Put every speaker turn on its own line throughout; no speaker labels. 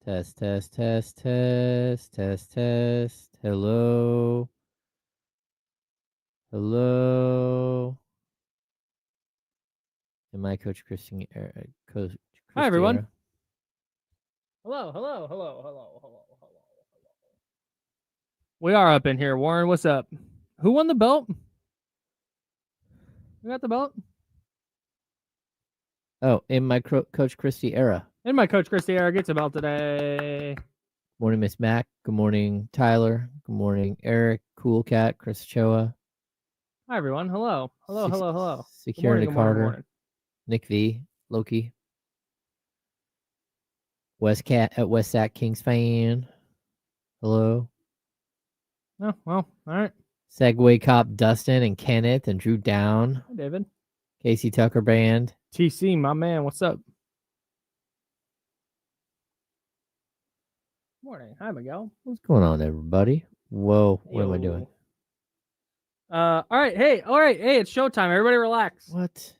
Test, test, test, test, test, test. Hello. Hello. Am I Coach Christian? Coach
Hi, everyone.
Christiera?
Hello. We are up in here. Warren, what's up? Who won the belt? Who got the belt?
Oh, in my Coach Christie era.
And my Coach Christie era gets a belt today.
Morning, Miss Mac. Good morning, Tyler. Good morning, Eric. Cool Cat. Chris Choa.
Hi, everyone. Hello.
Security
Good morning,
Carter.
good morning.
Nick V. Loki. West Sac Kings fan. Hello.
Oh, well, all right.
Segway Cop Dustin and Kenneth and Drew Down.
Hi, David.
Casey Tucker Band.
TC, my man, what's up? Morning. Hi, Miguel.
What's going on, everybody? Whoa, what am I doing?
All right. Hey, it's showtime. Everybody relax.
What?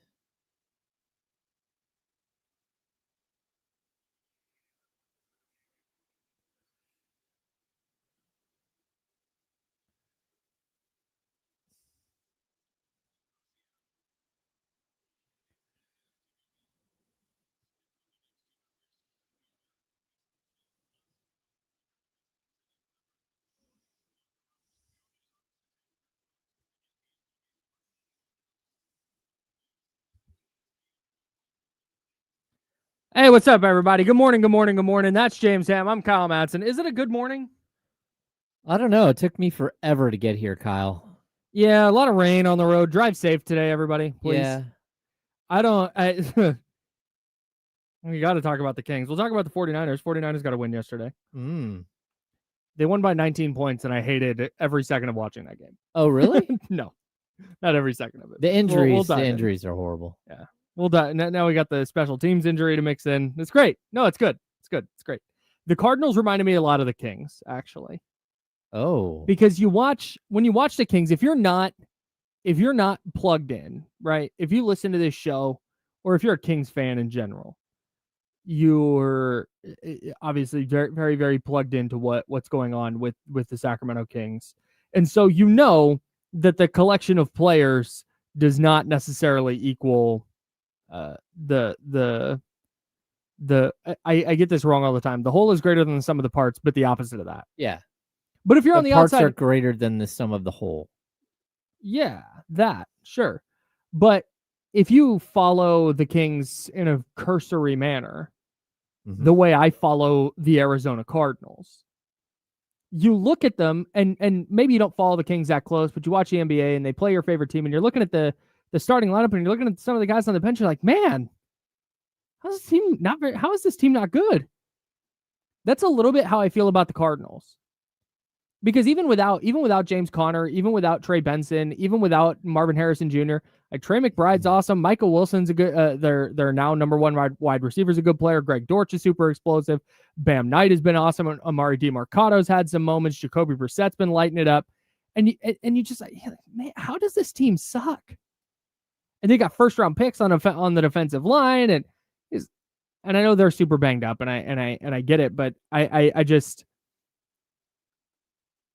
Hey, what's up, everybody? Good morning. That's James Ham. I'm Kyle Madsen. Is it a good morning?
I don't know. It took me forever to get here, Kyle.
Yeah, a lot of rain on the road. Drive safe today, everybody, please.
Yeah.
We got to talk about the Kings. We'll talk about the 49ers. 49ers got a win yesterday. They won by 19 points, and I hated every second of watching that game.
Oh, really?
No, not every second of it.
The injuries are horrible.
Yeah. We'll die. Now we got the special teams injury to mix in. It's great. No, it's good. It's great. The Cardinals reminded me a lot of the Kings, actually.
Oh.
Because when you watch the Kings, if you're not plugged in, right? If you listen to this show, or if you're a Kings fan in general, you're obviously very, very, very plugged into what's going on with the Sacramento Kings. And so you know that the collection of players does not necessarily equal I get this wrong all the time. The whole is greater than the sum of the parts, but the opposite of that.
Yeah.
But if you're on the
parts
outside,
are greater than the sum of the whole.
Yeah, that, sure. But if you follow the Kings in a cursory manner, the way I follow the Arizona Cardinals, you look at them, and maybe you don't follow the Kings that close, but you watch the NBA and they play your favorite team, and you're looking at the starting lineup, and you're looking at some of the guys on the bench, you're like, man, how is this team not good? That's a little bit how I feel about the Cardinals. Because even without James Conner, even without Trey Benson, even without Marvin Harrison Jr., like Trey McBride's awesome. Michael Wilson's a good. They're now number one wide receiver's a good player. Greg Dortch is super explosive. Bam Knight has been awesome. Amari DiMarcado's had some moments. Jacoby Brissett's been lighting it up, and you just like, man, how does this team suck? And they got first round picks on the defensive line, and I know they're super banged up, and I get it, but I just.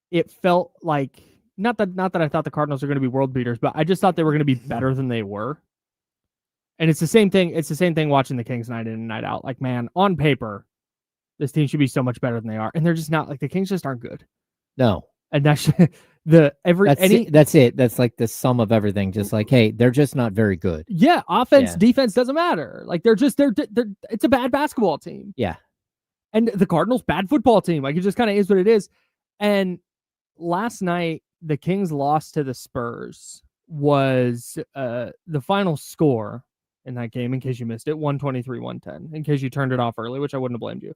It felt like not that I thought the Cardinals are going to be world beaters, but I just thought they were going to be better than they were. And it's the same thing. It's the same thing watching the Kings night in and night out. Like, man, on paper, this team should be so much better than they are, and they're just not. Like, the Kings just aren't good.
No,
and that's
it. That's like the sum of everything. Just like, hey, they're just not very good.
Yeah, offense, defense doesn't matter. Like, they're it's a bad basketball team.
Yeah,
and the Cardinals bad football team. Like, it just kind of is what it is. And last night, the Kings loss to the Spurs was the final score in that game, in case you missed it, 123-110, in case you turned it off early, which I wouldn't have blamed you.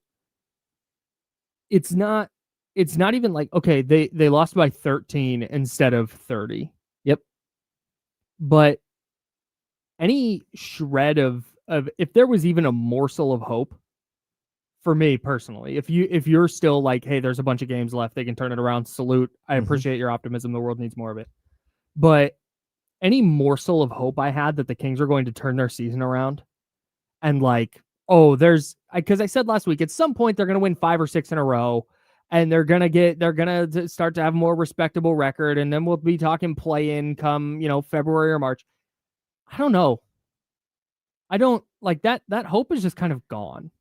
It's not even like, okay, they lost by 13 instead of 30.
Yep.
But any shred of if there was even a morsel of hope, for me personally, if you're still like, hey, there's a bunch of games left, they can turn it around, salute. I appreciate your optimism. The world needs more of it. But any morsel of hope I had that the Kings are going to turn their season around and like oh, because I said last week, at some point they're going to win 5 or 6 in a row, and they're going to start to have a more respectable record, and then we'll be talking play-in come, February or March. I don't know. I don't like that hope is just kind of gone.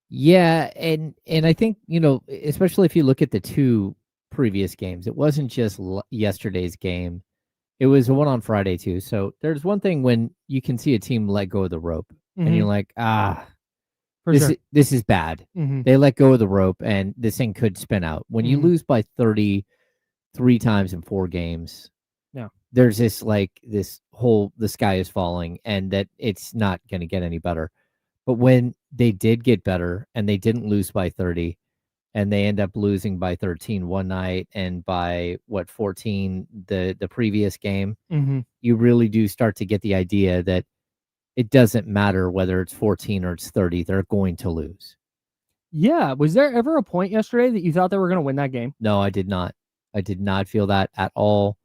Yeah, and I think, especially if you look at the 2 previous games, it wasn't just yesterday's game. It was one on Friday too. So there's one thing when you can see a team let go of the rope and you're like, this is bad.
Mm-hmm.
They let go of the rope and this thing could spin out. When you lose by 30 3 times in 4 games, there's this the sky is falling and that it's not going to get any better. But when they did get better and they didn't lose by 30 and they end up losing by 13 one night and by 14 the previous game, you really do start to get the idea that it doesn't matter whether it's 14 or it's 30, they're going to lose.
Yeah. Was there ever a point yesterday that you thought they were going to win that game?
No, I did not. I did not feel that at all.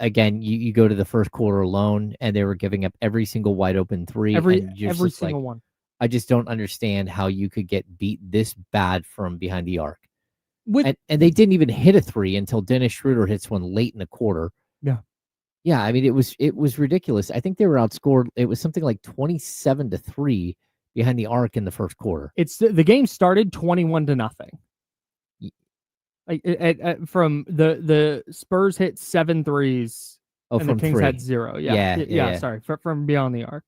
Again, you go to the first quarter alone and they were giving up every single wide open 3.
Every single one.
I just don't understand how you could get beat this bad from behind the arc. And they didn't even hit a 3 until Dennis Schroeder hits one late in the quarter.
Yeah.
Yeah, I mean, it was ridiculous. I think they were outscored. It was something like 27-3 behind the arc in the first quarter.
It's the game started 21-0. Like from the Spurs hit 7 threes and the Kings
3.
had 0. Yeah. Sorry, from beyond the arc.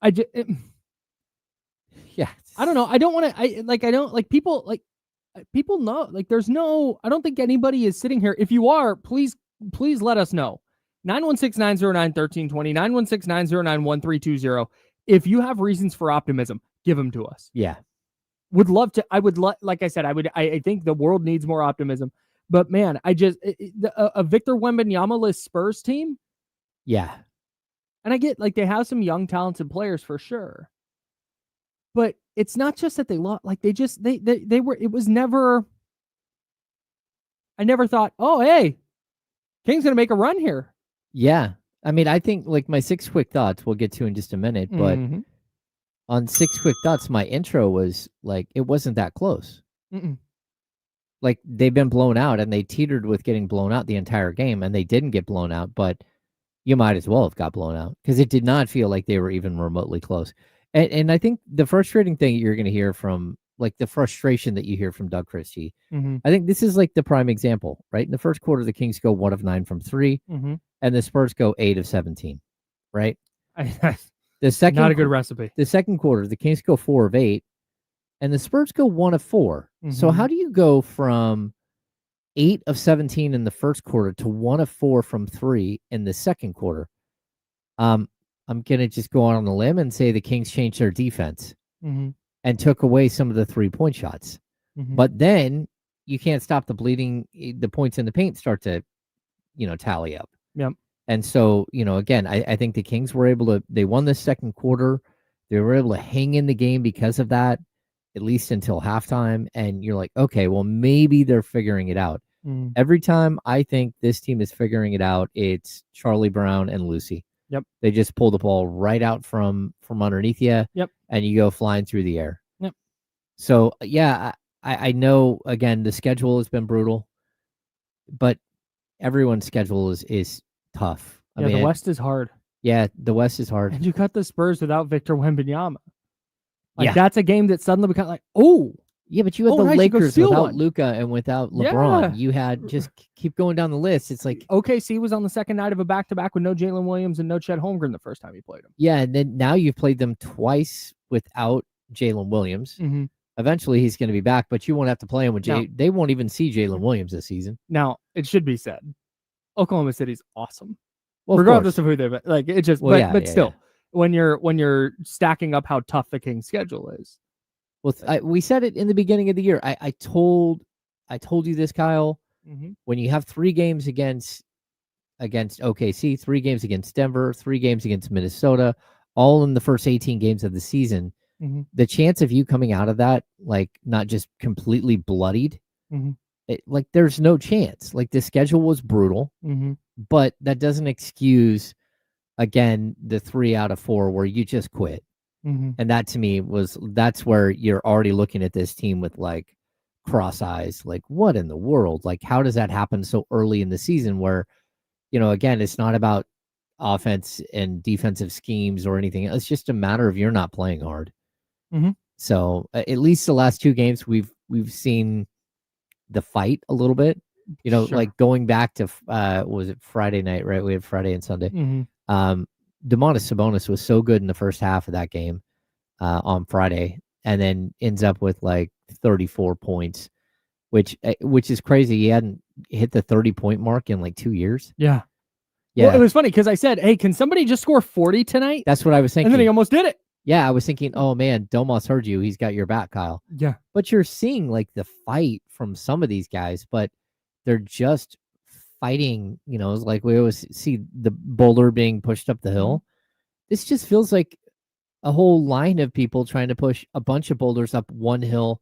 I don't know. I don't want to. People know. Like, there's no. I don't think anybody is sitting here. If you are, please let us know. 916-909-1320, 916-909-1320. If you have reasons for optimism, give them to us.
Yeah.
Would love to. Like I said, I think the world needs more optimism. But man, a Victor Wembanyama-less Spurs team.
Yeah.
And I get they have some young, talented players for sure. But it's not just that they lost. Like they were. It was never. I never thought, oh hey, King's gonna make a run here.
Yeah, I mean, I think my 6 quick thoughts we'll get to in just a minute, but on 6 quick thoughts, my intro was it wasn't that close. Like, they've been blown out and they teetered with getting blown out the entire game, and they didn't get blown out, but you might as well have got blown out because it did not feel like they were even remotely close. And I think the frustrating thing you're going to hear from the frustration that you hear from Doug Christie, I think this is the prime example, right? In the first quarter, the Kings go 1 of 9 from 3, and the Spurs go 8 of 17, right? The second,
not a good recipe.
The second quarter, the Kings go 4 of 8, and the Spurs go 1 of 4. So how do you go from 8 of 17 in the first quarter to 1 of 4 from 3 in the second quarter? I'm going to just go out on a limb and say the Kings changed their defense and took away some of the 3-point shots. But then you can't stop the bleeding. The points in the paint start to, tally up.
Yep.
And so, again, I think the Kings were able to, they won the second quarter. They were able to hang in the game because of that, at least until halftime. And you're like, okay, well, maybe they're figuring it out. Every time I think this team is figuring it out, it's Charlie Brown and Lucy.
Yep.
They just pull the ball right out from underneath you.
Yep.
And you go flying through the air.
Yep.
So, yeah, I know, again, the schedule has been brutal, but everyone's schedule is tough.
I mean, the West is hard.
Yeah, the West is hard.
And you cut the Spurs without Victor Wembanyama. That's a game that suddenly became oh.
Yeah, but you had the Lakers without Luka and without LeBron. Yeah. You had just keep going down the list. It's
OKC was on the second night of a back-to-back with no Jalen Williams and no Chet Holmgren the first time you played him.
Yeah, and then now you've played them twice without Jalen Williams. Eventually he's going to be back, but you won't have to play him with Jay. They won't even see Jalen Williams this season.
Now, it should be said, Oklahoma City's awesome. Well, regardless of who they're it just but still, when you're stacking up how tough the Kings schedule is.
Well, we said it in the beginning of the year. I told you this, Kyle. When you have 3 games against OKC, 3 games against Denver, 3 games against Minnesota, all in the first 18 games of the season, the chance of you coming out of that not just completely bloodied, there's no chance. The schedule was brutal, but that doesn't excuse, again, the 3 out of 4 where you just quit. And that to me that's where you're already looking at this team with like cross eyes, like what in the world? Like how does that happen so early in the season where, again, it's not about offense and defensive schemes or anything. It's just a matter of you're not playing hard. So at least the last 2 games we've seen the fight a little bit, like going back to was it Friday night, right? We had Friday and Sunday. Domantas Sabonis was so good in the first half of that game on Friday, and then ends up with like 34 points, which is crazy. He hadn't hit the 30-point mark in like 2 years.
Yeah. Well, it was funny because I said, hey, can somebody just score 40 tonight?
That's what I was thinking.
And then he almost did it.
Yeah, I was thinking, oh man, Domas heard you. He's got your back, Kyle.
Yeah.
But you're seeing like the fight from some of these guys, but they're just fighting, it's like we always see the boulder being pushed up the hill. This just feels like a whole line of people trying to push a bunch of boulders up one hill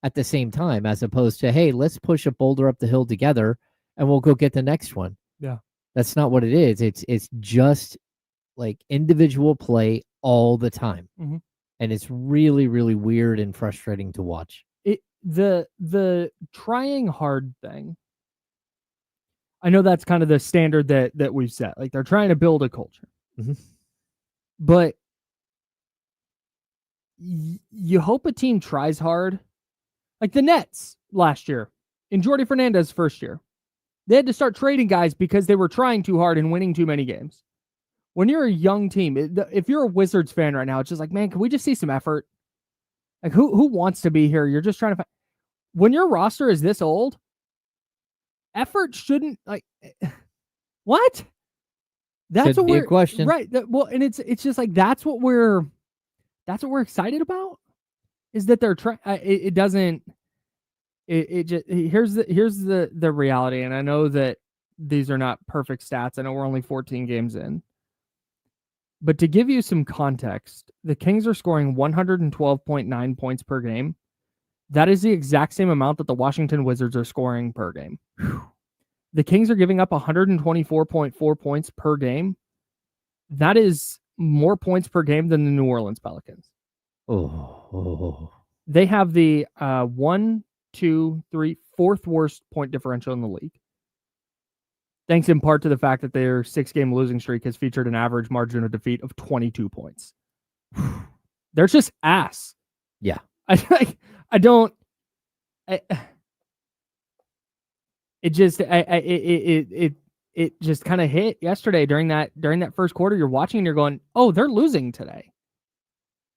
at the same time, as opposed to, hey, let's push a boulder up the hill together and we'll go get the next one.
Yeah.
That's not what it is. It's just like individual play all the time. And it's really, really weird and frustrating to watch.
The trying hard thing, I know that's kind of the standard that we've set. Like they're trying to build a culture. But you hope a team tries hard. Like the Nets last year, in Jordi Fernandez's first year, they had to start trading guys because they were trying too hard and winning too many games. When you're a young team, if you're a Wizards fan right now, it's just like, man, can we just see some effort? Like who wants to be here? You're just trying to find. When your roster is this old, effort shouldn't like what? That's what we're
question.
Right. Well, and it's just like that's what we're excited about, is that they're trying. It doesn't. It just here's the reality, and I know that these are not perfect stats. I know we're only 14 games in, but to give you some context, the Kings are scoring 112.9 points per game. That is the exact same amount that the Washington Wizards are scoring per game. The Kings are giving up 124.4 points per game. That is more points per game than the New Orleans Pelicans. They have the 4th worst point differential in the league. Thanks in part to the fact that their 6-game losing streak has featured an average margin of defeat of 22 points. They're just ass.
Yeah.
It just kind of hit yesterday during that first quarter. You're watching and you're going, oh, they're losing today.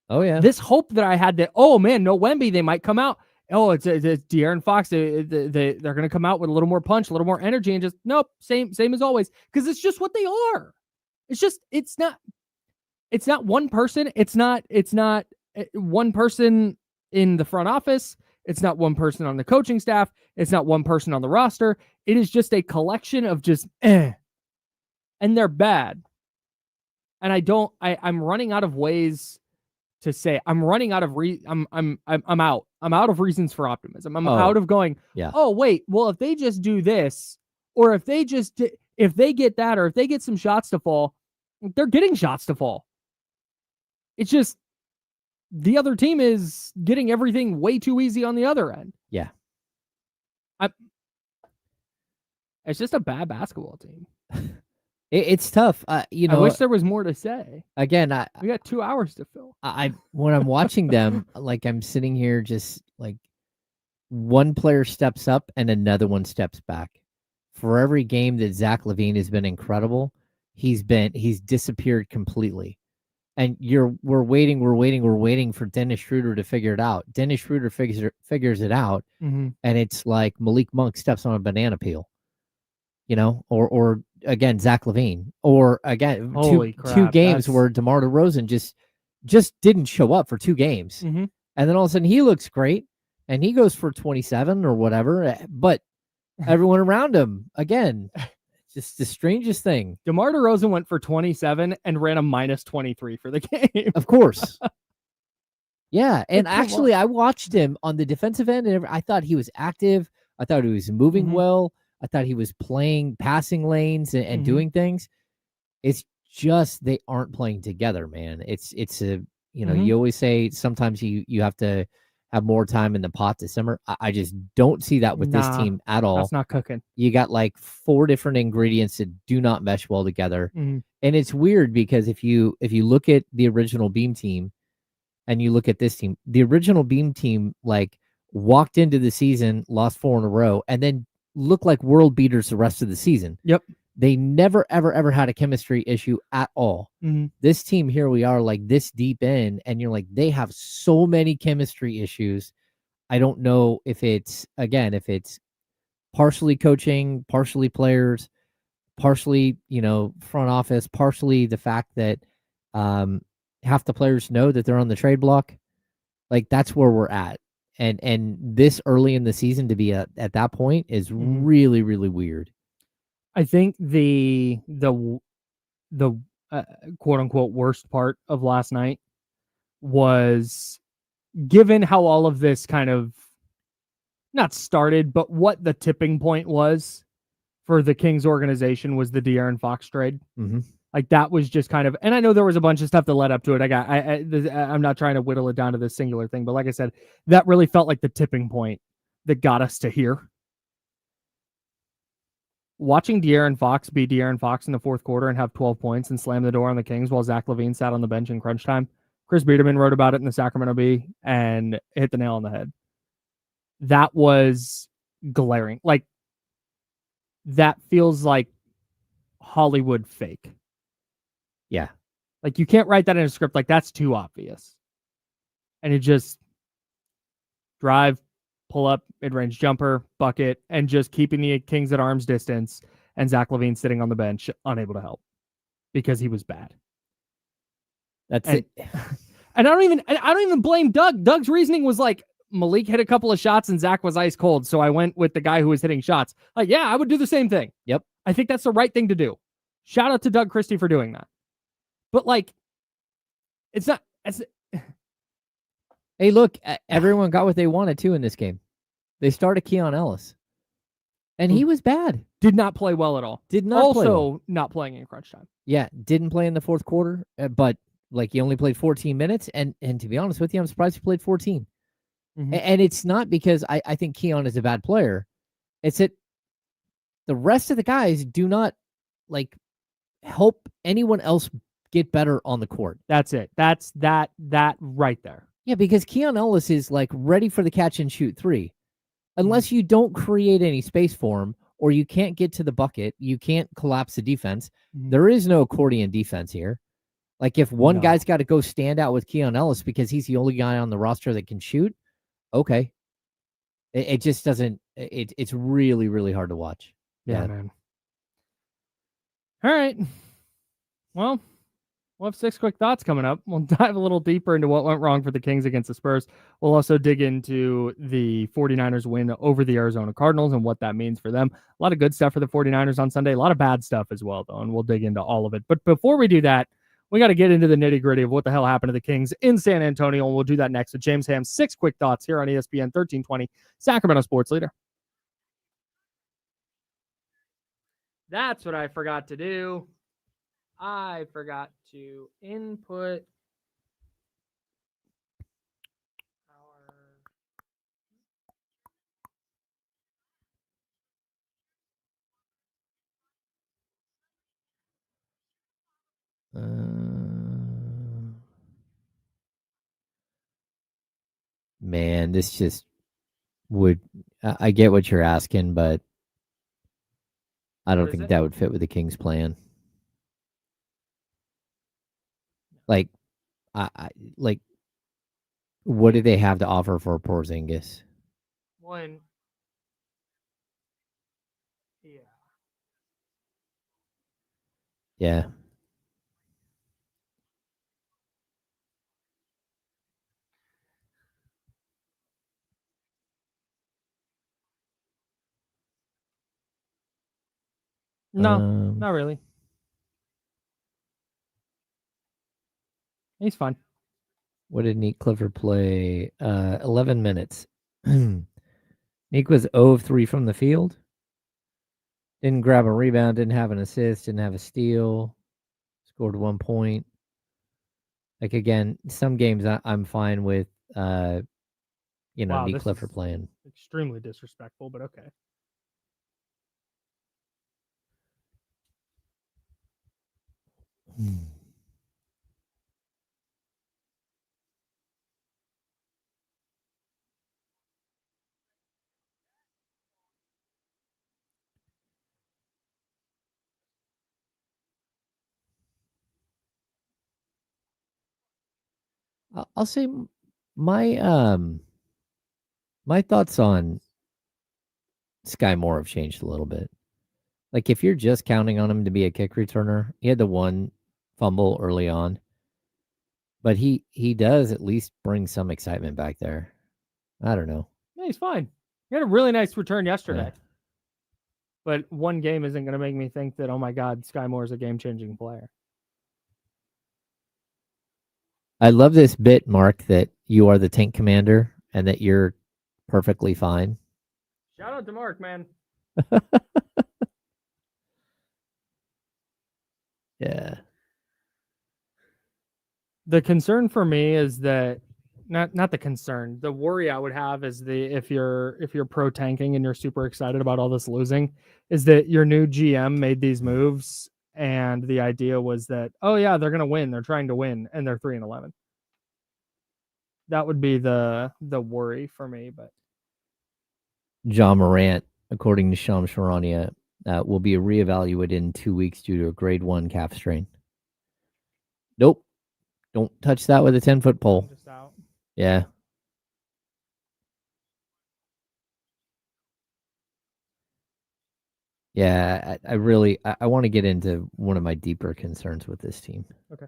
Oh yeah.
This hope that I had that, oh man, no Wemby, they might come out. Oh, it's De'Aaron Fox. They're going to come out with a little more punch, a little more energy, and just nope, same as always. Because it's just what they are. It's not one person. It's not one person in the front office. It's not one person on the coaching staff. It's not one person on the roster. It is just a collection of just and they're bad. And I'm running out of ways to say. I'm running out of I'm out. I'm out of reasons for optimism. I'm out of going,
yeah.
Oh, wait, well, if they just do this, or if they get that, or if they get some shots to fall, they're getting shots to fall. It's just the other team is getting everything way too easy on the other end.
Yeah.
It's just a bad basketball team.
It's tough.
I wish there was more to say.
Again,
we got 2 hours to fill.
When I'm watching them, like I'm sitting here just like one player steps up and another one steps back. For every game that Zach LaVine has been incredible, he's disappeared completely. And we're waiting for Dennis Schroeder to figure it out. Dennis Schroeder figures it out, and it's like Malik Monk steps on a banana peel. Or again, Zach LaVine, or again, two games where DeMar DeRozan just didn't show up for 2 games. And then all of a sudden he looks great and he goes for 27 or whatever, but everyone around him, again, just the strangest thing.
DeMar DeRozan went for 27 and ran a -23 for the game.
Of course. Yeah. And actually I watched him on the defensive end and I thought he was active. I thought he was moving well. I thought he was playing passing lanes and doing things. It's just they aren't playing together, man. It's a You always say sometimes you have to have more time in the pot to simmer. I just don't see that with this team at all.
That's not cooking.
You got like 4 different ingredients that do not mesh well together.
Mm-hmm.
And it's weird because if you look at the original Beam team and you look at this team, the original Beam team like walked into the season, lost 4 in a row, and then looked like world beaters the rest of the season.
Yep.
They never, ever had a chemistry issue at all.
Mm-hmm.
This team here, we are like this deep in, and you're like, they have so many chemistry issues. I don't know if it's partially coaching, partially players, partially, front office, partially the fact that half the players know that they're on the trade block. Like, that's where we're at. And this early in the season to be at that point is really, really weird.
I think the quote unquote worst part of last night was, given how all of this kind of not started, but what the tipping point was for the Kings organization was the De'Aaron Fox trade.
Mm-hmm.
Like, that was just kind of, and I know there was a bunch of stuff that led up to it. I'm not trying to whittle it down to this singular thing, but like I said, that really felt like the tipping point that got us to here. Watching De'Aaron Fox be De'Aaron Fox in the fourth quarter and have 12 points and slam the door on the Kings while Zach LaVine sat on the bench in crunch time. Chris Biederman wrote about it in the Sacramento Bee and hit the nail on the head. That was glaring. Like, that feels like Hollywood fake.
Yeah.
Like, you can't write that in a script. Like, that's too obvious. And it just drive, pull up, mid-range jumper, bucket, and just keeping the Kings at arm's distance, and Zach LaVine sitting on the bench, unable to help because he was bad.
That's it.
And I don't even blame Doug. Doug's reasoning was like, Malik hit a couple of shots and Zach was ice cold, so I went with the guy who was hitting shots. Like, yeah, I would do the same thing.
Yep.
I think that's the right thing to do. Shout out to Doug Christie for doing that. But like, it's not.
Hey, look, everyone got what they wanted to in this game. They started Keon Ellis, and he was bad.
Did not play well at all.
Did not play well.
Not playing in crunch time.
Yeah, didn't play in the fourth quarter, but like, he only played 14 minutes, and to be honest with you, I'm surprised he played 14. Mm-hmm. And it's not because I think Keon is a bad player. It's that the rest of the guys do not like help anyone else get better on the court.
That's it. That's that right there.
Yeah, because Keon Ellis is like ready for the catch and shoot 3. Unless you don't create any space for him, or you can't get to the bucket, you can't collapse the defense. Mm-hmm. There is no accordion defense here. Like, if one guy's got to go stand out with Keon Ellis because he's the only guy on the roster that can shoot, okay. It just doesn't, it's really, really hard to watch.
Yeah, man. All right. Well, we'll have 6 quick thoughts coming up. We'll dive a little deeper into what went wrong for the Kings against the Spurs. We'll also dig into the 49ers win over the Arizona Cardinals and what that means for them. A lot of good stuff for the 49ers on Sunday. A lot of bad stuff as well, though, and we'll dig into all of it. But before we do that, we got to get into the nitty-gritty of what the hell happened to the Kings in San Antonio, and we'll do that next with James Ham's 6 quick thoughts here on ESPN 1320, Sacramento Sports Leader. That's what I forgot to do. I forgot to input
Man, this just would. I get what you're asking, but I don't think that would fit with the Kings' plan. Like, like, what do they have to offer for Porzingis?
One. Yeah.
Yeah.
No, not really. He's fine.
What did Nick Clifford play? 11 minutes. Nick was 0 of 3 from the field. Didn't grab a rebound, didn't have an assist, didn't have a steal. Scored 1 point. Like, again, some games I'm fine with,
Wow,
Nick
this
Clifford
is
playing.
extremely disrespectful, but okay.
I'll say my my thoughts on Sky Moore have changed a little bit. Like, if you're just counting on him to be a kick returner, he had the one fumble early on, but he does at least bring some excitement back there. I don't know.
Yeah, he's fine. He had a really nice return yesterday.
Yeah.
But one game isn't going to make me think that, oh my God, Sky Moore is a game-changing player.
I love this bit, Mark, that you are the tank commander and that you're perfectly fine.
Shout out to Mark, man.
Yeah.
The concern for me is that not the concern. The worry I would have is if you're pro tanking and you're super excited about all this losing, is that your new GM made these moves and the idea was that, oh yeah, they're gonna win. They're trying to win, and they're 3-11. That would be the worry for me. But
John Morant, according to Shams Charania, will be reevaluated in 2 weeks due to a grade 1 calf strain. Nope. Don't touch that with a 10-foot pole.
just out.
Yeah. Yeah, I really I want to get into one of my deeper concerns with this team.
Okay.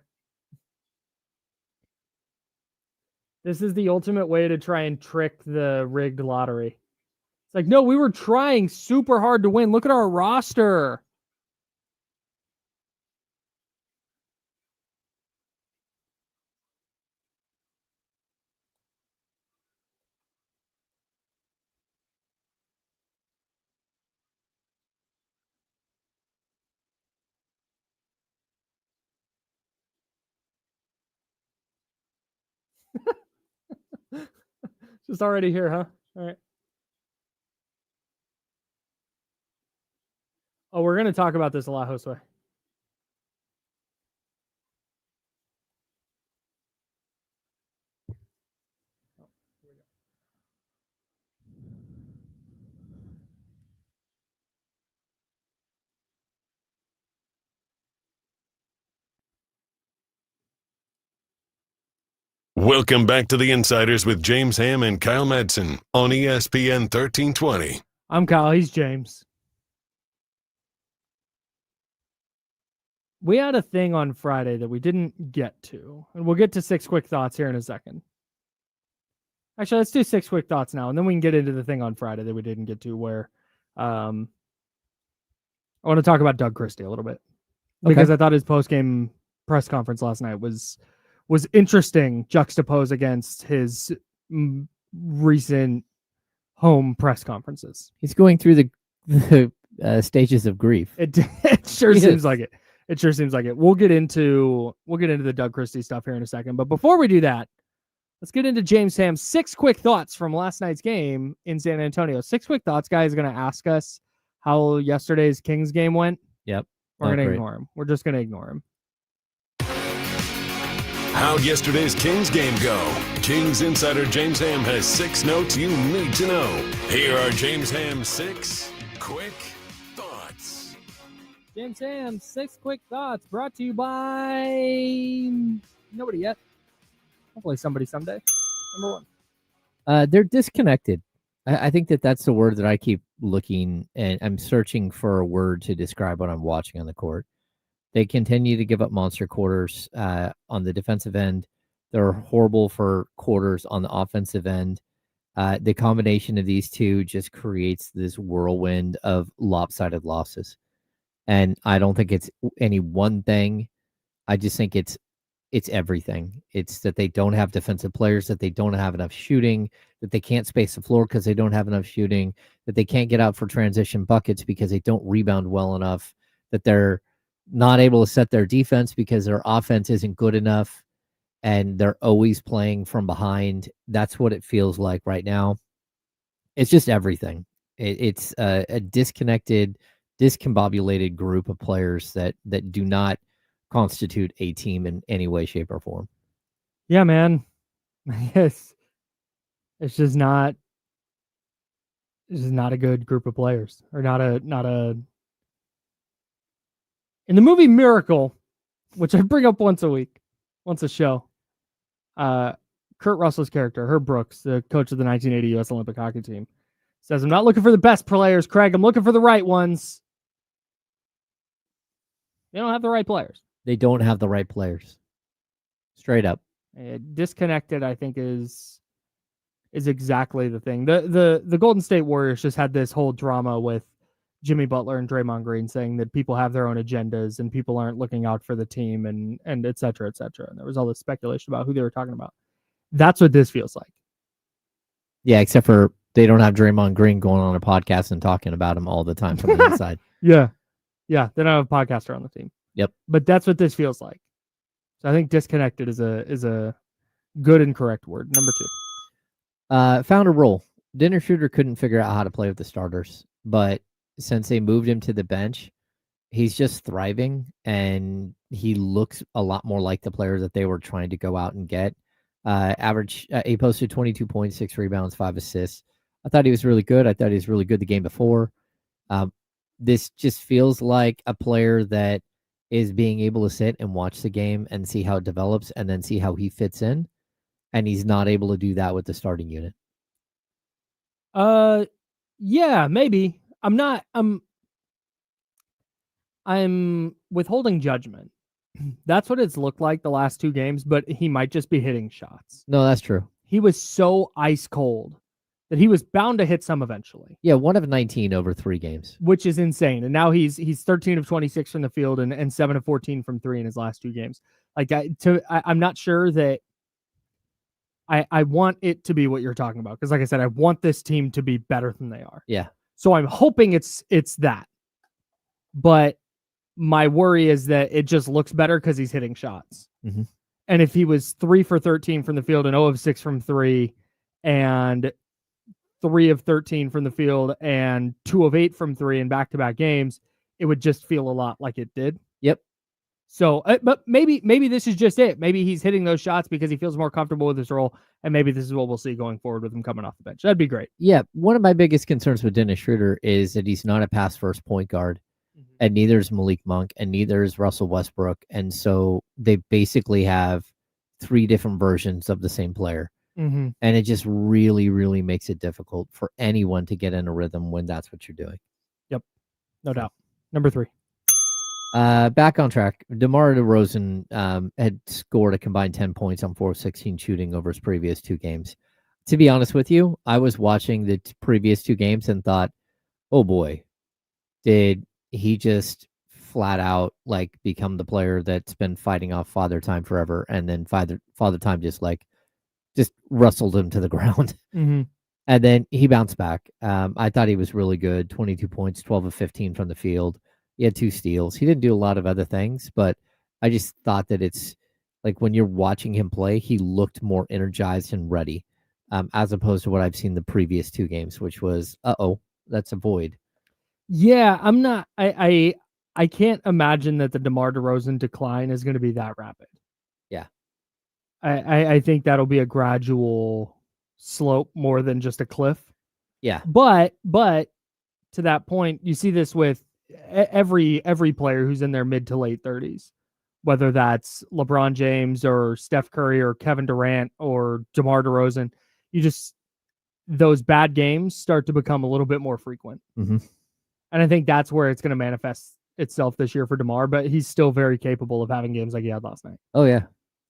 This is the ultimate way to try and trick the rigged lottery. It's like, no, we were trying super hard to win. Look at our roster. Just already here, huh? All right. Oh, we're going to talk about this a lot, Josue.
Welcome back to the Insiders with James Ham and Kyle Madsen on ESPN 1320.
I'm Kyle. He's James. We had a thing on Friday that we didn't get to, and we'll get to 6 quick thoughts here in a second. Actually, let's do 6 quick thoughts now, and then we can get into the thing on Friday that we didn't get to, where I want to talk about Doug Christie a little bit, because I thought his post-game press conference last night was interesting, juxtaposed against his recent home press conferences.
He's going through the stages of grief.
It sure seems like it. It sure seems like it. We'll get into the Doug Christie stuff here in a second. But before we do that, let's get into James Ham's 6 quick thoughts from last night's game in San Antonio. 6 quick thoughts. Guy is going to ask us how yesterday's Kings game went.
Yep.
We're going to ignore him. We're just going to ignore him.
How'd yesterday's Kings game go? Kings insider James Ham has 6 notes you need to know. Here are James Ham's 6 quick thoughts.
James Ham, 6 quick thoughts brought to you by nobody yet. Hopefully somebody someday. Number
1. They're disconnected. I think that's the word that I keep looking, and I'm searching for a word to describe what I'm watching on the court. They continue to give up monster quarters on the defensive end. They're horrible for quarters on the offensive end. The combination of these two just creates this whirlwind of lopsided losses. And I don't think it's any one thing. I just think it's everything. It's that they don't have defensive players, that they don't have enough shooting, that they can't space the floor because they don't have enough shooting, that they can't get out for transition buckets because they don't rebound well enough, that they're not able to set their defense because their offense isn't good enough. and they're always playing from behind. That's what it feels like right now. It's just everything. It's a disconnected, discombobulated group of players that do not constitute a team in any way, shape, or form.
Yeah, man. Yes. It's just not a good group of players, or not a. In the movie Miracle, which I bring up once a show, Kurt Russell's character, Herb Brooks, the coach of the 1980 U.S. Olympic hockey team, says, "I'm not looking for the best players, Craig. I'm looking for the right ones." They don't have the right players.
They don't have the right players. Straight up.
Disconnected, I think, is exactly the thing. The Golden State Warriors just had this whole drama with Jimmy Butler and Draymond Green saying that people have their own agendas and people aren't looking out for the team, and et cetera, et cetera. And there was all this speculation about who they were talking about. That's what this feels like.
Yeah, except for they don't have Draymond Green going on a podcast and talking about him all the time from the inside.
Yeah. They don't have a podcaster on the team.
Yep.
But that's what this feels like. So I think disconnected is a good and correct word. Number 2.
Found a role. Dennis Schroeder couldn't figure out how to play with the starters, but since they moved him to the bench, he's just thriving, and he looks a lot more like the player that they were trying to go out and get. He posted 22 points, 6 rebounds, 5 assists. I thought he was really good. I thought he was really good the game before. This just feels like a player that is being able to sit and watch the game and see how it develops and then see how he fits in. And he's not able to do that with the starting unit.
Yeah, maybe. I'm withholding judgment. That's what it's looked like the last 2 games, but he might just be hitting shots.
No, that's true.
He was so ice cold that he was bound to hit some eventually.
Yeah, 1 of 19 over 3 games.
Which is insane. And now he's 13 of 26 from the field and 7 of 14 from 3 in his last 2 games. Like, I'm not sure that I want it to be what you're talking about. Because like I said, I want this team to be better than they are.
Yeah.
So I'm hoping it's that. But my worry is that it just looks better because he's hitting shots.
Mm-hmm.
And if he was 3 for 13 from the field and 0 of 6 from 3 and 3 of 13 from the field and 2 of 8 from 3 in back-to-back games, it would just feel a lot like it did.
Yep.
So, but maybe this is just it. Maybe he's hitting those shots because he feels more comfortable with his role, and maybe this is what we'll see going forward with him coming off the bench. That'd be great.
Yeah, one of my biggest concerns with Dennis Schroeder is that he's not a pass-first point guard, and neither is Malik Monk, and neither is Russell Westbrook, and so they basically have 3 different versions of the same player.
Mm-hmm.
And it just really, really makes it difficult for anyone to get in a rhythm when that's what you're doing.
Yep, no doubt. Number 3.
Back on track. DeMar DeRozan had scored a combined 10 points on 4 of 16 shooting over his previous 2 games. To be honest with you, I was watching the previous 2 games and thought, oh boy, did he just flat out like become the player that's been fighting off Father Time forever, and then Father Time just rustled him to the ground.
Mm-hmm.
And then he bounced back. I thought he was really good. 22 points, 12 of 15 from the field. He had 2 steals. He didn't do a lot of other things, but I just thought that it's like when you're watching him play, he looked more energized and ready, as opposed to what I've seen the previous 2 games, which was, that's a void.
Yeah, I'm not. I can't imagine that the DeMar DeRozan decline is going to be that rapid.
Yeah.
I think that'll be a gradual slope more than just a cliff.
Yeah.
But to that point, you see this with every player who's in their mid to late 30s, whether that's LeBron James or Steph Curry or Kevin Durant or DeMar DeRozan. Those bad games start to become a little bit more frequent.
Mm-hmm.
And I think that's where it's going to manifest itself this year for DeMar, but he's still very capable of having games like he had last night.
Oh, yeah.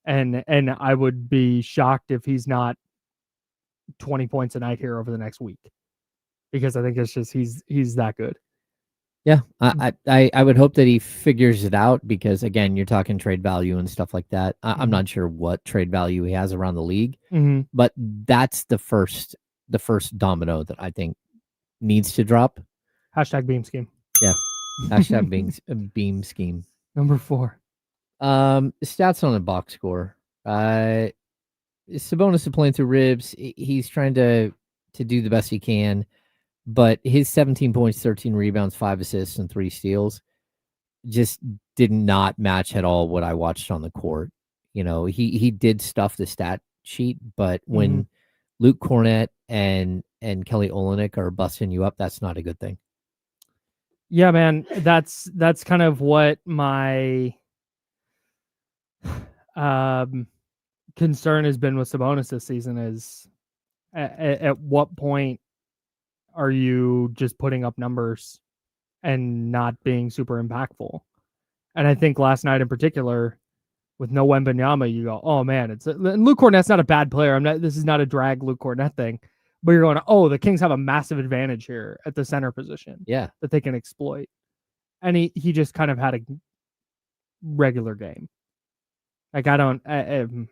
And I would be shocked if he's not 20 points a night here over the next week, because I think it's just he's that good.
Yeah, I would hope that he figures it out, because again, you're talking trade value and stuff like that. I'm not sure what trade value he has around the league, but that's the first domino that I think needs to drop.
Hashtag beam scheme.
Yeah. Hashtag beam scheme.
Number 4.
Stats on the box score. Sabonis is playing through ribs. He's trying to do the best he can, but his 17 points, 13 rebounds, 5 assists, and 3 steals just did not match at all what I watched on the court. He did stuff the stat sheet, but when Luke Cornett and Kelly Olynyk are busting you up, that's not a good thing.
Yeah, man, that's kind of what my concern has been with Sabonis this season is at what point are you just putting up numbers and not being super impactful? And I think last night in particular, with no Wembanyama, you go, oh man, and Luke Cornett's not a bad player. This is not a drag Luke Cornett thing, but you're going, oh, the Kings have a massive advantage here at the center position.
Yeah,
that they can exploit. And he just kind of had a regular game. Like I'm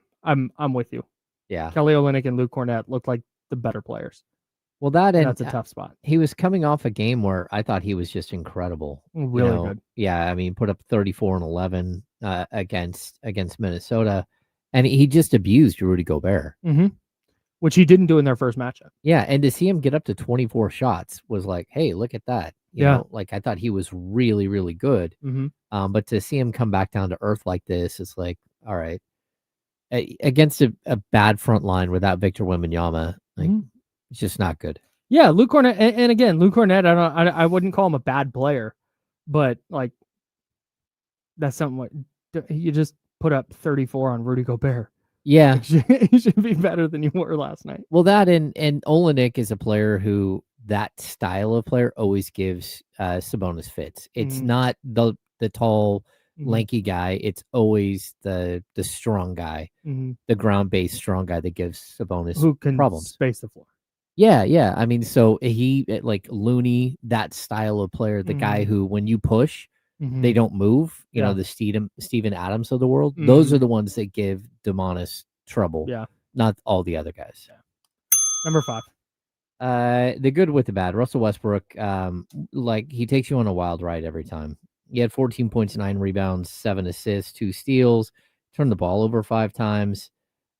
with you.
Yeah,
Kelly Olynyk and Luke Cornett look like the better players.
Well, that's
a tough spot.
He was coming off a game where I thought he was just incredible.
Really good.
Yeah, I mean, put up 34 and 11 against Minnesota, and he just abused Rudy Gobert.
Which he didn't do in their first matchup.
Yeah, and to see him get up to 24 shots was like, hey, look at that. You know, like I thought he was really, really good. But to see him come back down to earth like this, it's like, all right. Against a bad front line without Victor Wembanyama, it's just not good.
Yeah, Luke Cornett, and again, Luke Cornett, I wouldn't call him a bad player, but like that's something you just put up 34 on Rudy Gobert.
Yeah,
you should be better than you were last night.
Well, that and Olynyk is a player who that style of player always gives Sabonis fits. It's not the tall, lanky guy. It's always the strong guy, the ground-based strong guy that gives Sabonis
who can
problems.
Space the floor.
Yeah. I mean, so he like Looney, that style of player, the guy who when you push, they don't move. You know, the Steven Adams of the world. Those are the ones that give Domantas trouble.
Yeah,
not all the other guys.
Number 5.
The good with the bad. Russell Westbrook, like he takes you on a wild ride every time. He had 14 points, 9 rebounds, 7 assists, 2 steals, turned the ball over 5 times.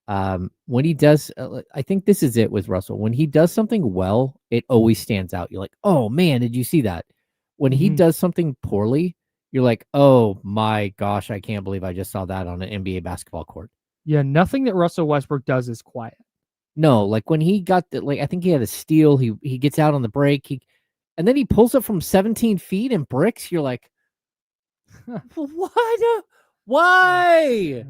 When he does, I think this is it with Russell. When he does something well, it always stands out. You're like, oh man, did you see that? When he does something poorly, you're like, oh my gosh, I can't believe I just saw that on an NBA basketball court.
Yeah, nothing that Russell Westbrook does is quiet.
No, like when he got I think he had a steal. He gets out on the break. And then he pulls it from 17 feet and bricks. You're like, what? Why?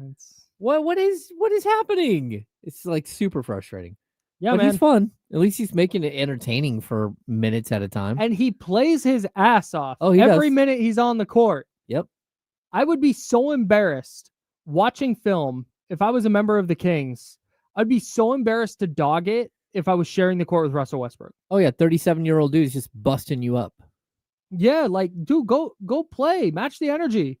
What is happening? It's like super frustrating.
Yeah,
but
man.
He's fun. At least he's making it entertaining for minutes at a time.
And he plays his ass off.
Oh,
every minute he's on the court.
Yep.
I would be so embarrassed watching film if I was a member of the Kings. I'd be so embarrassed to dog it if I was sharing the court with Russell Westbrook.
Oh yeah, 37-year-old dude's just busting you up.
Yeah, like dude, go play, match the energy.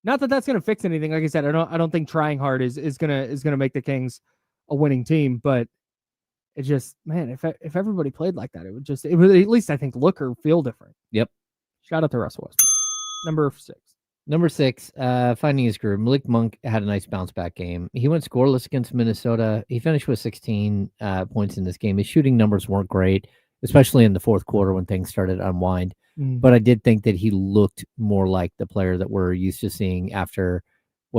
Not that that's gonna fix anything. Like I said, I don't think trying hard is gonna make the Kings a winning team. But it just, man, if everybody played like that, it would at least I think look or feel different.
Yep.
Shout out to Russell Westbrook. Number 6, finding his groove. Malik Monk had a nice bounce back game. He went scoreless against Minnesota. He finished with 16 points in this game. His shooting numbers weren't great, especially in the fourth quarter when things started to unwind. But I did think that he looked more like the player that we're used to seeing after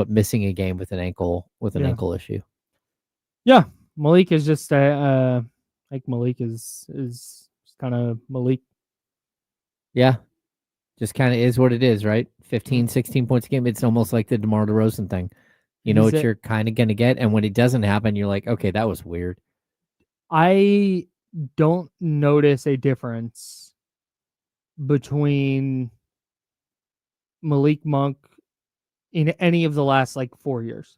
missing a game with an ankle issue. Yeah, Malik is just like Malik is kind of Malik.
Yeah. Just kind of is what it is, right? 15, 16 points a game. It's almost like the DeMar DeRozan thing. You know what you're kind of going to get. And when it doesn't happen, you're like, okay, that was weird.
I don't notice a difference between Malik Monk in any of the last 4 years.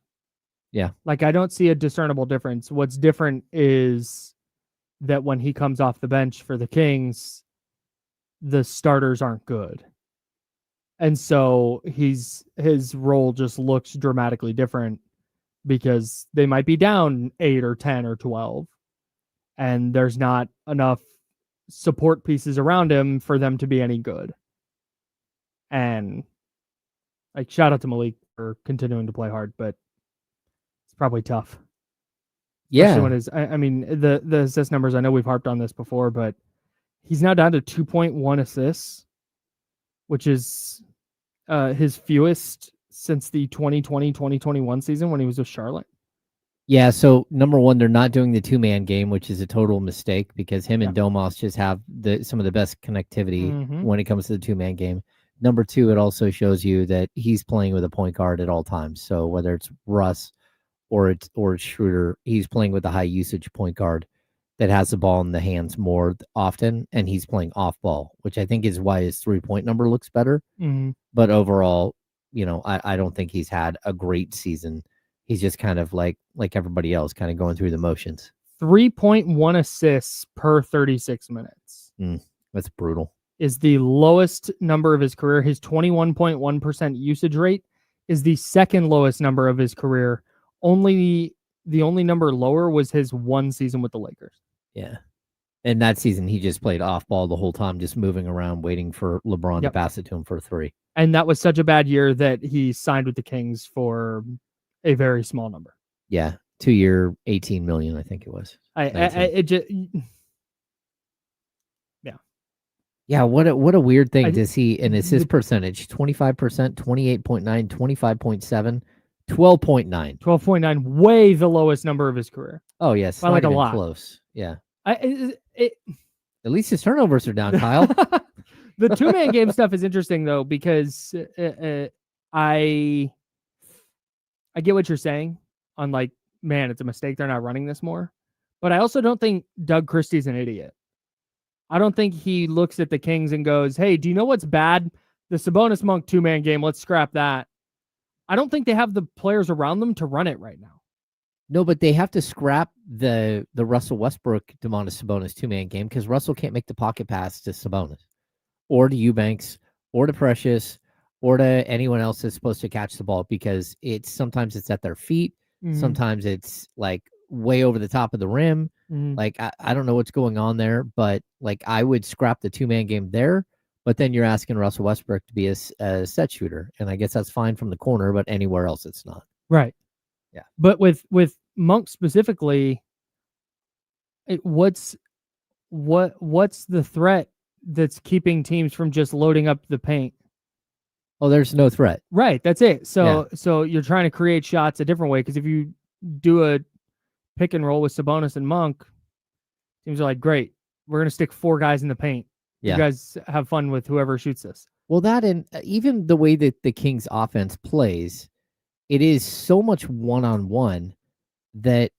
Yeah.
Like I don't see a discernible difference. What's different is that when he comes off the bench for the Kings, the starters aren't good. And so his role just looks dramatically different because they might be down 8 or 10 or 12 and there's not enough support pieces around him for them to be any good. And shout out to Malik for continuing to play hard, but probably tough.
Yeah.
When I mean, the assist numbers, I know we've harped on this before, but he's now down to 2.1 assists, which is his fewest since the 2020-2021 season when he was with Charlotte.
Yeah, so number one, they're not doing the two-man game, which is a total mistake because him and Domas just have some of the best connectivity when it comes to the two-man game. Number two, it also shows you that he's playing with a point guard at all times. So whether it's Russ or it's Schroeder, he's playing with a high-usage point guard that has the ball in the hands more often, and he's playing off-ball, which I think is why his three-point number looks better. But overall, I don't think he's had a great season. He's just kind of like everybody else, kind of going through the motions.
3.1 assists per 36 minutes.
That's brutal.
Is the lowest number of his career. His 21.1% usage rate is the second lowest number of his career. The only number lower was his one season with the Lakers.
Yeah. And that season, he just played off ball the whole time, just moving around, waiting for LeBron to pass it to him for a three.
And that was such a bad year that he signed with the Kings for a very small number.
Yeah, 2 year, $18 million, I think it was. Yeah, what a weird thing to see. And it's his percentage: 25%, 28.9, 25.7, 12.9.
12.9, way the lowest number of his career.
Oh yes,
by like a lot.
Close. Yeah. At least his turnovers are down, Kyle.
The two-man game stuff is interesting though, because I get what you're saying on like, man, it's a mistake they're not running this more. But I also don't think Doug Christie's an idiot. I don't think he looks at the Kings and goes, hey, do you know what's bad? The Sabonis Monk two-man game, let's scrap that. I don't think they have the players around them to run it right now.
No, but they have to scrap the Russell Westbrook, Domantas Sabonis two-man game because Russell can't make the pocket pass to Sabonis or to Eubanks or to Precious or to anyone else that's supposed to catch the ball because sometimes it's at their feet. Sometimes it's like way over the top of the rim. Like, I don't know what's going on there, but like I would scrap the two-man game there, but then you're asking Russell Westbrook to be a set shooter. And I guess that's fine from the corner, but anywhere else it's not.
Right.
Yeah.
But with Monk specifically, what's the threat that's keeping teams from just loading up the paint?
Oh, there's no threat.
Right. That's it. So you're trying to create shots a different way. Because if you do a pick and roll with Sabonis and Monk, teams are like, great, we're going to stick four guys in the paint. Yeah. You guys have fun with whoever shoots this.
Well, that and even the way that the Kings offense plays, it is so much one-on-one that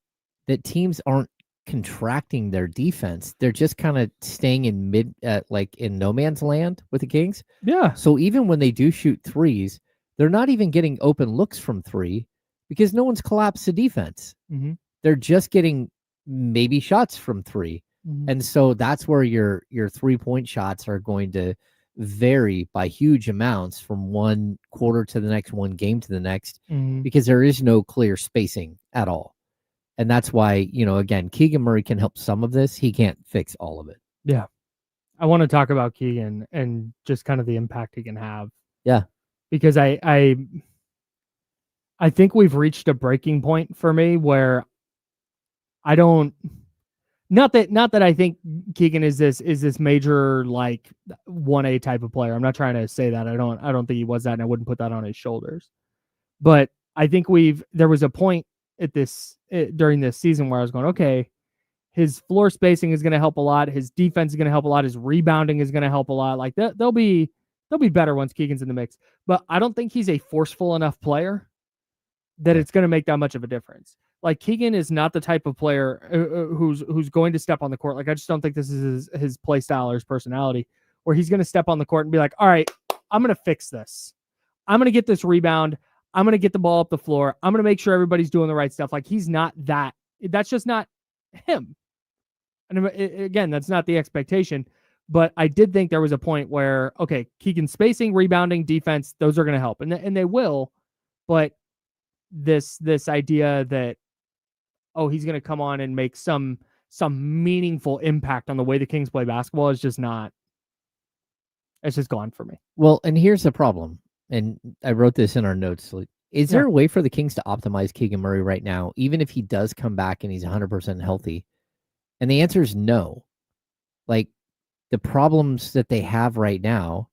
teams aren't contracting their defense. They're just kind of staying in like in no man's land with the Kings.
Yeah.
So even when they do shoot threes, they're not even getting open looks from three because no one's collapsed the defense. They're just getting maybe shots from three. And so that's where your 3-point shots are going to vary by huge amounts from one quarter to the next, one game to the next, because there is no clear spacing at all. And that's why, again, Keegan Murray can help some of this. He can't fix all of it.
Yeah. I want to talk about Keegan and just kind of the impact he can have.
Yeah.
Because I think we've reached a breaking point for me where I don't, not that I think Keegan is this major like 1A type of player. I'm not trying to say that. I don't think he was that, and I wouldn't put that on his shoulders. But I think there was a point at during this season where I was going, okay, his floor spacing is going to help a lot. His defense is going to help a lot. His rebounding is going to help a lot. Like they'll be better once Keegan's in the mix. But I don't think he's a forceful enough player that it's going to make that much of a difference. Like Keegan is not the type of player who's going to step on the court. Like I just don't think this is his play style or his personality, where he's going to step on the court and be like, all right, I'm going to fix this. I'm going to get this rebound. I'm going to get the ball up the floor. I'm going to make sure everybody's doing the right stuff. Like he's not that. That's just not him. And again, that's not the expectation. But I did think there was a point where, okay, Keegan's spacing, rebounding, defense, those are going to help. And they will. But this idea that, oh, he's going to come on and make some meaningful impact on the way the Kings play basketball is just not. It's just gone for me.
Well, and here's the problem. And I wrote this in our notes. Like, Is there a way for the Kings to optimize Keegan Murray right now, even if he does come back and he's 100% healthy? And the answer is no. Like, the problems that they have right now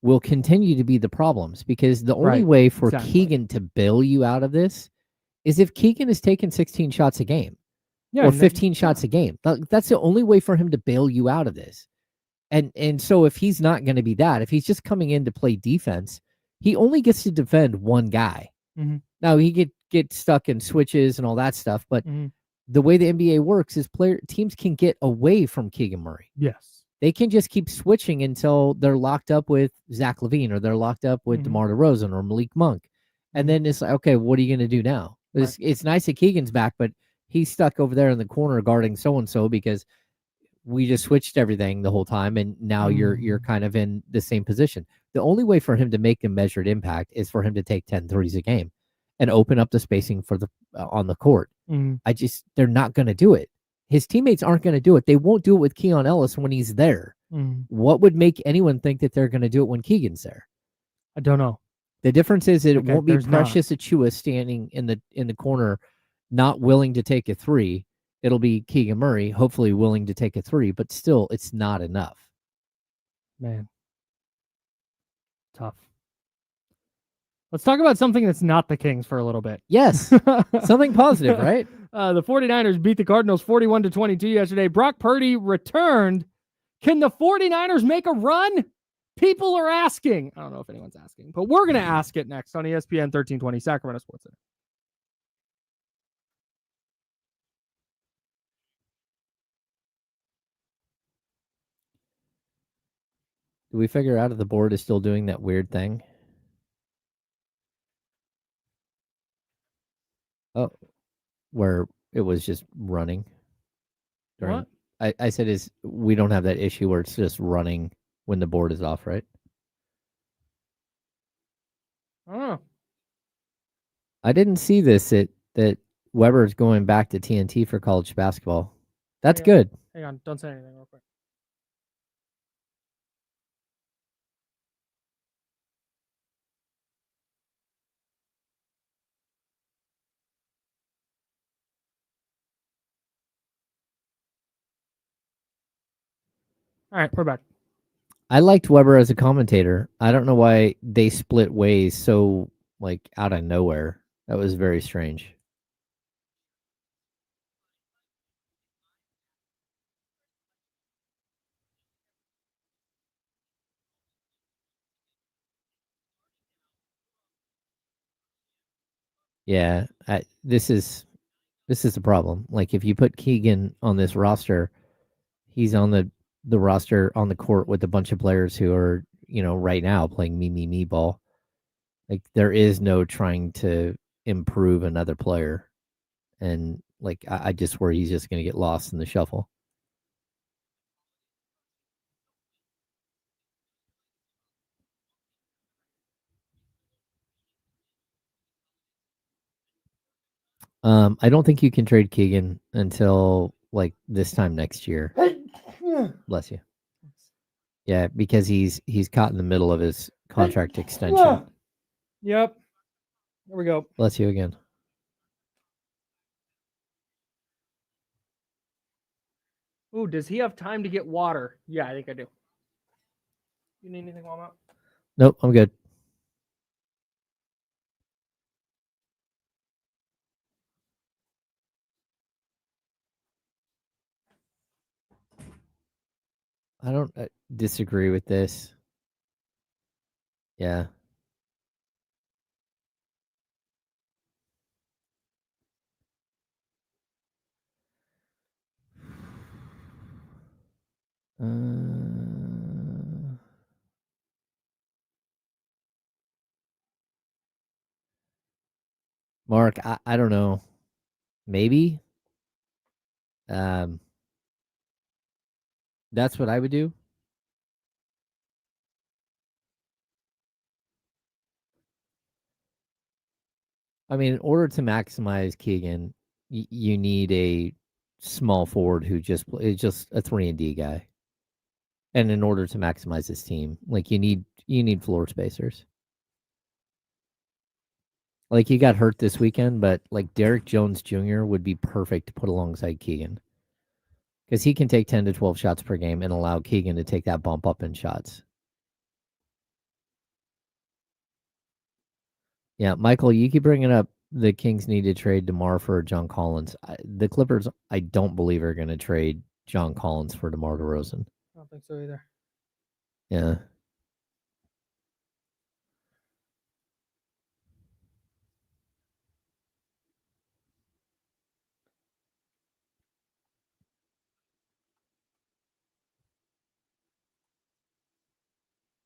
will continue to be the problems, because the only way for Keegan to bail you out of this is if Keegan is taking 16 shots a game or 15 shots a game. That's the only way for him to bail you out of this. And so if he's not going to be that, if he's just coming in to play defense, he only gets to defend one guy. Now he get stuck in switches and all that stuff, but the way the NBA works is teams can get away from Keegan Murray.
Yes.
They can just keep switching until they're locked up with Zach LaVine, or they're locked up with DeMar DeRozan or Malik Monk. And then it's like, okay, what are you going to do now? It's nice that Keegan's back, but he's stuck over there in the corner guarding so-and-so because we just switched everything the whole time, and now you're kind of in the same position. The only way for him to make a measured impact is for him to take 10 threes a game and open up the spacing for the on the court. They're not going to do it. His teammates aren't going to do it. They won't do it with Keon Ellis when he's there. What would make anyone think that they're going to do it when Keegan's there?
I don't know.
The difference is that it won't be Precious Achiuwa standing in the corner, not willing to take a three. It'll be Keegan Murray, hopefully willing to take a three, but still, it's not enough.
Man. Tough. Let's talk about something that's not the Kings for a little bit.
Yes. Something positive, right?
The 49ers beat the Cardinals 41-22 yesterday. Brock Purdy returned. Can the 49ers make a run? People are asking. I don't know if anyone's asking, but we're going to ask it next on ESPN 1320 Sacramento Sports Center.
Do we figure out if the board is still doing that weird thing? Oh, where it was just running.
What?
I said we don't have that issue where it's just running when the board is off, right?
Oh.
I didn't see this that Weber's going back to TNT for college basketball. That's good.
Hang on, don't say anything real quick. All right, we're back.
I liked Weber as a commentator. I don't know why they split ways so out of nowhere. That was very strange. Yeah, this is the problem. If you put Keegan on this roster, he's on the roster on the court with a bunch of players who are, right now playing me ball. There is no trying to improve another player. And I just worry he's just going to get lost in the shuffle. I don't think you can trade Keegan until this time next year. Bless you. Yeah, because he's caught in the middle of his contract extension.
Yep. There we go.
Bless you again.
Ooh, does he have time to get water? Yeah, I think I do. You need anything while I'm out?
Nope, I'm good. I don't disagree with this. Yeah. Mark, I don't know. Maybe. That's what I would do. I mean, in order to maximize Keegan, you need a small forward who is just a 3-and-D guy. And in order to maximize this team, you need floor spacers. Like, he got hurt this weekend, but like Derek Jones Jr. would be perfect to put alongside Keegan. Because he can take 10 to 12 shots per game and allow Keegan to take that bump up in shots. Yeah, Michael, you keep bringing up the Kings need to trade DeMar for John Collins. The Clippers, I don't believe, are going to trade John Collins for DeMar DeRozan.
I don't think so either.
Yeah.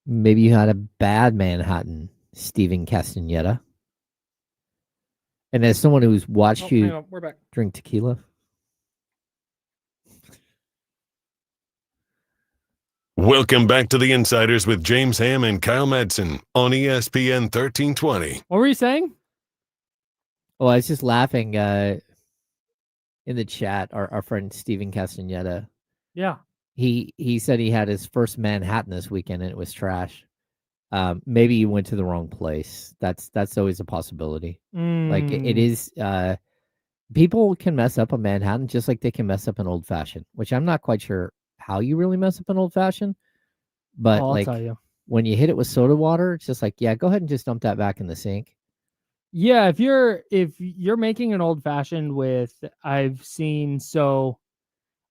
Maybe you had a bad Manhattan, Steven Castaneda. And as someone who's watched you
we're back.
Drink tequila.
Welcome back to the Insiders with James Ham and Kyle Madsen on ESPN 1320.
What were you saying?
Oh, I was just laughing in the chat. Our friend Steven Castaneda.
Yeah.
He said he had his first Manhattan this weekend and it was trash. Maybe you went to the wrong place. That's always a possibility. Like it is. People can mess up a Manhattan just like they can mess up an old fashioned, which I'm not quite sure how you really mess up an old fashioned. But
I'll
like
tell you.
When you hit it with soda water, it's just like, yeah, go ahead and just dump that back in the sink.
Yeah, if you're making an old fashioned with, I've seen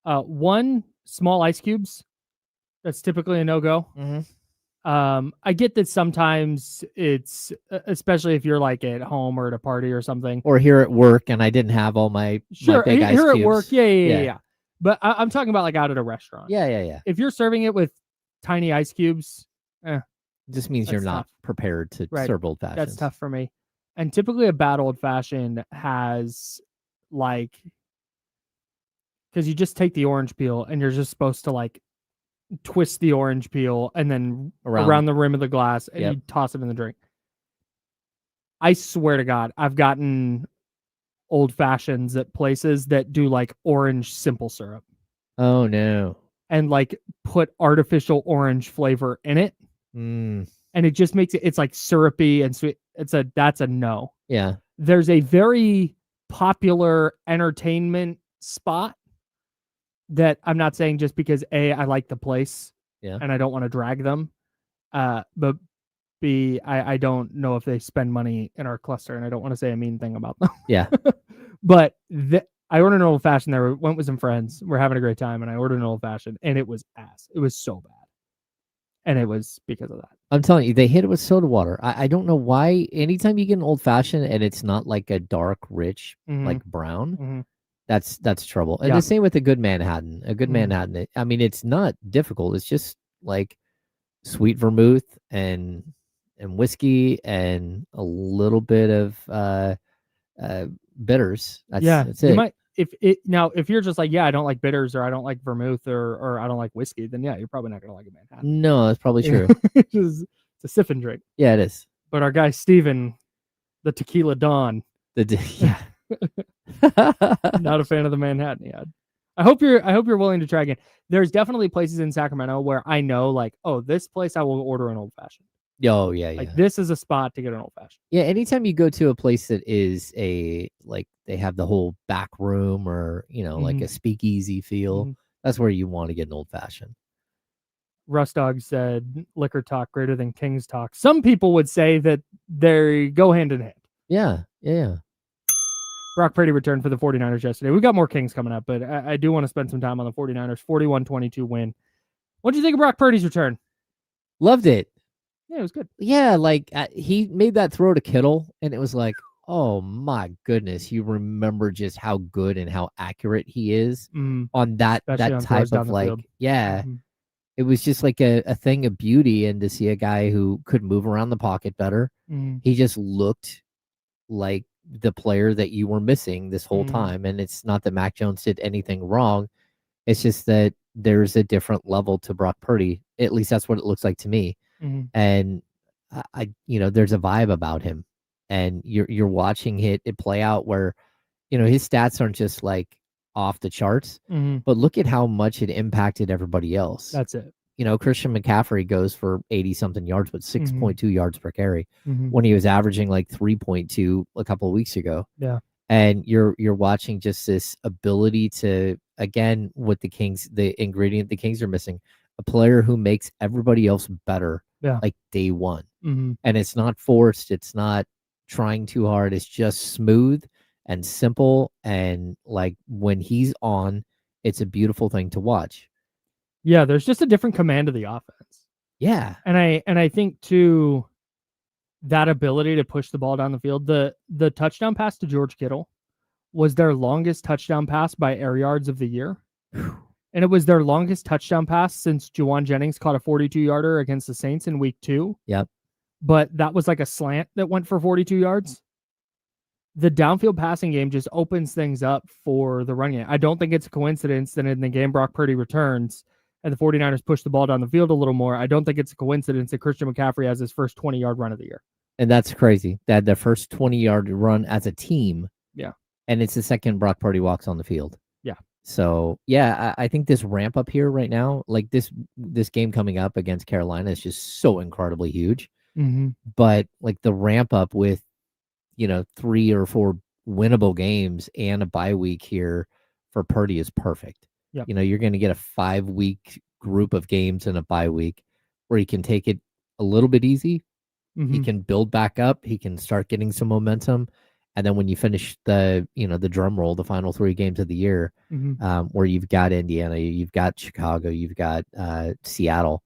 one, small ice cubes. That's typically a no-go.
Mm-hmm.
I get that sometimes it's, especially if you're like at home or at a party or something,
or here at work, and I didn't have all my big ice
here
cubes.
at work, yeah. But I'm talking about like out at a restaurant.
Yeah.
If you're serving it with tiny ice cubes,
just means you're not prepared to serve old fashions.
That's tough for me. And typically a bad old fashioned has like, because you just take the orange peel and you're just supposed to like twist the orange peel and then around the rim of the glass and you toss it in the drink. I swear to God, I've gotten old fashions at places that do like orange simple syrup.
Oh no.
And like put artificial orange flavor in it. And it just makes it's like syrupy and sweet. That's a no.
Yeah.
There's a very popular entertainment spot that I'm not saying just because A, I like the place and I don't want to drag them. But B, I don't know if they spend money in our cluster and I don't want to say a mean thing about them.
Yeah.
But I ordered an old fashioned there. Went with some friends. We're having a great time and I ordered an old fashioned and it was ass. It was so bad. And it was because of that. I'm
telling you, they hit it with soda water. I don't know why. Anytime you get an old fashioned and it's not like a dark, rich, like brown, that's trouble. And the same with a good Manhattan. A good Manhattan. I mean, it's not difficult. It's just like sweet vermouth and whiskey and a little bit of bitters. That's it.
If you're just like, I don't like bitters or I don't like vermouth or I don't like whiskey, then you're probably not gonna like a Manhattan.
No, that's probably true.
It's a sipping drink.
Yeah, it is.
But our guy Steven, the Tequila Don, not a fan of the Manhattan yet. I hope you're willing to try again. There's definitely places in Sacramento where I know like, oh, this place I will order an old fashioned.
Oh yeah,
like this is a spot to get an old fashioned.
Yeah, anytime you go to a place that is like they have the whole back room or like a speakeasy feel, that's where you want to get an old fashioned.
Russ Dog said liquor talk greater than Kings talk. Some people would say that they go hand in hand.
Yeah.
Brock Purdy returned for the 49ers yesterday. We've got more Kings coming up, but I do want to spend some time on the 49ers 41-22 win. What do you think of Brock Purdy's return?
Loved it.
Yeah, it was good.
Yeah, like he made that throw to Kittle, and it was like, oh my goodness, you remember just how good and how accurate he is on that type of like, it was just like a thing of beauty, and to see a guy who could move around the pocket better, he just looked like the player that you were missing this whole time. And it's not that Mac Jones did anything wrong. It's just that there's a different level to Brock Purdy. At least that's what it looks like to me. And I there's a vibe about him, and you're watching it play out where, his stats aren't just like off the charts, but look at how much it impacted everybody else.
That's it.
Christian McCaffrey goes for 80-something yards, but 6.2 yards per carry when he was averaging like 3.2 a couple of weeks ago.
Yeah.
And you're watching just this ability to, again, with the ingredient the Kings are missing, a player who makes everybody else better like day one. And it's not forced. It's not trying too hard. It's just smooth and simple. And like when he's on, it's a beautiful thing to watch.
Yeah, there's just a different command of the offense.
Yeah.
And I think too, that ability to push the ball down the field, the touchdown pass to George Kittle was their longest touchdown pass by air yards of the year. And it was their longest touchdown pass since Juwan Jennings caught a 42-yarder against the Saints in week 2.
Yep.
But that was like a slant that went for 42 yards. The downfield passing game just opens things up for the running game. I don't think it's a coincidence that in the game Brock Purdy returns and the 49ers push the ball down the field a little more. I don't think it's a coincidence that Christian McCaffrey has his first 20-yard run of the year.
And that's crazy. They had their first 20-yard run as a team.
Yeah.
And it's the second Brock Purdy walks on the field.
Yeah.
So, yeah, I think this ramp up here right now, like this game coming up against Carolina is just so incredibly huge. But like the ramp up with, 3 or 4 winnable games and a bye week here for Purdy is perfect.
Yep.
You're going to get a 5-week group of games and a bye week where he can take it a little bit easy. He can build back up. He can start getting some momentum. And then when you finish the drum roll, the final 3 games of the year, where you've got Indiana, you've got Chicago, you've got Seattle,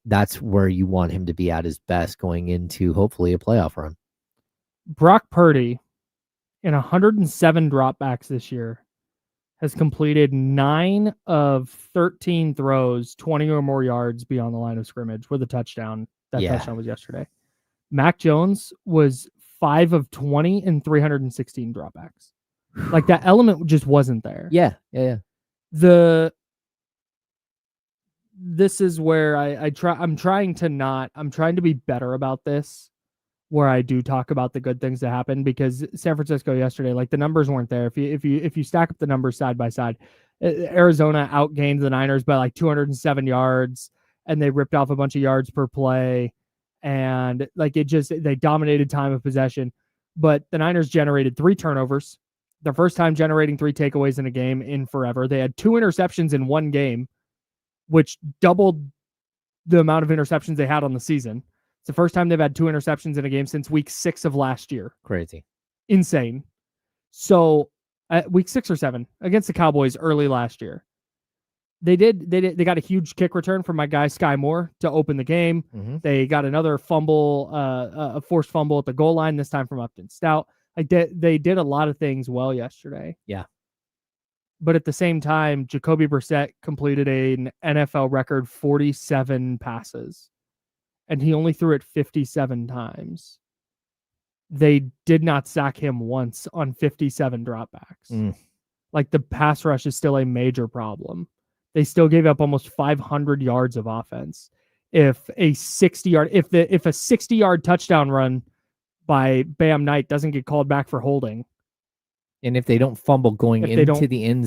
that's where you want him to be at his best going into hopefully a playoff run.
Brock Purdy, in 107 dropbacks this year, has completed 9 of 13 throws, 20 or more yards beyond the line of scrimmage with a touchdown. That touchdown was yesterday. Mac Jones was 5 of 20 and 316 dropbacks. Like that element just wasn't there.
Yeah.
This is where I'm trying to be better about this, where I do talk about the good things that happen, because San Francisco yesterday, like the numbers weren't there. If you stack up the numbers side by side, Arizona outgained the Niners by like 207 yards, and they ripped off a bunch of yards per play, and like they dominated time of possession. But the Niners generated 3 turnovers, their first time generating 3 takeaways in a game in forever. They had 2 interceptions in one game, which doubled the amount of interceptions they had on the season. It's the first time they've had 2 interceptions in a game since week 6 of last year.
Crazy.
Insane. So week 6 or 7 against the Cowboys early last year, they got a huge kick return from my guy Sky Moore to open the game. They got another fumble, a forced fumble at the goal line, this time from Upton Stout. Like they did a lot of things well yesterday.
Yeah.
But at the same time, Jacoby Brissett completed an NFL record 47 passes, and he only threw it 57 times. They did not sack him once on 57 dropbacks. Like the pass rush is still a major problem. They still gave up almost 500 yards of offense. If a 60-yard touchdown run by Bam Knight doesn't get called back for holding,
and if they don't fumble going into the end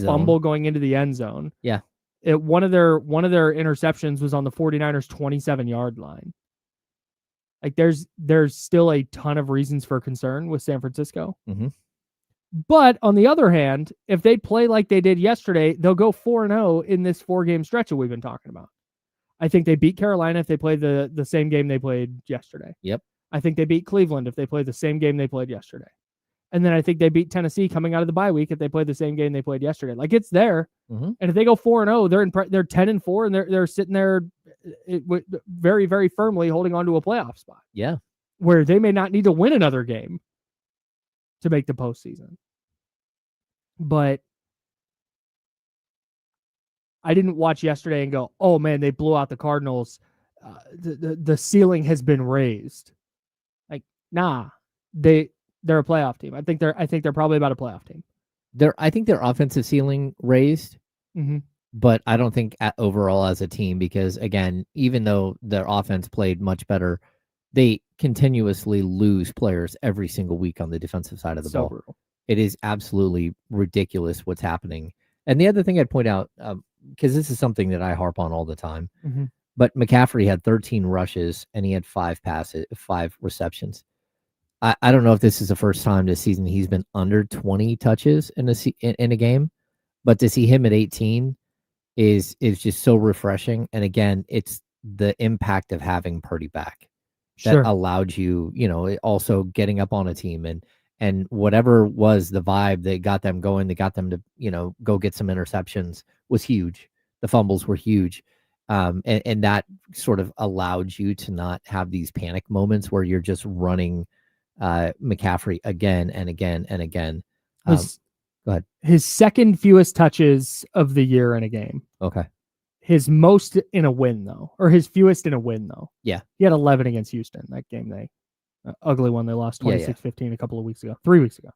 zone. Yeah.
One of their interceptions was on the 49ers 27-yard line. Like there's still a ton of reasons for concern with San Francisco. But on the other hand, if they play like they did yesterday, they'll go 4-0 in this 4-game stretch that we've been talking about. I think they beat Carolina if they play the same game they played yesterday.
Yep.
I think they beat Cleveland if they play the same game they played yesterday. And then I think they beat Tennessee coming out of the bye week if they play the same game they played yesterday. Like it's there. And if they go 4-0, they're 10-4, and they're sitting there very, very firmly holding on to a playoff spot.
Yeah.
Where they may not need to win another game to make the postseason. But I didn't watch yesterday and go, oh man, they blew out the Cardinals. The ceiling has been raised. Like, nah, they're a playoff team. I think they're probably about a playoff team.
I think their offensive ceiling raised, but I don't think overall as a team, because again, even though their offense played much better, they continuously lose players every single week on the defensive side of the ball.
Brutal.
It is absolutely ridiculous what's happening. And the other thing I'd point out, because this is something that I harp on all the time.
Mm-hmm.
But McCaffrey had 13 rushes and he had 5 receptions. I don't know if this is the first time this season he's been under 20 touches in a game, but to see him at 18 is just so refreshing. And again, it's the impact of having Purdy back that allowed you, also getting up on a team and whatever was the vibe that got them going, that got them to, go get some interceptions was huge. The fumbles were huge. And that sort of allowed you to not have these panic moments where you're just running McCaffrey again and again and again. Go ahead.
His second fewest touches of the year in a game.
Okay.
His most in a win, though, or his fewest in a win, though.
Yeah.
He had 11 against Houston. That game, ugly one. They lost 26-15 a couple of weeks ago, 3 weeks ago.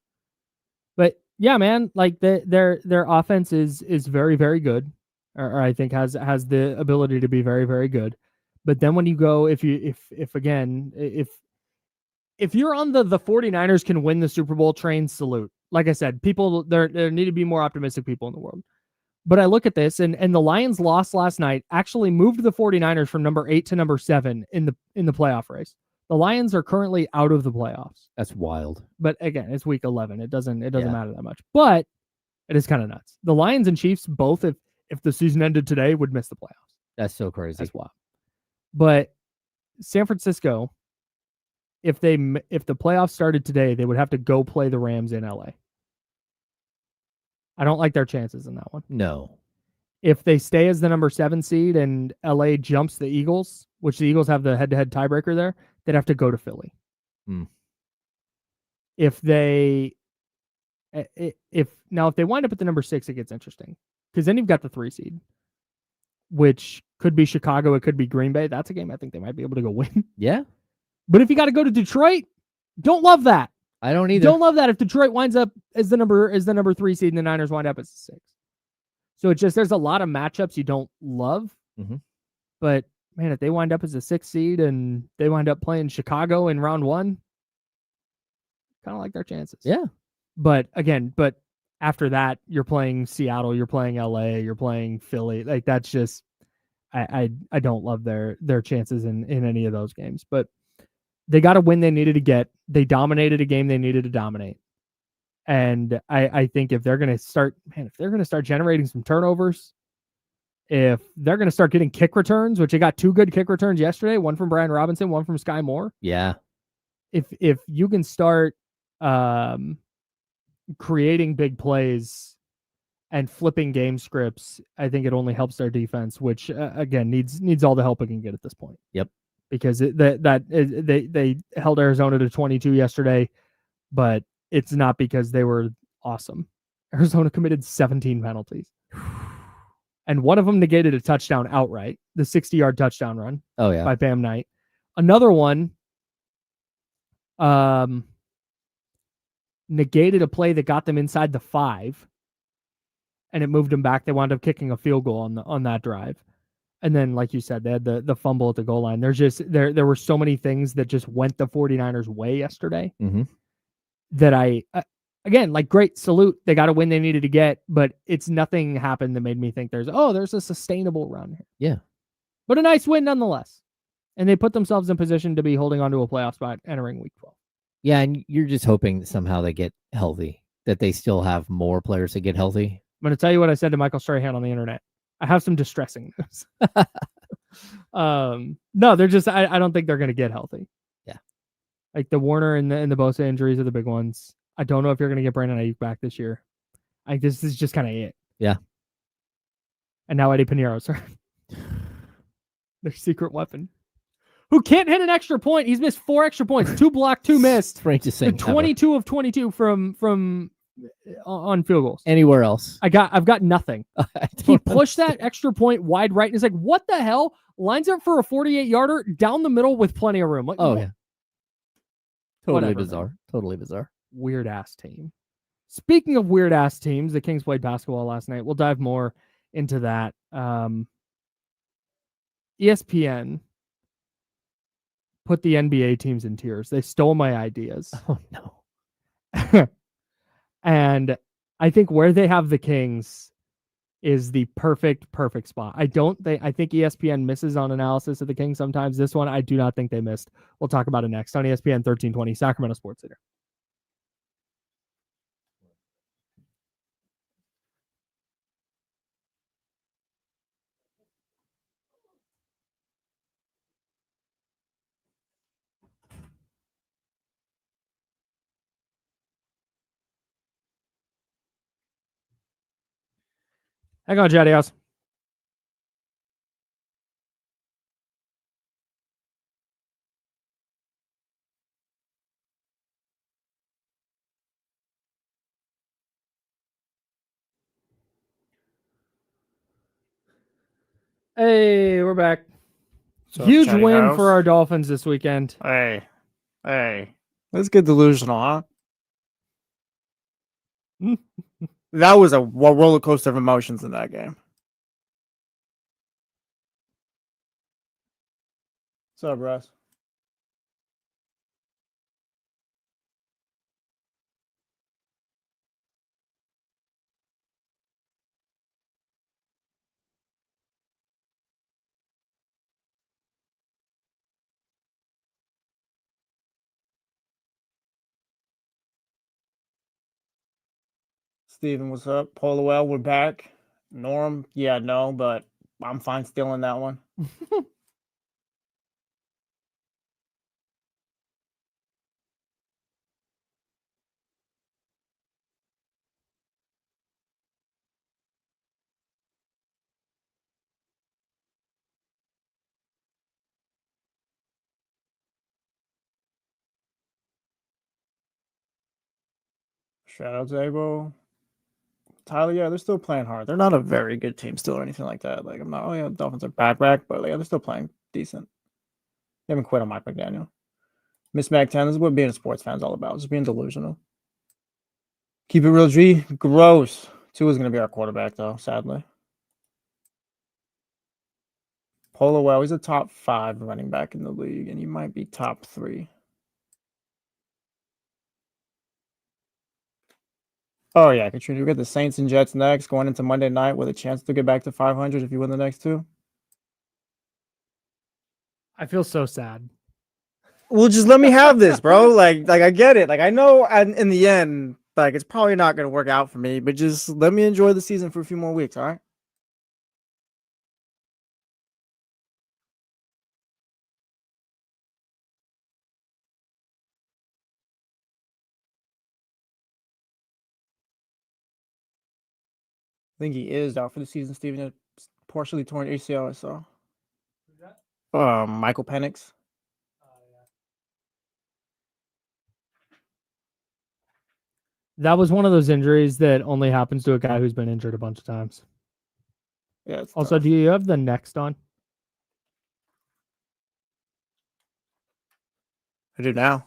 But yeah, man, like their offense is very, very good, or I think has the ability to be very, very good. But then when you go, if you're on the 49ers can win the Super Bowl train, salute. Like I said, people, there need to be more optimistic people in the world. But I look at this, and the Lions' loss last night actually moved the 49ers from number 8 to number 7 in the playoff race. The Lions are currently out of the playoffs.
That's wild.
But again, it's week 11. It doesn't matter that much. But it is kind of nuts. The Lions and Chiefs both, if the season ended today, would miss the playoffs.
That's so crazy.
That's wild. But San Francisco, if the playoffs started today, they would have to go play the Rams in LA. I don't like their chances in that one.
No.
If they stay as the number 7 seed and LA jumps the Eagles, which the Eagles have the head-to-head tiebreaker there, they'd have to go to Philly. If they wind up at the number 6, it gets interesting. Because then you've got the 3 seed, which could be Chicago, it could be Green Bay. That's a game I think they might be able to go win.
Yeah.
But if you got to go to Detroit, don't love that.
I don't either.
Don't love that if Detroit winds up as the number 3 seed and the Niners wind up as 6. So it's just, there's a lot of matchups you don't love.
Mm-hmm.
But man, if they wind up as a 6 seed and they wind up playing Chicago in round 1, kind of like their chances.
Yeah.
But after that, you're playing Seattle, you're playing LA, you're playing Philly. Like that's just, I don't love their chances in any of those games. But they got a win they needed to get. They dominated a game they needed to dominate. And I think if they're going to start generating some turnovers, if they're going to start getting kick returns, which they got 2 good kick returns yesterday, one from Brian Robinson, one from Sky Moore.
Yeah.
If you can start creating big plays and flipping game scripts, I think it only helps their defense, which again needs all the help it can get at this point.
Yep.
Because they held Arizona to 22 yesterday, but it's not because they were awesome. Arizona committed 17 penalties. And one of them negated a touchdown outright, the 60-yard touchdown run by Bam Knight. Another one negated a play that got them inside the 5, and it moved them back. They wound up kicking a field goal on that drive. And then, like you said, they had the fumble at the goal line. There's just there were so many things that just went the 49ers' way yesterday that again, like, great salute. They got a win they needed to get, but it's nothing happened that made me think there's a sustainable run here.
Yeah.
But a nice win nonetheless. And they put themselves in position to be holding on to a playoff spot entering week 12.
Yeah, and you're just hoping that somehow they get healthy, that they still have more players that get healthy.
I'm going to tell you what I said to Michael Strahan on the internet. I have some distressing news. No, they're just, I don't think they're going to get healthy.
Yeah.
Like the Warner and the Bosa injuries are the big ones. I don't know if you're going to get Brandon Ayuk back this year. This is just kind of it.
Yeah.
And now Eddie Piñeiro's hurt. Their secret weapon. Who can't hit an extra point. He's missed 4 extra points. 2 blocked, 2 missed.
Strangest thing
22 of 22 from on field goals.
Anywhere else?
I've got nothing. He pushed that extra point wide right, and it's like, what the hell? Lines up for a 48-yarder down the middle with plenty of room. Like,
oh, yeah. Totally
whatever,
bizarre.
Man.
Totally bizarre.
Weird-ass team. Speaking of weird-ass teams, the Kings played basketball last night. We'll dive more into that. ESPN put the NBA teams in tiers. They stole my ideas.
Oh, no.
And I think where they have the Kings is the perfect spot. I think ESPN misses on analysis of the Kings sometimes. This one, I do not think they missed. We'll talk about it next on ESPN 1320, Sacramento Sports Leader. Hang on, Jetty House. Hey, we're back. Huge win for our Dolphins this weekend.
Hey, let's get delusional, huh? That was a roller coaster of emotions in that game. What's up, Russ? Steven, what's up? Polowell, we're back. Norm, yeah, no, but I'm fine stealing that one. Shout out to Abo. Tyler, yeah, they're still playing hard. They're not a very good team still or anything like that. Like, I'm not, oh yeah, the Dolphins are back, but yeah, they're still playing decent. They haven't quit on Mike McDaniel. Miss Mac 10, this is what being a sports fan is all about. Just being delusional. Keep it real, G. Gross. Tua is going to be our quarterback, though, sadly. Polowell, he's a top 5 running back in the league, and he might be top 3. Oh, yeah, Katrina, we got the Saints and Jets next, going into Monday night with a chance to get back to 500 if you win the next 2.
I feel so sad.
Well, just let me have this, bro. Like I get it. Like, I know in the end, like, it's probably not going to work out for me, but just let me enjoy the season for a few more weeks, all right? I think he is out for the season, Steven. Partially torn ACL, I saw.
Who's that?
Michael Penix.
That was one of those injuries that only happens to a guy who's been injured a bunch of times.
Yeah.
Also,
tough.
do you have the next on?
I do now.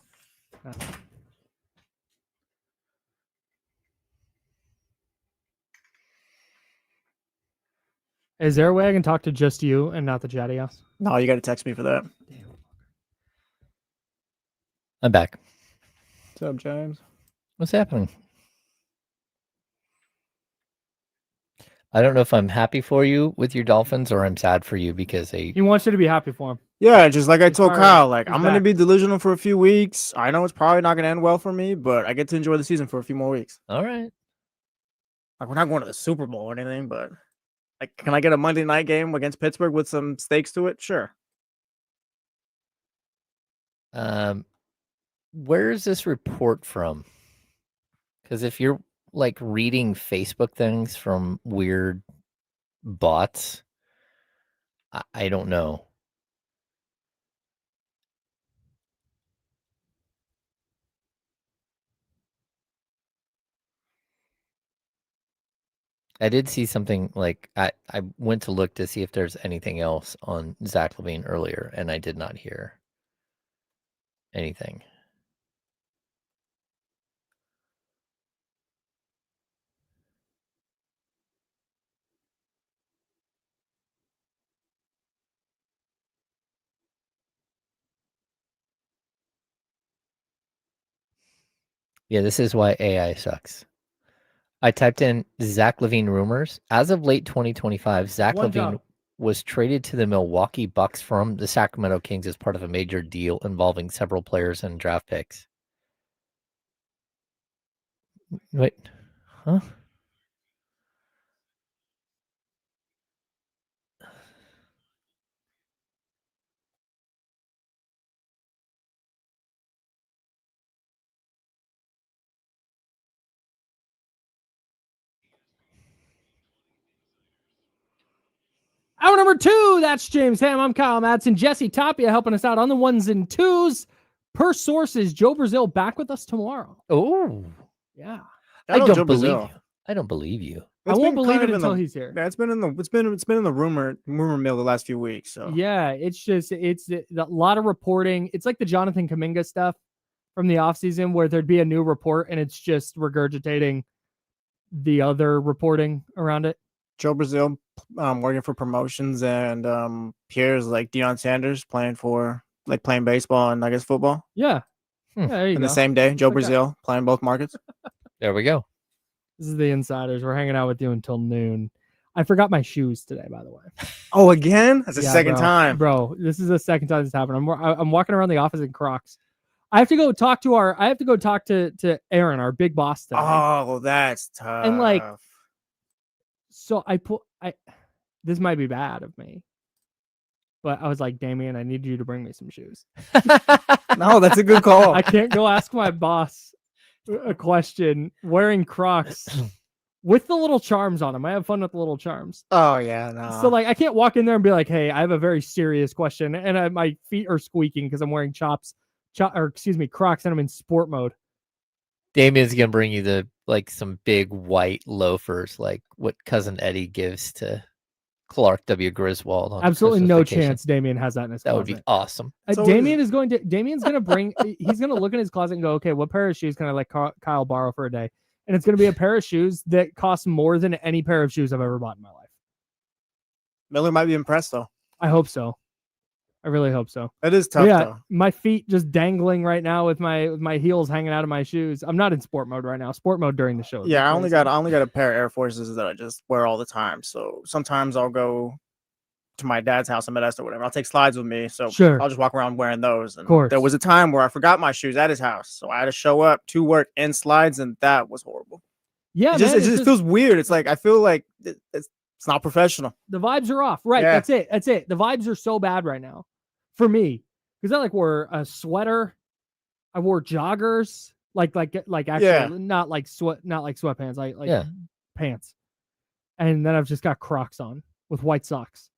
Is there a way I can talk to just you and not the chatty house?
No, you got to text me for that.
I'm back.
What's up, James?
What's happening? I don't know if I'm happy for you with your Dolphins or I'm sad for you because
He wants you to be happy for him.
Yeah, just like I told Kyle, like, I'm going to
back.
be delusional for a few weeks. I know it's probably not going to end well for me, but I get to enjoy the season for a few more weeks.
All right.
Like, we're not going to the Super Bowl or anything, but like, can I get a Monday night game against Pittsburgh with some stakes to it? Sure.
Where is this report from? Because if you're like reading Facebook things from weird bots, I don't know. I did see something like I went to look to see if there's anything else on Zach LaVine earlier, and I did not hear anything. Yeah, this is why AI sucks. I typed in Zach LaVine rumors. As of late 2025, Zach LaVine was traded to the Milwaukee Bucks from the Sacramento Kings as part of a major deal involving several players and draft picks. Wait, huh?
Hour number 2, that's James Ham. I'm Kyle Madsen. Jesse Tapia helping us out on the ones and twos. Per sources, Joe Brazil back with us tomorrow.
Oh,
yeah.
I don't believe you. I don't believe you.
I won't believe it until he's here.
Yeah, it's been in the rumor mill the last few weeks. So
yeah, it's a lot of reporting. It's like the Jonathan Kuminga stuff from the offseason where there'd be a new report and it's just regurgitating the other reporting around it.
Joe Brazil working for promotions, and Pierre's like Deion Sanders playing baseball and I guess football.
Yeah. Yeah,
in the same day, Joe Brazil playing both markets.
There we go.
This is the insiders. We're hanging out with you until noon. I forgot my shoes today, by the way.
Oh, again? That's the second time.
Bro, this is the second time this happened. I'm walking around the office in Crocs. I have to go talk to Aaron, our big boss today.
Oh, that's tough.
And so this might be bad of me. But I was like, Damien, I need you to bring me some shoes.
No, that's a good call.
I can't go ask my boss a question wearing Crocs with the little charms on them. I have fun with the little charms.
Oh, yeah, no.
So, I can't walk in there and be like, hey, I have a very serious question. And my feet are squeaking because I'm wearing Crocs, and I'm in sport mode.
Damien's going to bring you some big white loafers, like what Cousin Eddie gives to Clark W. Griswold.
Absolutely no chance Damien has that in his closet.
That would be awesome.
Damien's going to bring, he's going to look in his closet and go, okay, what pair of shoes can I let Kyle borrow for a day? And it's going to be a pair of shoes that cost more than any pair of shoes I've ever bought in my life.
Miller might be impressed, though.
I hope so. I really hope so.
It is tough, though.
My feet just dangling right now with my heels hanging out of my shoes. I'm not in sport mode right now. Sport mode during the show.
Yeah, I only got a pair of Air Forces that I just wear all the time. So sometimes I'll go to my dad's house in Modesto or whatever. I'll take slides with me. So I'll just walk around wearing those. And there was a time where I forgot my shoes at his house. So I had to show up to work in slides, and that was horrible.
Yeah,
it just feels weird. It's like I feel like it's not professional.
The vibes are off. Right. Yeah. That's it. The vibes are so bad right now. For me, because I wore a sweater, I wore joggers, actually not like sweatpants, like pants, and then I've just got Crocs on with white socks.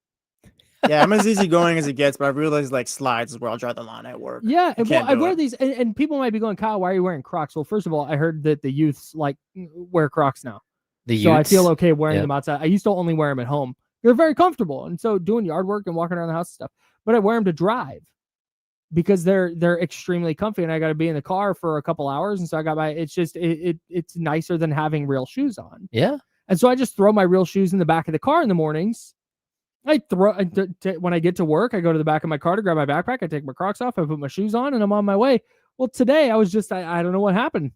Yeah, I'm as easygoing as it gets, but I realized slides is where I'll draw the line at work.
Yeah, I wear these, and people might be going, Kyle, why are you wearing Crocs? Well, first of all, I heard that the youths wear Crocs now, so I feel okay wearing them outside. I used to only wear them at home. They're very comfortable, and so doing yard work and walking around the house and stuff. But I wear them to drive because they're extremely comfy, and I got to be in the car for a couple hours. And so I got it's nicer than having real shoes on.
Yeah.
And so I just throw my real shoes in the back of the car in the mornings. When I get to work, I go to the back of my car to grab my backpack. I take my Crocs off. I put my shoes on, and I'm on my way. Well, today I was just, I don't know what happened.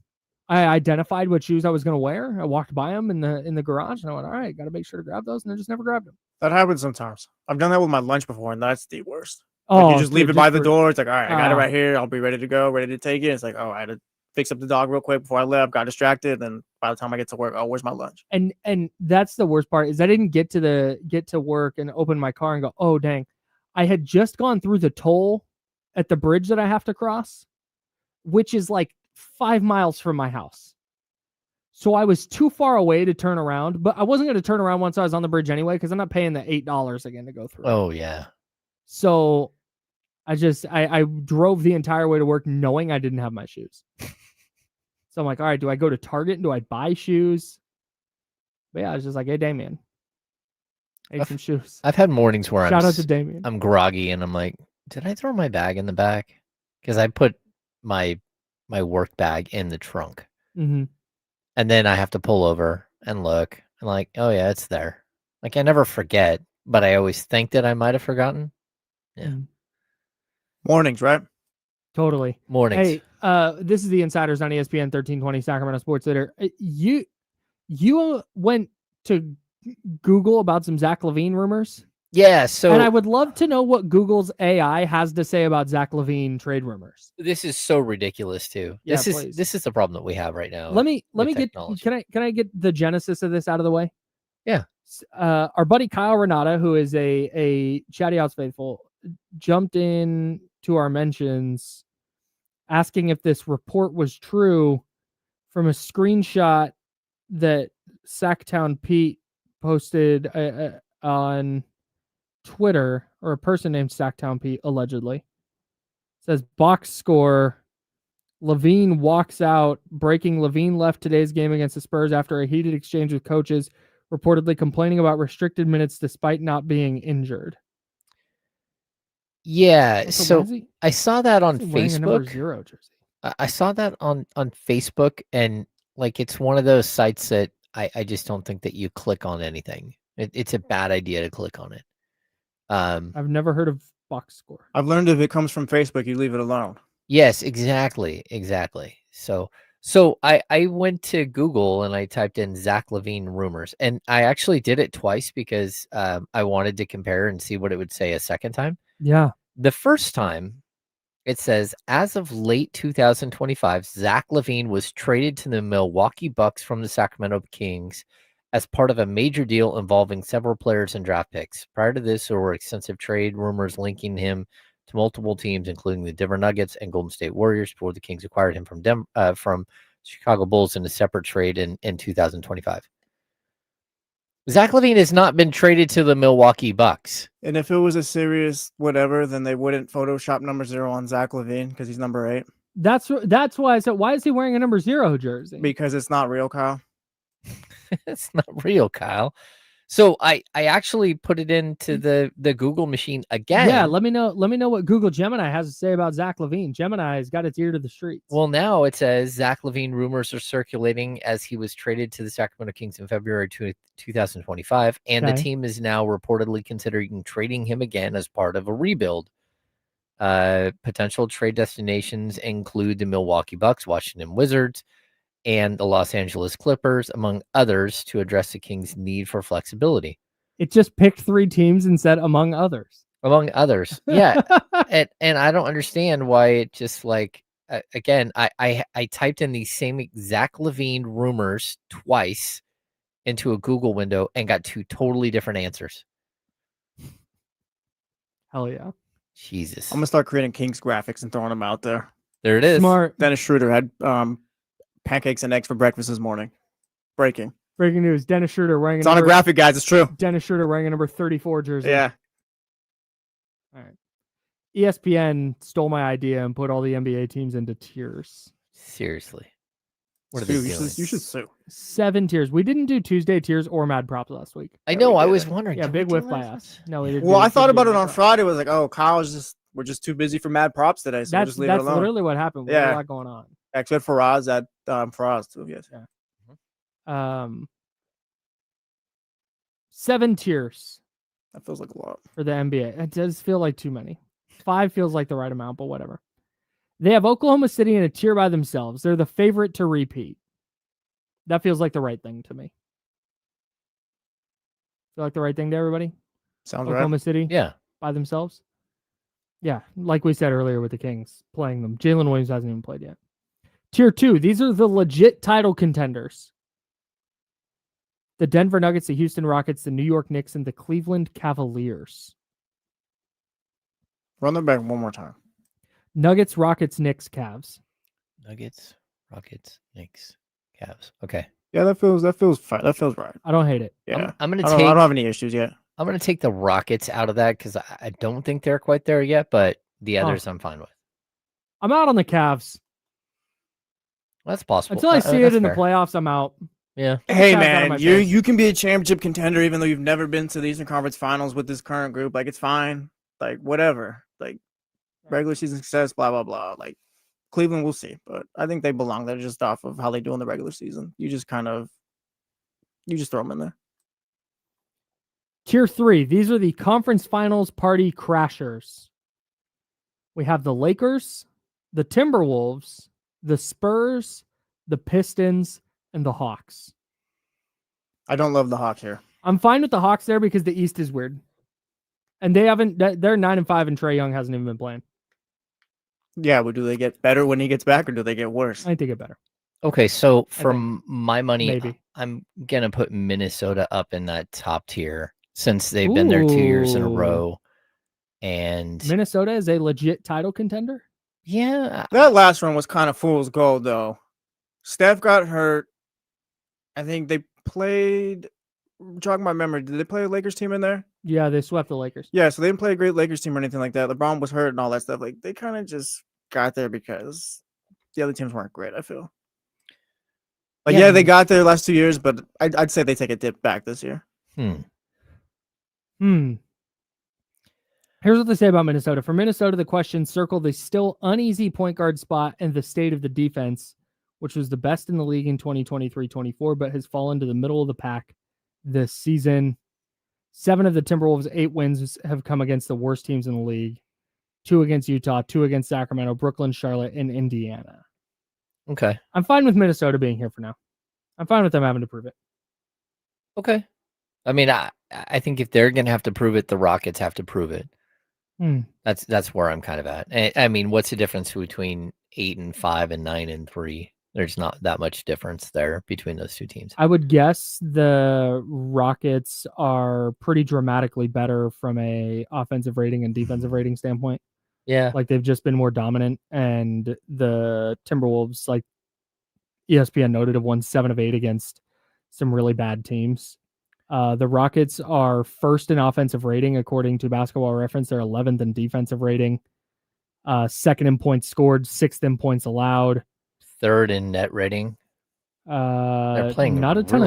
I identified what shoes I was going to wear. I walked by them in the garage, and I went, all right, got to make sure to grab those. And I just never grabbed them.
That happens sometimes. I've done that with my lunch before, and that's the worst. Oh, you just leave it by the door. It's like, all right, I got it right here. I'll be ready to go, ready to take it. It's like, oh, I had to fix up the dog real quick before I left. Got distracted, and by the time I get to work, oh, where's my lunch?
And that's the worst part is I didn't get to work and open my car and go, oh dang, I had just gone through the toll at the bridge that I have to cross, which is like 5 miles from my house. So I was too far away to turn around, but I wasn't going to turn around once I was on the bridge anyway, because I'm not paying the $8 again to go through.
Oh, yeah.
So I drove the entire way to work knowing I didn't have my shoes. So I'm like, all right, do I go to Target? Do I buy shoes? But yeah, I was just like, hey, Damien, I need some shoes.
I've had mornings where
Shout out to Damien.
I'm groggy and I'm like, did I throw my bag in the back? Because I put my work bag in the trunk.
Mm-hmm.
And then I have to pull over and look. And like, oh, yeah, it's there. Like, I never forget, but I always think that I might have forgotten. Yeah.
Mm-hmm.
Mornings, right?
Totally.
Mornings.
Hey, this is the Insiders on ESPN 1320 Sacramento Sports Leader. You went to Google about some Zach LaVine rumors.
Yeah, so
and I would love to know what Google's AI has to say about Zach LaVine trade rumors.
this is so ridiculous too.
Yeah,
This is the problem that we have right now.
Let me get
technology.
can I get the genesis of this out of the way?
Yeah.
Our buddy Kyle Renata, who is a Chatty Outs faithful, jumped in to our mentions asking if this report was true from a screenshot that Sacktown Pete posted on Twitter, or a person named Sacktown Pete allegedly. It says box score, LaVine walks out, breaking LaVine left today's game against the Spurs after a heated exchange with coaches, reportedly complaining about restricted minutes despite not being injured.
Yeah, so I saw that on
Facebook. A number 0 jersey.
I saw that on Facebook, and like it's one of those sites that I just don't think that you click on anything. It's a bad idea to click on it.
I've never heard of box score.
I've learned if it comes from Facebook, you leave it alone.
Yes, exactly. So I went to Google and I typed in Zach LaVine rumors, and I actually did it twice because I wanted to compare and see what it would say a second time.
Yeah.
The first time it says, as of late 2025, Zach LaVine was traded to the Milwaukee Bucks from the Sacramento Kings as part of a major deal involving several players and draft picks. Prior to this, there were extensive trade rumors linking him to multiple teams, including the Denver Nuggets and Golden State Warriors, before the Kings acquired him from Chicago Bulls in a separate trade in 2025. Zach LaVine has not been traded to the Milwaukee Bucks.
And if it was a serious whatever, then they wouldn't Photoshop number 0 on Zach LaVine because he's number 8.
That's why I said, why is he wearing a number 0 jersey?
Because it's not real, Kyle.
It's not real, Kyle. So I actually put it into the Google machine again.
Yeah, let me know what Google Gemini has to say about Zach LaVine. Gemini has got its ear to the streets.
Well, now it says Zach LaVine rumors are circulating as he was traded to the Sacramento Kings in February 2025, and the team is now reportedly considering trading him again as part of a rebuild. Potential trade destinations include the Milwaukee Bucks, Washington Wizards, and the Los Angeles Clippers, among others, to address the Kings' need for flexibility.
It just picked 3 teams and said among others.
Among others. Yeah. and I don't understand why it just like, again, I typed in the same exact LaVine rumors twice into a Google window and got 2 totally different answers.
Hell yeah.
Jesus.
I'm going to start creating Kings graphics and throwing them out there.
There it is.
Smart.
Dennis Schroeder had pancakes and eggs for breakfast this morning. Breaking
news. Dennis Schroeder wearing
it's on a graphic, guys. It's true.
Dennis Schroeder wearing a number 34 jersey.
Yeah.
All right. ESPN stole my idea and put all the NBA teams into tiers.
Seriously. What are
they
doing?
You should sue.
7 tiers. We didn't do Tuesday tiers or Mad Props last week.
I know. I was wondering.
Yeah, big whiff by us. No, we didn't.
Well, I thought about it on Friday. It was like, oh, we're just too busy for Mad Props today, so we'll just leave it alone.
That's literally what happened. We had a lot going on.
Except for Faraz at Faraz too. Yes.
Yeah. 7 tiers.
That feels like a lot
for the NBA. It does feel like too many. 5 feels like the right amount, but whatever. They have Oklahoma City in a tier by themselves. They're the favorite to repeat. That feels like the right thing to me. Feel like the right thing to everybody?
Sounds
Oklahoma City?
Yeah.
By themselves? Yeah. Like we said earlier with the Kings playing them. Jalen Williams hasn't even played yet. Tier 2. These are the legit title contenders. The Denver Nuggets, the Houston Rockets, the New York Knicks, and the Cleveland Cavaliers.
Run them back one more time.
Nuggets, Rockets, Knicks, Cavs.
Nuggets, Rockets, Knicks, Cavs. Okay.
Yeah, that feels fine. That feels right.
I don't hate it.
Yeah.
I'm gonna
I don't have any issues yet.
I'm gonna take the Rockets out of that because I don't think they're quite there yet, but the others I'm fine with.
I'm out on the Cavs.
That's possible.
Until I see it in the playoffs, I'm out.
Yeah.
Hey man, you can be a championship contender even though you've never been to the Eastern Conference Finals with this current group. Like it's fine. Like whatever. Like regular season success, blah blah blah. Like Cleveland, we'll see, but I think they belong there just off of how they do in the regular season. You just throw them in there.
Tier 3. These are the conference finals party crashers. We have the Lakers, the Timberwolves, the Spurs, the Pistons, and the Hawks.
I don't love the Hawks here.
I'm fine with the Hawks there because the East is weird. And they're 9-5 and Trae Young hasn't even been playing.
Yeah, but do they get better when he gets back or do they get worse?
I think they get better.
Okay, so from my money,
maybe.
I'm going to put Minnesota up in that top tier since they've been there 2 years in a row. And
Minnesota is a legit title contender?
Yeah.
That last run was kind of fool's gold, though. Steph got hurt. I think they played, jogging my memory, did they play a Lakers team in there?
Yeah, they swept the Lakers.
Yeah, so they didn't play a great Lakers team or anything like that. LeBron was hurt and all that stuff. Like, they kind of just got there because the other teams weren't great, I feel. But yeah, they got there the last 2 years, but I'd say they take a dip back this year.
Here's what they say about Minnesota. For Minnesota, the question circled the still uneasy point guard spot and the state of the defense, which was the best in the league in 2023-24, but has fallen to the middle of the pack this season. 7 of the Timberwolves' 8 wins have come against the worst teams in the league. 2 against Utah, 2 against Sacramento, Brooklyn, Charlotte, and Indiana.
Okay.
I'm fine with Minnesota being here for now. I'm fine with them having to prove it.
Okay. I mean, I think if they're going to have to prove it, the Rockets have to prove it. That's where I'm kind of at. I mean, what's the difference between 8-5 and 9-3? There's not that much difference there between those two teams.
I would guess the Rockets are pretty dramatically better from a offensive rating and defensive rating standpoint.
Yeah.
Like they've just been more dominant, and the Timberwolves, like ESPN noted, have won 7 of 8 against some really bad teams. The Rockets are first in offensive rating, according to Basketball Reference. They're 11th in defensive rating, 2nd in points scored, 6th in points allowed,
3rd in net rating. They're playing
not a ton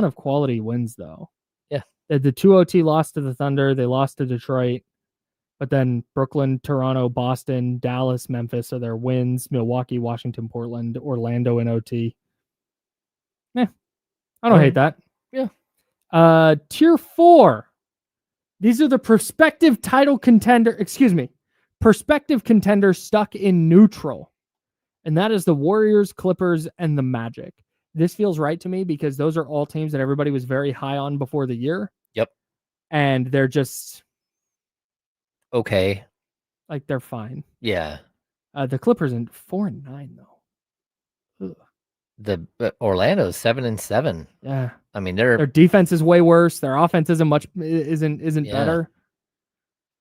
of quality wins though.
Yeah,
the 2 OT loss to the Thunder, they lost to Detroit, but then Brooklyn, Toronto, Boston, Dallas, Memphis are their wins. Milwaukee, Washington, Portland, Orlando in OT. I don't hate that.
Yeah.
Tier 4. These are the prospective contenders stuck in neutral. And that is the Warriors, Clippers, and the Magic. This feels right to me because those are all teams that everybody was very high on before the year.
Yep.
And they're just
okay.
Like they're fine.
Yeah.
The Clippers in 4-9 though. Ugh.
The Orlando's 7-7.
Yeah.
I mean,
their defense is way worse. Their offense isn't better,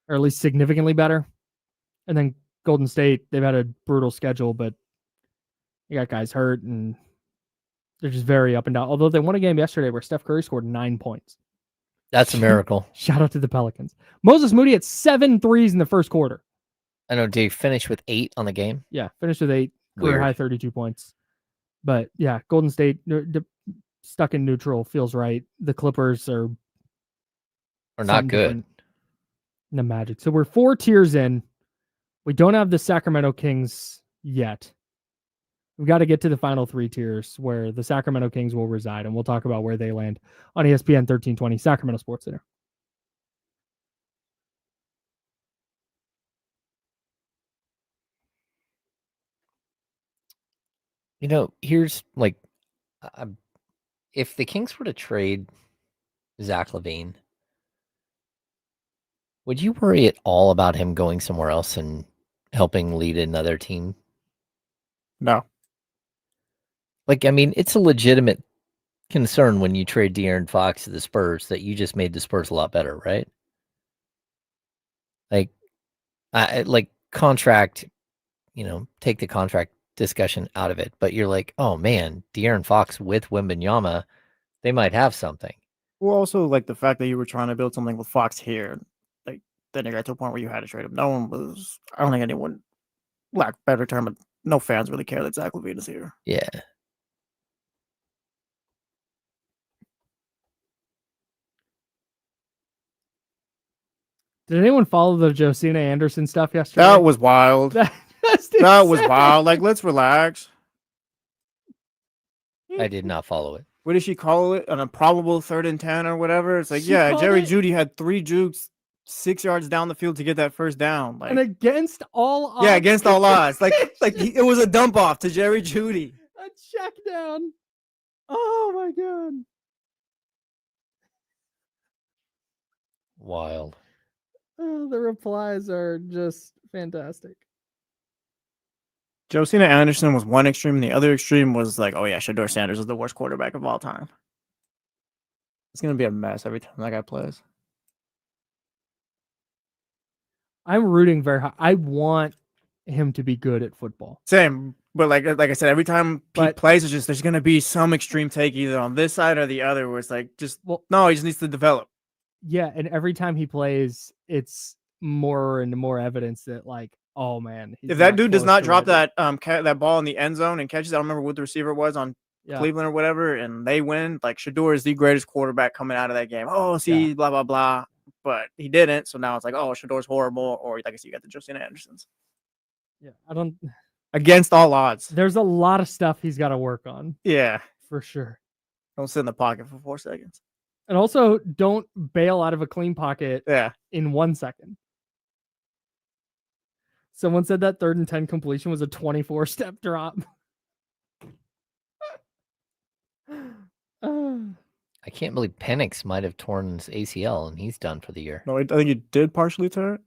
or at least significantly better. And then Golden State, they've had a brutal schedule, but they got guys hurt and they're just very up and down. Although they won a game yesterday where Steph Curry scored 9 points.
That's a miracle.
Shout out to the Pelicans. Moses Moody had 7 threes in the first quarter.
I know. Did he finish with 8 on the game?
Yeah, finished with 8. Career high 32 points. But yeah, Golden State stuck in neutral feels right. The Clippers are
not good.
The Magic. So we're 4 tiers in. We don't have the Sacramento Kings yet. We've got to get to the final 3 tiers where the Sacramento Kings will reside, and we'll talk about where they land on ESPN 1320, Sacramento Sports Center.
You know, here's like, if the Kings were to trade Zach LaVine, would you worry at all about him going somewhere else and helping lead another team?
No.
Like, I mean, it's a legitimate concern when you trade De'Aaron Fox to the Spurs that you just made the Spurs a lot better, right? Like contract, take the contract discussion out of it, but you're like, oh man, De'Aaron Fox with Wembanyama, they might have something.
Well, also like the fact that you were trying to build something with Fox here, like then it got to a point where you had to trade him. I don't think anyone, lack better term, but no fans really care that Zach LaVine is here.
Yeah.
Did anyone follow the Josina Anderson stuff yesterday?
That was wild. That was wild. Like, let's relax.
I did not follow it.
What did she call it? An improbable 3rd and 10 or whatever? It's like, Jerry Jeudy had 3 jukes 6 yards down the field to get that first down. Like,
and against all odds.
Yeah, against all odds. It was a dump off to Jerry Jeudy.
A check down. Oh my god.
Wild.
Oh, the replies are just fantastic.
Josina Anderson was one extreme, and the other extreme was like, oh yeah, Shedeur Sanders is the worst quarterback of all time. It's gonna be a mess every time that guy plays.
I'm rooting very hard. I want him to be good at football.
Same, but like I said, every time he plays, it's just there's gonna be some extreme take either on this side or the other, where it's like no, he just needs to develop.
Yeah, and every time he plays, it's more and more evidence that like, oh man,
if that dude does not drop that that ball in the end zone and catches, I don't remember what the receiver was on Cleveland or whatever, and they win, like Shedeur is the greatest quarterback coming out of that game. Oh, see, blah blah blah, but he didn't, so now it's like, oh, Shadeur's horrible, or like I said, you got the Josina Andersons.
Yeah, I don't.
Against all odds,
there's a lot of stuff he's got to work on.
Yeah,
for sure.
Don't sit in the pocket for 4 seconds.
And also, don't bail out of a clean pocket in 1 second. Someone said that 3rd and 10 completion was a 24-step drop.
I can't believe Penix might have torn his ACL and he's done for the year.
No, I think he did partially tear it.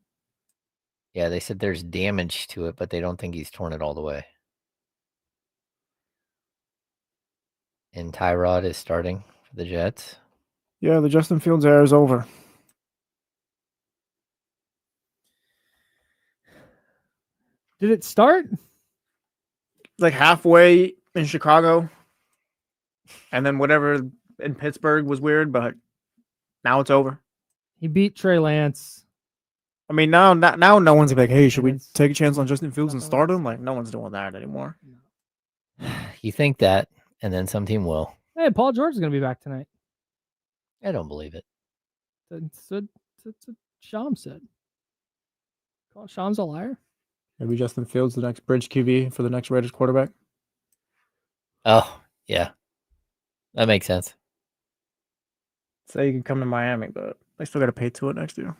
Yeah, they said there's damage to it, but they don't think he's torn it all the way. And Tyrod is starting for the Jets.
Yeah, the Justin Fields era is over.
Did it start?
Like halfway in Chicago. And then whatever in Pittsburgh was weird, but now it's over.
He beat Trey Lance.
I mean, now no one's like, hey, should we take a chance on Justin Fields and start him? Like, no one's doing that anymore.
You think that, and then some team will.
Hey, Paul George is going to be back tonight.
I don't believe it.
That's what Sham said. Call Sham's a liar.
Maybe Justin Fields, the next bridge QB for the next Raiders quarterback.
Oh, yeah. That makes sense.
Say you can come to Miami, but they still got to pay to it next year.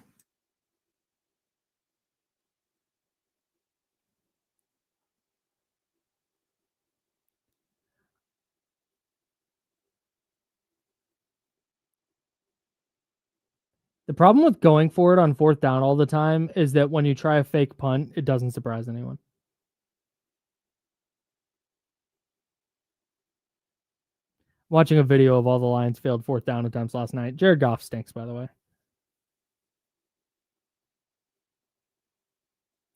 The problem with going for it on 4th down all the time is that when you try a fake punt, it doesn't surprise anyone. Watching a video of all the Lions failed 4th down attempts last night. Jared Goff stinks, by the way.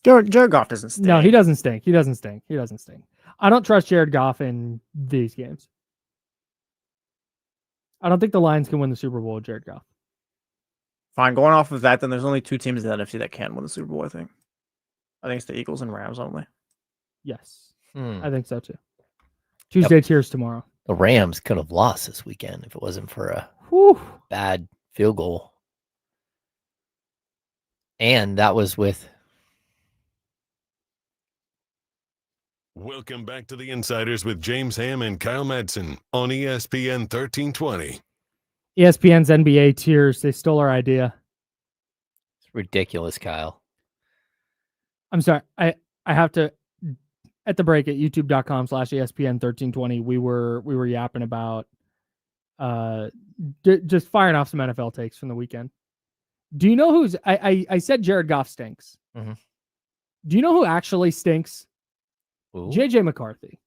Jared Goff doesn't stink.
No, he doesn't stink. He doesn't stink. He doesn't stink. I don't trust Jared Goff in these games. I don't think the Lions can win the Super Bowl with Jared Goff.
Fine, going off of that, then there's only 2 teams in the NFC that can win the Super Bowl, I think. I think it's the Eagles and Rams only.
Yes, I think so too. Tuesday tiers tomorrow.
The Rams could have lost this weekend if it wasn't for a bad field goal. And that was with...
Welcome back to the Insiders with James Ham and Kyle Madsen on ESPN 1320.
ESPN's NBA tiers, they stole our idea.
It's ridiculous, Kyle.
I'm sorry. I have to, at the break at youtube.com/ESPN 1320, we were yapping about just firing off some NFL takes from the weekend. Do you know who's, I said Jared Goff stinks.
Mm-hmm.
Do you know who actually stinks?
Ooh.
JJ McCarthy.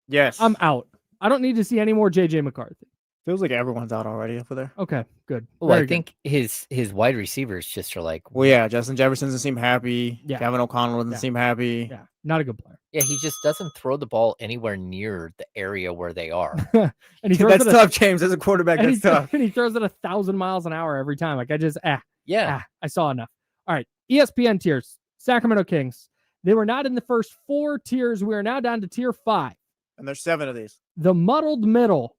Yes.
I'm out. I don't need to see any more JJ McCarthy.
Feels like everyone's out already over there.
Okay, good.
Well, I think his wide receivers just are like...
Well, yeah, Justin Jefferson doesn't seem happy.
Yeah.
Kevin O'Connell doesn't seem happy.
Yeah, not a good player.
Yeah, he just doesn't throw the ball anywhere near the area where they are.
And he throws
that's tough, James. As a quarterback, that's tough.
And he throws it 1,000 miles an hour every time. Like,
Yeah.
I saw enough. All right, ESPN tiers. Sacramento Kings. They were not in the first 4 tiers. We are now down to tier 5.
And there's 7 of these.
The muddled middle.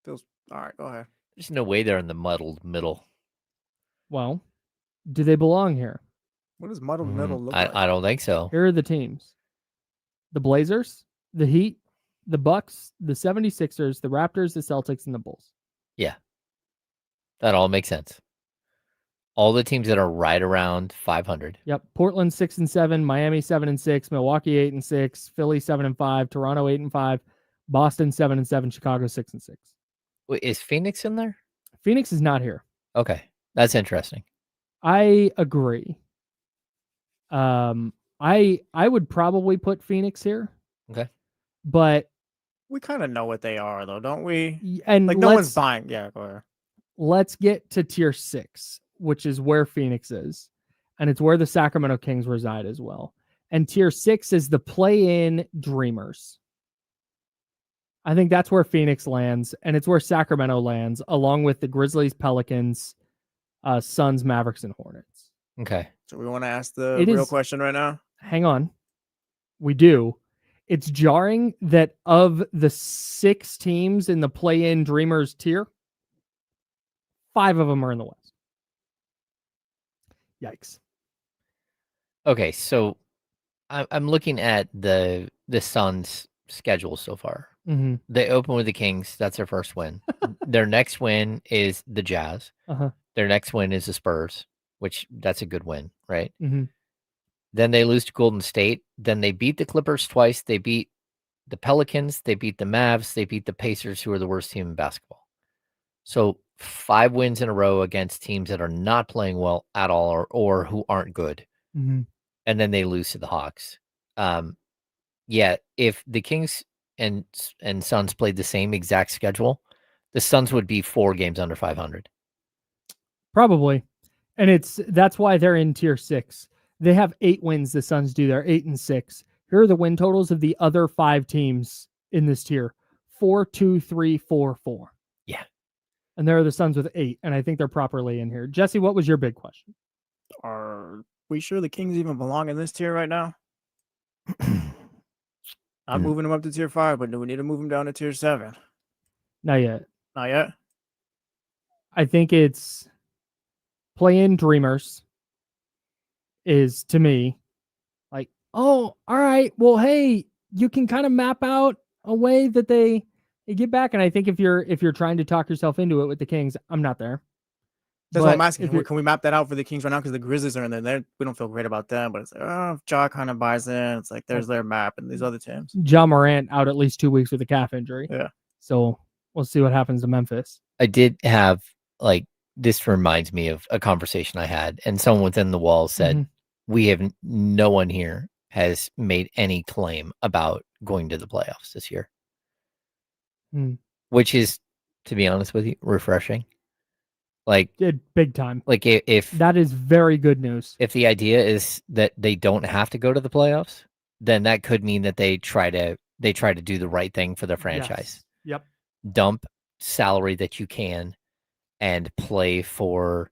Feels all right. Go ahead.
There's no way they're in the muddled middle.
Well, do they belong here?
What does muddled middle look like?
I don't think so.
Here are the teams. The Blazers, the Heat, the Bucks, the 76ers, the Raptors, the Celtics, and the Bulls.
Yeah. That all makes sense. All the teams that are right around 500.
Yep. Portland 6-7, Miami 7-6, Milwaukee 8-6, Philly 7-5, Toronto 8-5, Boston 7-7, Chicago 6-6.
Wait, is Phoenix in there?
Phoenix is not here.
Okay, that's interesting.
I agree. I would probably put Phoenix here.
Okay.
But
we kind of know what they are, though, don't we?
And
like, no one's buying. Yeah, go ahead.
Let's get to tier 6, which is where Phoenix is. And it's where the Sacramento Kings reside as well. And tier 6 is the play-in Dreamers. I think that's where Phoenix lands, and it's where Sacramento lands, along with the Grizzlies, Pelicans, Suns, Mavericks, and Hornets.
Okay.
So we want to ask the real question right now?
Hang on. We do. It's jarring that of the 6 teams in the play-in Dreamers tier, 5 of them are in the West. Yikes.
Okay, so I'm looking at the Suns' schedule so far.
Mm-hmm.
They open with the Kings. That's their first win. Their next win is the Jazz.
Uh-huh.
Their next win is the Spurs, which that's a good win, right?
Mm-hmm.
Then they lose to Golden State. Then they beat the Clippers twice. They beat the Pelicans. They beat the Mavs. They beat the Pacers, who are the worst team in basketball. So 5 wins in a row against teams that are not playing well at all or who aren't good.
Mm-hmm.
And then they lose to the Hawks. Yeah, if the Kings and Suns played the same exact schedule, the Suns would be 4 games under 500.
Probably. And that's why they're in tier 6. They have 8 wins. The Suns do. They're 8-6. Here are the win totals of the other 5 teams in this tier: 4-2-3, 4-4.
Yeah.
And there are the Suns with 8, and I think they're properly in here. Jesse, what was your big question?
Are we sure the Kings even belong in this tier right now? I'm moving them up to tier 5, but do we need to move them down to tier 7?
Not yet.
Not yet?
I think it's play-in Dreamers is, to me, like, oh, all right, well, hey, you can kind of map out a way that they get back. And I think if you're trying to talk yourself into it with the Kings, I'm not there.
That's what I'm asking. Can we map that out for the Kings right now? Because the Grizzlies are in there. We don't feel great about them, but it's like, if Ja kind of buys in, it's like there's their map and these other teams.
Ja Morant out at least 2 weeks with a calf injury.
Yeah.
So we'll see what happens to Memphis.
I did have, like, this reminds me of a conversation I had, and someone within the walls said, we have no one here has made any claim about going to the playoffs this year. Which is, to be honest with you, refreshing. Like,
big time.
Like, if
that is very good news.
If the idea is that they don't have to go to the playoffs, then that could mean that they try to do the right thing for their franchise.
Yes. Yep.
Dump salary that you can and play to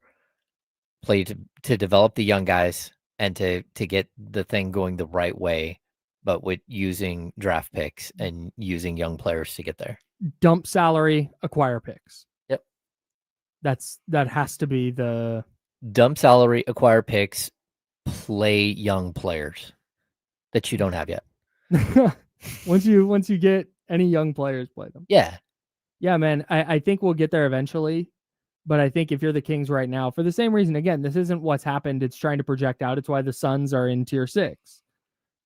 develop the young guys and to get the thing going the right way, but with using draft picks and using young players to get there.
Dump salary, acquire picks.
Yep.
That has to be the
dump salary, acquire picks, play young players that you don't have yet.
Once you get any young players, play them.
Yeah.
Yeah, man. I think we'll get there eventually. But I think if you're the Kings right now, for the same reason, again, this isn't what's happened. It's trying to project out. It's why the Suns are in tier 6.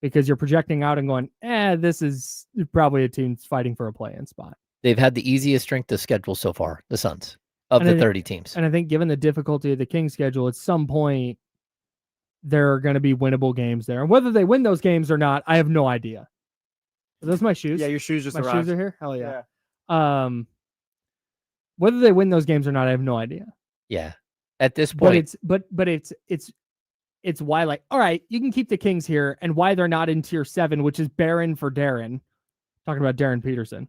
Because you're projecting out and going, this is probably a team fighting for a play-in spot.
They've had the easiest strength of schedule so far, the Suns, of the 30 teams.
And I think given the difficulty of the Kings schedule, at some point, there are going to be winnable games there. And whether they win those games or not, I have no idea. Are those my shoes?
Yeah, your shoes just
arrived.
My
shoes are here? Hell yeah. Whether they win those games or not, I have no idea.
Yeah. At this point.
But it's why, like, all right, you can keep the Kings here, and why they're not in tier 7, which is barren for Darren. Talking about Darren Peterson.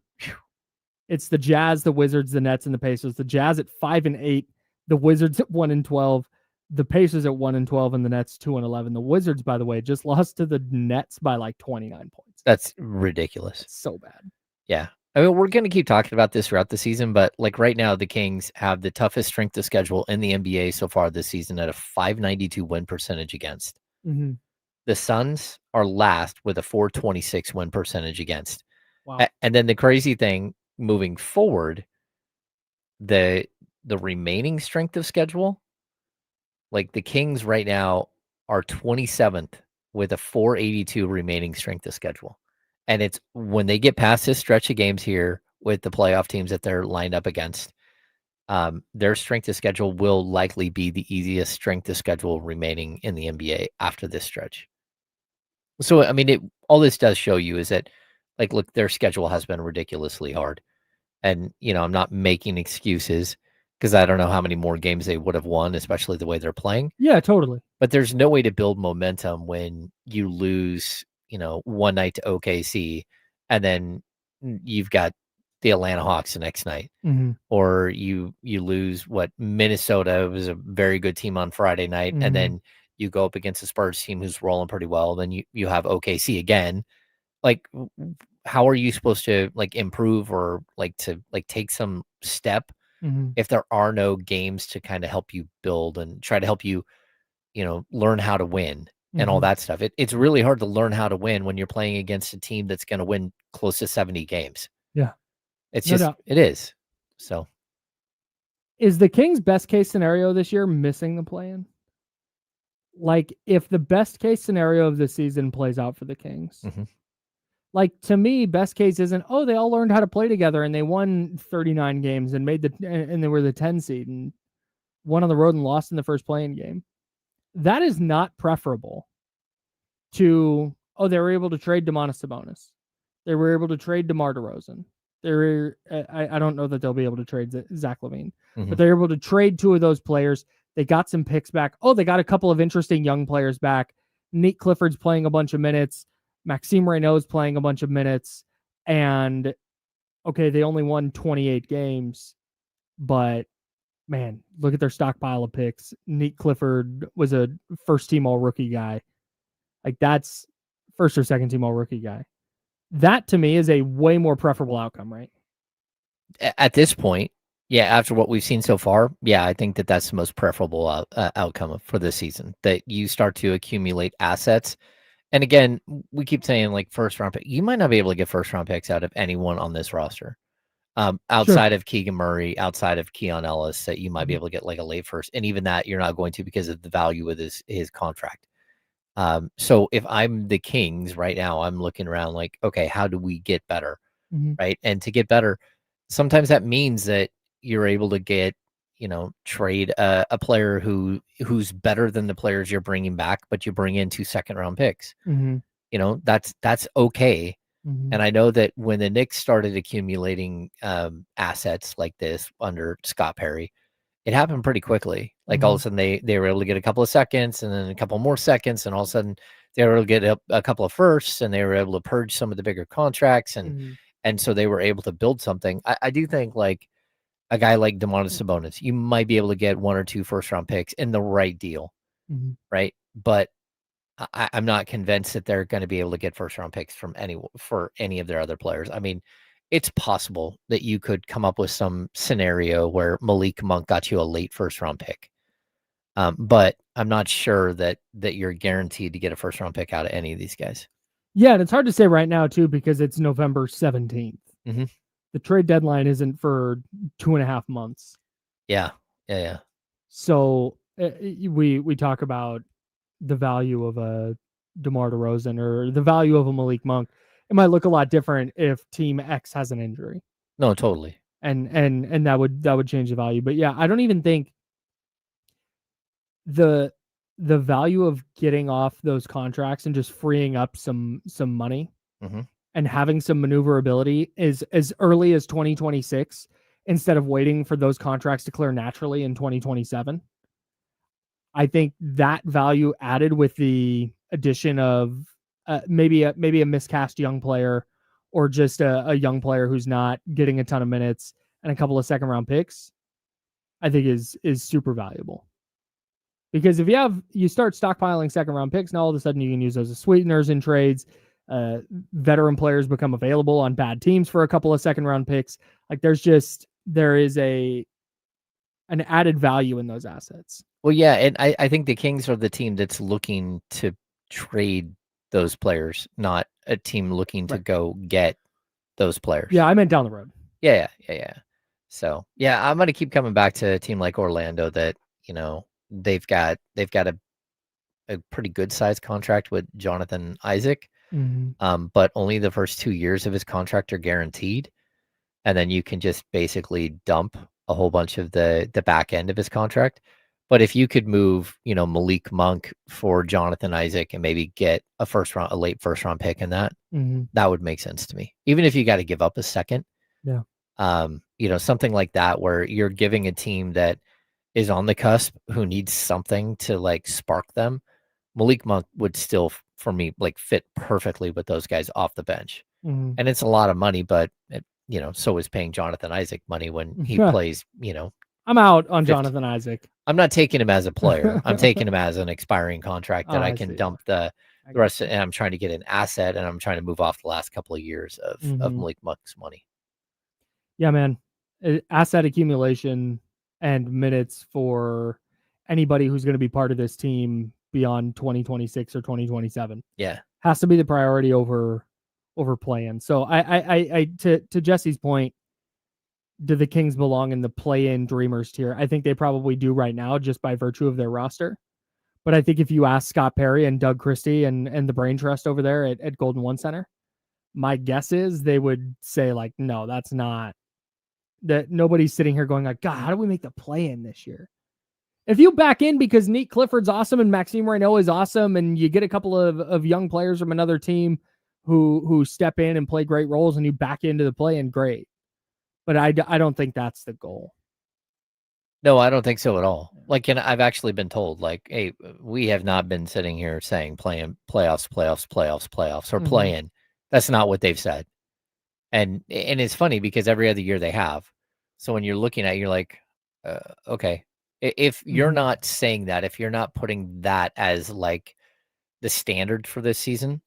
It's the Jazz, the Wizards, the Nets, and the Pacers. The Jazz at 5-8, the Wizards at 1-12, the Pacers at 1-12, and the Nets 2-11. The Wizards, by the way, just lost to the Nets by like 29 points.
That's ridiculous.
It's so bad.
Yeah. I mean, we're going to keep talking about this throughout the season, but like right now, the Kings have the toughest strength of schedule in the NBA so far this season at a 592 win percentage against.
Mm-hmm.
The Suns are last with a 426 win percentage against.
Wow.
And then the crazy thing moving forward, the remaining strength of schedule, like the Kings right now are 27th with a 482 remaining strength of schedule. And it's when they get past this stretch of games here with the playoff teams that they're lined up against, their strength of schedule will likely be the easiest strength of schedule remaining in the NBA after this stretch. So, I mean, all this does show you is that, like, look, their schedule has been ridiculously hard. And, I'm not making excuses because I don't know how many more games they would have won, especially the way they're playing.
Yeah, totally.
But there's no way to build momentum when you lose, one night to OKC and then you've got the Atlanta Hawks the next night.
Mm-hmm.
Or you lose Minnesota was a very good team on Friday night.
Mm-hmm.
And then you go up against the Spurs team who's rolling pretty well. Then you have OKC again. Like, how are you supposed to improve or take some step if there are no games to kind of help you build and try to help you, learn how to win and all that stuff? It's really hard to learn how to win when you're playing against a team that's going to win close to 70 games.
Yeah.
It's just, it is. So.
Is the Kings' best case scenario this year missing the play-in? Like, if the best case scenario of the season plays out for the Kings, to me, best case isn't, they all learned how to play together and they won 39 games and and they were the 10 seed and won on the road and lost in the first play-in game. That is not preferable to, they were able to trade Domantas Sabonis. They were able to trade DeMar DeRozan. I don't know that they'll be able to trade Zach LaVine, but they're able to trade two of those players. They got some picks back. They got a couple of interesting young players back. Nate Clifford's playing a bunch of minutes. Maxime Reynaud's playing a bunch of minutes. And, they only won 28 games. But, man, look at their stockpile of picks. Nate Clifford was a first-team all-rookie guy. That's first or second-team all-rookie guy. That, to me, is a way more preferable outcome, right?
At this point, yeah, after what we've seen so far, yeah, I think that's the most preferable outcome for this season, that you start to accumulate assets. And again, we keep saying first-round pick. You might not be able to get first-round picks out of anyone on this roster. Outside of Keegan Murray, outside of Keon Ellis, that you might be able to get a late first. And even that, you're not going to because of the value of his contract. So if I'm the Kings right now, I'm looking around okay, how do we get better? Right. And to get better, sometimes that means that you're able to get, trade a player who's better than the players you're bringing back, but you bring in 2 second-round picks. That's okay. And I know that when the Knicks started accumulating assets like this under Scott Perry, it happened pretty quickly. All of a sudden they were able to get a couple of seconds and then a couple more seconds. And all of a sudden they were able to get a couple of firsts and they were able to purge some of the bigger contracts. And so they were able to build something. I do think a guy like Domantas Sabonis, you might be able to get 1 or 2 first-round picks in the right deal. Right. But I'm not convinced that they're going to be able to get first-round picks for any of their other players. I mean, it's possible that you could come up with some scenario where Malik Monk got you a late first-round pick. But I'm not sure that you're guaranteed to get a first-round pick out of any of these guys.
Yeah, and it's hard to say right now, too, because it's November 17th. The trade deadline isn't for 2.5 months.
Yeah.
So we talk about the value of a DeMar DeRozan or the value of a Malik Monk. It might look a lot different if Team X has an injury.
No, totally.
And that would change the value. But yeah, I don't even think the value of getting off those contracts and just freeing up some money and having some maneuverability is as early as 2026 instead of waiting for those contracts to clear naturally in 2027. I think that value added with the addition of maybe a miscast young player or just a young player who's not getting a ton of minutes and a couple of second-round picks, I think is super valuable. Because if you start stockpiling second-round picks, now all of a sudden you can use those as sweeteners in trades. Veteran players become available on bad teams for a couple of second-round picks. There is an added value in those assets.
Well, yeah, and I think the Kings are the team that's looking to trade those players, not a team looking to go get those players.
Yeah, I meant down the road.
Yeah. So, yeah, I'm going to keep coming back to a team like Orlando that, they've got a pretty good sized contract with Jonathan Isaac. But only the first 2 years of his contract are guaranteed. And then you can just basically dump a whole bunch of the back end of his contract. But if you could move, Malik Monk for Jonathan Isaac and maybe get a late first round pick in that, that would make sense to me. Even if you got to give up a second.
Yeah.
Something like that where you're giving a team that is on the cusp who needs something to like spark them. Malik Monk would still, for me, like fit perfectly with those guys off the bench. And it's a lot of money, but so is paying Jonathan Isaac money when he plays,
I'm out on 50. Jonathan Isaac.
I'm not taking him as a player. I'm taking him as an expiring contract that I can dump the rest of, and I'm trying to get an asset, and I'm trying to move off the last couple of years of Malik Monk's money.
Yeah, man. Asset accumulation and minutes for anybody who's going to be part of this team beyond 2026 or 2027.
Yeah.
Has to be the priority over play-in. So I to Jesse's point, do the Kings belong in the play-in dreamers tier? I think they probably do right now just by virtue of their roster. But I think if you ask Scott Perry and Doug Christie and the brain trust over there at Golden One Center, my guess is they would say like, no, that's not. That nobody's sitting here going like, God, how do we make the play-in this year? If you back in because Nate Clifford's awesome and Maxime Reynaud is awesome and you get a couple of young players from another team who step in and play great roles and you back into the play-in, great. But I don't think that's the goal.
No, I don't think so at all. Like, and I've actually been told, like, hey, we have not been sitting here saying playoffs, or play-in. That's not what they've said. And it's funny because every other year they have. So when you're looking at it, you're like, okay. If you're not saying that, if you're not putting that as like the standard for this season,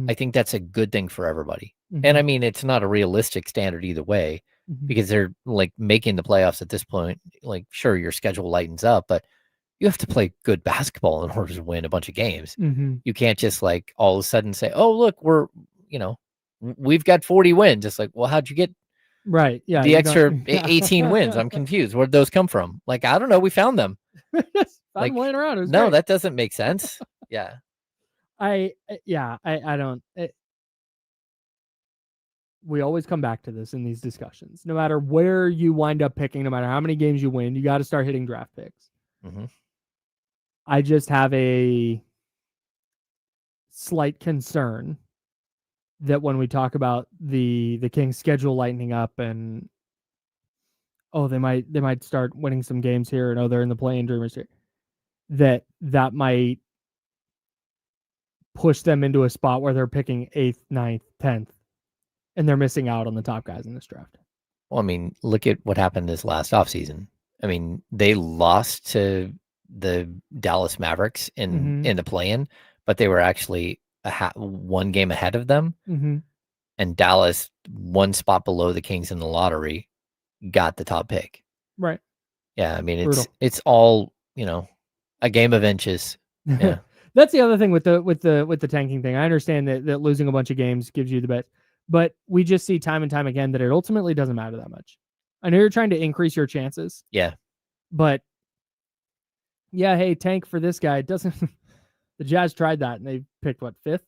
I think that's a good thing for everybody. And I mean, it's not a realistic standard either way because they're like making the playoffs at this point. Like, sure, your schedule lightens up, but you have to play good basketball in order to win a bunch of games. You can't just like all of a sudden say, oh, look, we've got 40 wins. It's like, well, how'd you get the extra 18 wins? I'm confused. Where'd those come from? Like, I don't know. We found them.
Like laying around.
No, that doesn't make sense. Yeah.
I don't. We always come back to this in these discussions. No matter where you wind up picking, no matter how many games you win, you got to start hitting draft picks. I just have a slight concern that when we talk about the Kings schedule lightening up and they might start winning some games here and they're in the play-in dreamers here, that might push them into a spot where they're picking 8th, 9th, 10th, and they're missing out on the top guys in this draft.
Well, I mean, look at what happened this last offseason. I mean, they lost to the Dallas Mavericks in the play-in, but they were actually one game ahead of them, and Dallas, one spot below the Kings in the lottery, got the top pick.
Right.
Yeah, I mean, it's all a game of inches. Yeah.
That's the other thing with the tanking thing. I understand that losing a bunch of games gives you the bet, but we just see time and time again that it ultimately doesn't matter that much. I know you're trying to increase your chances.
Yeah.
But yeah, hey, tank for this guy. It doesn't. The Jazz tried that and they picked what, 5th?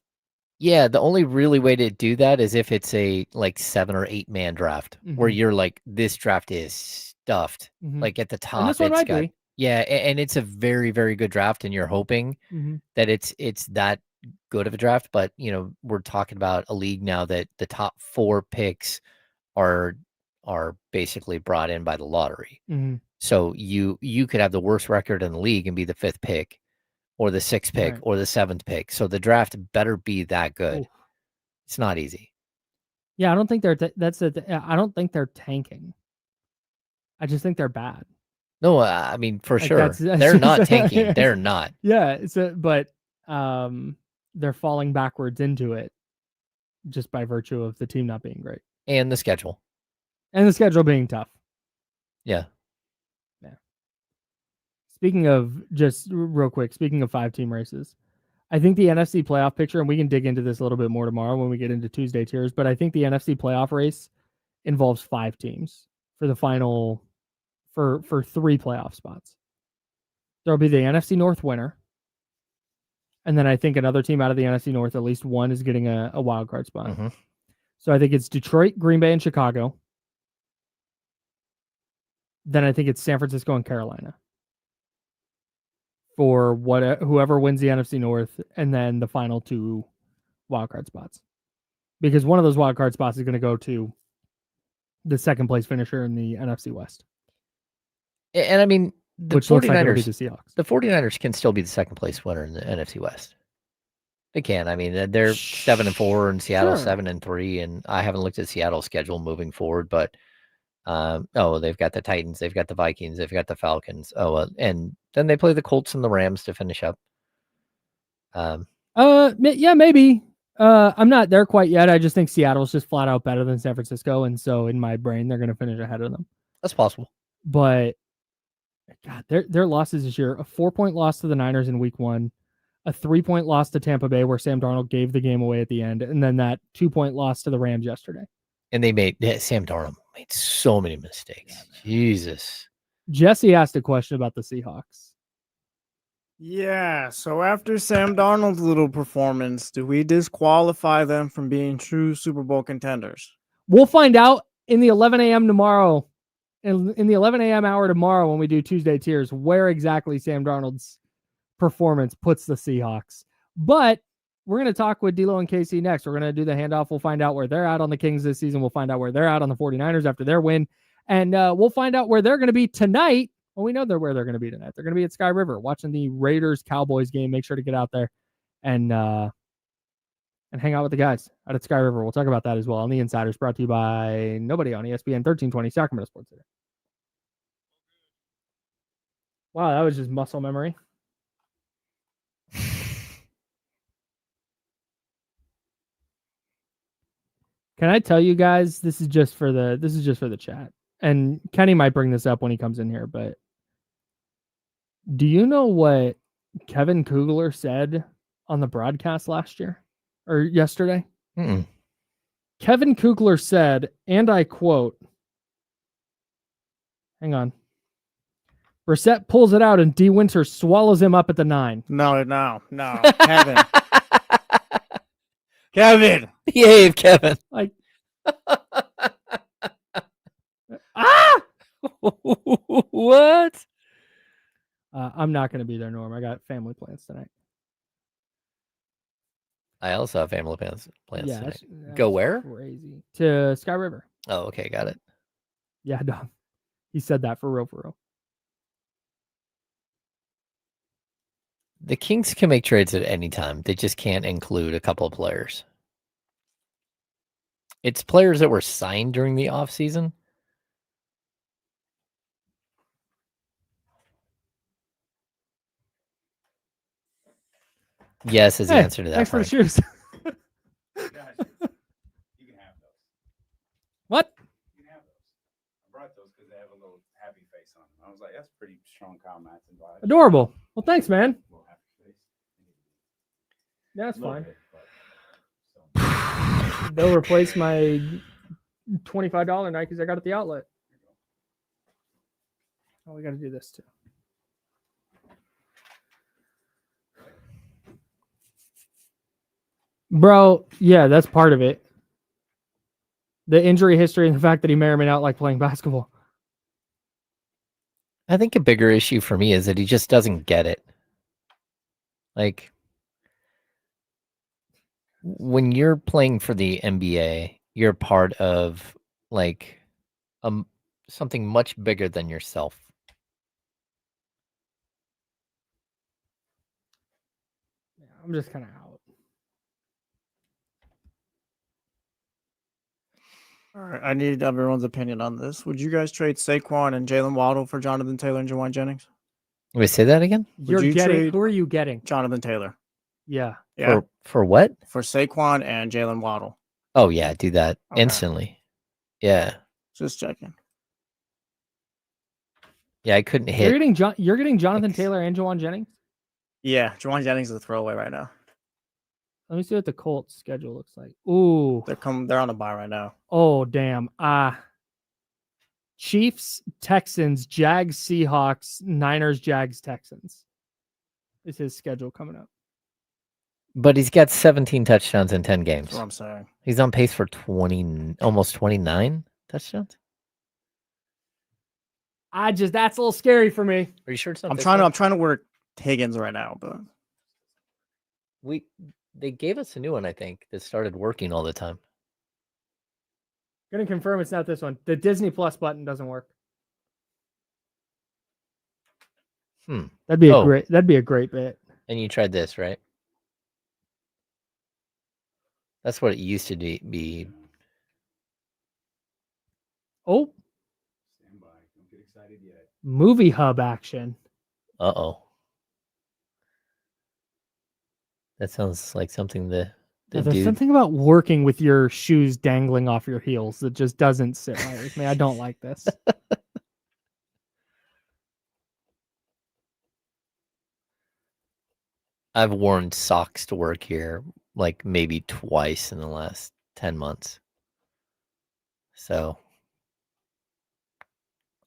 Yeah, the only really way to do that is if it's a like 7 or 8 man draft where you're like, this draft is stuffed. Like at the top,
and this one might be.
Yeah, and it's a very, very good draft, and you're hoping that it's that good of a draft. But we're talking about a league now that the top 4 picks are basically brought in by the lottery. So you could have the worst record in the league and be the 5th pick, or the 6th pick, or the 7th pick. So the draft better be that good. Ooh. It's not easy.
Yeah, I don't think I don't think they're tanking. I just think they're bad.
No, I mean, for sure. They're not tanking. They're not.
Yeah, but they're falling backwards into it just by virtue of the team not being great.
And the schedule.
And the schedule being tough.
Yeah.
Speaking of, just real quick, speaking of 5-team races, I think the NFC playoff picture, and we can dig into this a little bit more tomorrow when we get into Tuesday tiers, but I think the NFC playoff race involves 5 teams for the final, for 3 playoff spots. There'll be the NFC North winner, And then I think another team out of the NFC North, at least one, is getting a wild card spot.
Mm-hmm.
So I think it's Detroit, Green Bay, and Chicago. Then I think it's San Francisco and Carolina for whoever wins the NFC North, and then the final 2 wild card spots. Because one of those wild card spots is going to go to the second place finisher in the NFC West.
And I mean, the 49ers,
the Seahawks.
The 49ers can still be the second place winner in the NFC West. They can. I mean, they're 7-4 and Seattle 7-3, and I haven't looked at Seattle's schedule moving forward, but they've got the Titans, they've got the Vikings, they've got the Falcons. And then they play the Colts and the Rams to finish up.
Yeah, maybe. I'm not there quite yet. I just think Seattle's just flat out better than San Francisco, and so in my brain, they're going to finish ahead of them.
That's possible.
But God, their losses this year: a 4-point loss to the Niners in Week 1, a 3-point loss to Tampa Bay, where Sam Darnold gave the game away at the end, and then that 2-point loss to the Rams yesterday.
And Sam Darnold made so many mistakes. Yeah, Jesus.
Jesse asked a question about the Seahawks.
Yeah, so after Sam Darnold's little performance, do we disqualify them from being true Super Bowl contenders?
We'll find out in the 11 a.m. tomorrow, in the 11 a.m. hour tomorrow when we do Tuesday Tiers, where exactly Sam Darnold's performance puts the Seahawks. But we're going to talk with D'Lo and KC next. We're going to do the handoff. We'll find out where they're at on the Kings this season. We'll find out where they're at on the 49ers after their win. And we'll find out where they're going to be tonight. Well, we know where they're going to be tonight. They're going to be at Sky River watching the Raiders-Cowboys game. Make sure to get out there and hang out with the guys out at Sky River. We'll talk about that as well on the Insiders, brought to you by nobody on ESPN 1320 Sacramento Sports Center. Wow, that was just muscle memory. Can I tell you guys, this is just for the chat. And Kenny might bring this up when he comes in here, but do you know what Kevin Kugler said on the broadcast last year or yesterday?
Mm-mm.
Kevin Kugler said, and I quote, hang on. Brissett pulls it out and D. Winters swallows him up at the 9.
No. Kevin. Kevin.
Behave, Kevin.
Like,
what?
I'm not going to be there, Norm. I got family plans tonight.
I also have family plans
Yeah,
tonight. Go where?
Crazy. To Sky River.
Oh, okay. Got it.
Yeah, Dom. He said that for real.
The Kings can make trades at any time. They just can't include a couple of players. It's players that were signed during the offseason. Yes, is the answer to that.
Thanks for the shoes.
You can have those.
What?
You can have those. I brought those because they have a little happy face on them. I was like, that's pretty strong comment.
Adorable. Well, thanks, man. Yeah, that's fine. They'll replace my $25 Nikes I got at the outlet. Oh, we got to do this too. Bro, yeah, that's part of it. The injury history and the fact that he may or may not like playing basketball.
I think a bigger issue for me is that he just doesn't get it. Like, when you're playing for the NBA, you're part of like something much bigger than yourself.
Yeah, I'm just kind of out.
All right, I need everyone's opinion on this. Would you guys trade Saquon and Jalen Waddle for Jonathan Taylor and Jawan Jennings?
Wait, say that again?
Who are you getting?
Jonathan Taylor.
Yeah.
For what?
For Saquon and Jalen Waddle.
Oh yeah, do that instantly. Yeah.
Just checking.
Yeah, I couldn't hit.
You're getting Jonathan Taylor and Jawan Jennings?
Yeah, Jawan Jennings is a throwaway right now.
Let me see what the Colts schedule looks like. Ooh.
They're on a bye right now.
Oh, damn. Chiefs, Texans, Jags, Seahawks, Niners, Jags, Texans. Is his schedule coming up.
But he's got 17 touchdowns in 10 games.
That's what I'm saying.
He's on pace for almost 29 touchdowns.
That's a little scary for me.
Are you sure it's not?
I'm trying to work Higgins right now, but
they gave us a new one, I think, that started working all the time.
Gonna confirm it's not this one. The Disney Plus button doesn't work. That'd be a great bit.
And you tried this, right? That's what it used to be.
Oh.
Stand by. Don't get excited yet.
Movie Hub action.
Uh-oh. That sounds like something that
there's something about working with your shoes dangling off your heels that just doesn't sit right with me. I don't like this.
I've worn socks to work here like maybe twice in the last 10 months. So.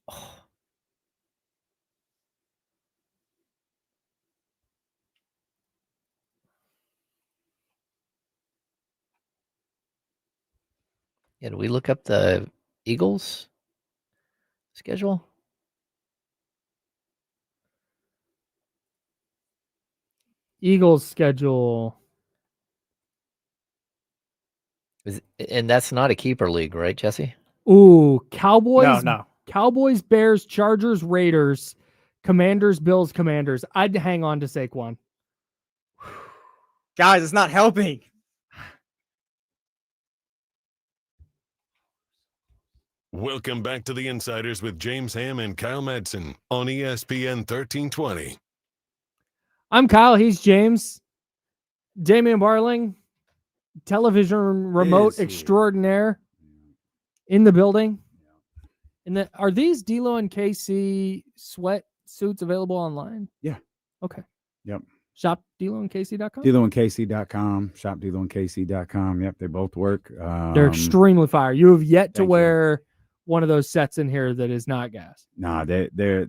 Oh. Yeah, did we look up the Eagles schedule?
Eagles schedule.
And that's not a keeper league, right, Jesse?
Ooh, Cowboys.
No.
Cowboys, Bears, Chargers, Raiders, Commanders, Bills, Commanders. I'd hang on to Saquon.
Guys, it's not helping.
Welcome back to the Insiders with James Ham and Kyle Madsen on ESPN 1320.
I'm Kyle. He's James. Damian Barling, television remote extraordinaire, in the building. Are these D'Lo and KC sweat suits available online?
Yeah.
Okay.
Yep.
Shop DeLoandKC.com?
DeLoandKC.com. Shop DeLoandKC.com. Yep, they both work.
They're extremely fire. You have yet to wear one of those sets in here that is not gas.
Nah, they're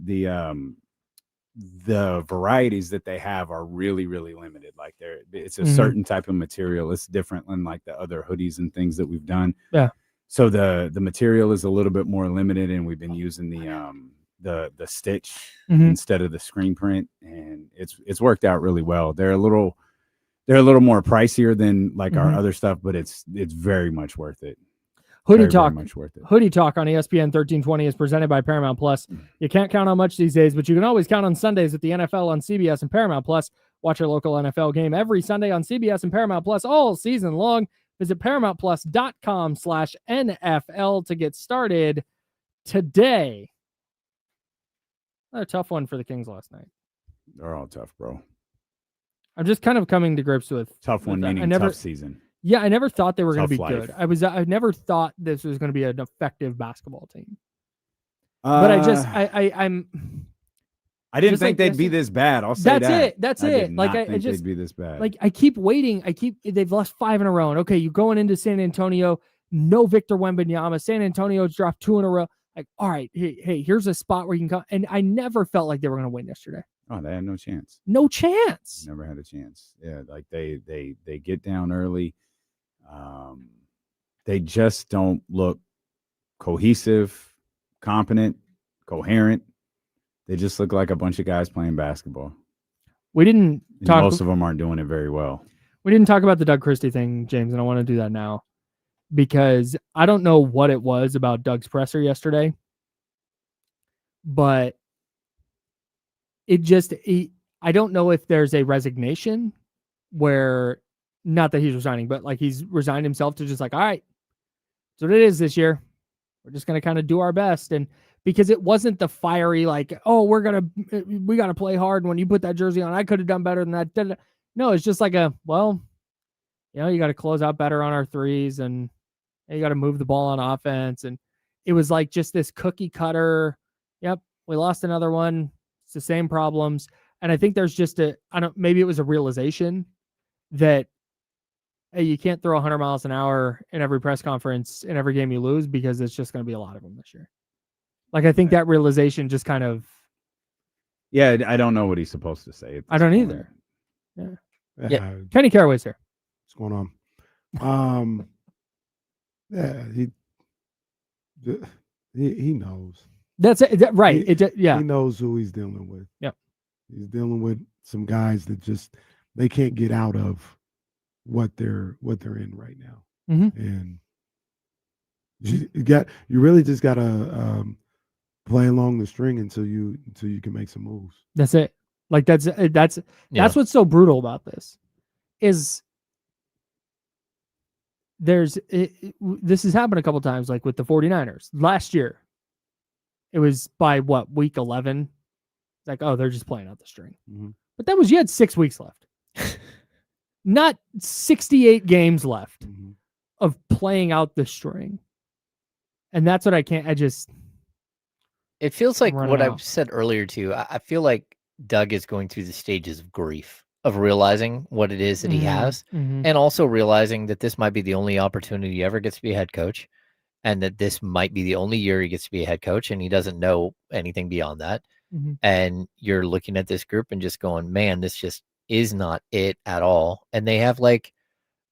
the varieties that they have are really, really limited. Like it's a certain type of material. It's different than like the other hoodies and things that we've done.
Yeah.
So the material is a little bit more limited, and we've been using the stitch instead of the screen print, and it's worked out really well. They're a little more pricier than like our other stuff, but it's very much worth it.
Hoodie Talk on ESPN 1320 is presented by Paramount Plus. You can't count on much these days, but you can always count on Sundays with the NFL on CBS and Paramount Plus. Watch your local NFL game every Sunday on CBS and Paramount Plus all season long. Visit ParamountPlus.com/NFL to get started today. Another tough one for the Kings last night.
They're all tough, bro.
I'm just kind of coming to grips with
tough one, meaning tough season.
Yeah, I never thought they were going to be
life.
good. I never thought this was going to be an effective basketball team. But I
didn't think they'd be this bad. I'll say
That's it. Like I just
they'd be this bad.
Like I keep waiting. They've lost 5 in a row. And okay, you're going into San Antonio. No Victor Wembanyama. San Antonio's dropped 2 in a row. Like, all right, hey, here's a spot where you can come. And I never felt like they were going to win yesterday.
Oh, they had no chance.
No chance.
Never had a chance. Yeah, like they get down early. They just don't look cohesive, competent, coherent. They just look like a bunch of guys playing basketball.
Most
of them aren't doing it very well.
We didn't talk about the Doug Christie thing, James, and I want to do that now because I don't know what it was about Doug's presser yesterday, but I don't know if there's a resignation where, not that he's resigning, but like he's resigned himself to just like, all right, that's what it is this year. We're just going to kind of do our best. And because it wasn't the fiery, like, oh, we got to play hard. When you put that jersey on, I could have done better than that. No, it's just like you got to close out better on our threes and you got to move the ball on offense. And it was like just this cookie cutter. Yep. We lost another one. It's the same problems. And I think there's just maybe it was a realization that, hey, you can't throw 100 miles an hour in every press conference in every game you lose because it's just going to be a lot of them this year. Like, I think that realization just kind of.
Yeah, I don't know what he's supposed to say.
I don't either. Yeah.
Yeah.
Kenny Caraway's here.
What's going on? Yeah, he knows.
That's it. Right.
He knows who he's dealing with.
Yep.
He's dealing with some guys that just they can't get out of what they're in right now. And you really just gotta play along the string until you can make some moves.
That's it. Like that's what's so brutal about this is this has happened a couple times, like with the 49ers last year. It was by week 11. It's like, oh, they're just playing out the string. But that was, you had 6 weeks left, not 68 games left of playing out the string. And that's what
it feels like what I said earlier too. I feel like Doug is going through the stages of grief of realizing what it is that he has, and also realizing that this might be the only opportunity he ever gets to be a head coach, and that this might be the only year he gets to be a head coach, and he doesn't know anything beyond that. And you're looking at this group and just going, man, this just is not it at all. And they have like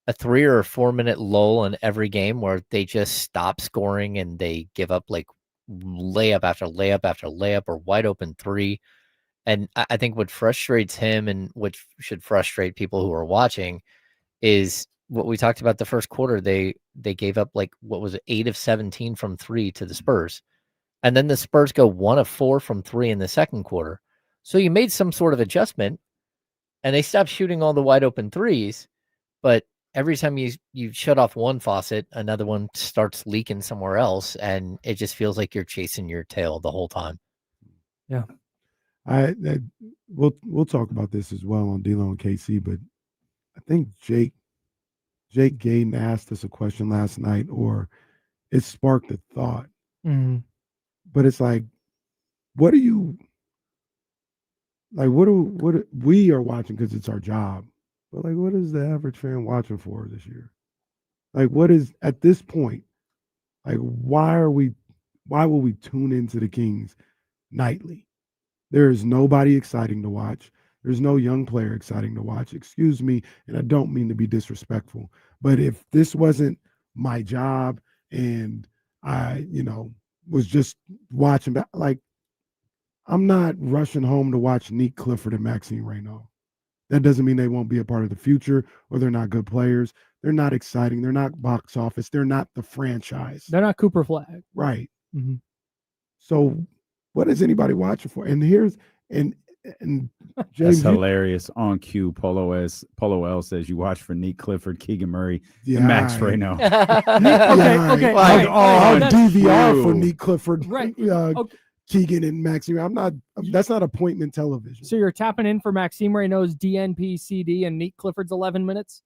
a 3 or 4 minute lull in every game where they just stop scoring and they give up like layup after layup after layup or wide open three. And I think what frustrates him and what should frustrate people who are watching is what we talked about the first quarter. They gave up like, what was it, 8 of 17 from 3 to the Spurs. And then the Spurs go 1 of 4 from 3 in the second quarter. So you made some sort of adjustment and they stopped shooting all the wide open threes. But every time you shut off one faucet, another one starts leaking somewhere else. And it just feels like you're chasing your tail the whole time.
Yeah.
We'll talk about this as well on D-Lo and KC, but I think Jake Gayden asked us a question last night, or it sparked a thought. But it's like, what we are watching because it's our job, but like, what is the average fan watching for this year? Like, what is at this point? Like, why will we tune into the Kings nightly? There is nobody exciting to watch. There's no young player exciting to watch. Excuse me, and I don't mean to be disrespectful, but if this wasn't my job and I, was just watching, like, I'm not rushing home to watch Nick Clifford and Maxime Reynaud. That doesn't mean they won't be a part of the future or they're not good players. They're not exciting. They're not box office. They're not the franchise.
They're not Cooper Flag.
Right. So what is anybody watching for? And here's and James,
that's hilarious. On cue, Polo L says you watch for Nick Clifford, Keegan Murray, and Max Reynaud.
Okay.
On DVR for Nick Clifford,
right?
Keegan and Maxime. That's not appointment television.
So you're tapping in for Maxime Reynaud's DNP CD and Nick Clifford's 11 minutes.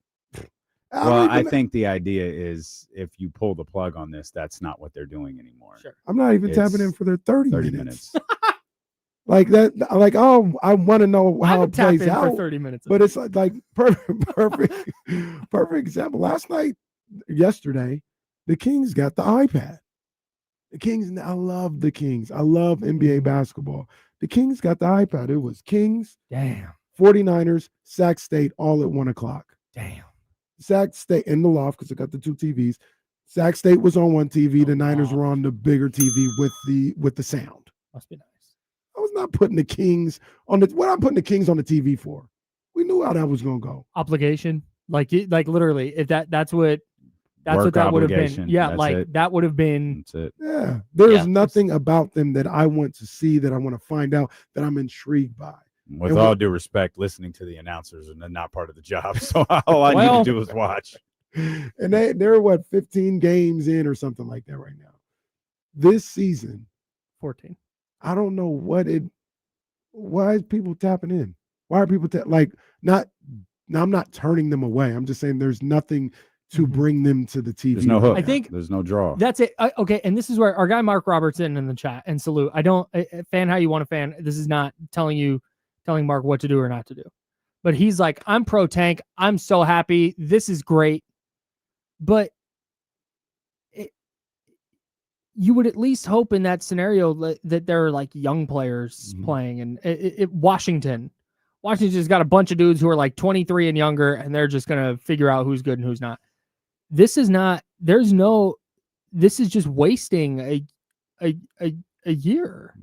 Well, I think the idea is if you pull the plug on this, that's not what they're doing anymore.
Sure.
I'm not even tapping in for their 30 minutes. Like that, like, oh, I want to know how it plays out
for 30 minutes.
But it's like perfect example. Yesterday, the Kings got the iPad. The Kings, I love the Kings. I love NBA basketball. The Kings got the iPad. It was Kings, 49ers, Sac State, all at 1:00.
Damn.
Sac State in the loft because I got the 2 TVs. Sac State was on one TV. The Niners were on the bigger TV with the sound.
Must be nice.
I was not putting the Kings on what I'm putting the Kings on the TV for. We knew how that was going to go.
Obligation, like literally, if that's what that would have been. Yeah, that would have been.
That's it.
Yeah, there's nothing about them that I want to see, that I want to find out, that I'm intrigued by.
With all due respect, listening to the announcers and not part of the job, so all I need to do is watch.
And they're 15 games in or something like that right now. This season,
14.
I don't know why is people tapping in? Why are people now I'm not turning them away. I'm just saying there's nothing to bring them to the TV.
There's no hook.
I think
there's no draw.
That's it. Okay. And this is where our guy, Mark Robertson, in the chat, and salute. I don't fan how you want to fan. This is not telling Mark what to do or not to do, but he's like, I'm pro tank. I'm so happy. This is great. But you would at least hope in that scenario that there are like young players playing, and Washington Washington's just got a bunch of dudes who are like 23 and younger, and they're just going to figure out who's good and who's not. This is not, this is just wasting a year.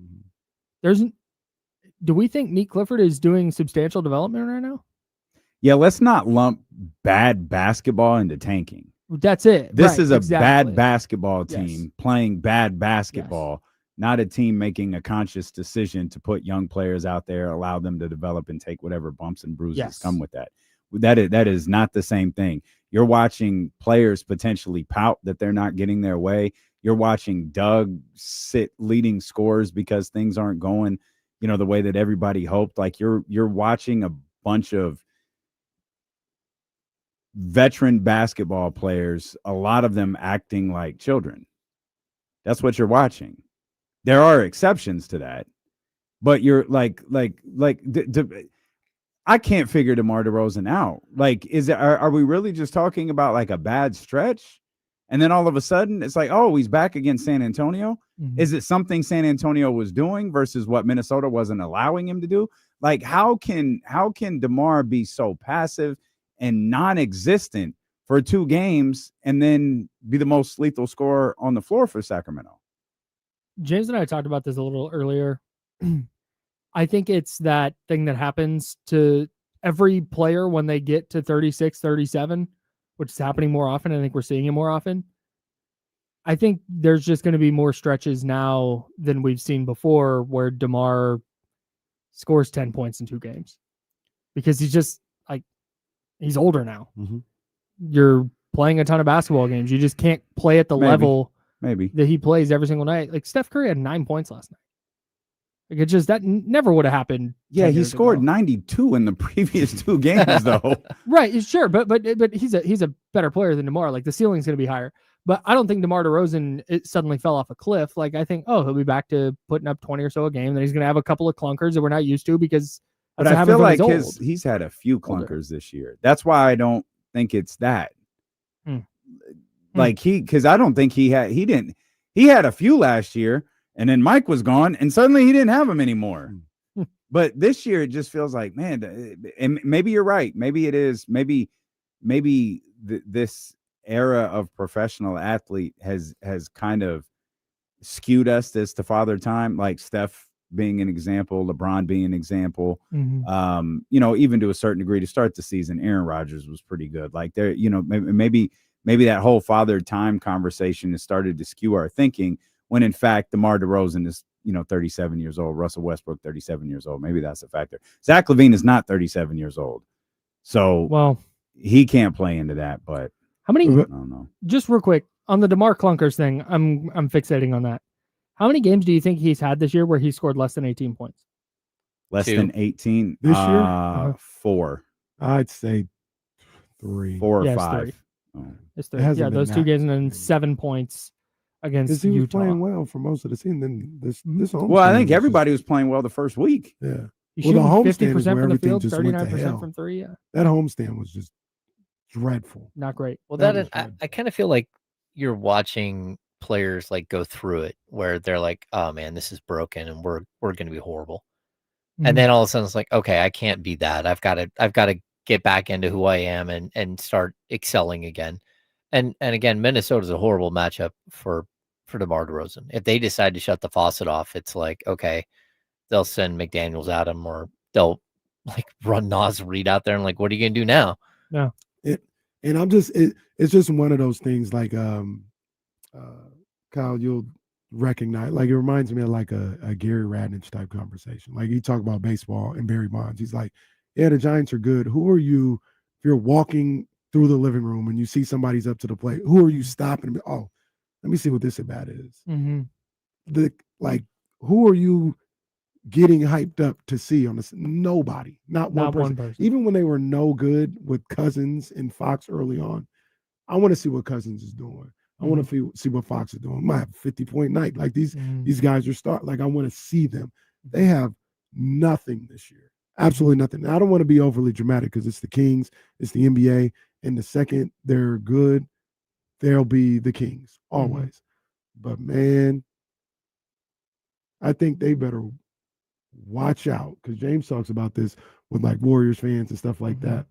Do we think Meek Clifford is doing substantial development right now?
Yeah, let's not lump bad basketball into tanking.
That's it.
This is a bad basketball team playing bad basketball, not a team making a conscious decision to put young players out there, allow them to develop and take whatever bumps and bruises come with that. That is not the same thing. You're watching players potentially pout that they're not getting their way. You're watching Doug sit leading scores because things aren't going, the way that everybody hoped. Like you're watching a bunch of veteran basketball players, a lot of them acting like children. That's what you're watching. There are exceptions to that, but you're I can't figure DeMar DeRozan out. Like, are we really just talking about like a bad stretch? And then all of a sudden it's like, oh, he's back against San Antonio. Mm-hmm. Is it something San Antonio was doing versus what Minnesota wasn't allowing him to do? Like, how can DeMar be so passive and non-existent for 2 games and then be the most lethal scorer on the floor for Sacramento?
James and I talked about this a little earlier. I think it's that thing that happens to every player when they get to 36, 37, which is happening more often. I think we're seeing it more often. I think there's just going to be more stretches now than we've seen before where DeMar scores 10 points in 2 games because he's just like, he's older now. Mm-hmm. You're playing a ton of basketball games. You just can't play at the level that he plays every single night. Like Steph Curry had 9 points last night. Like it just, that never would have happened.
Yeah, he scored 92 in the previous 2 games though.
Right, sure, but he's a better player than DeMar. Like the ceiling's going to be higher. But I don't think DeMar DeRozan suddenly fell off a cliff. Like I think, he'll be back to putting up 20 or so a game. Then he's going to have a couple of clunkers that we're not used to because.
But I feel like he's had a few clunkers this year. That's why I don't think it's that. Like because I don't think he had a few last year. And then Mike was gone, and suddenly he didn't have him anymore. But this year, it just feels like, man, and maybe you're right. Maybe it is. Maybe this era of professional athlete has kind of skewed us as to father time, like Steph being an example, LeBron being an example. Mm-hmm. Even to a certain degree, to start the season, Aaron Rodgers was pretty good. Like there, maybe that whole father time conversation has started to skew our thinking. When in fact, DeMar DeRozan is, 37 years old. Russell Westbrook, 37 years old. Maybe that's a factor. Zach LaVine is not 37 years old. So he can't play into that. But
how many?
I don't know.
Just real quick on the DeMar clunkers thing. I'm fixating on that. How many games do you think he's had this year where he scored less than 18 points?
Less than 18
this year?
4.
I'd say 3,
4 or 5.
3. Oh. It's 3. Yeah, those 2 games and then 7 points. Against
he was
Utah.
playing well for most of the season. Then this
well, I think everybody was playing well the first week.
Yeah.
Well, the homestand 50% from the field, 39% from 3. Yeah.
That homestand was just dreadful.
Not great.
Well, I kind of feel like you're watching players like go through it where they're like, oh man, this is broken and we're going to be horrible. Mm-hmm. And then all of a sudden it's like, okay, I can't be that. I've got to get back into who I am and start excelling again. And again, Minnesota's a horrible matchup for DeMar DeRozan. If they decide to shut the faucet off, it's like, okay, they'll send McDaniels at him or they'll like run Naz Reid out there and like, what are you going to do now?
No.
It's just one of those things like, Kyle, you'll recognize, like, it reminds me of like a Gary Radnich type conversation. Like he talked about baseball and Barry Bonds. He's like, yeah, the Giants are good. Who are you, if you're walking through the living room and you see somebody's up to the plate, who are you stopping? Oh, let me see what this at bat is. Mm-hmm. Who are you getting hyped up to see on this? Nobody, not one person. Even when they were no good with Cousins and Fox early on, I want to see what Cousins is doing. I want to see what Fox is doing. Might have a 50-point night. Like these guys are starting. Like I want to see them. They have nothing this year. Absolutely nothing. Now, I don't want to be overly dramatic because it's the Kings, it's the NBA. And the second they're good, they'll be the Kings, always. But, man, I think they better watch out because James talks about this. with like Warriors fans and stuff like that.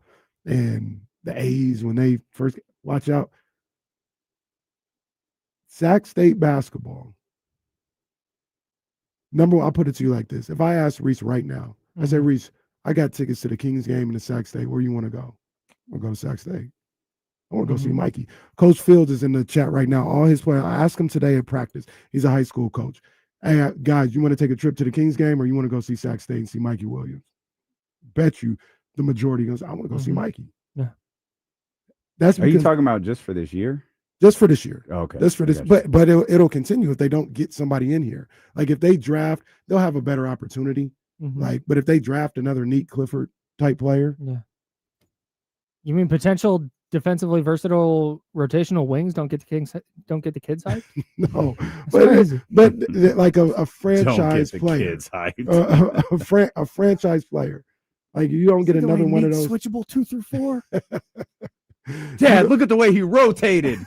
And the A's, when they first watch out, Sac State basketball. Number one, I'll put it to you like this. If I ask Reese right now, I say, Reese, I got tickets to the Kings game in the Sac State. Where you want to go? I'm going to go to Sac State. I want to go see Mikey. Coach Fields is in the chat right now. All his players, I asked him today at practice. He's a high school coach. Hey, guys, you want to take a trip to the Kings game or you want to go see Sac State and see Mikey Williams? Bet you the majority goes, I want to go see Mikey.
Yeah.
Are you talking about just for this year?
Just for this year.
Okay.
Just for this. But it'll continue if they don't get somebody in here. Like if they draft, they'll have a better opportunity. Like, but if they draft another Neat Clifford type player.
Yeah. You mean potential defensively versatile rotational wings don't get the kids hyped?
No, but like a franchise player, a franchise player, like you don't get another one of those
switchable 2 through 4.
Dad, look at the way he rotated.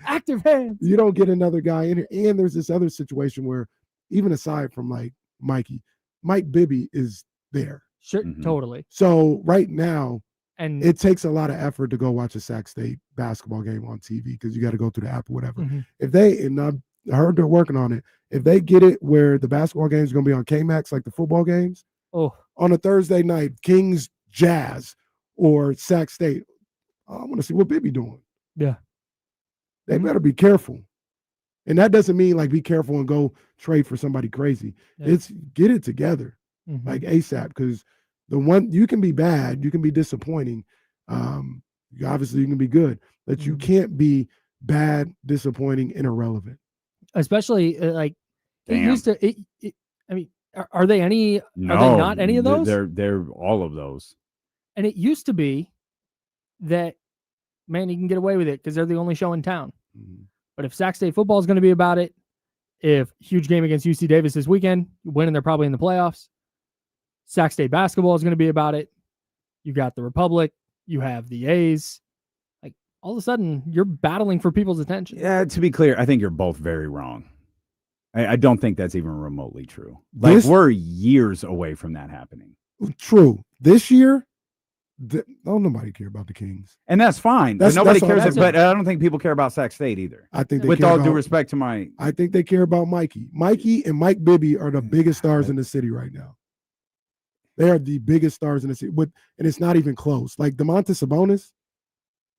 Active hands.
You don't get another guy in here, and there's this other situation where, even aside from like Mikey, Mike Bibby is there.
Sure, totally.
So right now.
And
it takes a lot of effort to go watch a Sac State basketball game on TV because you got to go through the app or whatever. If they, and I've heard they're working on it, if they get it where the basketball games are going to be on K-Max like the football games, on a Thursday night, Kings Jazz or Sac State, I want to see what Bibby doing.
Yeah.
They better be careful. And that doesn't mean like be careful and go trade for somebody crazy. Yeah. It's get it together like ASAP because the one you can be bad, you can be disappointing. Obviously, you can be good, but you can't be bad, disappointing, and irrelevant.
Especially like it used to. I mean, are they any?
No,
are they not any of those?
They're all of those.
And it used to be that man, you can get away with it because they're the only show in town. But if Sac State football is going to be about it, if huge game against UC Davis this weekend, winning, they're probably in the playoffs. Sac State basketball is going to be about it. You got the Republic. You have the A's. Like all of a sudden, you're battling for people's attention.
Yeah, to be clear, I think you're both very wrong. I don't think that's even remotely true. Like we're years away from that happening.
True. This year, don't nobody care about the Kings,
and that's fine. Nobody cares, but I don't think people care about Sac State either.
I think,
with all due respect to
I think they care about Mikey. Mikey and Mike Bibby are the biggest stars in the city right now. They are the biggest stars in the city, and it's not even close. Like Domantas Sabonis,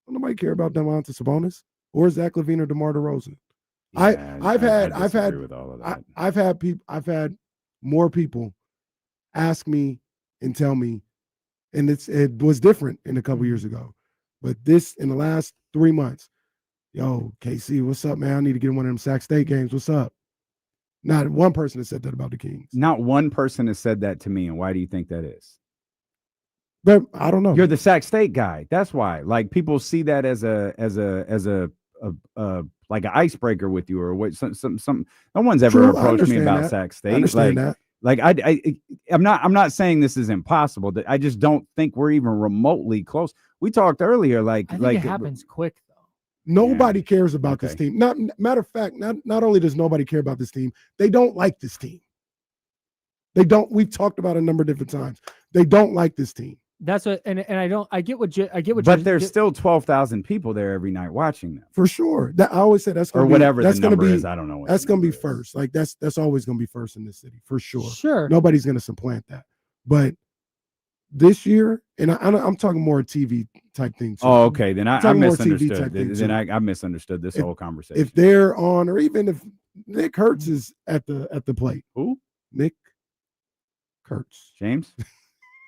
nobody care about Domantas Sabonis or Zach LaVine or DeMar DeRozan. Yeah, I've had more people ask me and tell me, and it was different in a couple years ago, but this in the last 3 months, yo, KC, what's up, man? I need to get in one of them Sac State games. What's up? Not one person has said that about the Kings.
Not one person has said that to me. And why do you think that is?
But I don't know.
You're the Sac State guy. That's why. Like people see that as a like an icebreaker with you or what? Some. No one's ever approached me about Sac State.
I understand that.
Like I'm not saying this is impossible. I just don't think we're even remotely close. We talked earlier. I think
it happens quick.
Nobody cares about this team. Matter of fact, not only does nobody care about this team, they don't like this team. They don't. We've talked about a number of different times. They don't like this team.
That's what, and I get what.
But there's still 12,000 people there every night watching them.
For sure. I always say that's going to be
whatever
that's
the number
be,
is. I don't know.
That's going to be first. Like that's always going to be first in this city for sure.
Sure.
Nobody's going to supplant that. But this year, and I'm talking more TV type thing too.
Oh, okay. Then I misunderstood. Then I misunderstood this whole conversation.
If they're on, or even if Nick Kurtz is at the plate.
Who?
Nick Kurtz.
James?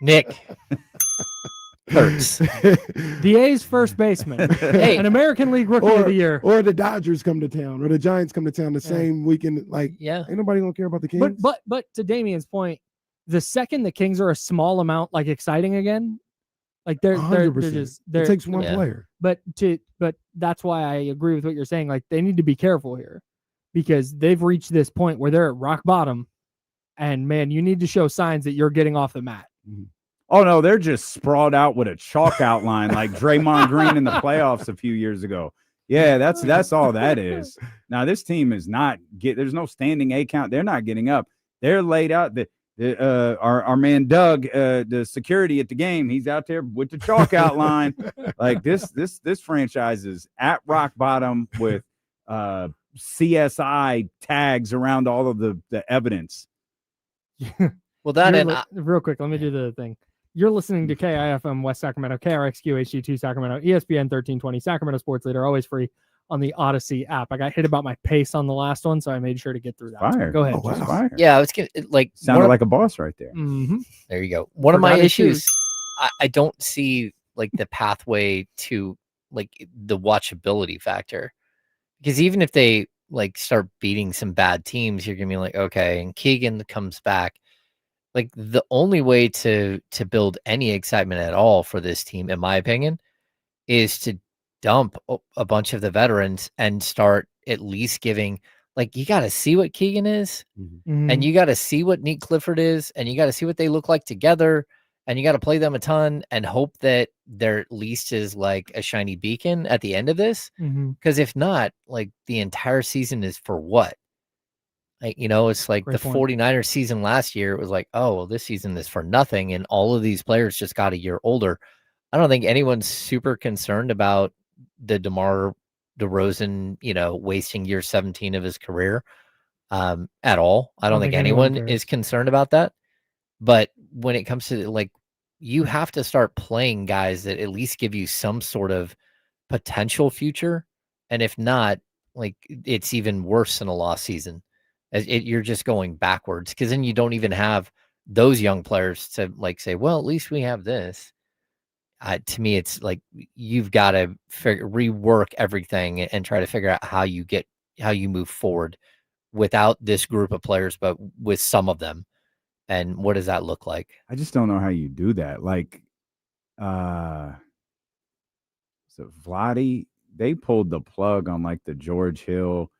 Nick Kurtz.
The A's first baseman. Hey, an American League Rookie of the Year.
Or the Dodgers come to town, or the Giants come to town the same weekend. Like, ain't nobody gonna care about the Kings.
But to Damian's point, the second the Kings are a small amount like exciting again, like they're just
it takes one player.
But that's why I agree with what you're saying. Like they need to be careful here because they've reached this point where they're at rock bottom, and man, you need to show signs that you're getting off the mat.
Mm-hmm.
Oh no, they're just sprawled out with a chalk outline like Draymond Green in the playoffs a few years ago. Yeah, that's all that is. Now this team is not there's no standing A count. They're not getting up. They're laid out. Our man Doug, the security at the game, he's out there with the chalk outline. Like this franchise is at rock bottom with CSI tags around all of the evidence.
Well, that and
real quick, let me do the thing. You're listening to KIFM West Sacramento, KRXQ HD2 Sacramento, ESPN 1320, Sacramento Sports Leader, always free on the Odyssey app. I got hit about my pace on the last one, so I made sure to get through that.
Fire.
Go ahead.
Oh, wow.
Fire.
yeah, I was gonna
Sounded like a boss right there.
Mm-hmm.
There you go. One of my
Forgot his
issues,
shoes.
I don't see like the pathway to like the watchability factor, because even if they like start beating some bad teams, you're gonna be like, okay, and Keegan comes back. Like the only way to build any excitement at all for this team, in my opinion, is to dump a bunch of the veterans and start at least giving, like, you got to see what Keegan is, and you got to see what Nick Clifford is, and you got to see what they look like together, and you got to play them a ton and hope that there at least is like a shiny beacon at the end of this. Because if not, like the entire season is for what? Like, it's like
Great
the
point.
49ers season last year. It was like, oh, well, this season is for nothing. And all of these players just got a year older. I don't think anyone's super concerned about the DeMar DeRozan, wasting year 17 of his career at all. I don't think anyone is concerned about that. But when it comes to like, you have to start playing guys that at least give you some sort of potential future. And if not, like, it's even worse than a lost season. You're just going backwards, because then you don't even have those young players to like say, well, at least we have this. To me, it's like you've got to rework everything and try to figure out how you move forward without this group of players, but with some of them. And what does that look like?
I just don't know how you do that. Like, so Vlade, they pulled the plug on like the George Hill,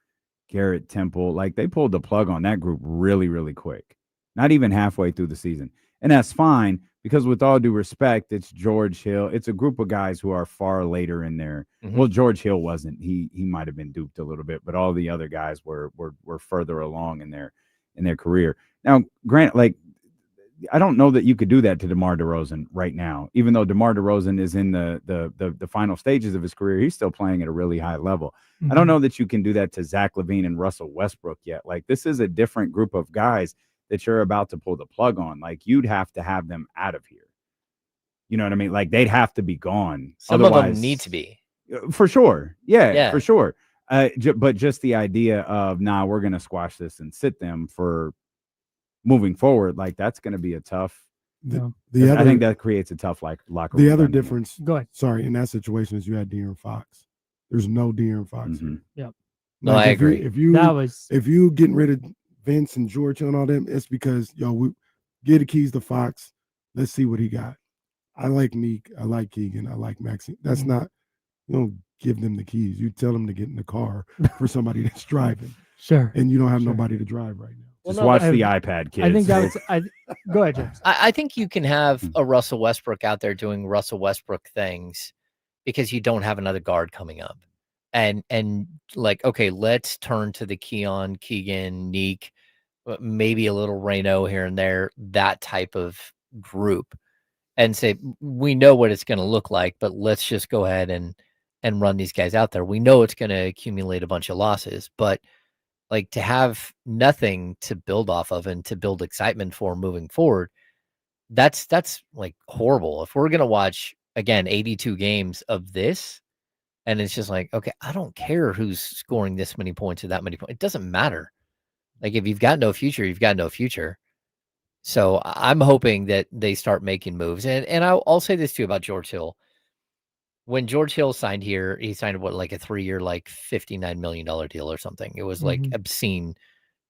Garrett Temple. Like they pulled the plug on that group really, really quick. Not even halfway through the season. And that's fine, because with all due respect, it's George Hill. It's a group of guys who are far later in their well, George Hill wasn't. He might have been duped a little bit, but all the other guys were further along in their career. Now, Grant, like, I don't know that you could do that to DeMar DeRozan right now. Even though DeMar DeRozan is in the final stages of his career, he's still playing at a really high level. I don't know that you can do that to Zach LaVine and Russell Westbrook yet. Like, this is a different group of guys that you're about to pull the plug on. Like, you'd have to have them out of here. You know what I mean? Like, they'd have to be gone.
Some of them need to be.
For sure. Yeah. For sure. But just the idea of, we're going to squash this and sit them for moving forward, like, that's going to be a tough. I think that creates a tough locker room.
The other difference,
go ahead.
Sorry, in that situation is you had De'Aaron Fox. There's no De'Aaron Fox here.
Yep.
No, I agree.
If you getting rid of Vince and George and all them, it's because we get the keys to Fox. Let's see what he got. I like Neek. I like Keegan. I like Maxine. That's not, you don't give them the keys. You tell them to get in the car for somebody that's driving.
Sure.
And you don't have nobody to drive right now.
Just watch the iPad, kids.
I think that was. Go ahead, James.
I think you can have a Russell Westbrook out there doing Russell Westbrook things because you don't have another guard coming up, and like, okay, let's turn to the Keegan, Neek, maybe a little Reno here and there, that type of group, and say, we know what it's going to look like, but let's just go ahead and run these guys out there. We know it's going to accumulate a bunch of losses, but like, to have nothing to build off of and to build excitement for moving forward, that's like horrible. If we're going to watch, again, 82 games of this, and it's just like, okay, I don't care who's scoring this many points or that many points. It doesn't matter. Like, if you've got no future, you've got no future. So I'm hoping that they start making moves. And I'll say this too about George Hill. When George Hill signed here, he signed like a 3-year, like $59 million deal or something. It was like obscene.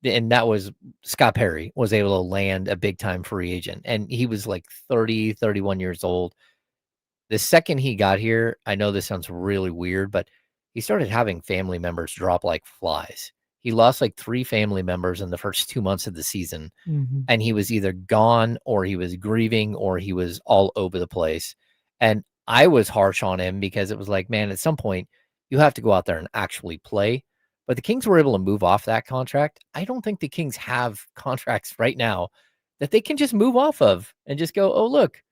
And that was Scott Perry was able to land a big time free agent. And he was like 30, 31 years old. The second he got here, I know this sounds really weird, but he started having family members drop like flies. He lost like 3 family members in the first 2 months of the season. And he was either gone, or he was grieving, or he was all over the place. And I was harsh on him because it was like, man, at some point you have to go out there and actually play. But the Kings were able to move off that contract. I don't think the Kings have contracts right now that they can just move off of and just go, oh, look,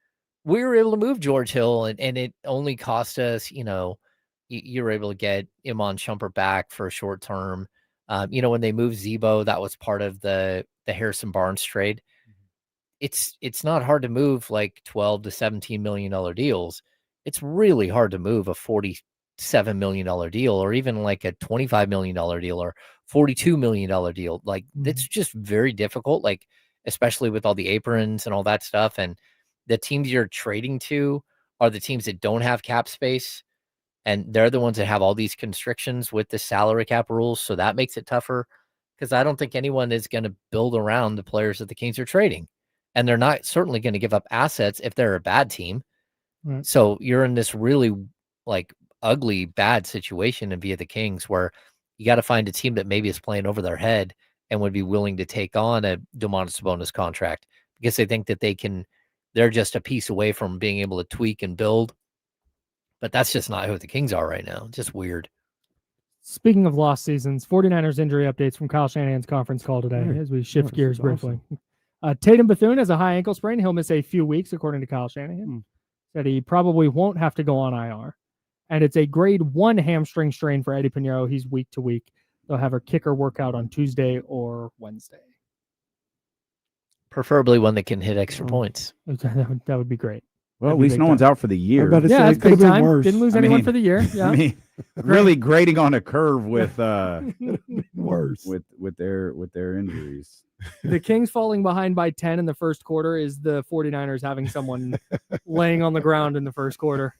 we were able to move George Hill and it only cost us, you were able to get Iman Shumpert back for a short term. When they moved Zebo, that was part of the Harrison Barnes trade. It's not hard to move like $12 to $17 million deals. It's really hard to move a $47 million deal or even like a $25 million deal or $42 million deal. Like it's just very difficult, like especially with all the aprons and all that stuff. And the teams you're trading to are the teams that don't have cap space. And they're the ones that have all these constrictions with the salary cap rules. So that makes it tougher because I don't think anyone is going to build around the players that the Kings are trading. And they're not certainly going to give up assets if they're a bad team. Right. So you're in this really like ugly, bad situation via the Kings where you got to find a team that maybe is playing over their head and would be willing to take on a Domantas Sabonis contract because they think that they're just a piece away from being able to tweak and build. But that's just not who the Kings are right now. Just weird.
Speaking of lost seasons, 49ers injury updates from Kyle Shanahan's conference call today as we shift gears briefly. Awesome. Tatum Bethune has a high ankle sprain. He'll miss a few weeks, according to Kyle Shanahan. Said he probably won't have to go on IR. And it's a grade 1 hamstring strain for Eddie Pinheiro. He's week to week. They'll have a kicker workout on Tuesday or Wednesday.
Preferably one that can hit extra points.
That would be great.
Well, at least no one's out for the year.
Yeah, that's big time. Didn't lose anyone for the year. Yeah.
Really grading on a curve with
worse
with their injuries.
The Kings falling behind by 10 in the first quarter is the 49ers having someone laying on the ground in the first quarter.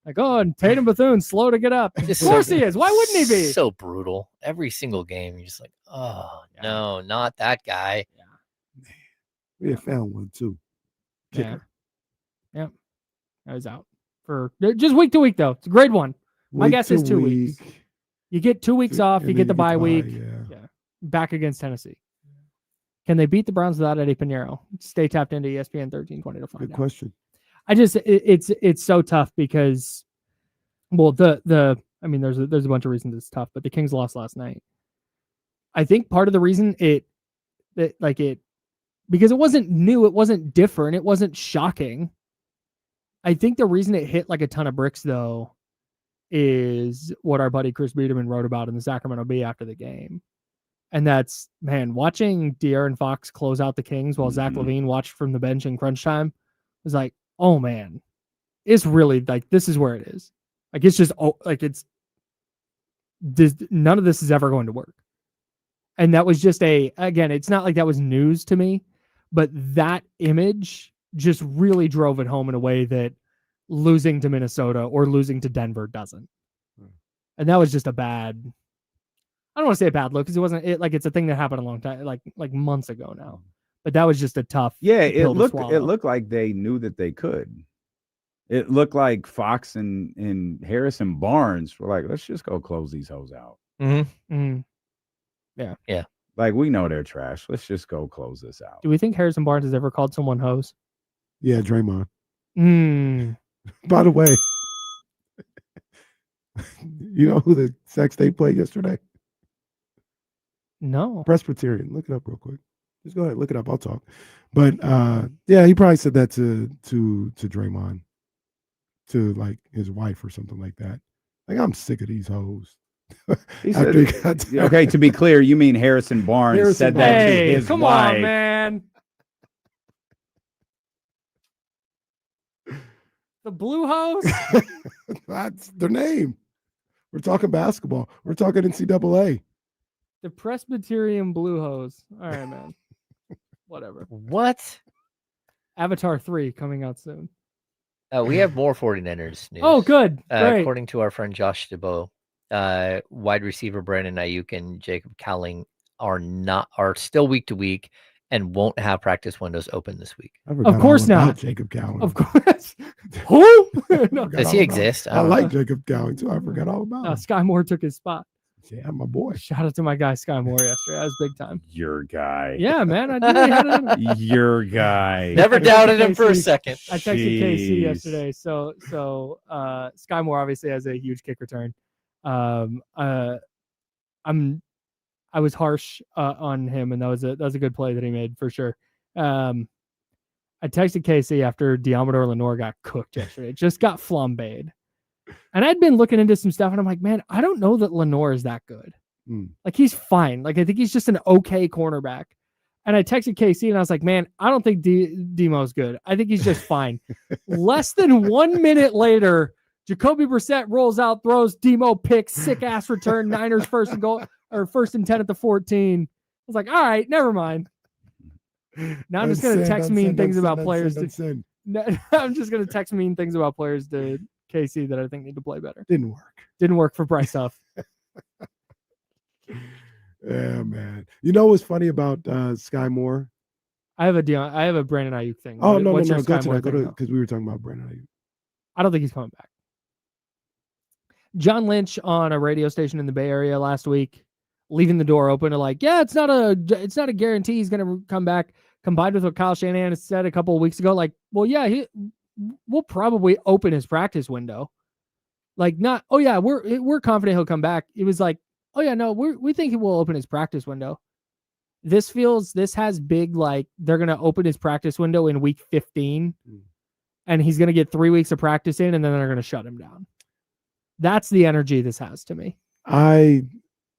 Like, oh, and Tatum Bethune's slow to get up. Of course he is. Why wouldn't he be?
So brutal. Every single game, you're just like, oh, no, not that guy.
Yeah. We have found one, too. Kicker.
Yeah. I was out for just week to week, though. It's a grade 1. My guess is 2 weeks. You get 2 weeks off. You get the bye week. Yeah. Back against Tennessee. Can they beat the Browns without Eddie Pinheiro? Stay tapped into ESPN 1320 to find out.
Good question.
It's so tough because, well, there's a bunch of reasons it's tough, but the Kings lost last night. I think part of the reason because it wasn't new, it wasn't different, it wasn't shocking. I think the reason it hit like a ton of bricks, though, is what our buddy Chris Biederman wrote about in the Sacramento Bee after the game. And that's, man, watching De'Aaron Fox close out the Kings while Zach LaVine watched from the bench in crunch time was like, oh, man, it's really like, this is where it is. Like, it's just, none of this is ever going to work. And that was just again, it's not like that was news to me, but that image just really drove it home in a way that losing to Minnesota or losing to Denver doesn't. And that was just a bad, I don't want to say a bad look because it wasn't it's a thing that happened a long time, like months ago now. But that was just a tough.
Yeah, it looked like they knew that they could. It looked like Fox and Harrison Barnes were like, let's just go close these hoes out.
Mm-hmm. Mm-hmm.
Yeah.
Like, we know they're trash. Let's just go close this out.
Do we think Harrison Barnes has ever called someone hose?
Yeah, Draymond. By the way, you know who the Sac State played yesterday?
No.
Presbyterian. Look it up real quick. Just go ahead, look it up. I'll talk. But yeah, he probably said that to Draymond, to like his wife or something like that. Like, I'm sick of these hoes.
He said, okay, to be clear, you mean Harrison Barnes said that to his
come
wife.
On, man. The Blue House?
That's their name. We're talking basketball. We're talking NCAA.
The Presbyterian Blue Hose. All right, man. Whatever.
What?
Avatar 3 coming out soon.
We have more 49ers news.
Oh, good. Great.
According to our friend Josh DeBoe, wide receiver Brandon Ayuk and Jacob Cowling are still week to week and won't have practice windows open this week.
Of course not.
Jacob Cowling.
Of course. Who? No.
Does he exist?
I like Jacob Cowling too. I forgot all about him.
Sky Moore took his spot.
Yeah, my boy.
Shout out to my guy Sky Moore yesterday. That was big time.
Your guy.
Yeah, man. I really had it in.
Your guy.
Never doubted him for a second.
I texted KC yesterday. So Sky Moore obviously has a huge kick return. I was harsh on him, and that was a good play that he made for sure. I texted Casey after Diamador Lenore got cooked yesterday. Just got flambéed. And I'd been looking into some stuff, and I'm like, man, I don't know that Lenore is that good. Like, he's fine. Like, I think he's just an okay cornerback. And I texted Casey, and I was like, man, I don't think Demo's good. I think he's just fine. Less than 1 minute later, Jacoby Brissett rolls out, throws, Demo picks, sick-ass return, Niners first and 10 at the 14. I was like, all right, never mind. Now I'm just going to text mean things about players. I'm just going to text mean things about players to KC that I think need to play better. Didn't work for Bryce Huff.
Yeah, man. You know what's funny about Sky Moore?
I have a Brandon Ayuk thing.
Oh, no. Go to that, because we were talking about Brandon Ayuk.
I don't think he's coming back. John Lynch on a radio station in the Bay Area last week, leaving the door open to like, yeah, it's not a guarantee he's going to come back. Combined with what Kyle Shanahan said a couple of weeks ago, like, well, yeah, we'll probably open his practice window. Like, not, oh yeah, we're confident he'll come back. It was like, oh yeah, no, we think he will open his practice window. This has big, like, they're going to open his practice window in week 15 and he's going to get 3 weeks of practice in, and then they're going to shut him down. That's the energy this has to me.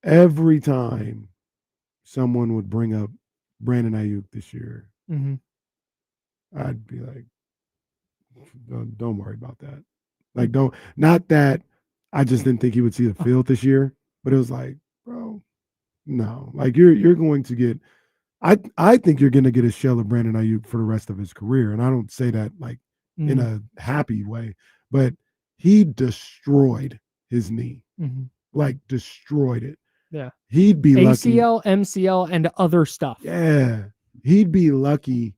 Every time someone would bring up Brandon Ayuk this year, I'd be like, don't worry about that. Like, not that I just didn't think he would see the field this year, but it was like, bro, no. Like, you're going to get, I think you're going to get a shell of Brandon Ayuk for the rest of his career. And I don't say that like in a happy way, but he destroyed his knee, like destroyed it.
Yeah.
He'd be
ACL,
lucky.
MCL, and other stuff.
Yeah. He'd be lucky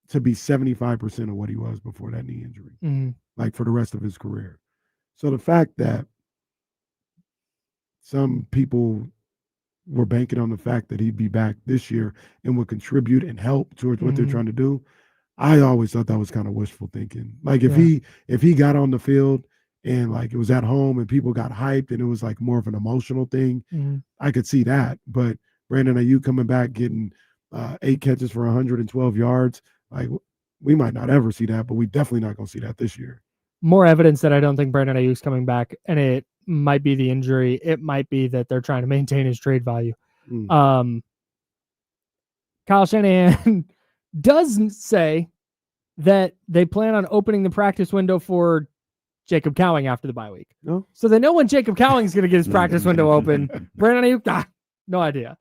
to be 75% of what he was before that knee injury, like for the rest of his career. So the fact that some people were banking on the fact that he'd be back this year and would contribute and help towards what they're trying to do, I always thought that was kind of wishful thinking. Like, if he got on the field and like it was at home and people got hyped and it was like more of an emotional thing, I could see that. But Brandon Ayuk coming back, getting 8 catches for 112 yards, like, we might not ever see that, but we definitely not going to see that this year.
More evidence that I don't think Brandon Ayuk's coming back, and it might be the injury. It might be that they're trying to maintain his trade value. Kyle Shanahan doesn't say that they plan on opening the practice window for Jacob Cowing after the bye week.
No.
So they know when Jacob Cowing's going to get his practice window open. Brandon Ayuk, no idea.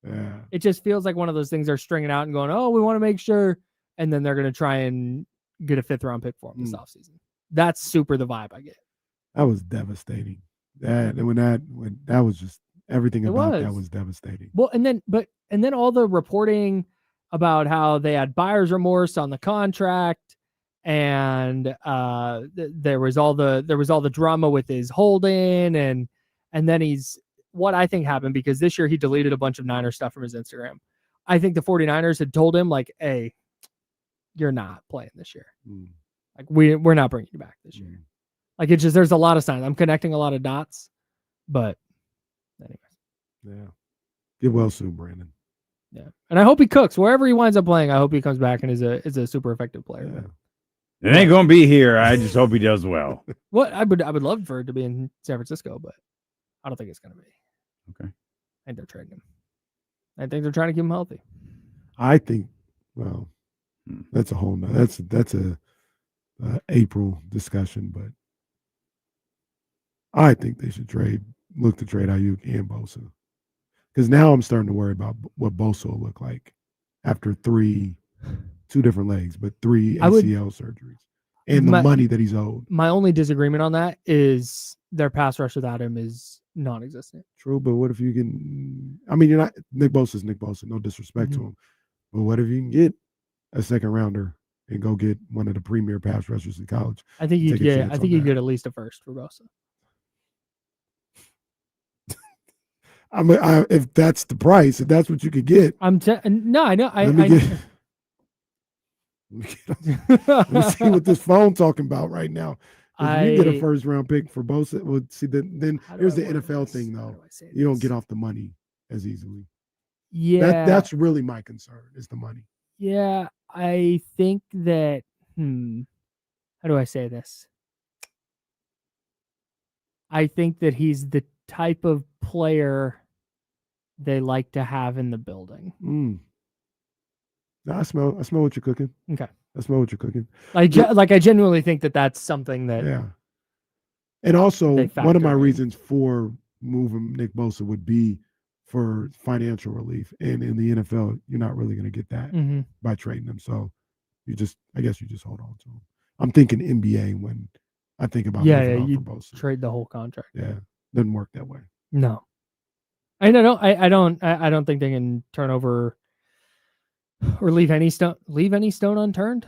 Yeah.
It just feels like one of those things they're stringing out and going, oh, we want to make sure. And then they're going to try and get a 5th-round pick for him this offseason. That's super the vibe I get.
That was devastating. That was just everything about that was devastating.
Well, and then all the reporting about how they had buyer's remorse on the contract, and there was all the drama with his hold-in, and then what I think happened, because this year he deleted a bunch of Niner stuff from his Instagram. I think the 49ers had told him, like, hey, you're not playing this year. Like, we're not bringing you back this year. Like, it's just, there's a lot of signs. I'm connecting a lot of dots, but anyway.
Yeah. Get well soon, Brandon.
Yeah. And I hope he cooks wherever he winds up playing. I hope he comes back and is a super effective player.
Yeah. It ain't going to be here. I just hope he does well.
Well, I would love for it to be in San Francisco, but I don't think it's going to be.
Okay.
I think they're trading him. I think they're trying to keep him healthy.
I think, well, that's a whole nother, that's a April discussion, but I think they should look to trade Ayuk and Bosa. Because now I'm starting to worry about what Bosa will look like after 2 different legs, but 3 ACL surgeries and the money that he's owed.
My only disagreement on that is their pass rush without him is non-existent.
True, but what if you can, I mean, you're not, Nick Bosa's Nick Bosa, no disrespect to him, but what if you can get a 2nd rounder and go get one of the premier pass rushers in college?
I think you get at least a 1st for Bosa.
I mean, if that's the price, if that's what you could get,
no, I know.
Let me see what this phone talking about right now. If you get a 1st-round pick for Bosa, then here's the NFL thing, though. You don't get off the money as easily.
Yeah.
That's really my concern is the money.
Yeah, I think that how do I say this? I think that he's the type of player they like to have in the building.
No, I smell what you're cooking.
Okay.
I smell what you're cooking.
I genuinely think that that's something that
Yeah. And also,
they
one of my
factor in.
reasons for moving Nick Bosa would be for financial relief. And in the NFL, you're not really going to get that by trading him. So I guess you just hold on to him. I'm thinking NBA when I think about moving on
you
for Bosa.
trade the whole contract.
Yeah, doesn't work that way.
No. I don't think they can turn over or leave any stone unturned.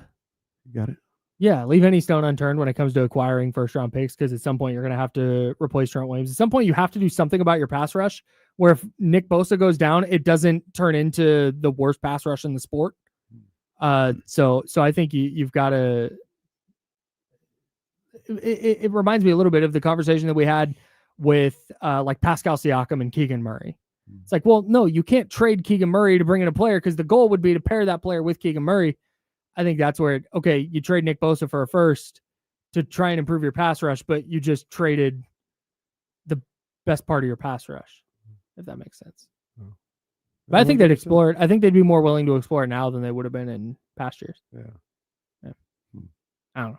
You got it.
Yeah, leave any stone unturned when it comes to acquiring first-round picks, because at some point you're going to have to replace Trent Williams. At some point you have to do something about your pass rush, where if Nick Bosa goes down, it doesn't turn into the worst pass rush in the sport. So I think you've got to. It reminds me a little bit of the conversation that we had with like Pascal Siakam and Keegan Murray. It's like, well, no, you can't trade Keegan Murray to bring in a player, because the goal would be to pair that player with Keegan Murray. I think that's where, you trade Nick Bosa for a first to try and improve your pass rush, but you just traded the best part of your pass rush, if that makes sense. But I think they'd explore it. I think they'd be more willing to explore it now than they would have been in past years. Yeah. I don't know.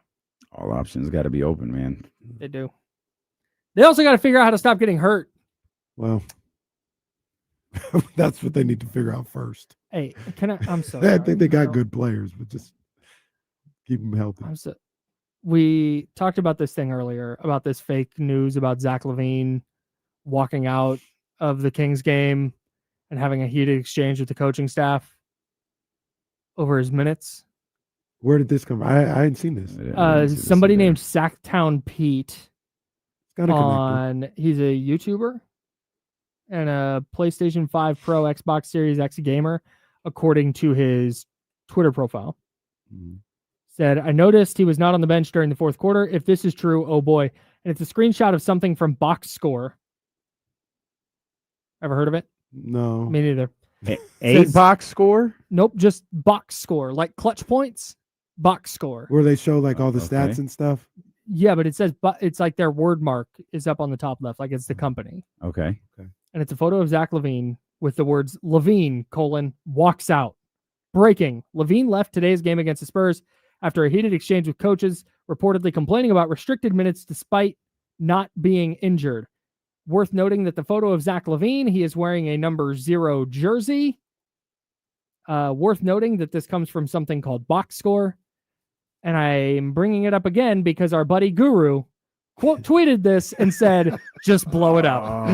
All options got to be open, man.
They do. They also got to figure out how to stop getting hurt.
Well, that's what they need to figure out first.
Hey, I'm so
I think they got good players, but just keep them healthy.
We talked about this thing earlier, about this fake news about Zach LaVine walking out of the Kings game and having a heated exchange with the coaching staff over his minutes.
Where did this come from? I hadn't seen this.
Somebody named Sacktown Pete
Got
he's a YouTuber and a PlayStation 5 Pro, Xbox Series X gamer, according to his Twitter profile. Said, I noticed he was not on the bench during the fourth quarter. If this is true, oh boy. And it's a screenshot of something from Box Score. Ever heard of it?
No.
Me neither.
Box Score?
Nope, just Box Score. Like Clutch Points, Box Score.
Where they show like all the stats and stuff?
Yeah, but it says, it's like their word mark is up on the top left, like it's the company.
Okay.
And it's a photo of Zach LaVine with the words LaVine, walks out. Breaking. LaVine left today's game against the Spurs after a heated exchange with coaches, reportedly complaining about restricted minutes despite not being injured. Worth noting that the photo of Zach LaVine, he is wearing a number 0 jersey. Worth noting that this comes from something called Box Score. And I'm bringing it up again because our buddy Guru quote tweeted this and said, just blow it up.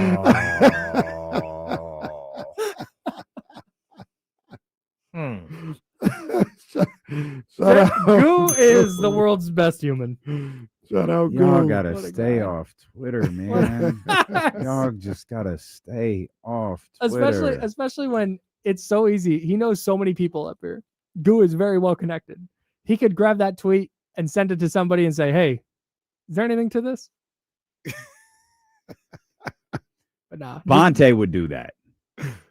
Goo is the world's best human.
Shout out,
y'all gotta stay off Twitter, man. Y'all just gotta stay off Twitter.
Especially when it's so easy. He knows so many people up here. Goo is very well connected. He could grab that tweet and send it to somebody and say, hey, is there anything to this? But nah.
Bonte would do that.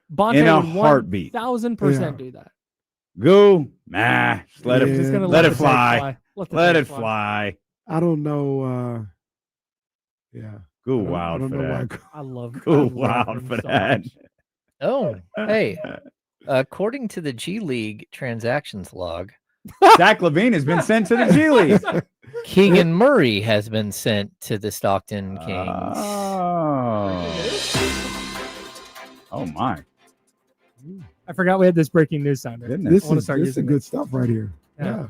Bonte
in a
would
heartbeat.
1,000% do that.
Go, just let it,
Just gonna
let it fly. Let it
fly.
fly.
I don't know.
Go wild for that.
I love
Go wild for that.
Oh, hey. According to the G League transactions log,
Zach LaVine has been sent to the G League.
Keegan Murray has been sent to the Stockton Kings.
Oh my.
I forgot we had this breaking news sounder.
This is good stuff right here. Yeah.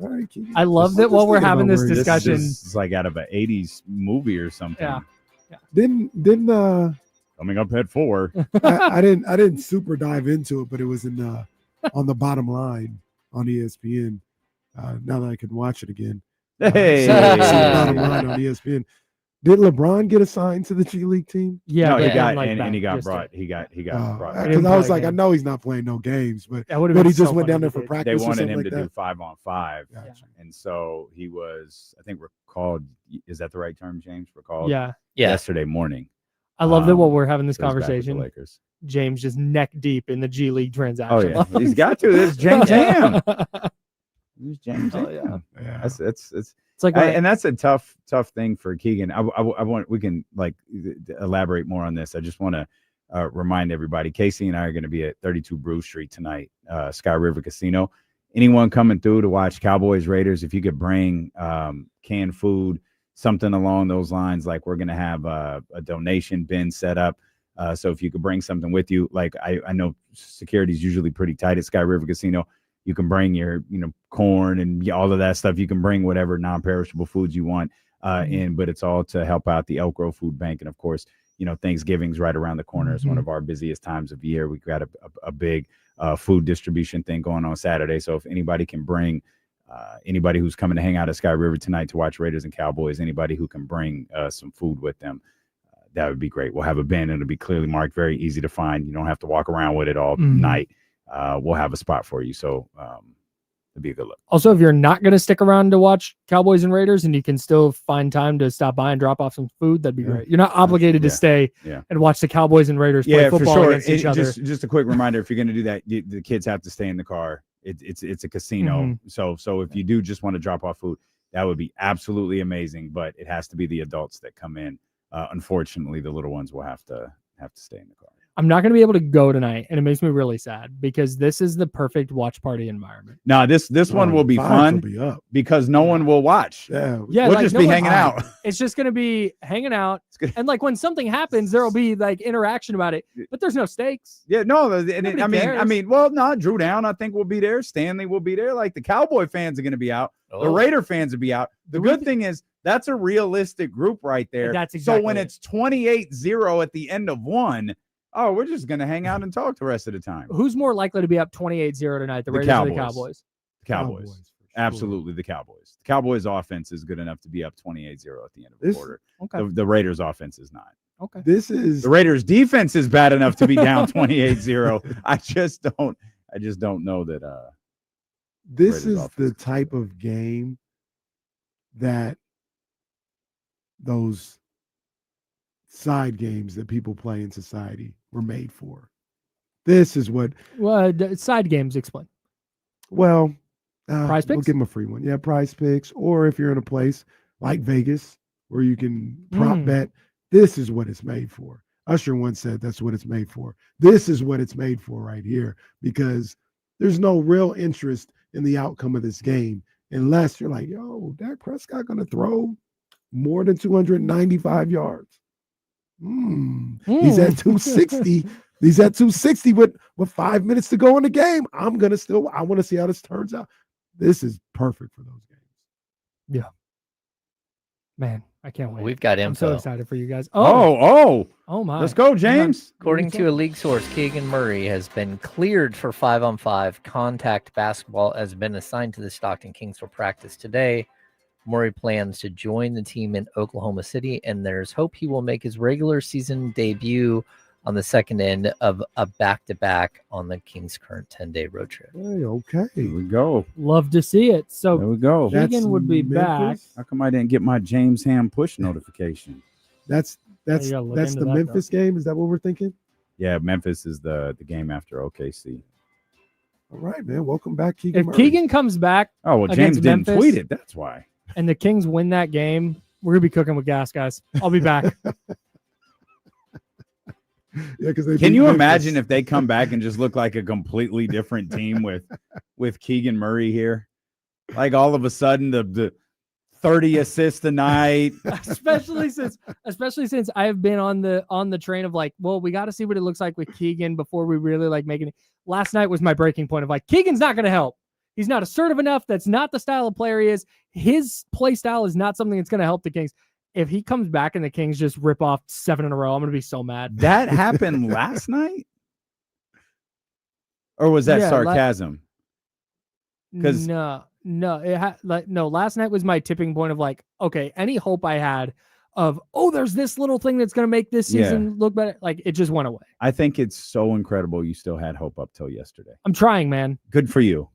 All right,
I love that while we're having this discussion.
This is like out of an 80s movie or something.
Yeah.
Didn't
coming up at 4.
I didn't super dive into it, but it was on the bottom line on ESPN. Now that I can watch it again.
Hey.
Bottom line on ESPN. Did LeBron get assigned to the G League team?
Yeah,
no, he got brought. He got brought.
Because I was like, I know he's not playing no games, but he just went down there for practice.
They wanted him to
do
5-on-5, and so he was, I think, recalled. Is that the right term, James? Recalled.
Yeah.
Yesterday morning.
I love that while we're having this
so he's back with the
conversation,
Lakers.
James just neck deep in the G League
Oh
transaction.
yeah, he's got to. This is James Ham. He's James
Oh,
Ham.
Yeah.
It's like
And that's a tough thing for Keegan. I want, we can like elaborate more on this. I just want to remind everybody, Casey and I are going to be at 32 Brew Street tonight, Sky River Casino. Anyone coming through to watch Cowboys Raiders, if you could bring canned food, something along those lines, like we're going to have a donation bin set up. So if you could bring something with you, like I know security is usually pretty tight at Sky River Casino. You can bring your, corn and all of that stuff. You can bring whatever non-perishable foods you want in, but it's all to help out the Elk Grove Food Bank. And of course, Thanksgiving's right around the corner. It's one of our busiest times of year. We've got a big food distribution thing going on Saturday. So if anybody can bring anybody who's coming to hang out at Sky River tonight to watch Raiders and Cowboys, anybody who can bring some food with them, that would be great. We'll have a bin. It'll be clearly marked, very easy to find. You don't have to walk around with it all night. We'll have a spot for you. So it'd be a good look.
Also, if you're not going to stick around to watch Cowboys and Raiders and you can still find time to stop by and drop off some food, that'd be great. You're not obligated to stay and watch the Cowboys and Raiders play football against each other.
Just a quick reminder, if you're going to do that, the kids have to stay in the car. It's a casino. So if you do just want to drop off food, that would be absolutely amazing. But it has to be the adults that come in. Unfortunately, the little ones will have to stay in the car.
I'm not going to be able to go tonight, and it makes me really sad because this is the perfect watch party environment.
No, this one will be fun because no one will watch.
Yeah,
we'll just be hanging out.
It's just going to be hanging out, and like when something happens, there will be like interaction about it, but there's no stakes.
Yeah, no, Drew Down, I think will be there. Stanley will be there. Like the Cowboy fans are going to be out. The Raider fans will be out. The good thing is that's a realistic group right there.
That's exactly
so when it's 28-0 at the end of one. Oh, we're just going to hang out and talk the rest of the time.
Who's more likely to be up 28-0 tonight, the Raiders or the Cowboys?
The Cowboys. Absolutely, the Cowboys. The Cowboys' offense is good enough to be up 28-0 at the end of the quarter. Okay. The Raiders' offense is not.
Okay.
The Raiders' defense is bad enough to be down 28-0. I just don't know that.
This is the type of game that those side games that people play in society were made for. This is what
side games explain.
Well,
Prize Picks?
We'll give them a free one. Yeah, Prize Picks. Or if you're in a place like Vegas where you can prop bet, this is what it's made for. Usher once said that's what it's made for. This is what it's made for right here, because there's no real interest in the outcome of this game unless you're like, yo, Dak Prescott going to throw more than 295 yards. He's at 260. He's at 260 with 5 minutes to go in the game. I want to see how this turns out. This is perfect for those games.
Yeah. Man, I can't wait.
We've got info.
I'm so excited for you guys.
Oh my. Let's go, James.
According to a league source, Keegan Murray has been cleared for 5-on-5 contact basketball, has been assigned to the Stockton Kings for practice today. Murray plans to join the team in Oklahoma City, and there's hope he will make his regular season debut on the second end of a back-to-back on the Kings' current 10-day road trip.
Hey, okay.
Here we go.
Love to see it. So
there we go.
Keegan would be back.
How come I didn't get my James Ham push notification?
That's the Memphis game. Is that what we're thinking?
Yeah, Memphis is the game after OKC.
All right, man. Welcome back, Keegan.
If Keegan comes back,
James didn't tweet it. That's why.
And the Kings win that game, we're gonna be cooking with gas, guys. I'll be back.
Yeah, because
can you imagine if they come back and just look like a completely different team with Keegan Murray here? Like all of a sudden the 30 assists a night.
especially since I have been on the train of like, well, we got to see what it looks like with Keegan before we really like making it. Last night was my breaking point of like, Keegan's not gonna help. He's not assertive enough. That's not the style of player he is. His play style is not something that's going to help the Kings. If he comes back and the Kings just rip off 7 in a row, I'm going to be so mad.
That happened last night? Or was that sarcasm?
No. Last night was my tipping point of like, okay, any hope I had of, there's this little thing that's going to make this season look better. Like it just went away.
I think it's so incredible you still had hope up till yesterday.
I'm trying, man.
Good for you.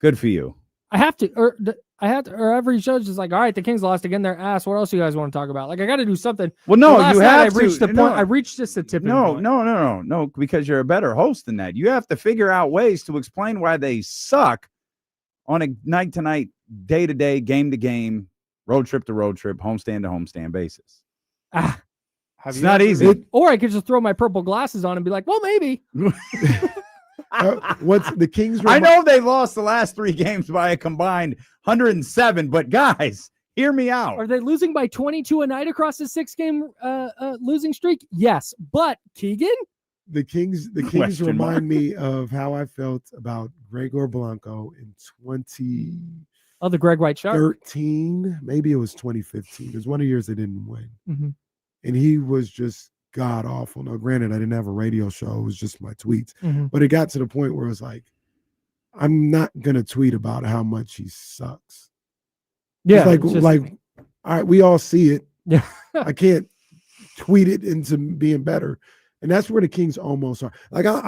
Good for you.
I have to. or every show's just like, all right, the Kings lost again. Their ass. What else you guys want to talk about? Like, I got to do something.
Well, no,
last
you
night,
have
I reached
to.
the point. I reached just a tipping point.
No, because you're a better host than that. You have to figure out ways to explain why they suck on a night-to-night, day-to-day, game-to-game, road trip to road trip, homestand to homestand basis. It's not easy.
Or I could just throw my purple glasses on and be like, well, maybe.
What's the Kings?
I know they lost the last 3 games by a combined 107, but guys, hear me out.
Are they losing by 22 a night across a 6-game losing streak? Yes, but Keegan,
the Kings remind me of how I felt about Gregor Blanco in 2013.
Oh, the Greg White Shark.
Maybe it was 2015. It was one of the years they didn't win.
Mm-hmm.
And he was just god awful. Now, granted, I didn't have a radio show. It was just my tweets.
Mm-hmm.
But it got to the point where it was like, I'm not going to tweet about how much he sucks.
Yeah.
It's like, all right, we all see it.
Yeah.
I can't tweet it into being better. And that's where the Kings almost are. Like, I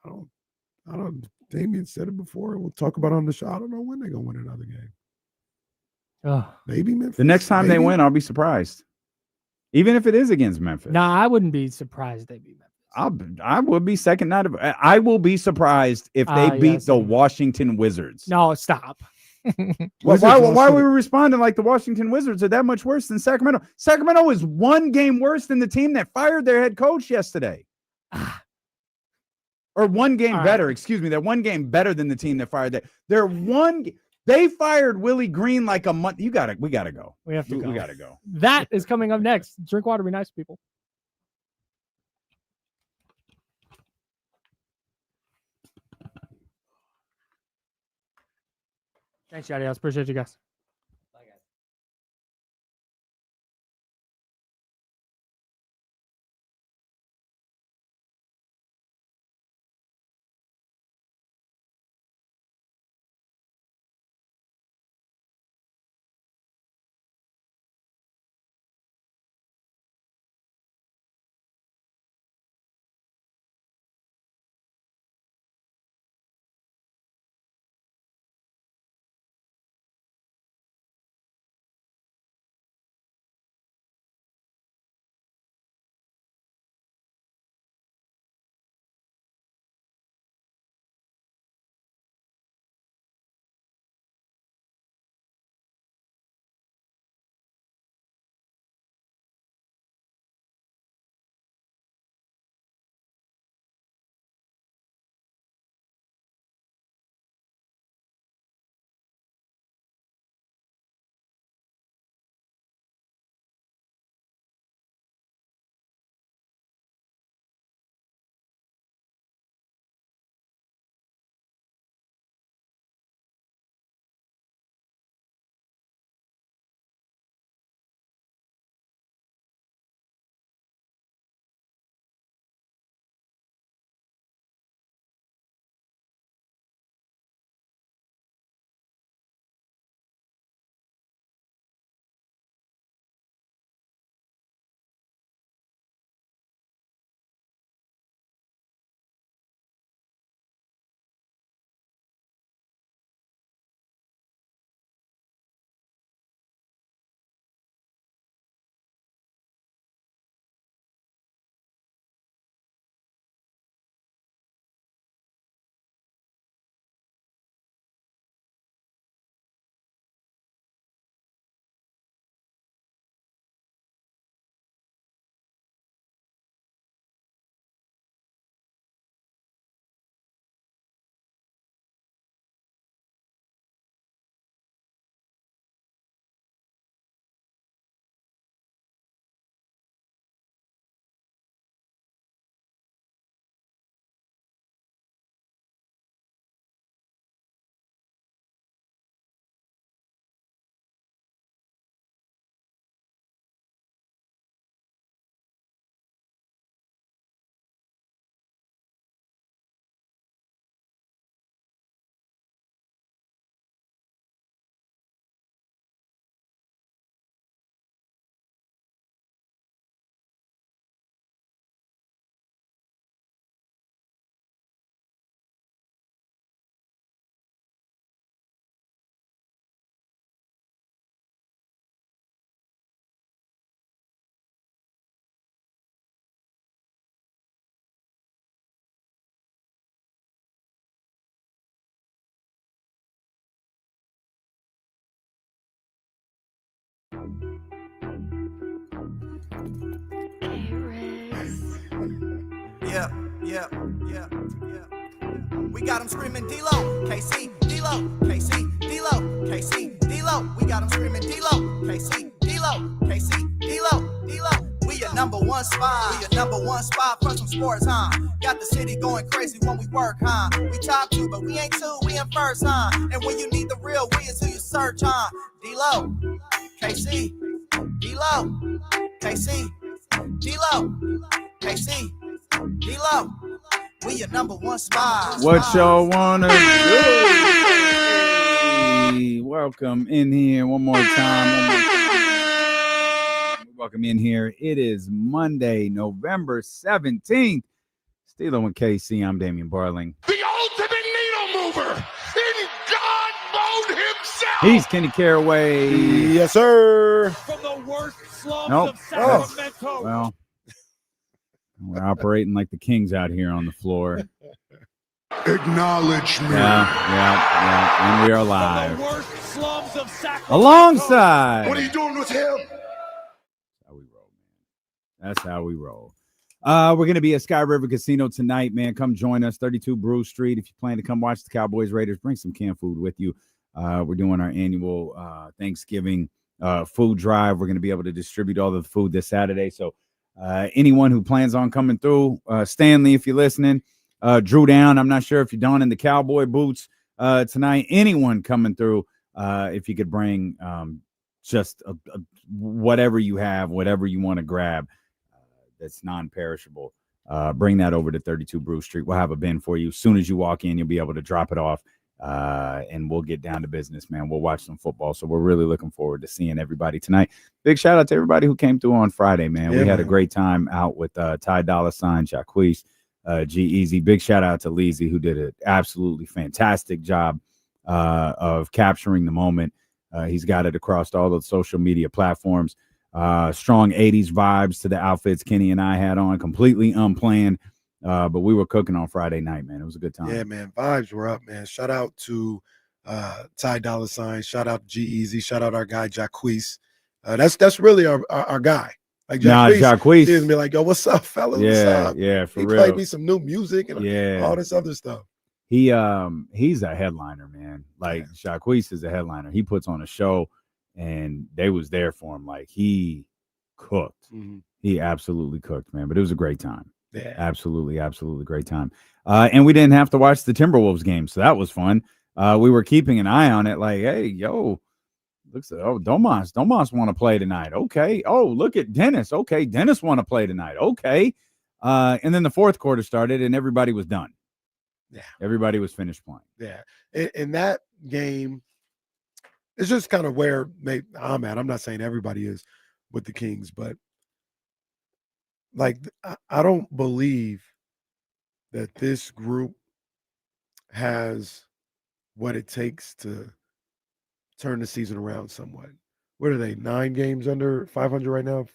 don't, Damian said it before. We'll talk about it on the show. I don't know when they're going to win another game. Maybe Memphis.
The next time they win, I'll be surprised. Even if it is against Memphis.
Nah, I wouldn't be surprised they beat Memphis.
I would be second night of. I will be surprised if they beat the Washington Wizards.
No, stop.
Well, why were we responding like the Washington Wizards are that much worse than Sacramento? Sacramento is 1 game worse than the team that fired their head coach yesterday. Or 1 game better, right. Excuse me. They're 1 game better than the team that fired that. They fired Willie Green like a month. We gotta go.
We have to go.
We gotta go.
That is coming up next. Drink water, be nice, people. Thanks, Yadi. I appreciate you guys.
Yeah. We got them screaming D-Lo, KC, D-Lo, KC, D-Lo, KC, D-Lo. We got them screaming D-Lo, KC, D-Lo, KC, D-Lo, D-Lo. We your number one spot. We your number one spot for some sports, huh? Got the city going crazy when we work, huh? We top two, but we ain't two, we in first, huh? And when you need the real, we is who you search, huh? D-Lo, KC, D-Lo, KC, D-Lo, KC, D-Lo. We your number one spot.
What y'all wanna do? Hey, welcome in here one more time. Welcome in here. It is Monday, November 17th. Steeler with KC. I'm Damian Barling.
The ultimate needle mover in God mode himself.
He's Kenny Caraway.
Yes, sir.
From the worst slums
Nope.
of Sacramento.
Well, we're operating like the Kings out here on the floor.
Acknowledge me.
Yeah. And we are
From the
live.
worst slums of Sacramento.
Alongside.
What are you doing with him?
How we roll, man. That's how we roll. We're going to be at Sky River Casino tonight, man. Come join us, 32 Brew Street. If you plan to come watch the Cowboys Raiders, bring some canned food with you. We're doing our annual Thanksgiving food drive. We're going to be able to distribute all the food this Saturday. So anyone who plans on coming through, Stanley, if you're listening, Drew Down, I'm not sure if you're donning the cowboy boots tonight. Anyone coming through, if you could bring just whatever you have, whatever you want to grab that's non-perishable, bring that over to 32 Brew Street. We'll have a bin for you. As soon as you walk in, you'll be able to drop it off, and we'll get down to business, man. We'll watch some football. So we're really looking forward to seeing everybody tonight. Big shout out to everybody who came through on Friday, man.
Yeah,
we had a
man.
great time out with Ty Dolla $ign, Jacquees, G-Eazy. Big shout out to Leezy, who did an absolutely fantastic job of capturing the moment. He's got it across all the social media platforms. Strong 80s vibes to the outfits Kenny and I had on, completely unplanned. But we were cooking on Friday night, man. It was a good time.
Yeah, man. Vibes were up, man. Shout out to Ty Dolla $ign. Shout out to G-Eazy. Shout out our guy, Jacquees. That's really our guy. Like
Jacquees.
He was me like, yo, what's up, fellas? What's up?
Yeah, for
He
real.
played me some new music and all this other stuff.
He's a headliner, man. Like Jacquees is a headliner. He puts on a show, and they was there for him. Like he cooked.
Mm-hmm.
He absolutely cooked, man. But it was a great time.
Yeah.
Absolutely great time. And we didn't have to watch the Timberwolves game, so that was fun. We were keeping an eye on it, like, hey, yo, looks like, Domas want to play tonight. Okay. Oh, look at Dennis. Okay, Dennis want to play tonight. Okay. And then the fourth quarter started, and everybody was done.
Yeah.
Everybody was finished playing.
Yeah. In that game, it's just kind of where I'm at. I'm not saying everybody is with the Kings, but like I don't believe that this group has what it takes to turn the season around somewhat. What are they? 9 games under 500 right now?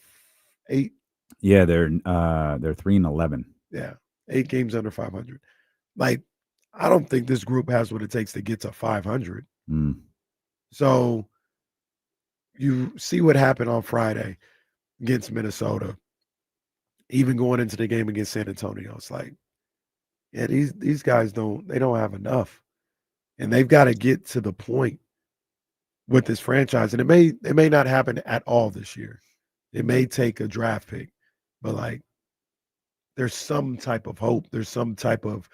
8?
Yeah, they're 3-11.
Yeah, 8 games under 500. Like, I don't think this group has what it takes to get to 500.
Mm.
So you see what happened on Friday against Minnesota. Even going into the game against San Antonio, it's like, yeah, these guys don't have enough, and they've got to get to the point with this franchise. And it may not happen at all this year. It may take a draft pick, but like, there's some type of hope. There's some type of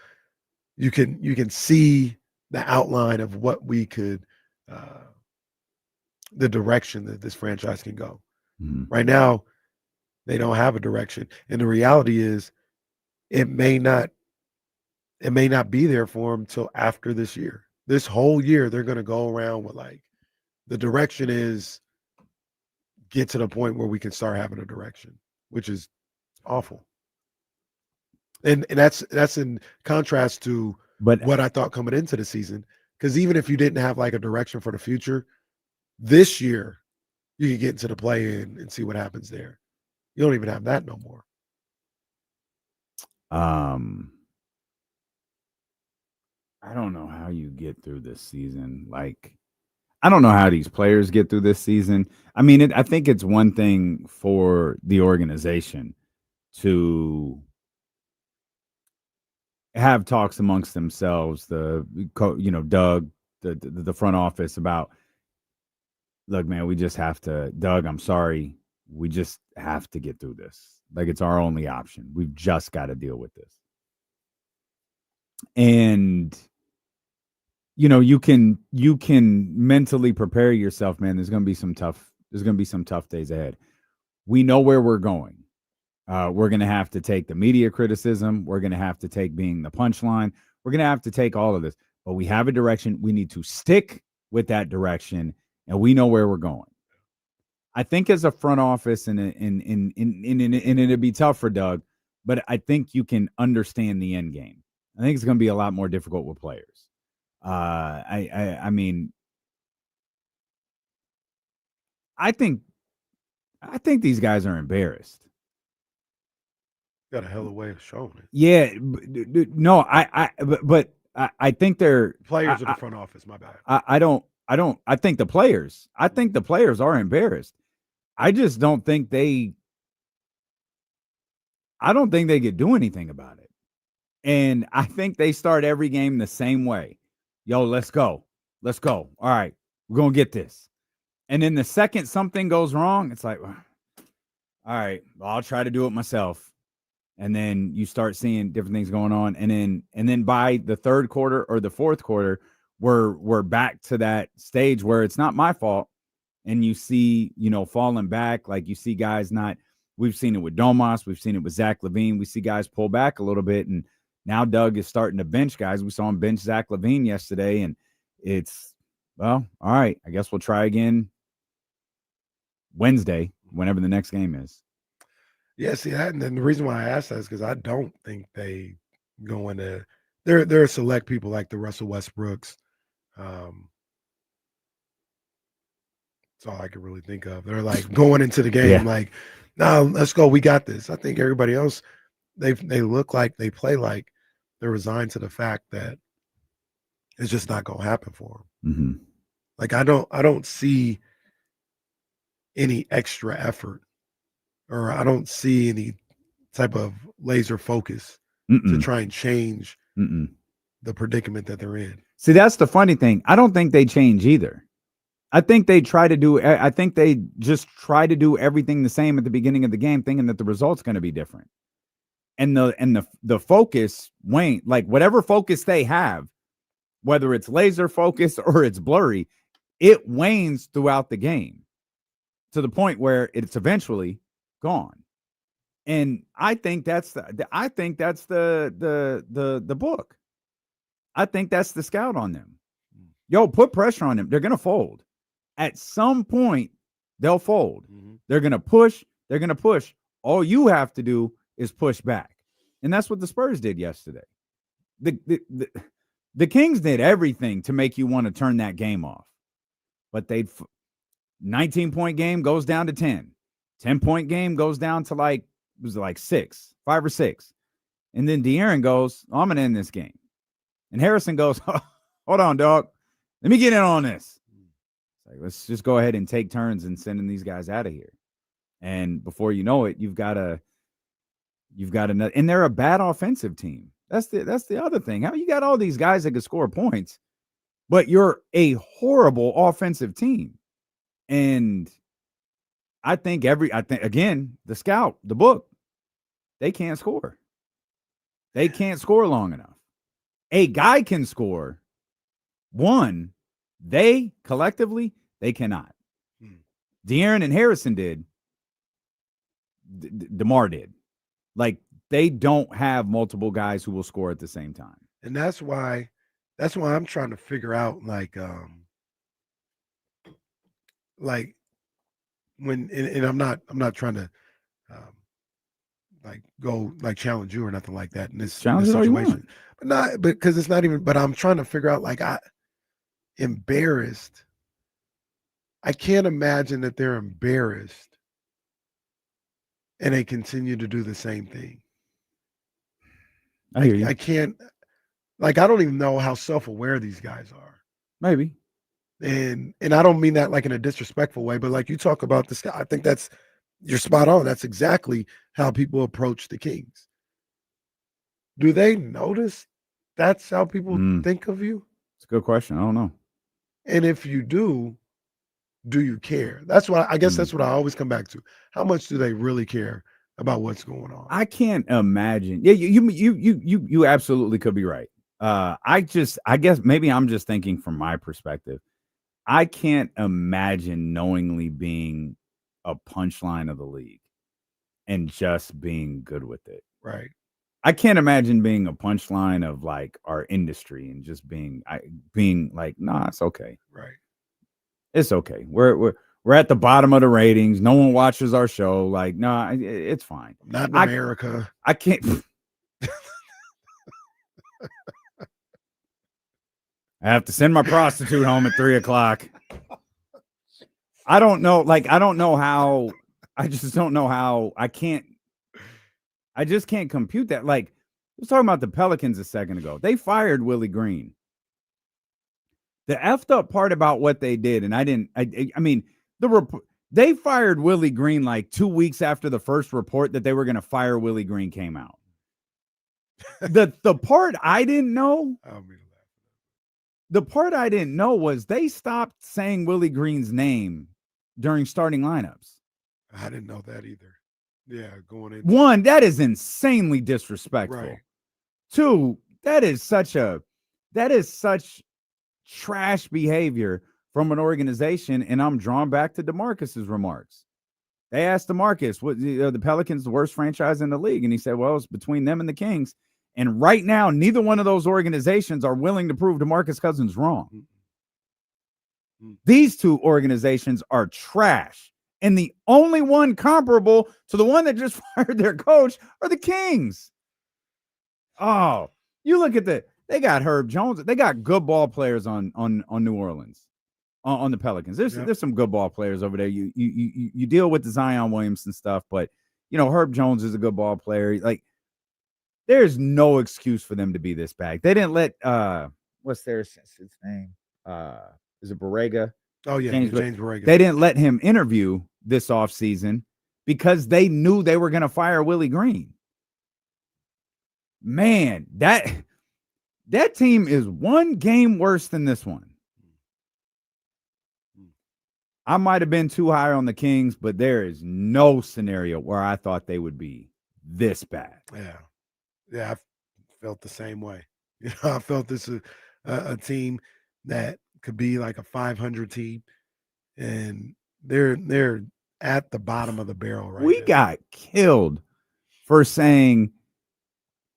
you can see the outline of what we could, the direction that this franchise can go.
Mm.
Right now, they don't have a direction. And the reality is it may not be there for them till after this year. This whole year, they're going to go around with like, the direction is get to the point where we can start having a direction, which is awful. And that's in contrast to what I thought coming into the season. Because even if you didn't have like a direction for the future, this year you can get into the play-in and see what happens there. You don't even have that no more.
I don't know how you get through this season. Like, I don't know how these players get through this season. I mean, I think it's one thing for the organization to have talks amongst themselves, Doug, the front office about, look, man, we just have to, Doug, I'm sorry, we just have to get through this. Like, it's our only option. We've just got to deal with this. And you can mentally prepare yourself, man. There's going to be some tough days ahead. We know where we're going. We're going to have to take the media criticism. We're going to have to take being the punchline. We're going to have to take all of this, but we have a direction. We need to stick with that direction, and we know where we're going. I think as a front office, and it'd be tough for Doug, but I think you can understand the end game. I think it's going to be a lot more difficult with players. I mean, I think these guys are embarrassed.
Got a hell of a way of showing it.
Yeah, no, but I think they're
players of the front office. My bad.
I think the players are embarrassed. I just don't think they could do anything about it. And I think they start every game the same way. Yo, let's go. All right, we're going to get this. And then the second something goes wrong, it's like, all right, well, I'll try to do it myself. And then you start seeing different things going on. And then by the third quarter or the fourth quarter, we're back to that stage where it's not my fault. And you see, falling back, like you see guys we've seen it with Domas, we've seen it with Zach LaVine. We see guys pull back a little bit, and now Doug is starting to bench guys. We saw him bench Zach LaVine yesterday, and it's, well, all right, I guess we'll try again Wednesday, whenever the next game is.
Yeah, see that, and then the reason why I asked that is because I don't think they go into there are select people like the Russell Westbrooks. That's all I can really think of. They're like going into the game like, no, let's go. We got this. I think everybody else, they look like, they play like they're resigned to the fact that it's just not going to happen for them.
Mm-hmm.
Like, I don't see any extra effort, or I don't see any type of laser focus to try and change the predicament that they're in.
See, that's the funny thing. I don't think they change either. I think they just try to do everything the same at the beginning of the game, thinking that the result's going to be different. And the focus wane, like whatever focus they have, whether it's laser focus or it's blurry, it wanes throughout the game to the point where it's eventually gone. And I think that's the book. I think that's the scout on them. Yo, put pressure on them. They're going to fold. At some point, they'll fold. Mm-hmm. They're going to push. All you have to do is push back. And that's what the Spurs did yesterday. The Kings did everything to make you want to turn that game off. But 19-point game goes down to 10. 10-point game goes down to like 5 or 6. And then De'Aaron goes, I'm going to end this game. And Harrison goes, hold on, dog. Let me get in on this. Like, let's just go ahead and take turns and sending these guys out of here. And before you know it, you've got another, and they're a bad offensive team. That's the other thing. How you got all these guys that can score points, but you're a horrible offensive team. And I think again, the scout, the book, they can't score. They can't score long enough. A guy can score. One, they collectively, they cannot. De'Aaron and Harrison did. DeMar did. Like, they don't have multiple guys who will score at the same time.
And that's why I'm trying to figure out, like when, and I'm not trying to like go like challenge you or nothing like that in this situation. But because it's not even, but I'm trying to figure out, like, embarrassed. I can't imagine that they're embarrassed and they continue to do the same thing.
I hear you.
I can't, like, I don't even know how self-aware these guys are.
Maybe.
And I don't mean that like in a disrespectful way, but like you talk about this, I think you're spot on. That's exactly how people approach the Kings. Do they notice that's how people think of you?
It's a good question. I don't know.
And if you do you care? That's what I guess that's what I always come back to. How much do they really care about what's going on?
I can't imagine. Yeah, you absolutely could be right. I guess maybe I'm just thinking from my perspective. I can't imagine knowingly being a punchline of the league and just being good with it.
Right.
I can't imagine being a punchline of like our industry and just being like, nah, it's okay.
Right.
It's okay. We're at the bottom of the ratings. No one watches our show. Like, nah, it's fine.
Not in America.
I can't. I have to send my prostitute home at 3:00. I don't know. Like, I don't know how. I just don't know how. I just can't compute that. Like, I was talking about the Pelicans a second ago. They fired Willie Green. The effed up part about what they did, and I mean, they fired Willie Green like 2 weeks after the first report that they were going to fire Willie Green came out. The part I didn't know, the part I didn't know was they stopped saying Willie Green's name during starting lineups.
I didn't know that either. Yeah, going in.
One, that is insanely disrespectful.
Right.
Two, that is such trash behavior from an organization. And I'm drawn back to DeMarcus's remarks. They asked DeMarcus, what the Pelicans the worst franchise in the league? And he said, well, it's between them and the Kings. And right now, neither one of those organizations are willing to prove DeMarcus Cousins wrong. These two organizations are trash. And the only one comparable to the one that just fired their coach are the Kings. Oh, you look at they got Herb Jones. They got good ball players on New Orleans, on the Pelicans. There's some good ball players over there. You deal with the Zion Williamson stuff, but Herb Jones is a good ball player. Like, there's no excuse for them to be this bad. They didn't let what's his name? Is it Borrega?
Oh yeah, James Borrega.
They didn't let him interview this offseason because they knew they were going to fire Willie Green. Man, that team is one game worse than this one. I might have been too high on the Kings, but there is no scenario where I thought they would be this bad.
Yeah, I felt the same way. I felt this a team that could be like a 500 team, and they're at the bottom of the barrel right now.
We got killed for saying,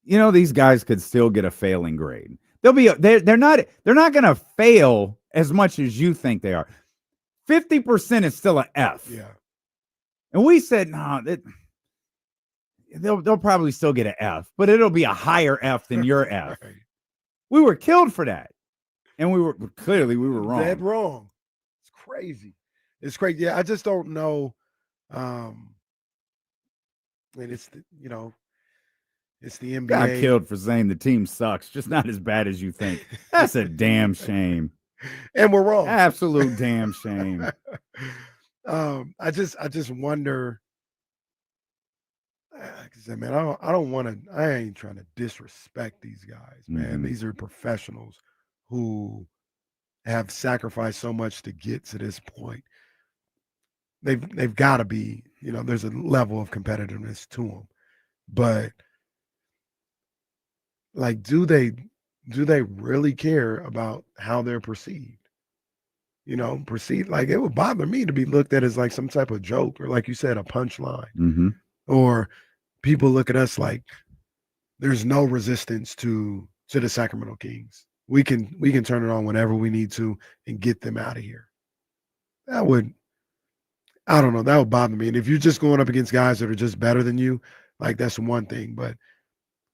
these guys could still get a failing grade. They're not going to fail as much as you think they are. 50% is still an F.
Yeah.
And we said, no, they'll probably still get an F, but it'll be a higher F than your F.
Right.
We were killed for that. And we were wrong.
Dead wrong. It's crazy. It's crazy. Yeah, I just don't know. And it's it's the NBA.
Got killed for saying the team sucks, just not as bad as you think. That's a damn shame.
And we're wrong.
Absolute damn shame.
I just wonder. Like I said, man, I don't want to. I ain't trying to disrespect these guys, man.
Mm-hmm.
These are professionals who have sacrificed so much to get to this point. They've got to be, there's a level of competitiveness to them. But like, do they really care about how they're perceived? Perceived, like, it would bother me to be looked at as like some type of joke, or like you said, a punchline.
Mm-hmm.
Or people look at us like there's no resistance to the Sacramento Kings. We can turn it on whenever we need to and get them out of here. I don't know. That would bother me. And if you're just going up against guys that are just better than you, like, that's one thing. But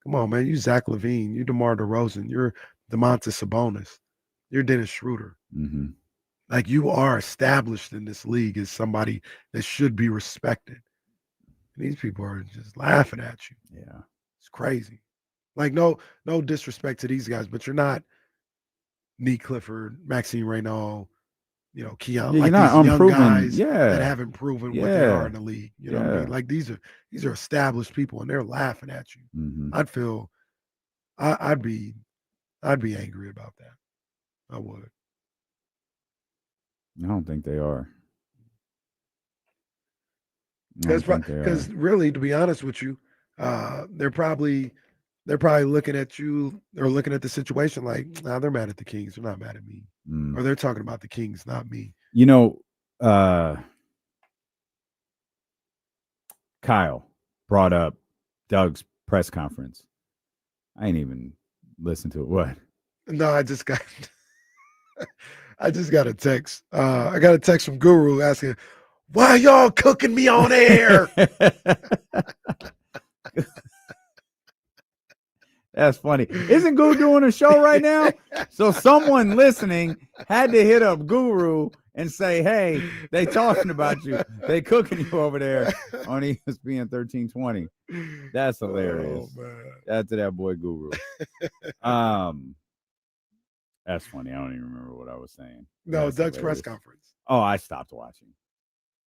come on, man. You Zach LaVine, you DeMar DeRozan, you're Domantas Sabonis, you're Dennis Schroeder.
Mm-hmm.
Like, you are established in this league as somebody that should be respected. And these people are just laughing at you.
Yeah.
It's crazy. Like, no disrespect to these guys, but you're not Nick Clifford, Maxime Reynaud, Keon,
You're
like
not
these young
unproven.
guys
Yeah.
that haven't proven what they are in the league. You know what I mean? Like these are established people, and they're laughing at you.
Mm-hmm.
I'd be angry about that. I would.
I don't think they are.
Because really, to be honest with you, they're probably looking at you or looking at the situation like, nah, they're mad at the Kings. They're not mad at me. Or they're talking about the Kings, not me.
Kyle brought up Doug's press conference. I ain't even listened to it. What?
No, I just got a text. I got a text from Guru asking, why y'all cooking me on air?
That's funny. Isn't Guru doing a show right now? So someone listening had to hit up Guru and say, hey, they talking about you. They cooking you over there on ESPN 1320. That's hilarious.
Oh, man.
That's to that boy Guru. That's funny. I don't even remember what I was saying.
No,
That's
Doug's
hilarious.
press conference.
Oh, I stopped watching.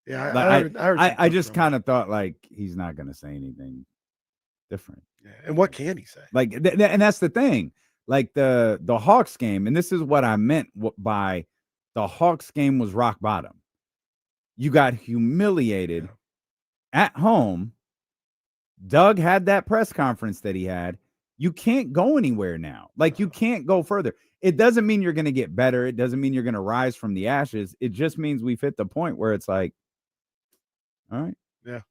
Yeah,
I just kind of thought like he's not going to say anything different.
Yeah, and what can he say?
Like, and that's the thing. Like the Hawks game, and this is what I meant by the Hawks game was rock bottom. You got humiliated at home. Doug had that press conference that he had. You can't go anywhere now. Like, you can't go further. It doesn't mean you're going to get better. It doesn't mean you're going to rise from the ashes. It just means we've hit the point where it's like, all right.
Yeah.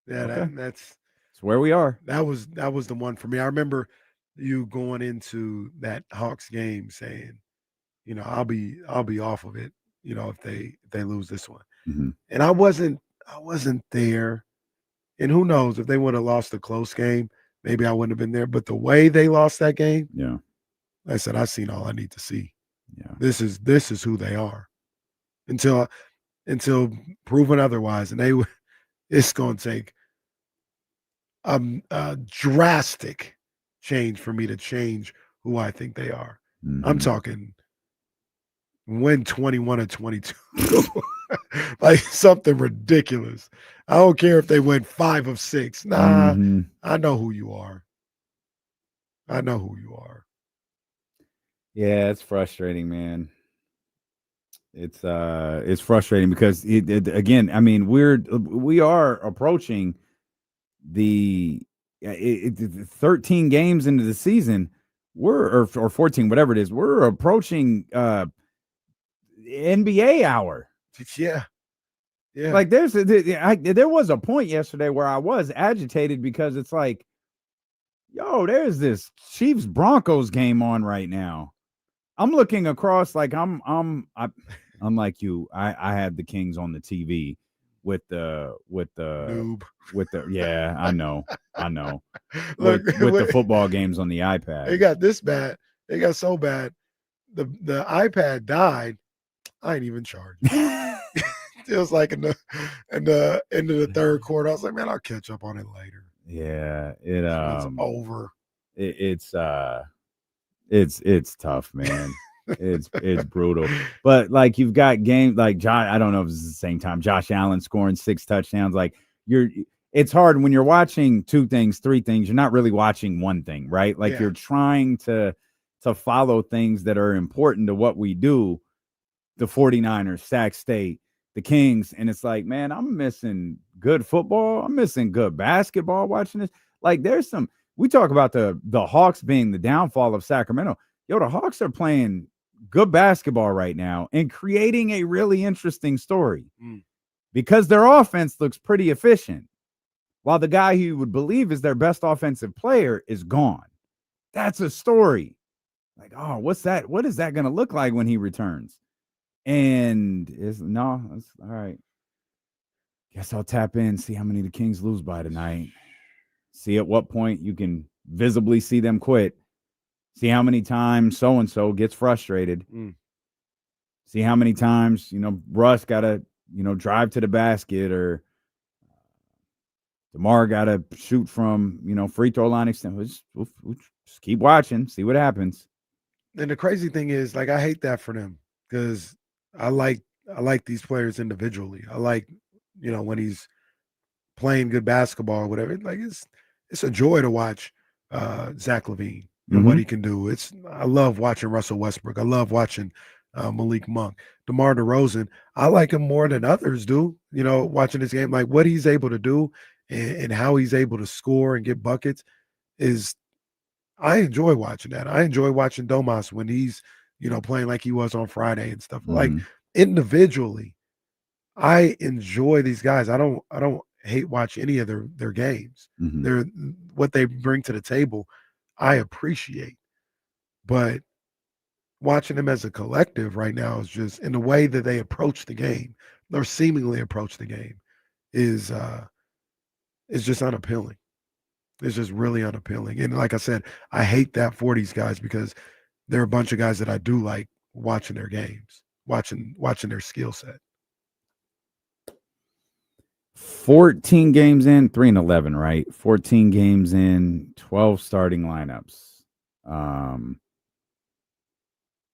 Okay.
That's
where we are.
That was the one for me. I remember you going into that Hawks game saying, I'll be off of it, if they lose this one.
Mm-hmm.
And I wasn't there. And who knows, if they would have lost a close game, maybe I wouldn't have been there. But the way they lost that game,
yeah,
I said, I've seen all I need to see.
Yeah.
This is who they are. Until proven otherwise. And it's going to take a drastic change for me to change who I think they are.
Mm-hmm.
I'm talking win 21 or 22. Like something ridiculous. I don't care if they win 5 of 6. Nah,
mm-hmm.
I know who you are.
Yeah, it's frustrating, man. It's frustrating because again, I mean, we are approaching the 13 games into the season. Or 14, whatever it is. We're approaching NBA hour.
Yeah.
Like there was a point yesterday where I was agitated because it's like, yo, there's this Chiefs Broncos game on right now. I'm looking across like I'm like you. I had the Kings on the TV with the
noob.
With the yeah, I know.
Look,
with the football games on the iPad.
They got this bad. They got so bad. The iPad died. I ain't even charged. It was like in the end of the third quarter. I was like, man, I'll catch up on it later.
Yeah,
it's over.
It's tough, man. It's brutal. But like you've got games like Josh. I don't know if it's the same time. Josh Allen scoring 6 touchdowns. Like it's hard when you're watching 2 things, 3 things. You're not really watching one thing, right? Like you're trying to follow things that are important to what we do. The 49ers, Sac State, the Kings, and it's like, man, I'm missing good football. I'm missing good basketball watching this. Like we talk about the Hawks being the downfall of Sacramento. Yo, the Hawks are playing good basketball right now and creating a really interesting story because their offense looks pretty efficient while the guy who you would believe is their best offensive player is gone. That's a story. Like, oh, what's that? What is that going to look like when he returns? And that's all right. Guess I'll tap in, see how many the Kings lose by tonight. See at what point you can visibly see them quit. See how many times so-and-so gets frustrated. See how many times, Russ got to, drive to the basket or DeMar got to shoot from, free throw line extent. We'll just keep watching, see what happens.
And the crazy thing is, like, I hate that for them because I like like these players individually. I like, when he's playing good basketball or whatever. Like it's a joy to watch Zach LaVine and what he can do. I love watching Russell Westbrook. I love watching Malik Monk, DeMar DeRozan. I like him more than others do. Watching this game, like what he's able to do and how he's able to score and get buckets I enjoy watching that. I enjoy watching Domas when he's, playing like he was on Friday and stuff. Like individually, I enjoy these guys. I don't hate watch any of their games. They're what they bring to the table, I appreciate. But watching them as a collective right now is just in the way that they approach the game or seemingly approach the game is just unappealing. It's just really unappealing. And like I said, I hate that for these guys because there are a bunch of guys that I do like watching their games, watching their skill set.
14 games in, 3-11, right? 14 games in, 12 starting lineups.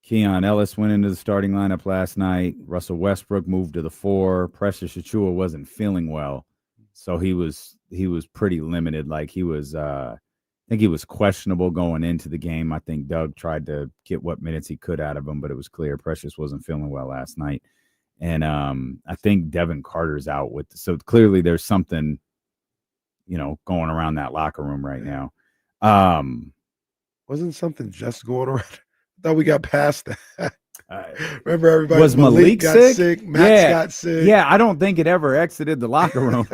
Keon Ellis went into the starting lineup last night. Russell Westbrook moved to the 4. Precious Achiuwa wasn't feeling well, so he was pretty limited. Like he was, I think he was questionable going into the game. I think Doug tried to get what minutes he could out of him, but it was clear Precious wasn't feeling well last night. And I think Devin Carter's out so clearly there's something, going around that locker room right now.
Wasn't something just going around? I thought we got past that. Remember everybody
was Malik
got sick? Max got sick.
Yeah, I don't think it ever exited the locker room.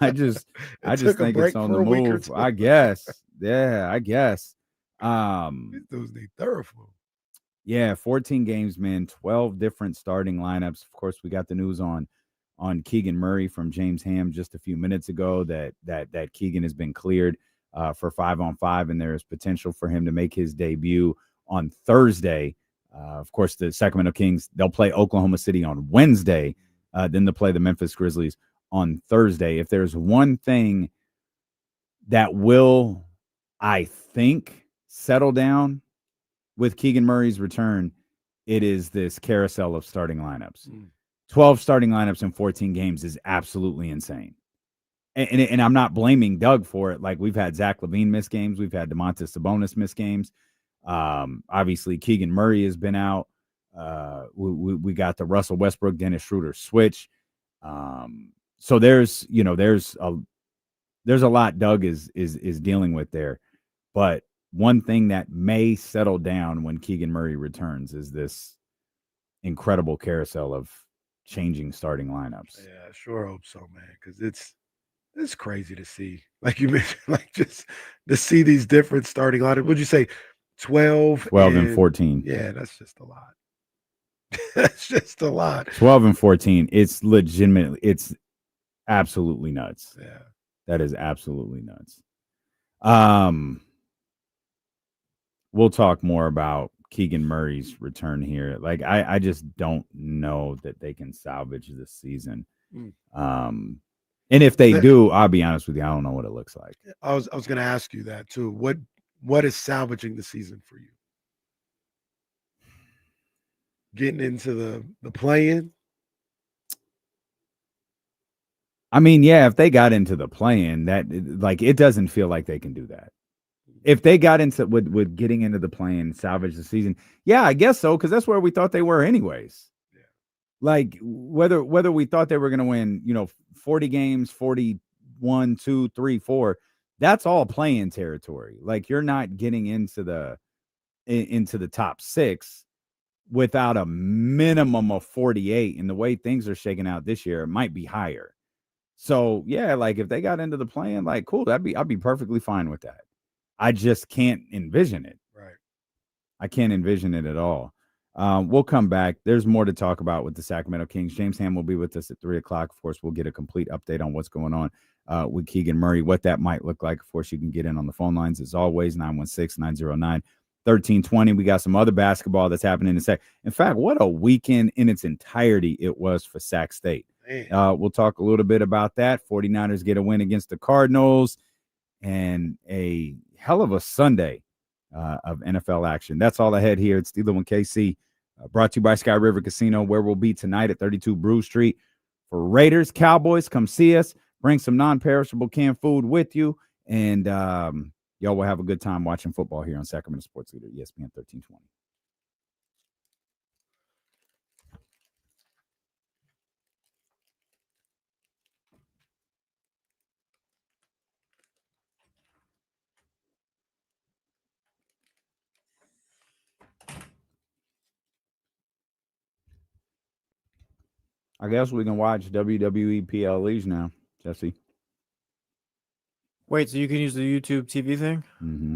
I just think it's on the move. I guess. Yeah, I guess.
Those need Theraflu.
Yeah, 14 games, man, 12 different starting lineups. Of course, we got the news on Keegan Murray from James Ham just a few minutes ago that Keegan has been cleared for 5-on-5, and there is potential for him to make his debut on Thursday. Of course, the Sacramento Kings, they'll play Oklahoma City on Wednesday. Then they'll play the Memphis Grizzlies on Thursday. If there's one thing that will, I think, settle down with Keegan Murray's return, it is this carousel of starting lineups. 12 starting lineups in 14 games is absolutely insane. And I'm not blaming Doug for it. Like, we've had Zach LaVine miss games. We've had Domantas Sabonis miss games. Obviously, Keegan Murray has been out. We got the Russell Westbrook, Dennis Schroeder switch. So there's a lot Doug is dealing with there. But one thing that may settle down when Keegan Murray returns is this incredible carousel of changing starting lineups.
Yeah, I sure hope so, man, because it's crazy to see. Like you mentioned, like just to see these different starting lineups. Would you say 12
and 14?
Yeah, that's just a lot. That's just a lot.
12 and 14. It's legitimately, it's absolutely nuts.
Yeah.
That is absolutely nuts. We'll talk more about Keegan Murray's return here. Like, I just don't know that they can salvage this season. And if they do, I'll be honest with you, I don't know what it looks like.
I was going to ask you that too. What is salvaging the season for you? Getting into the play-in?
I mean, yeah, if they got into the play-in, that, like, it doesn't feel like they can do that. If they got into with getting into the play-in, salvage the season, yeah, I guess so, because that's where we thought they were anyways.
Yeah.
Like, whether we thought they were going to win, 40 games, 41, 2, 3, 4, that's all play-in territory. Like, you're not getting into the top 6 without a minimum of 48. And the way things are shaking out this year, it might be higher. So yeah, like, if they got into the play-in, like, cool, I'd be perfectly fine with that. I just can't envision it.
Right.
I can't envision it at all. We'll come back. There's more to talk about with the Sacramento Kings. James Ham will be with us at 3:00. Of course, we'll get a complete update on what's going on with Keegan Murray, what that might look like. Of course, you can get in on the phone lines as always, 916-909-1320. We got some other basketball that's happening in Sac. In fact, what a weekend in its entirety it was for Sac State. We'll talk a little bit about that. 49ers get a win against the Cardinals and a hell of a Sunday of NFL action. That's all I had here. It's Steeler and KC Brought to you by Sky River Casino, where we'll be tonight at 32 Brew Street for Raiders, Cowboys. Come see us. Bring some non-perishable canned food with you, and y'all will have a good time watching football here on Sacramento Sports Leader, ESPN 1320. I guess we can watch WWE PLEs now, Jesse.
Wait, so you can use the YouTube TV thing?
Mm-hmm.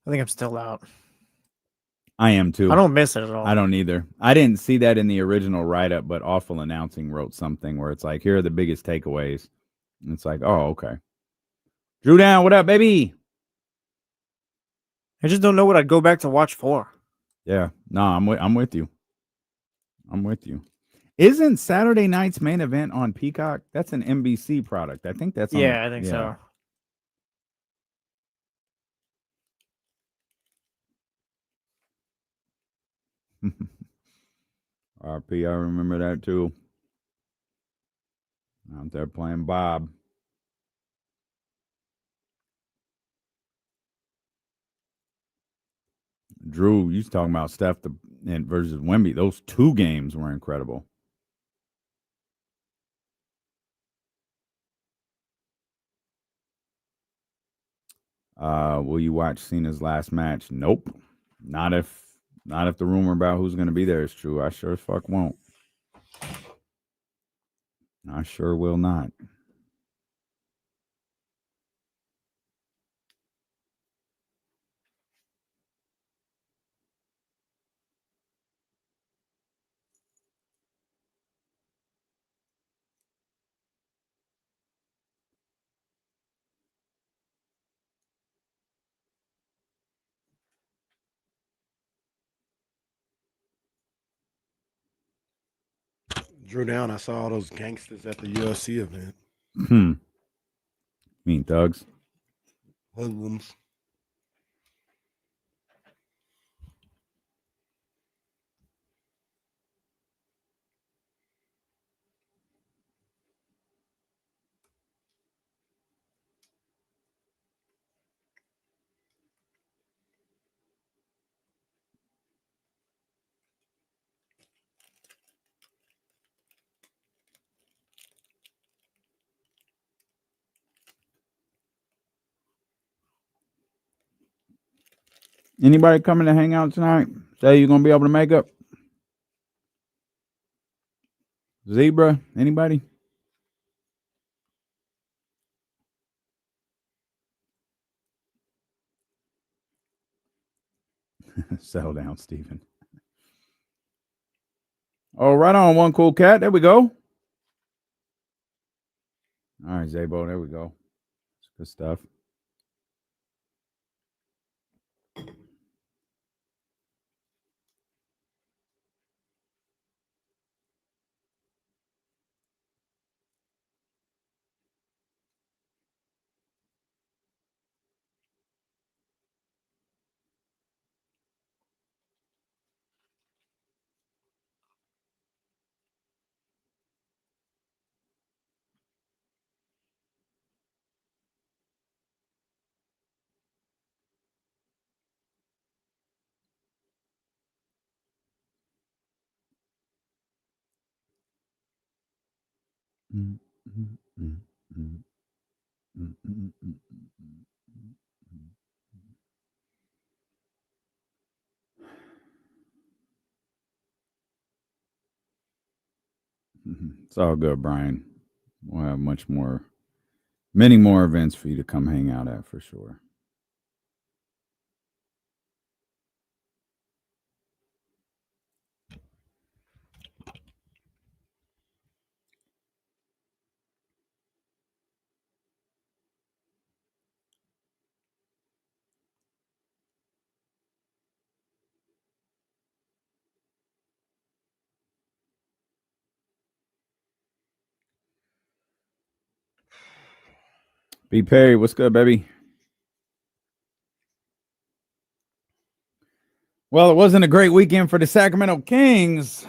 I think I'm still out.
I am too.
I don't miss it at all.
I don't either. I didn't see that in the original write-up, but Awful Announcing wrote something where it's like, here are the biggest takeaways. And it's like, oh, okay. Drew Down, what up, baby?
I just don't know what I'd go back to watch for.
Yeah, no, I'm with you. I'm with you. Isn't Saturday night's main event on Peacock? That's an NBC product. I think that's on
Yeah, I think so.
RP, I remember that too. Out there playing Bob. Drew, you talking about Steph versus Wemby. Those two games were incredible. Will you watch Cena's last match? Nope. Not if the rumor about who's going to be there is true. I sure as fuck won't. I sure will not.
Drew Down, I saw all those gangsters at the UFC event.
Mean thugs.
Hoodlums.
Anybody coming to hang out tonight? Say you're going to be able to make up? Zebra? Anybody? Settle down, Stephen. Oh, right on, one cool cat. There we go. All right, Zabo, there we go. That's good stuff. It's all good, Brian. We'll have many more events for you to come hang out at for sure. B. Perry, what's good, baby? Well, it wasn't a great weekend for the Sacramento Kings.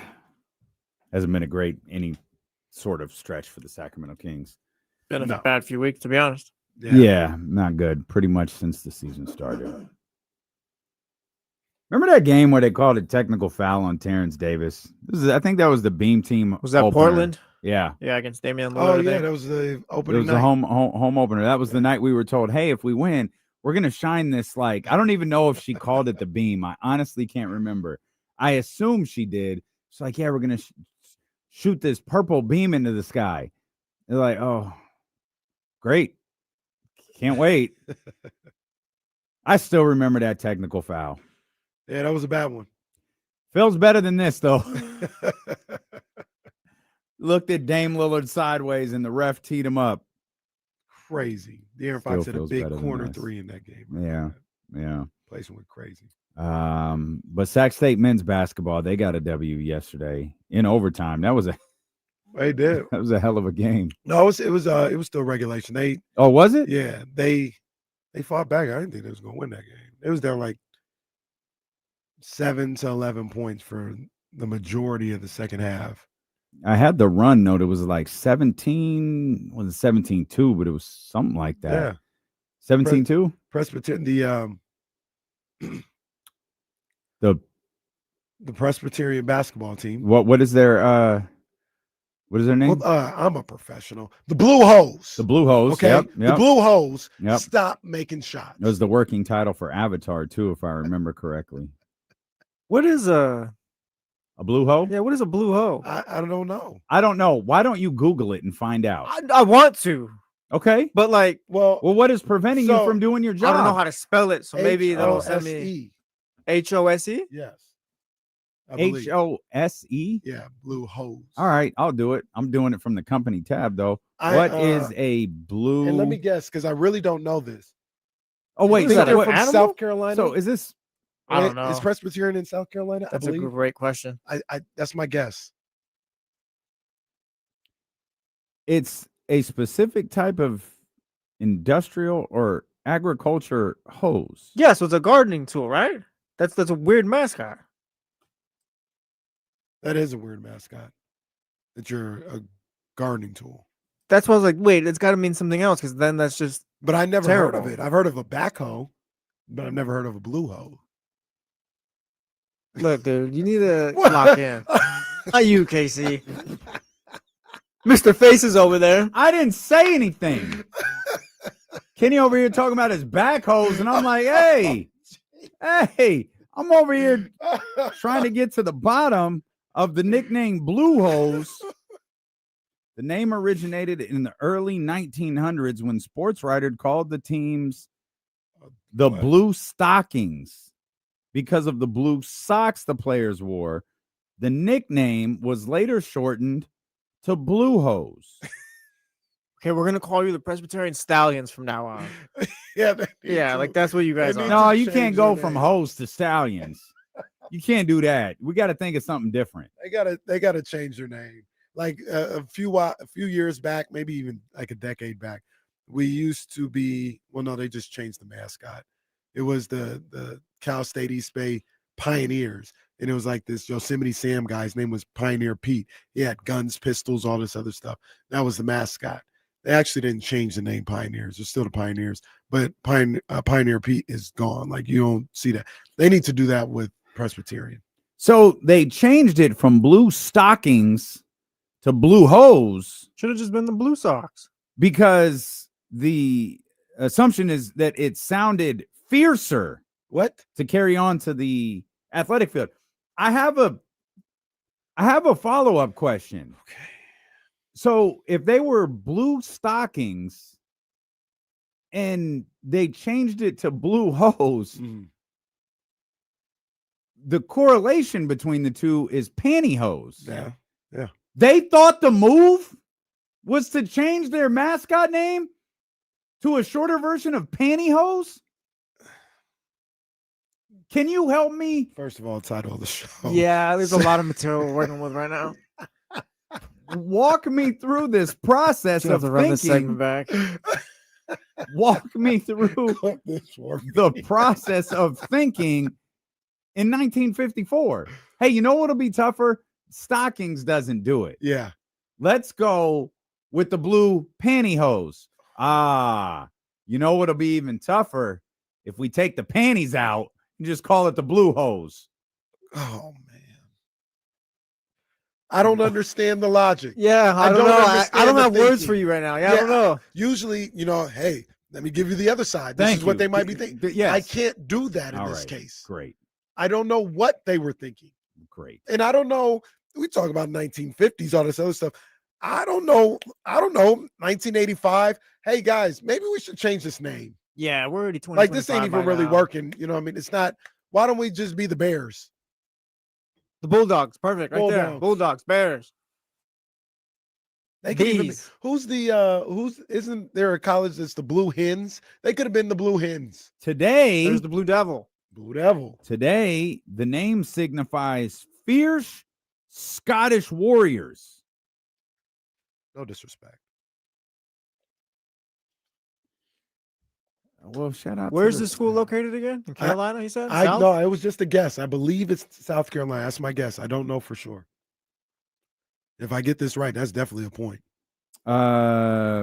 Hasn't been a great any sort of stretch for the Sacramento Kings.
Been a bad few weeks, to be honest.
Yeah, not good. Pretty much since the season started. Remember that game where they called a technical foul on Terrence Davis? I think that was the Beam team.
Was that
opener.
Portland?
Yeah.
Yeah, against Damian Lillard.
Oh, yeah, that was the opening night.
It was the home opener. That was the night we were told, hey, if we win, we're going to shine this like, I don't even know if she called it the beam. I honestly can't remember. I assume she did. It's like, yeah, we're going to shoot this purple beam into the sky. They're like, oh, great. Can't wait. I still remember that technical foul.
Yeah, that was a bad one.
Feels better than this, though. Looked at Dame Lillard sideways, and the ref teed him up.
Crazy. De'Aaron Fox had a big corner three in that game.
Yeah.
Place went crazy.
But Sac State men's basketball, they got a W yesterday in overtime. That was a
They did.
That was a hell of a game.
No, it was still regulation.
Was it?
Yeah, they fought back. I didn't think they was gonna win that game. It was down like 7 to 11 points for the majority of the second half.
I had the run note. It was like 17, was it 17-2, but it was something like that.
Yeah.
17-2?
Presbyterian the Presbyterian basketball team.
What is their name?
Well, I'm a professional. The Blue Hose.
The Blue Hose.
Okay.
Yep.
The Blue Hose. Stop making shots.
It was the working title for Avatar too, if I remember correctly.
What is a
blue hoe?
Yeah, what is a blue hoe?
I don't know.
I don't know. Why don't you Google it and find out?
I want to.
Okay.
But like,
well,
what is preventing you from doing your job?
I don't know how to spell it, so maybe they'll send me H-O-S-E?
Yes.
H-O-S-E?
Yeah, Blue Hose.
All right, I'll do it. I'm doing it from the company tab, though. What is a blue?
And let me guess, because I really don't know this.
Oh, wait.
They're from South Carolina?
So is this?
I don't know.
Is Presbyterian in South Carolina?
That's a great question.
I that's my guess.
It's a specific type of industrial or agriculture hose.
Yeah, so it's a gardening tool, right? That's a weird mascot.
That is a weird mascot. That you're a gardening tool.
That's why I was like, wait, it's got to mean something else, because then that's just.
But I never heard of it. I've heard of a backhoe, but I've never heard of a blue hoe.
Look, dude, you need to lock in. Not you, Casey. Mr. Faces over there.
I didn't say anything. Kenny over here talking about his backhoes, and I'm like, hey, I'm over here trying to get to the bottom of the nickname Blue Hose. The name originated in the early 1900s when sports writers called the teams the Blue Stockings because of the blue socks the players wore. The nickname was later shortened to Blue Hose.
Okay, we're gonna call you the Presbyterian Stallions from now on.
yeah,
like that's what you guys are.
No, you can't go from hose to Stallions. You can't do that. We got to think of something different.
They gotta change their name. Like a few years back, maybe even like a decade back, we used to be. Well, no, they just changed the mascot. It was the Cal State East Bay Pioneers, and it was like this Yosemite Sam guy. His name was Pioneer Pete. He had guns, pistols, all this other stuff. That was the mascot. They actually didn't change the name Pioneers. They're still the Pioneers, but Pioneer Pete is gone. Like, you don't see that. They need to do that with Presbyterian.
So they changed it from Blue Stockings to Blue Hose.
Should have just been the Blue Sox.
Because the assumption is that it sounded fiercer.
What?
To carry on to the athletic field. I have a follow-up question.
Okay.
So if they were Blue Stockings and they changed it to Blue Hose, the correlation between the two is pantyhose.
Yeah.
They thought the move was to change their mascot name to a shorter version of pantyhose? Can you help me?
First of all, title of the show.
Yeah, there's a lot of material we're working with right now.
Walk me through this process of
run
thinking.
this segment back.
Walk me through the process of thinking in 1954. Hey, you know what'll be tougher? Stockings doesn't do it.
Yeah.
Let's go with the blue pantyhose. You know what'll be even tougher? If we take the panties out and just call it the blue hose.
Oh, man. I don't understand the logic.
Yeah, I don't know. I don't have words for you right now. Yeah, I don't know.
Usually, hey, let me give you the other side. This is what they might be thinking.
Yes.
I can't do that in this case.
Great.
I don't know what they were thinking.
Great.
And I don't know. We talk about 1950s, all this other stuff. I don't know. 1985. Hey, guys, maybe we should change this name.
Yeah, we're already 20.
Like, this ain't even really working. You know what I mean? It's not. Why don't we just be the Bears?
The Bulldogs. Perfect. Right there. Bulldogs, Bears.
They could even isn't there a college that's the Blue Hens? They could have been the Blue Hens.
Today,
there's the Blue Devil.
Blue Devil.
Today, the name signifies fierce Scottish warriors.
No disrespect.
Well, shout out.
Where's the school located again? In Carolina, he said?
No, it was just a guess. I believe it's South Carolina. That's my guess. I don't know for sure. If I get this right, that's definitely a point.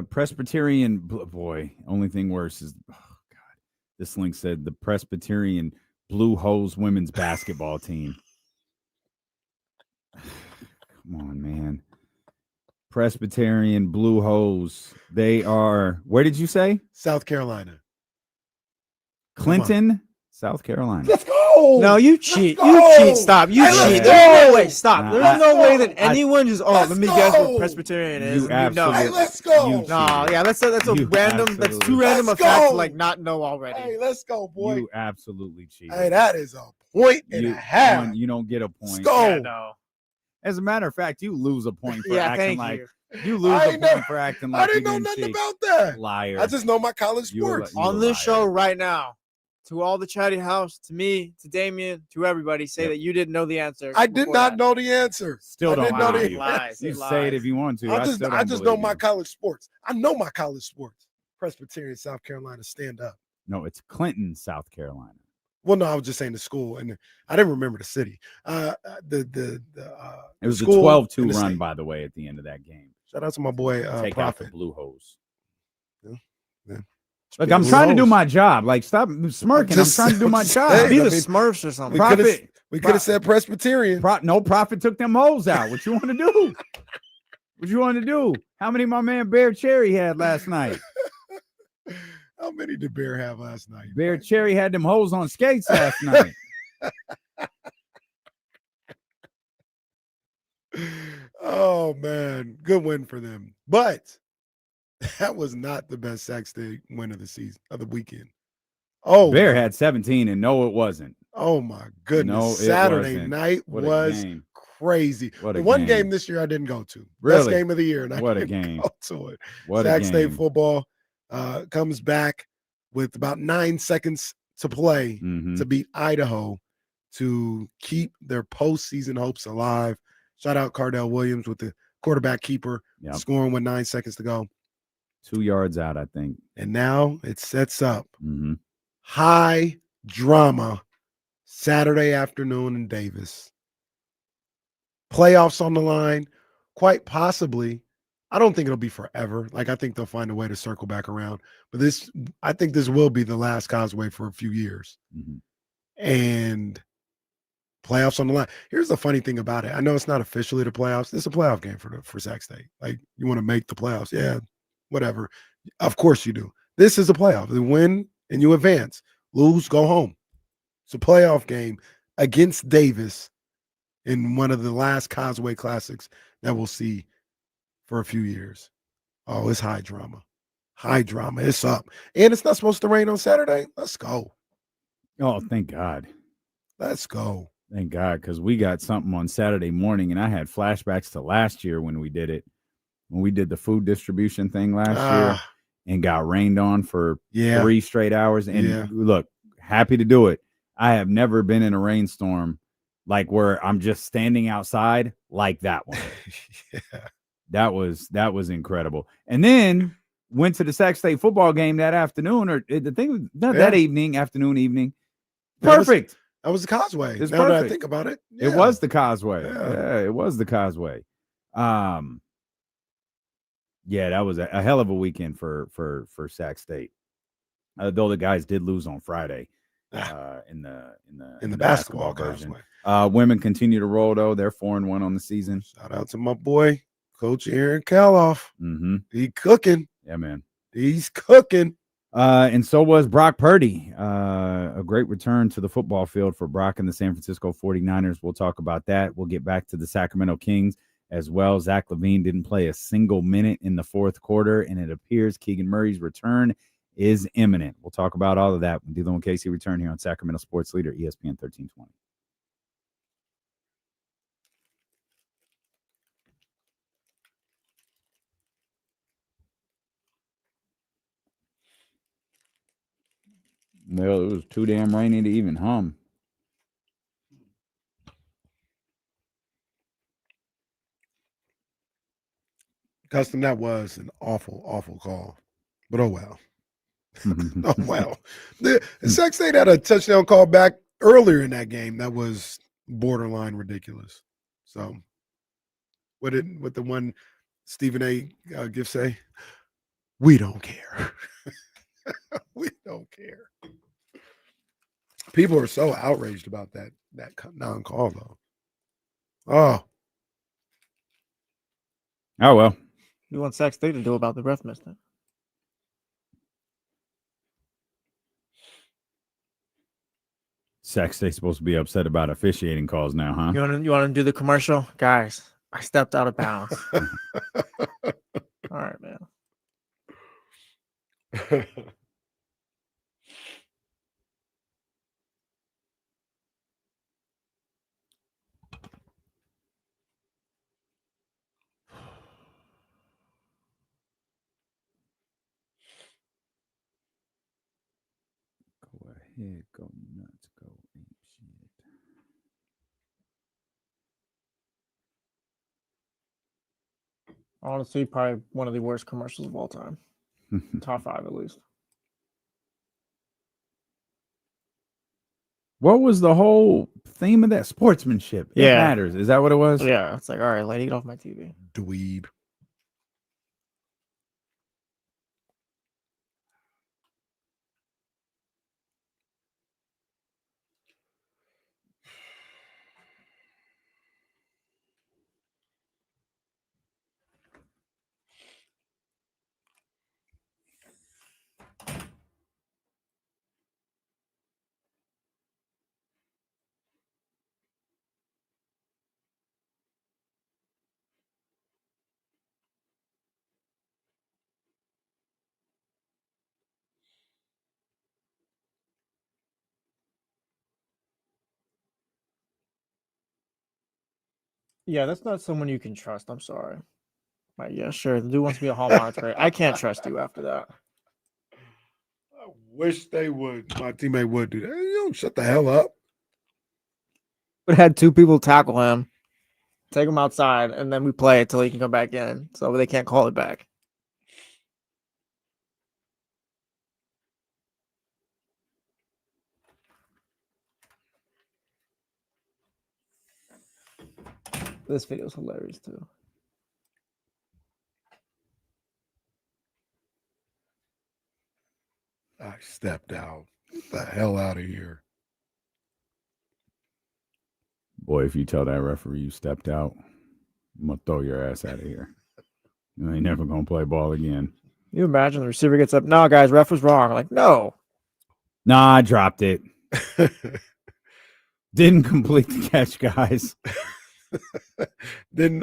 Presbyterian, boy, only thing worse is, oh God, this link said the Presbyterian Blue Hose women's basketball team. Come on, man. Presbyterian Blue Hose. They are, where did you say?
South Carolina.
Clinton, South Carolina.
Let's go.
No, you cheat. You cheat. Stop. You cheat. There's no way. Stop. There's no way that anyone just, let me guess what Presbyterian is.
You absolutely.
Hey, let's go.
No, yeah, that's a random. That's too random a fact to like not know already.
Hey, let's go, boy.
You absolutely cheated.
Hey, that is a point and a half.
You don't get a point.
Let's go.
Yeah, no.
As a matter of fact, you lose a point for acting
thank
like
you.
lose a point for acting like
I didn't know nothing about that.
Liar.
I just know my college sports.
On this show right now, to all the chatty house, to me, to Damien, to everybody, say that you didn't know the answer.
I did not know the answer.
Still don't
know
lie.
the
answer. You say it if you want to.
I just know my college sports. I know my college sports. Presbyterian, South Carolina, stand up.
No, it's Clinton, South Carolina.
Well, no, I was just saying the school, and I didn't remember the city. It
was a 12-2 run, by the way, at the end of that game.
Shout out to my boy
Take
Prophet.
out the Blue Hose.
Yeah.
Look, I'm trying to do my job. Like, stop smirking. I'm trying to do my job.
Be the Smurfs or something.
We could have said Presbyterian.
No, Prophet took them hoes out. What you want to do? What you want to do? How many my man Bear Cherry had last night?
How many did Bear have last night?
Bear Cherry had them hoes on skates last night.
Oh, man. Good win for them. But that was not the best Sac State win of the season, of the weekend. Oh,
Bear had 17, and no, it wasn't.
Oh, my goodness.
No,
Saturday night was crazy.
What a
one
game.
game this year I didn't go to.
Really?
Best game of the year. And
What
I
a
didn't
game.
go to it.
What
Sac
a
State
game.
football comes back with about 9 seconds to play to beat Idaho to keep their postseason hopes alive. Shout out Cardell Williams with the quarterback keeper scoring with 9 seconds to go.
2 yards out, I think.
And now it sets up high drama Saturday afternoon in Davis. Playoffs on the line, quite possibly. I don't think it'll be forever. Like, I think they'll find a way to circle back around. But I think this will be the last Causeway for a few years. And playoffs on the line. Here's the funny thing about it. I know it's not officially the playoffs. It's a playoff game for Sac State. Like, you want to make the playoffs. Yeah, whatever. Of course you do. This is a playoff. You win and you advance. Lose, go home. It's a playoff game against Davis in one of the last Causeway Classics that we'll see for a few years. Oh, it's high drama. High drama. It's up. And it's not supposed to rain on Saturday. Let's go.
Oh, thank God.
Let's go.
Thank God, because we got something on Saturday morning, and I had flashbacks to last year when we did it. When we did the food distribution thing last year and got rained on for 3 straight hours. And look, happy to do it. I have never been in a rainstorm like where I'm just standing outside like that one. That was incredible. And then went to the Sac State football game that afternoon, or the thing that evening. Perfect.
That was the Causeway.
It's
now that I
perfect.
think about it.
It was the Causeway.
Yeah.
Yeah, it was the Causeway. Yeah, that was a hell of a weekend for Sac State. Though the guys did lose on Friday in the basketball version. Women continue to roll though. They're 4-1 on the season.
Shout out to my boy, Coach Aaron Kaloff.
Mm-hmm.
He cooking.
Yeah, man.
He's cooking.
And so was Brock Purdy. A great return to the football field for Brock and the San Francisco 49ers. We'll talk about that. We'll get back to the Sacramento Kings as well. Zach LaVine didn't play a single minute in the fourth quarter, and it appears Keegan Murray's return is imminent. We'll talk about all of that when Dylan and Casey return here on Sacramento Sports Leader, ESPN 1320. Well, it was too damn rainy to even hum.
Custom, that was an awful, awful call. But oh well. Oh well. The Sac State had a touchdown call back earlier in that game that was borderline ridiculous. So what the one Stephen A. Gift say? We don't care. We don't care. People are so outraged about that non-call though. Oh
well.
You want Sac State to do about the ref miss then?
Sac State's supposed to be upset about officiating calls now, huh?
You want to do the commercial? Guys, I stepped out of bounds. All right, man.
Go ahead, go nuts, go ape shit.
Honestly, probably one of the worst commercials of all time. Top 5 at least.
What was the whole theme of that? Sportsmanship. It matters. Is that what it was?
Yeah, it's like, all right, lady, get off my TV.
Dweeb.
Yeah, that's not someone you can trust. I'm sorry. Like, yeah, sure. The dude wants to be a hall monitor. I can't trust you after that.
I wish they would. My teammate would do that. You don't shut the hell up.
But had 2 people tackle him, take him outside, and then we play until he can come back in. So they can't call it back. This video is hilarious too.
I stepped out. Get the hell out of here.
Boy, if you tell that referee you stepped out, I'm going to throw your ass out of here. You ain't never going to play ball again.
You imagine the receiver gets up, no, guys, ref was wrong. Like, no.
Nah, I dropped it. Didn't complete the catch, guys.
Didn't,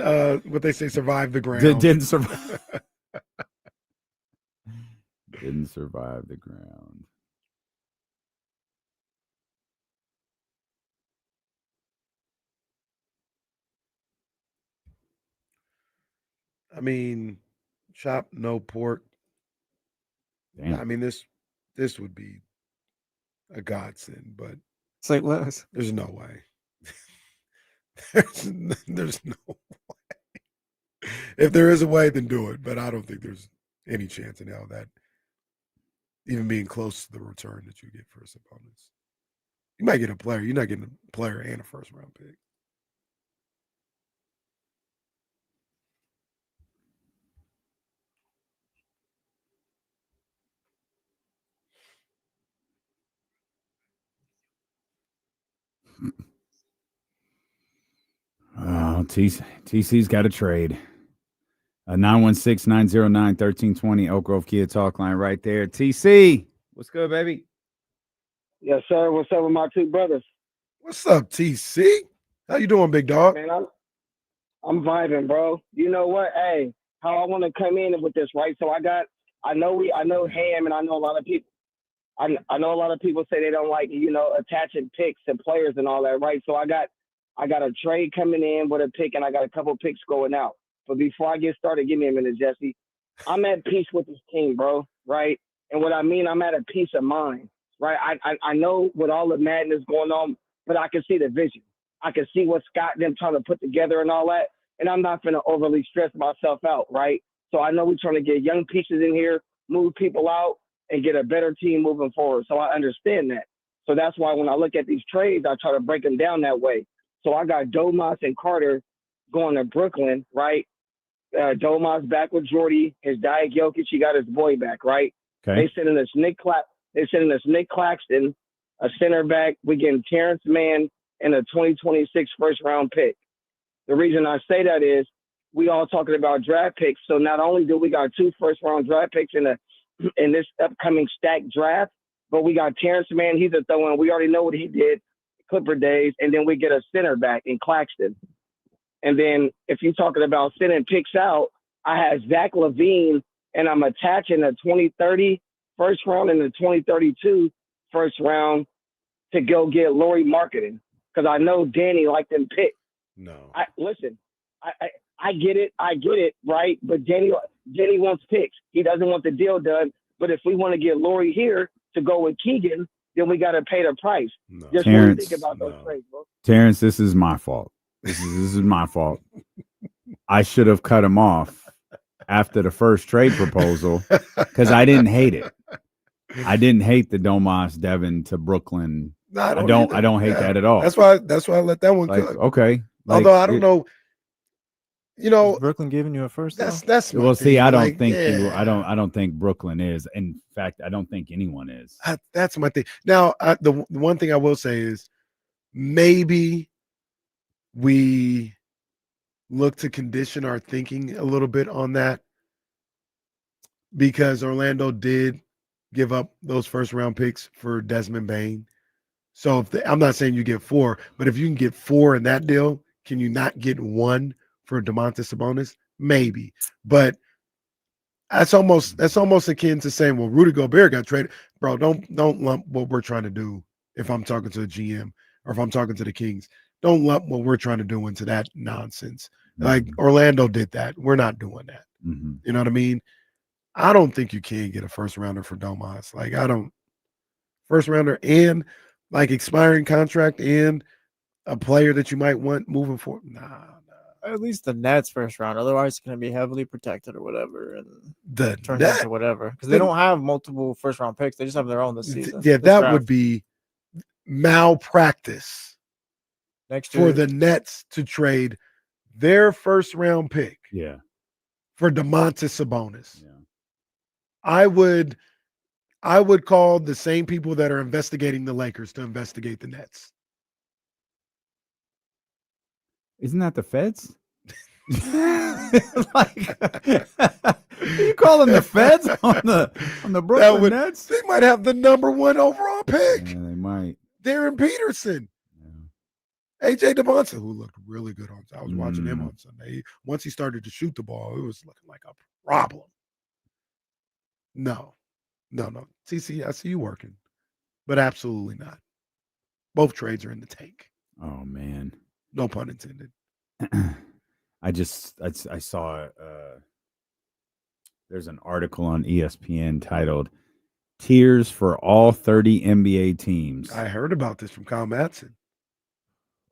what they say, survive the ground.
Didn't survive. Didn't survive the ground.
I mean, chop, no pork.
Damn.
I mean, this would be a godsend, but
St. Louis.
there's no way. There's no way. If there is a way, then do it. But I don't think there's any chance in hell that even being close to the return that you get for Sabonis. You might get a player. You're not getting a player and a first round pick.
Oh, TC's got a trade. 916-909-1320 Oak Grove Kia Talk line right there. TC, what's good, baby?
Yes, sir. What's up with my two brothers?
What's up, TC? How you doing, big dog?
Man, I'm vibing, bro. You know what? Hey, how I want to come in with this, right? So I know Ham, and I know a lot of people. I know a lot of people say they don't like, attaching picks to players and all that, right? So I got a trade coming in with a pick, and I got a couple picks going out. But before I get started, give me a minute, Jesse. I'm at peace with this team, bro, right? And what I mean, I'm at a peace of mind, right? I know with all the madness going on, but I can see the vision. I can see what Scott and them trying to put together and all that. And I'm not going to overly stress myself out, right? So I know we're trying to get young pieces in here, move people out, and get a better team moving forward. So I understand that. So that's why when I look at these trades, I try to break them down that way. So I got Domas and Carter going to Brooklyn, right? Domas back with Jordy, his Diet Jokic, he got his boy back, right?
Okay.
They sending us Nick Claxton, a center back. We getting Terrence Mann and a 2026 first round pick. The reason I say that is we all talking about draft picks. So not only do we got 2 first round draft picks in this upcoming stacked draft, but we got Terrence Mann. He's a throw-in. We already know what he did, Clipper days, and then we get a center back in Claxton. And then if you're talking about sending picks out, I have Zach LaVine, and I'm attaching a 2030 first round and a 2032 first round to go get Laurie Marketing, because I know Danny liked them picks.
No.
I get it, right? But Danny wants picks. He doesn't want the deal done. But if we want to get Laurie here to go with Keegan, then we got to pay the price.
No.
Just
Terrence,
really think about those trades, bro.
Terrence, this is my fault. This is my fault. I should have cut him off after the first trade proposal because I didn't hate it. I didn't hate the Domas Devin to Brooklyn.
No,
I don't hate that at all.
That's why I let that one
like,
cook.
okay.
Although I don't know,
Is Brooklyn giving you a first?
That's
well. See, I don't think
yeah.
I don't think Brooklyn is. In fact, I don't think anyone is.
That's my thing. Now, the one thing I will say is maybe we look to condition our thinking a little bit on that, because Orlando did give up those first round picks for Desmond Bane. So I'm not saying you get 4, but if you can get 4 in that deal, can you not get 1 for Domantas Sabonis? Maybe, but that's almost akin to saying, well, Rudy Gobert got traded. Bro, don't lump what we're trying to do. If I'm talking to a GM or if I'm talking to the Kings, don't lump what we're trying to do into that nonsense. Mm-hmm. Like Orlando did that. We're not doing that. Mm-hmm. You know what I mean? I don't think you can get a first rounder for Domas. Like, I don't. First rounder and like expiring contract and a player that you might want moving forward. Nah.
At least the Nets first round. Otherwise, it's going to be heavily protected or whatever, and
the
turn into whatever, because they don't have multiple first round picks. They just have their own this season.
Yeah, that would be malpractice
next year
for the Nets to trade their first round pick.
Yeah.
For Domantas Sabonis.
Yeah.
I would call the same people that are investigating the Lakers to investigate the Nets.
Isn't that the Feds? Like, you call them the Feds on the Brooklyn Nets?
They might have the #1 overall pick.
Yeah, they might.
Darren Peterson. Yeah. AJ DeBonsa, who looked really good on. I was watching him on Sunday. Once he started to shoot the ball, it was looking like a problem. No. TC, I see you working, but absolutely not. Both trades are in the tank.
Oh man,
no pun intended.
I saw there's an article on ESPN titled "Tears for All 30 NBA Teams."
I heard about this from Kyle Madsen.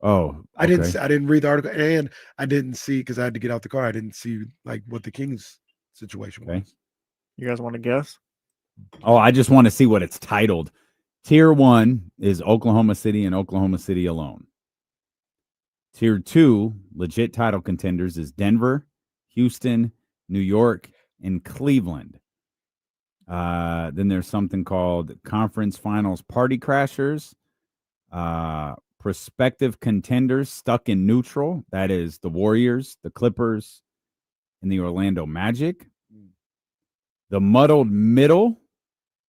Oh,
okay. I didn't read the article, and I didn't see, because I had to get out the car. I didn't see like what the Kings situation was.
You guys want to guess?
Oh, I just want to see what it's titled. Tier 1 is Oklahoma City and Oklahoma City alone. Tier 2, legit title contenders, is Denver, Houston, New York, and Cleveland. Then there's something called Conference Finals Party Crashers. Prospective contenders stuck in neutral. That is the Warriors, the Clippers, and the Orlando Magic. The muddled middle,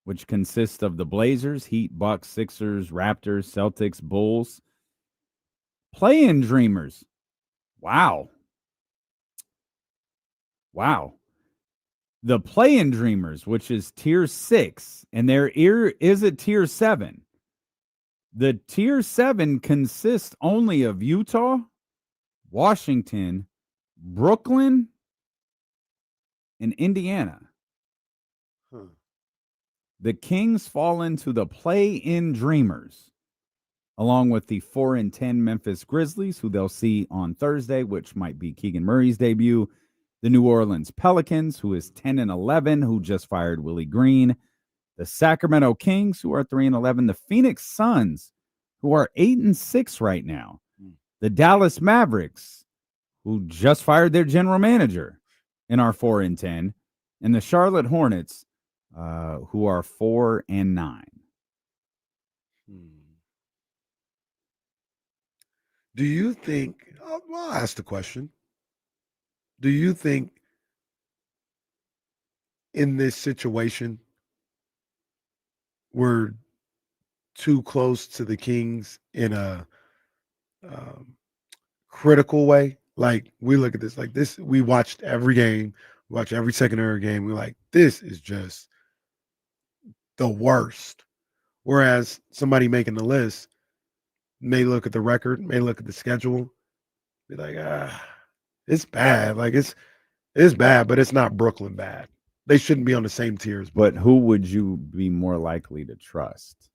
which consists of the Blazers, Heat, Bucks, Sixers, Raptors, Celtics, Bulls. Play-in dreamers. Wow. The play-in dreamers, which is tier 6, and there is a tier 7. The tier 7 consists only of Utah, Washington, Brooklyn, and Indiana. The Kings fall into the play-in dreamers, along with the 4-10 Memphis Grizzlies, who they'll see on Thursday, which might be Keegan Murray's debut. The New Orleans Pelicans, who is 10-11, who just fired Willie Green. The Sacramento Kings, who are 3-11. The Phoenix Suns, who are 8-6 right now. The Dallas Mavericks, who just fired their general manager and are 4-10. And the Charlotte Hornets, who are 4-9.
Do you think, I'll ask the question. Do you think in this situation we're too close to the Kings in a critical way? Like, we look at this like this, we watched every game, watch every secondary game. We're like, this is just the worst. Whereas somebody making the list may look at the record, may look at the schedule, be like, it's bad. Like, it's bad, but it's not Brooklyn bad. They shouldn't be on the same tiers.
But who would you be more likely to trust?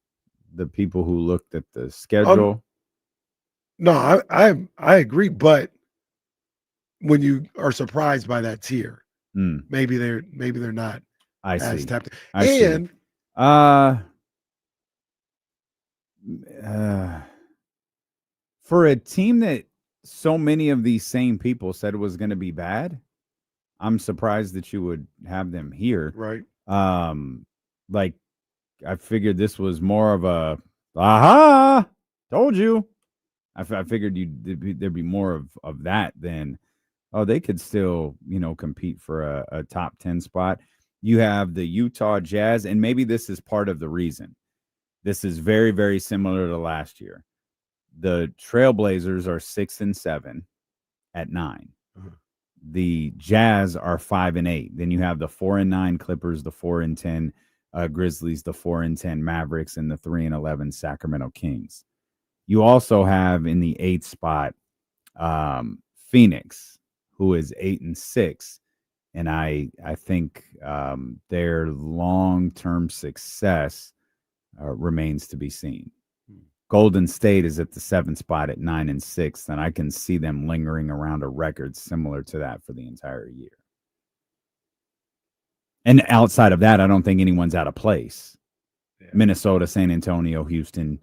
The people who looked at the schedule?
No, I agree. But when you are surprised by that tier, maybe they're not as tapped. And
for a team that so many of these same people said was going to be bad, I'm surprised that you would have them here.
Right.
Like, I figured this was more of a, aha, told you. I figured there'd be more of that than, oh, they could still, compete for a top 10 spot. You have the Utah Jazz, and maybe this is part of the reason. This is very, very similar to last year. The Trailblazers are 6-7 at 9. The Jazz are 5-8. Then you have the 4-9 Clippers, the 4-10 Grizzlies, the 4-10 Mavericks, and the 3-11 Sacramento Kings. You also have in the 8th spot Phoenix, who is 8-6, and I think their long-term success remains to be seen. Golden State is at the 7th spot at 9-6, and I can see them lingering around a record similar to that for the entire year. And outside of that, I don't think anyone's out of place. Yeah. Minnesota, San Antonio, Houston,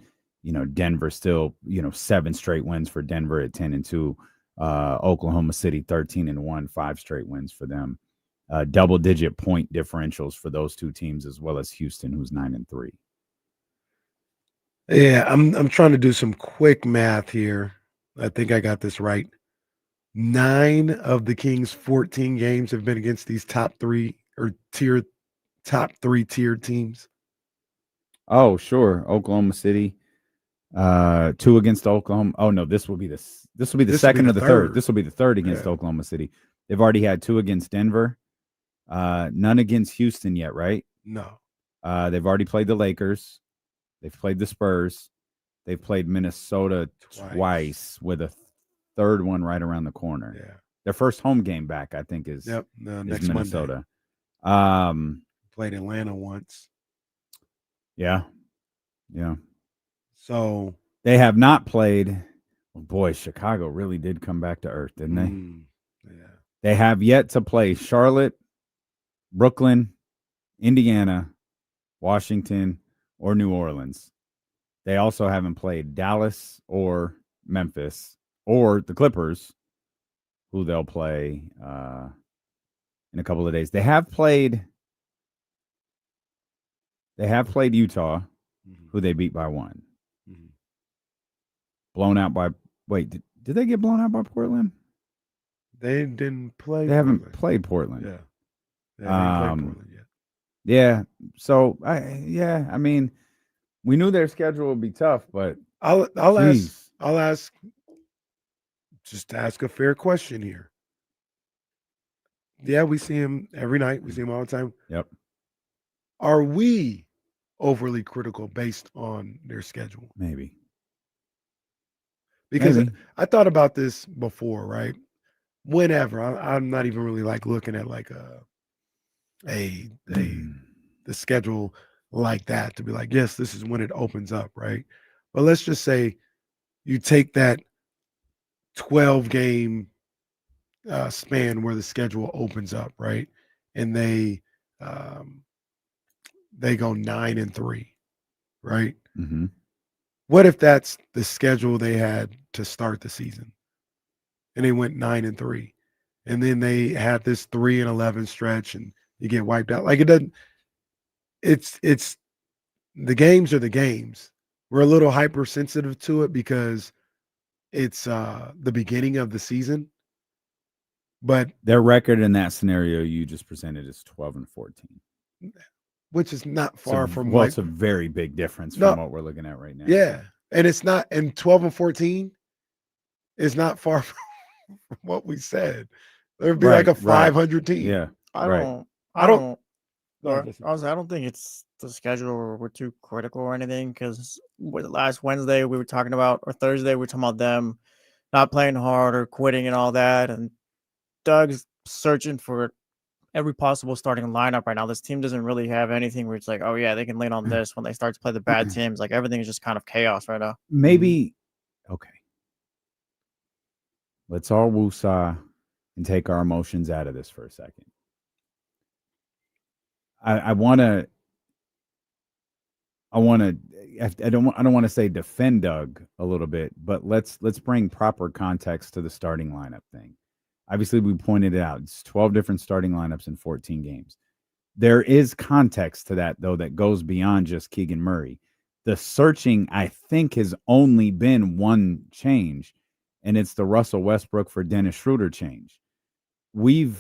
Denver still, 7 straight wins for Denver at 10-2. Oklahoma City 13-1, 5 straight wins for them. Double-digit point differentials for those two teams, as well as Houston, who's 9-3.
Yeah, I'm trying to do some quick math here. I think I got this right. 9 of the Kings' 14 games have been against these top 3 tiered teams.
Oh, sure. Oklahoma City. 2 against Oklahoma. Oh no, this will be the second or the third. This will be the third against Oklahoma City. They've already had 2 against Denver. None against Houston yet, right?
No.
They've already played the Lakers. They've played the Spurs. They've played Minnesota twice with a third one right around the corner.
Yeah.
Their first home game back, I think, is
next
Minnesota.
Played Atlanta once.
Yeah.
So
they have not played. Oh boy, Chicago really did come back to earth, didn't they?
Yeah.
They have yet to play Charlotte, Brooklyn, Indiana, Washington, or New Orleans. They also haven't played Dallas or Memphis or the Clippers, who they'll play in a couple of days. They have played Utah, who they beat by 1. Blown out by did they get blown out by Portland?
They didn't play.
They haven't played Portland.
Yeah, they haven't played Portland yet.
Yeah. So I mean, we knew their schedule would be tough, but
I'll ask just to ask a fair question here. Yeah, we see him every night. We see him all the time.
Yep.
Are we overly critical based on their schedule?
Maybe.
Because I thought about this before, right? Whenever I'm not even really like looking at like the schedule like that to be like, yes, this is when it opens up, right? But let's just say you take that 12-game span where the schedule opens up, right? And they go 9-3, right?
Mm-hmm.
What if that's the schedule they had to start the season, and they went 9-3, and then they had this 3-11 stretch, and you get wiped out? Like, it doesn't. It's the games are the games. We're a little hypersensitive to it because it's the beginning of the season. But
their record in that scenario you just presented is 12-14,
which is not far from.
Well, it's a very big difference from what we're looking at right now.
Yeah, and it's not. And 12-14 is not far from what we said. There would be like a 500 team.
Yeah,
I don't think it's the schedule where we're too critical or anything, because last Wednesday we were talking about, or Thursday we were talking about them not playing hard or quitting and all that, and Doug's searching for every possible starting lineup right now. This team doesn't really have anything where it's like, oh yeah, they can lean on this when they start to play the bad teams. Like, everything is just kind of chaos right now.
Maybe okay. Let's all woosah and take our emotions out of this for a second. I don't want to say defend Doug a little bit, but let's bring proper context to the starting lineup thing. Obviously, we pointed it out. It's 12 different starting lineups in 14 games. There is context to that, though, that goes beyond just Keegan Murray. The searching, I think, has only been one change, and it's the Russell Westbrook for Dennis Schroeder change. When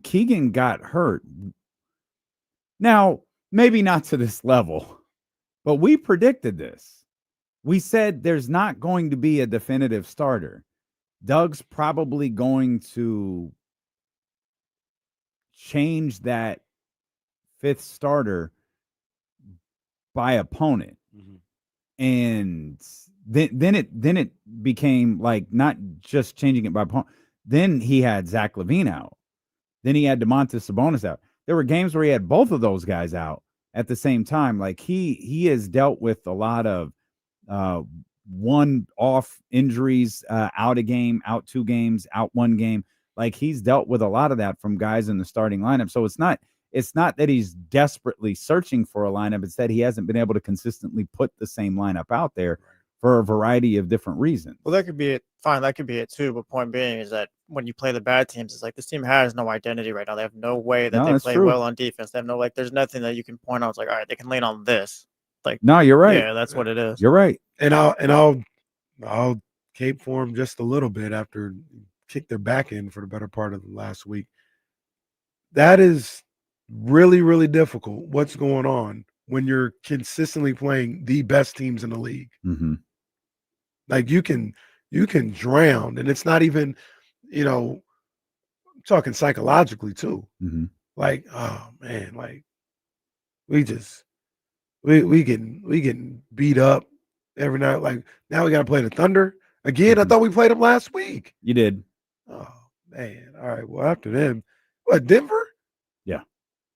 Keegan got hurt, now, maybe not to this level, but we predicted this. We said there's not going to be a definitive starter. Doug's probably going to change that fifth starter by opponent. Mm-hmm. And then it became like not just changing it by opponent. Then he had Zach LaVine out. Then he had Domantas Sabonis out. There were games where he had both of those guys out at the same time. Like he has dealt with a lot of one-off injuries, out a game, out 2 games, out 1 game. Like, he's dealt with a lot of that from guys in the starting lineup. So it's not that he's desperately searching for a lineup. It's that he hasn't been able to consistently put the same lineup out there for a variety of different reasons.
Well, that could be it. Fine, that could be it too. But point being is that when you play the bad teams, it's like this team has no identity right now. They have no way that they play well on defense. They have no, there's nothing that you can point out. It's like, all right, they can lean on this. Like,
no, you're right.
Yeah, that's what it is.
You're right.
And I'll cape for them just a little bit after kick their back in for the better part of the last week. That is really, really difficult. What's going on when you're consistently playing the best teams in the league?
Mm-hmm.
Like, you can drown, and it's not even, I'm talking psychologically too.
Mm-hmm.
Like, oh man, like we getting beat up every night. Like, now we got to play the Thunder again. I thought we played them last week.
You did.
Oh man. All right. Well, after them, what, Denver?
Yeah.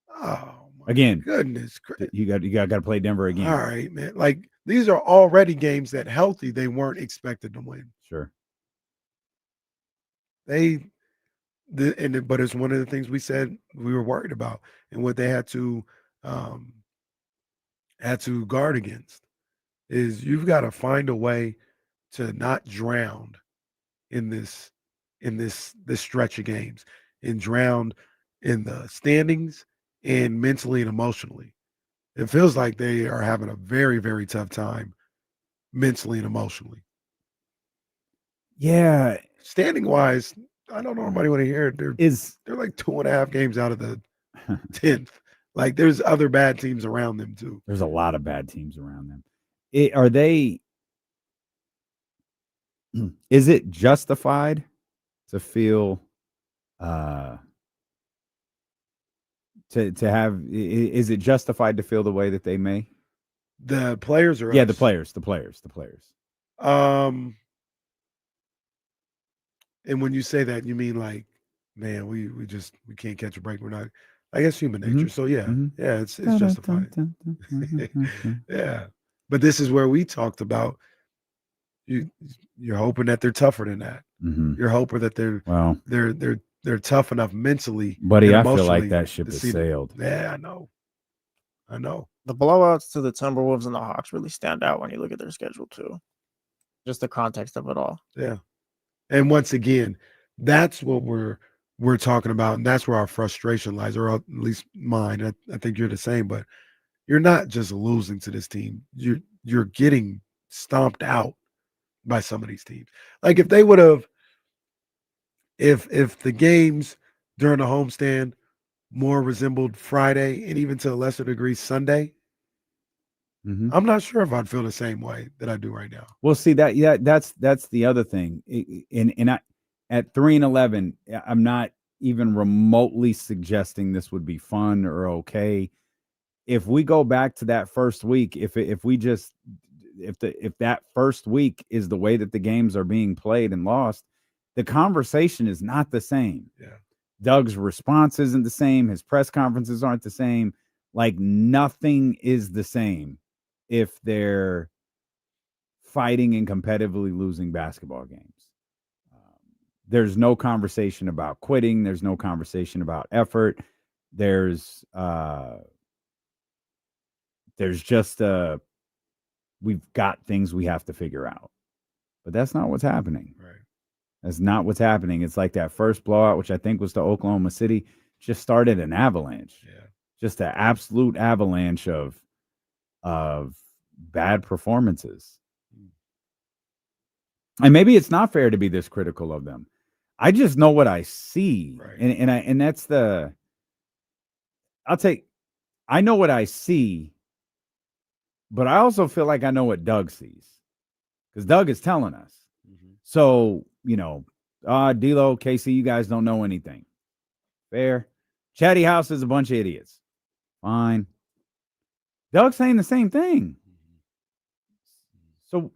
Oh my
again.
Goodness.
You got to play Denver again.
All right, man. Like, these are already games that healthy they weren't expected to win.
Sure.
But it's one of the things we said we were worried about, and what they had to had to guard against. Is you've got to find a way to not drown in this stretch of games, and drown in the standings and mentally and emotionally. It feels like they are having a very, very tough time mentally and emotionally.
Yeah.
Standing wise, I don't know nobody want to hear it. They're like 2.5 games out of the 10th. Like there's other bad teams around them too.
There's a lot of bad teams around them. Are they? Is it justified to feel to have? Is it justified to feel the way that they may?
The players are
the players.
And when you say that, you mean like, man, we can't catch a break. We're not. I guess human nature. So yeah, it's justified. Yeah, but this is where we talked about you're hoping that they're tougher than that. You're hoping that they're tough enough mentally.
Buddy, I feel like that ship has sailed.
Yeah, I know.
The blowouts to the Timberwolves and the Hawks really stand out when you look at their schedule too. Just the context of it all.
Yeah. And once again, that's what we're talking about, and that's where our frustration lies, or at least mine. I think you're the same, but you're not just losing to this team. You're getting stomped out by some of these teams. Like if they would have, if the games during the homestand more resembled Friday and even to a lesser degree Sunday, I'm not sure if I'd feel the same way that I do right now.
Well, see that's the other thing. And I, at 3-11, I'm not even remotely suggesting this would be fun or okay. If we go back to that first week, if that first week is the way that the games are being played and lost, the conversation is not the same.
Yeah.
Doug's response isn't the same. His press conferences aren't the same. Like nothing is the same if they're fighting and competitively losing basketball games. There's no conversation about quitting. There's no conversation about effort. There's just we've got things we have to figure out. But that's not what's happening.
Right.
That's not what's happening. It's like that first blowout, which I think was to Oklahoma City, just started an avalanche.
Yeah.
Just an absolute avalanche of bad performances. And maybe it's not fair to be this critical of them. I just know what I see.
Right.
And that's I know what I see, but I also feel like I know what Doug sees. Because Doug is telling us. So, D'Lo, KC, you guys don't know anything. Fair. Chatty House is a bunch of idiots. Fine. Doug's saying the same thing. So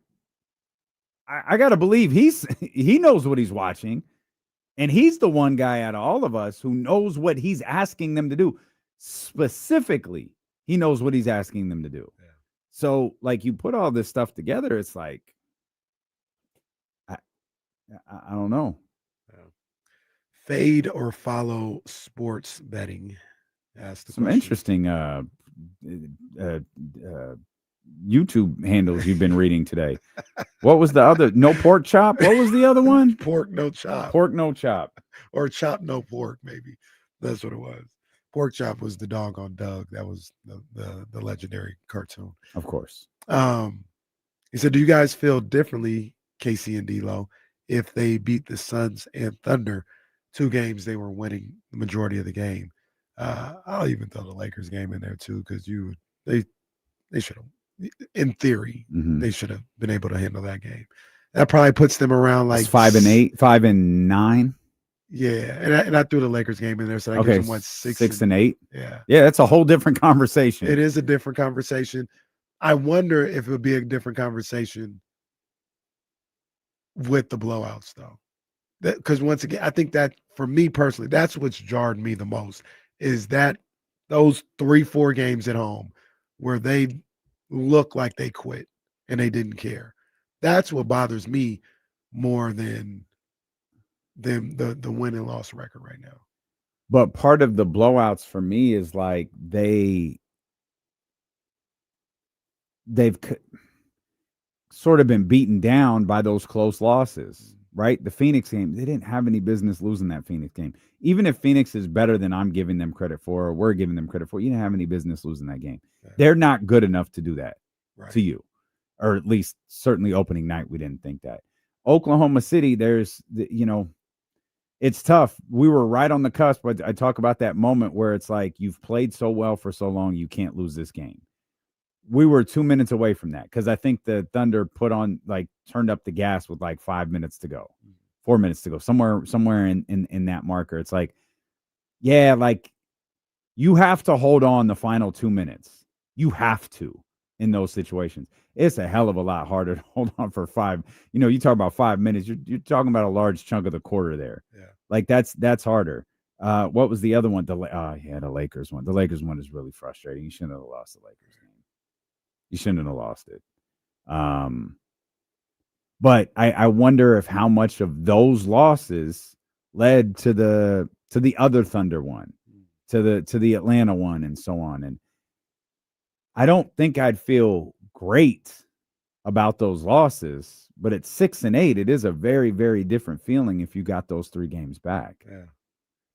I got to believe he knows what he's watching. And he's the one guy out of all of us who knows what he's asking them to do. Specifically, he knows what he's asking them to do.
Yeah.
So, like, you put all this stuff together, it's like, I don't know.
Fade or follow sports betting? That's the
Some
question.
interesting YouTube handles you've been reading today. What was the other? No pork chop? What was the other one?
Pork no chop.
Pork no chop.
Or chop no pork, maybe. That's what it was. Pork chop was the dog on Doug. That was the legendary cartoon.
Of course.
He said, do you guys feel differently, KC and D'Lo, if they beat the Suns and Thunder, 2 games they were winning the majority of the game? I'll even throw the Lakers game in there too, because they should have, in theory, they should have been able to handle that game. That probably puts them around like
5-8, 5-9.
Yeah, and I threw the Lakers game in there, so I gives them what 6
and 8.
Yeah,
that's a whole different conversation.
It is a different conversation. I wonder if it would be a different conversation with the blowouts, though. Because once again, I think that for me personally, that's what's jarred me the most is that those 3-4 games at home where they look like they quit and they didn't care. That's what bothers me more than the win and loss record right now.
But part of the blowouts for me is like they they've sort of been beaten down by those close losses, right? The Phoenix game, they didn't have any business losing that Phoenix game. Even if Phoenix is better than I'm giving them credit for, or we're giving them credit for, you didn't have any business losing that game. Yeah. They're not good enough to do that to you, or at least certainly opening night, we didn't think that. Oklahoma City, it's tough. We were right on the cusp, but I talk about that moment where it's like you've played so well for so long, you can't lose this game. We were 2 minutes away from that because I think the Thunder turned up the gas with 5 minutes to go, 4 minutes to go, somewhere in that marker. It's like, yeah, you have to hold on the final 2 minutes. You have to in those situations. It's a hell of a lot harder to hold on for 5. You talk about 5 minutes. You're talking about a large chunk of the quarter there. Yeah, that's harder. What was the other one? The Lakers one. The Lakers one is really frustrating. You shouldn't have lost the Lakers game. You shouldn't have lost it. But I wonder if how much of those losses led to the other Thunder one, to the Atlanta one, and so on. And I don't think I'd feel great about those losses, but at 6-8, it is a very, very different feeling if you got those 3 games back.
Yeah.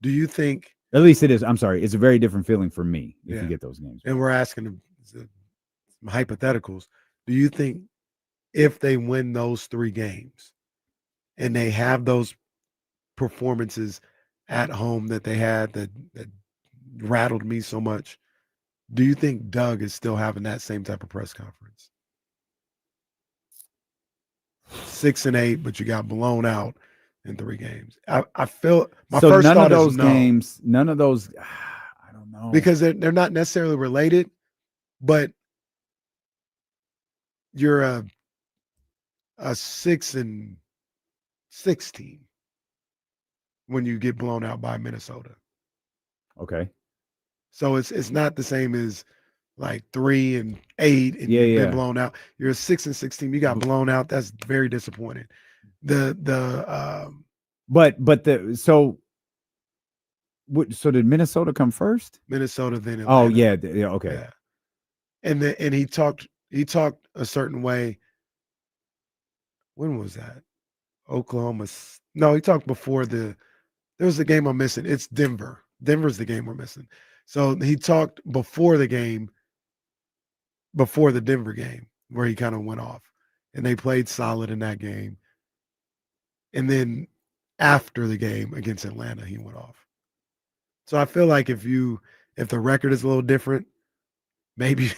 Do you think?
At least it is. I'm sorry. It's a very different feeling for me if you get those games back.
And we're asking some hypotheticals. Do you think if they win those 3 games and they have those performances at home that they had that rattled me so much, do you think Doug is still having that same type of press conference? 6-8, but you got blown out in 3 games. I feel my first thought is no.
None of those. I don't know,
because they're not necessarily related, but you're a 6-16 when you get blown out by Minnesota.
Okay.
So it's not the same as 3-8 and you've been blown out. You're a 6-16. You got blown out. That's very disappointing. So did Minnesota come first? Minnesota, then Atlanta.
Oh yeah, okay.
Yeah. And he talked a certain way. When was that? Oklahoma. No, he talked before there was a game I'm missing. It's Denver. Denver's the game we're missing. So he talked before the game, before the Denver game, where he kind of went off. And they played solid in that game. And then after the game against Atlanta, he went off. So I feel like if the record is a little different, maybe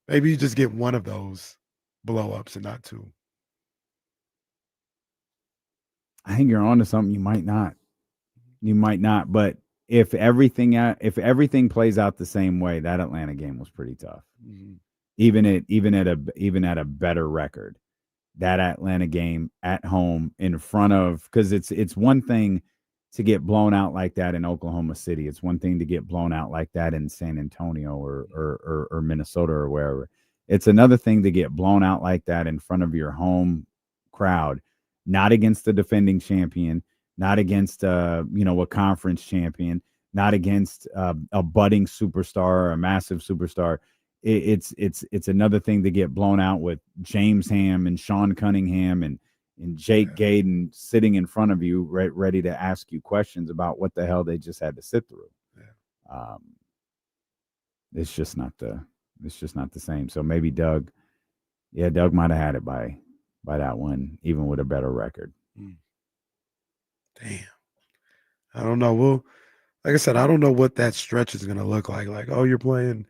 you just get one of those blow-ups and not 2.
I think you're onto something. You might not, but if everything plays out the same way, that Atlanta game was pretty tough. Mm-hmm. Even at a better record, that Atlanta game at home in front of, because it's one thing to get blown out like that in Oklahoma City. It's one thing to get blown out like that in San Antonio or Minnesota or wherever. It's another thing to get blown out like that in front of your home crowd, not against the defending champion, not against a conference champion, not against a budding superstar or a massive superstar. It's another thing to get blown out with James Ham and Sean Cunningham and Jake Gaden sitting in front of you, ready to ask you questions about what the hell they just had to sit through. Yeah. It's just not the same. So maybe Doug might have had it by that one, even with a better record.
Damn. I don't know. Well, like I said, I don't know what that stretch is going to look like. Like, oh, you're playing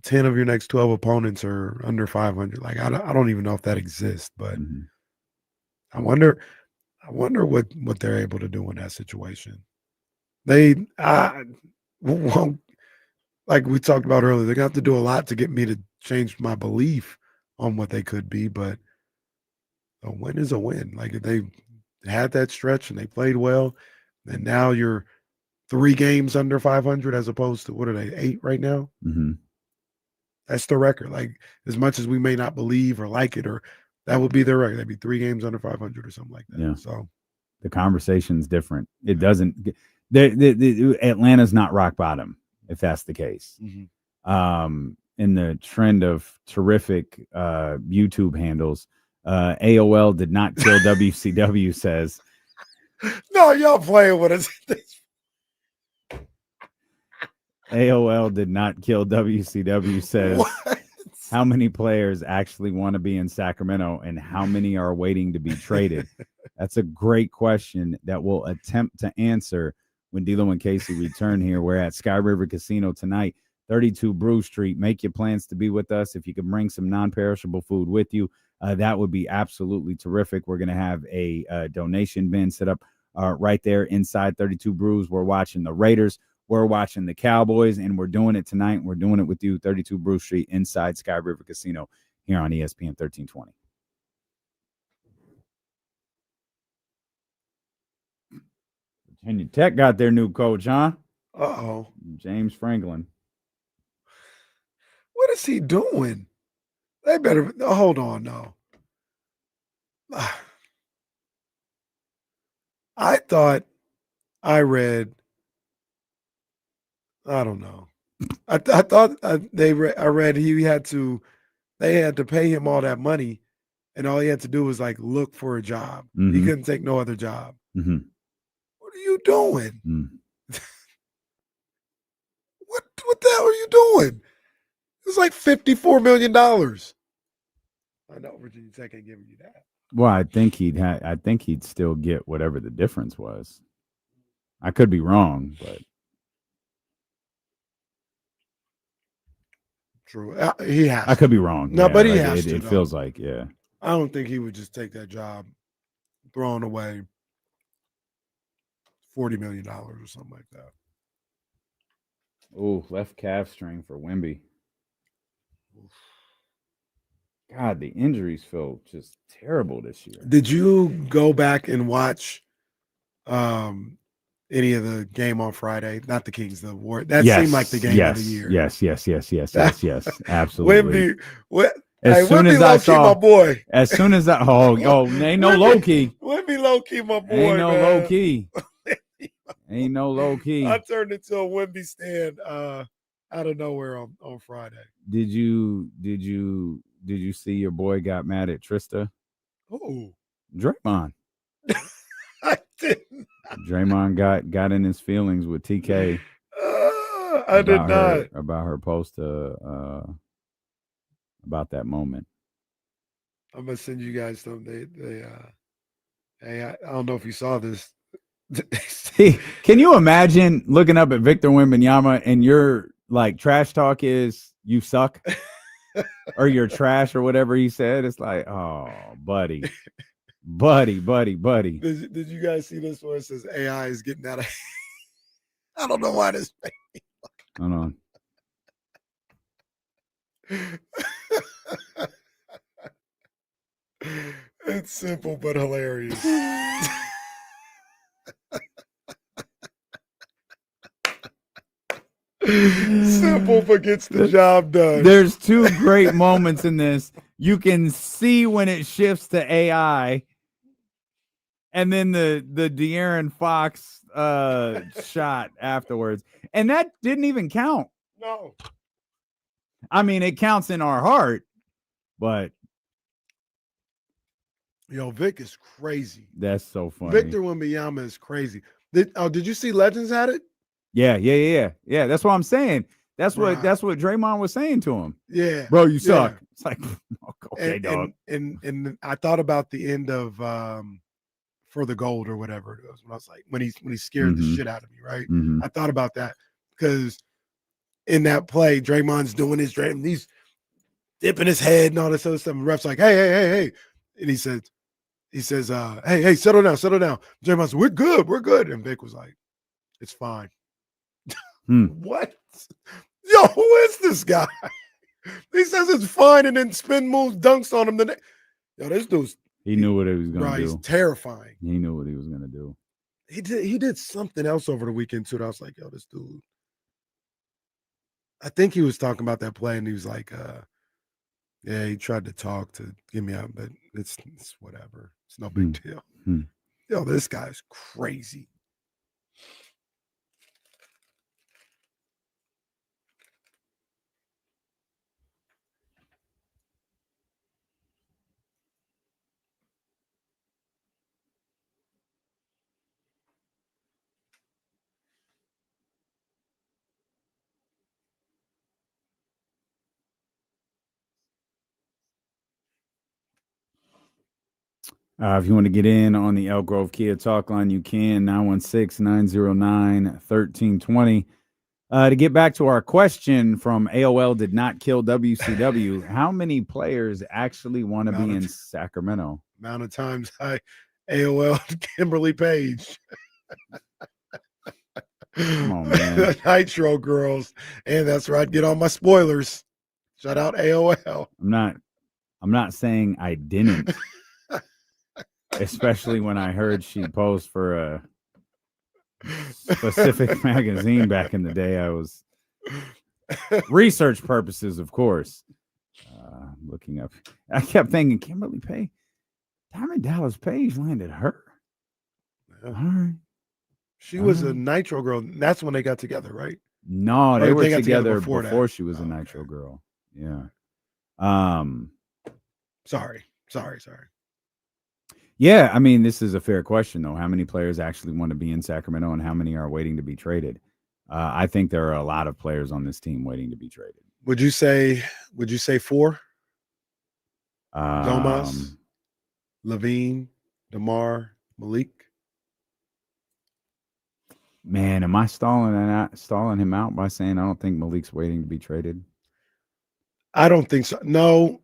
10 of your next 12 opponents are under 500. Like, I don't even know if that exists, but I wonder what they're able to do in that situation. Like we talked about earlier, they're going to have to do a lot to get me to change my belief on what they could be, but a win is a win. Like, if they had that stretch and they played well, and now you're 3 games under 500 as opposed to, what are they, 8 right now? Mm-hmm. That's the record. Like, as much as we may not believe or like it, or that would be their record. That'd be 3 games under 500 or something like that.
Yeah.
So
the conversation's different. It doesn't. Atlanta's not rock bottom, if that's the case. Mm-hmm. trend of terrific YouTube handles, AOL did not kill WCW says.
No, y'all playing with us.
AOL did not kill WCW says.
What?
How many players actually want to be in Sacramento and how many are waiting to be traded? That's a great question that we'll attempt to answer when D'Lo and Casey return here. We're at Sky River Casino tonight, 32 Brew Street. Make your plans to be with us. If you can bring some non-perishable food with you, that would be absolutely terrific. We're going to have a donation bin set up right there inside 32 Brews. We're watching the Raiders. We're watching the Cowboys, and we're doing it tonight. We're doing it with you, 32 Brew Street, inside Sky River Casino here on ESPN 1320. Virginia Tech got their new coach, huh?
Uh-oh.
James Franklin.
What is he doing? They better hold on, no. I thought I read, I don't know. I thought I read they had to pay him all that money, and all he had to do was like look for a job.
Mm-hmm.
He couldn't take no other job.
Mm-hmm.
What are you doing?
Mm.
What the hell are you doing? It's like $54 million. I know Virginia Tech ain't giving you that.
Well, I think he'd still get whatever the difference was. I could be wrong, but
true. He has.
I could be wrong.
No,
yeah,
but he
like
has to.
It feels like, yeah.
I don't think he would just take that job, throwing away $40 million or something like that.
Oh, left calf strain for Wemby. God, the injuries feel just terrible this year.
Did you go back and watch any of the game on Friday? Not the Kings, the War. That seemed like the game of the year.
Yes. Absolutely.
Wemby,
as soon as I saw
my boy.
As soon as I ain't no low key.
Wemby low key, my boy.
Ain't no
man.
low key. Ain't no low key.
I turned into a Wemby stand out of nowhere on Friday. Did
you see your boy got mad at Trista?
Oh,
Draymond.
I didn't.
Draymond got in his feelings with TK.
I did not.
About her post about that moment.
I'm gonna send you guys some. Hey, I don't know if you saw this.
Can you imagine looking up at Victor Wembanyama and your like trash talk is you suck or you're trash or whatever he said? It's like, oh, buddy.
Did you guys see this one? It says AI is getting out of I don't know why this made me
Hold on.
It's simple but hilarious. Simple but gets the job done.
There's two great moments in this. You can see when it shifts to AI, and then the De'Aaron Fox shot afterwards. And that didn't even count.
No.
I mean, it counts in our heart, but
Vic is crazy.
That's so funny.
Victor Wembanyama is crazy. Did you see Legends had it?
Yeah. That's what I'm saying. That's what Draymond was saying to him.
Yeah,
bro, you suck. Yeah. It's like, okay, dog.
And I thought about the end of For the Gold or whatever it was when I was like when he scared the shit out of me, right?
Mm-hmm.
I thought about that because in that play, Draymond's doing his Draymond, he's dipping his head and all this other stuff. And the ref's like, hey, and he says, hey, settle down. Draymond said, we're good. And Vic was like, it's fine. What? Yo, who is this guy? He says it's fine and then spin moves, dunks on him. Yo, this dude's
he knew what he was gonna do.
He's terrifying.
He knew what he was gonna do.
He did something else over the weekend too. That I was like, yo, this dude. I think he was talking about that play, and he was like, yeah, he tried to talk to get me out, but it's whatever. It's no big deal. Yo, this guy's crazy.
If you want to get in on the Elk Grove Kia Talk line, you can, 916-909-1320. To get back to our question from AOL did not kill WCW, how many players actually want to be in Sacramento?
Amount of times AOL Kimberly Page.
Come on, man.
Nitro girls. And that's where I'd get on my spoilers. Shout out AOL.
I'm not saying I didn't. Especially when I heard she posed for a specific magazine back in the day. I was research purposes, of course. Looking up. I kept thinking Kimberly Page. Diamond Dallas Page landed her.
Yeah.
All right.
She was a Nitro girl. That's when they got together, right?
No, they were
got
together
before
before she was a Nitro girl. Yeah.
Sorry.
Yeah, I mean, this is a fair question, though. How many players actually want to be in Sacramento and how many are waiting to be traded? I think there are a lot of players on this team waiting to be traded.
Would you say 4? Domas, LaVine, DeMar, Malik.
Man, am I stalling him out by saying I don't think Malik's waiting to be traded?
I don't think so. No,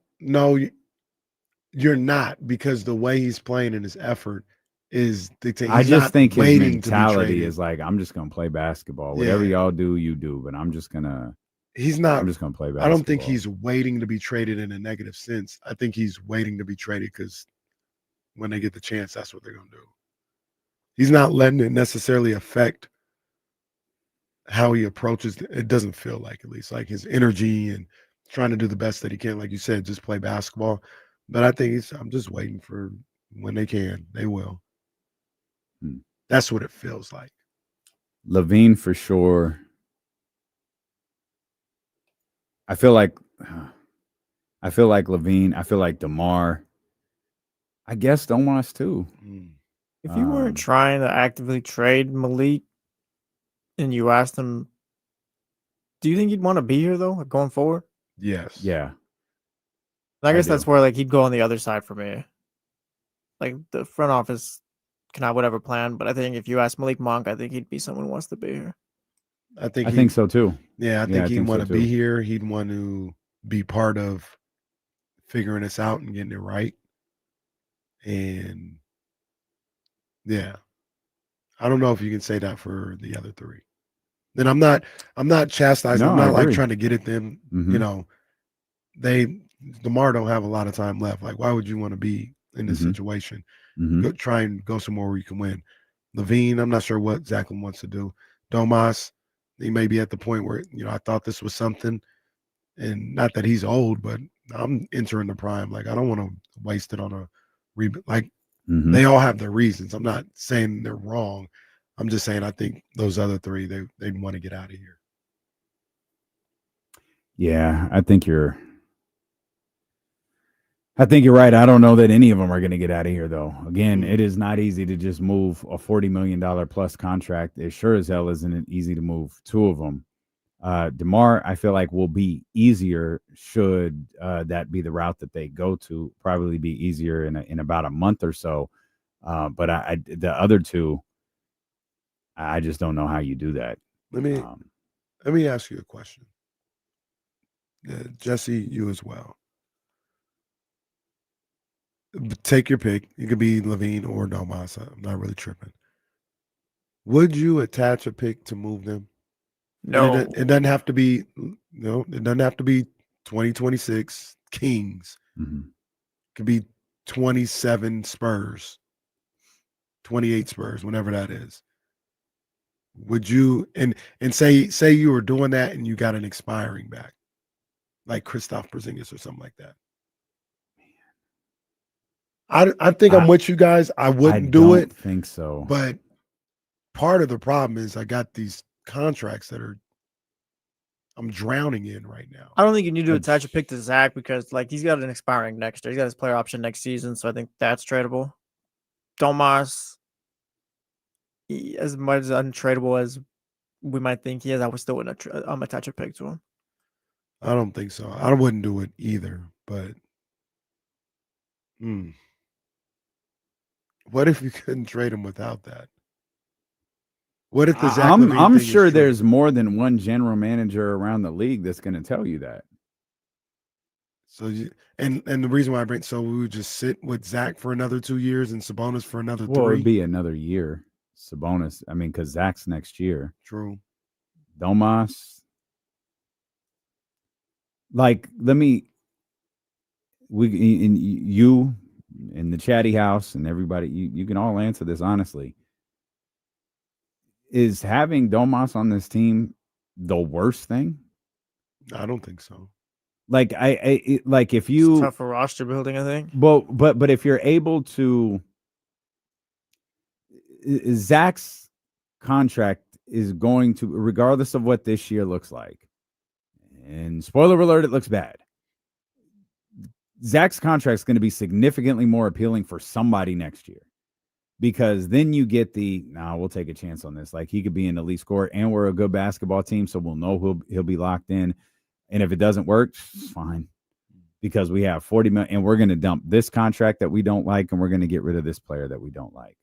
you're not, because the way he's playing and his effort is dictating.
I just think his mentality is like, I'm just gonna play basketball. Whatever y'all do, you do. But I'm just gonna.
He's not.
I'm just gonna play basketball.
I don't think he's waiting to be traded in a negative sense. I think he's waiting to be traded because when they get the chance, that's what they're gonna do. He's not letting it necessarily affect how he approaches. It doesn't feel like, at least, like his energy and trying to do the best that he can. Like you said, just play basketball. But I think I'm just waiting for when they can. They will. That's what it feels like.
LaVine for sure. I feel like LaVine. I feel like DeMar. I guess Domas too.
If you weren't trying to actively trade Malik and you asked him, do you think he'd want to be here though, going forward?
Yes.
Yeah.
I guess that's where he'd go on the other side for me. Like the front office can have whatever plan, but I think if you ask Malik Monk, I think he'd be someone who wants to be here.
I think
so too.
Yeah, I think he'd want to be here. He'd want to be part of figuring this out and getting it right. And yeah, I don't know if you can say that for the other three. Then I'm not chastising. I'm not like trying to get at them. You know, DeMar don't have a lot of time left. Like, why would you want to be in this situation? Try and go somewhere where you can win. LaVine, I'm not sure what Zachlin wants to do. Domas, he may be at the point where, I thought this was something, and not that he's old, but I'm entering the prime. Like, I don't want to waste it on a like. They all have their reasons. I'm not saying they're wrong. I'm just saying I think those other three, they'd want to get out of here.
Yeah, I think you're right. I don't know that any of them are going to get out of here, though. Again, it is not easy to just move a $40 million plus contract. It sure as hell isn't easy to move two of them. DeMar, I feel like, will be easier should that be the route that they go to. Probably be easier in about a month or so. But the other two, I just don't know how you do that.
Let me ask you a question. Jesse, you as well. Take your pick. It could be LaVine or Domas. I'm not really tripping. Would you attach a pick to move them?
No.
It doesn't have to be. No, it doesn't have to be 2026 Kings. It could be 27 Spurs, 28 Spurs, whenever that is. Would you and say you were doing that and you got an expiring back, like Kristaps Porzingis or something like that? I think I'm with you guys. I wouldn't do it.
I think so.
But part of the problem is I got these contracts that I'm drowning in right now.
I don't think you need to attach a pick to Zach because he's got an expiring next year. He's got his player option next season, so I think that's tradable. Domas, as much as untradeable as we might think he is, I would still attach a pick to him.
I don't think so. I wouldn't do it either, but What if you couldn't trade him without that? What if the Zach
I'm
LaVine thing is
sure
true?
there's more than one general manager around the league that's going to tell you that.
So and the reason why I bring we would just sit with Zach for another 2 years and Sabonis for another 3.
Well, it'd be another year. Sabonis. I mean, because Zach's next year.
True.
Domas. Like, you in the chatty house and everybody, you can all answer this honestly. Is having Domas on this team the worst thing?
I don't think so.
Like like if you
It's tough for roster building, I think.
But if you're able to, Zach's contract is going to, regardless of what this year looks like, and spoiler alert, it looks bad. Zach's contract is going to be significantly more appealing for somebody next year, because then you get we'll take a chance on this. Like, he could be an elite scorer, and we're a good basketball team, so we'll know he'll be locked in. And if it doesn't work, fine, because we have $40 million, and we're going to dump this contract that we don't like, and we're going to get rid of this player that we don't like.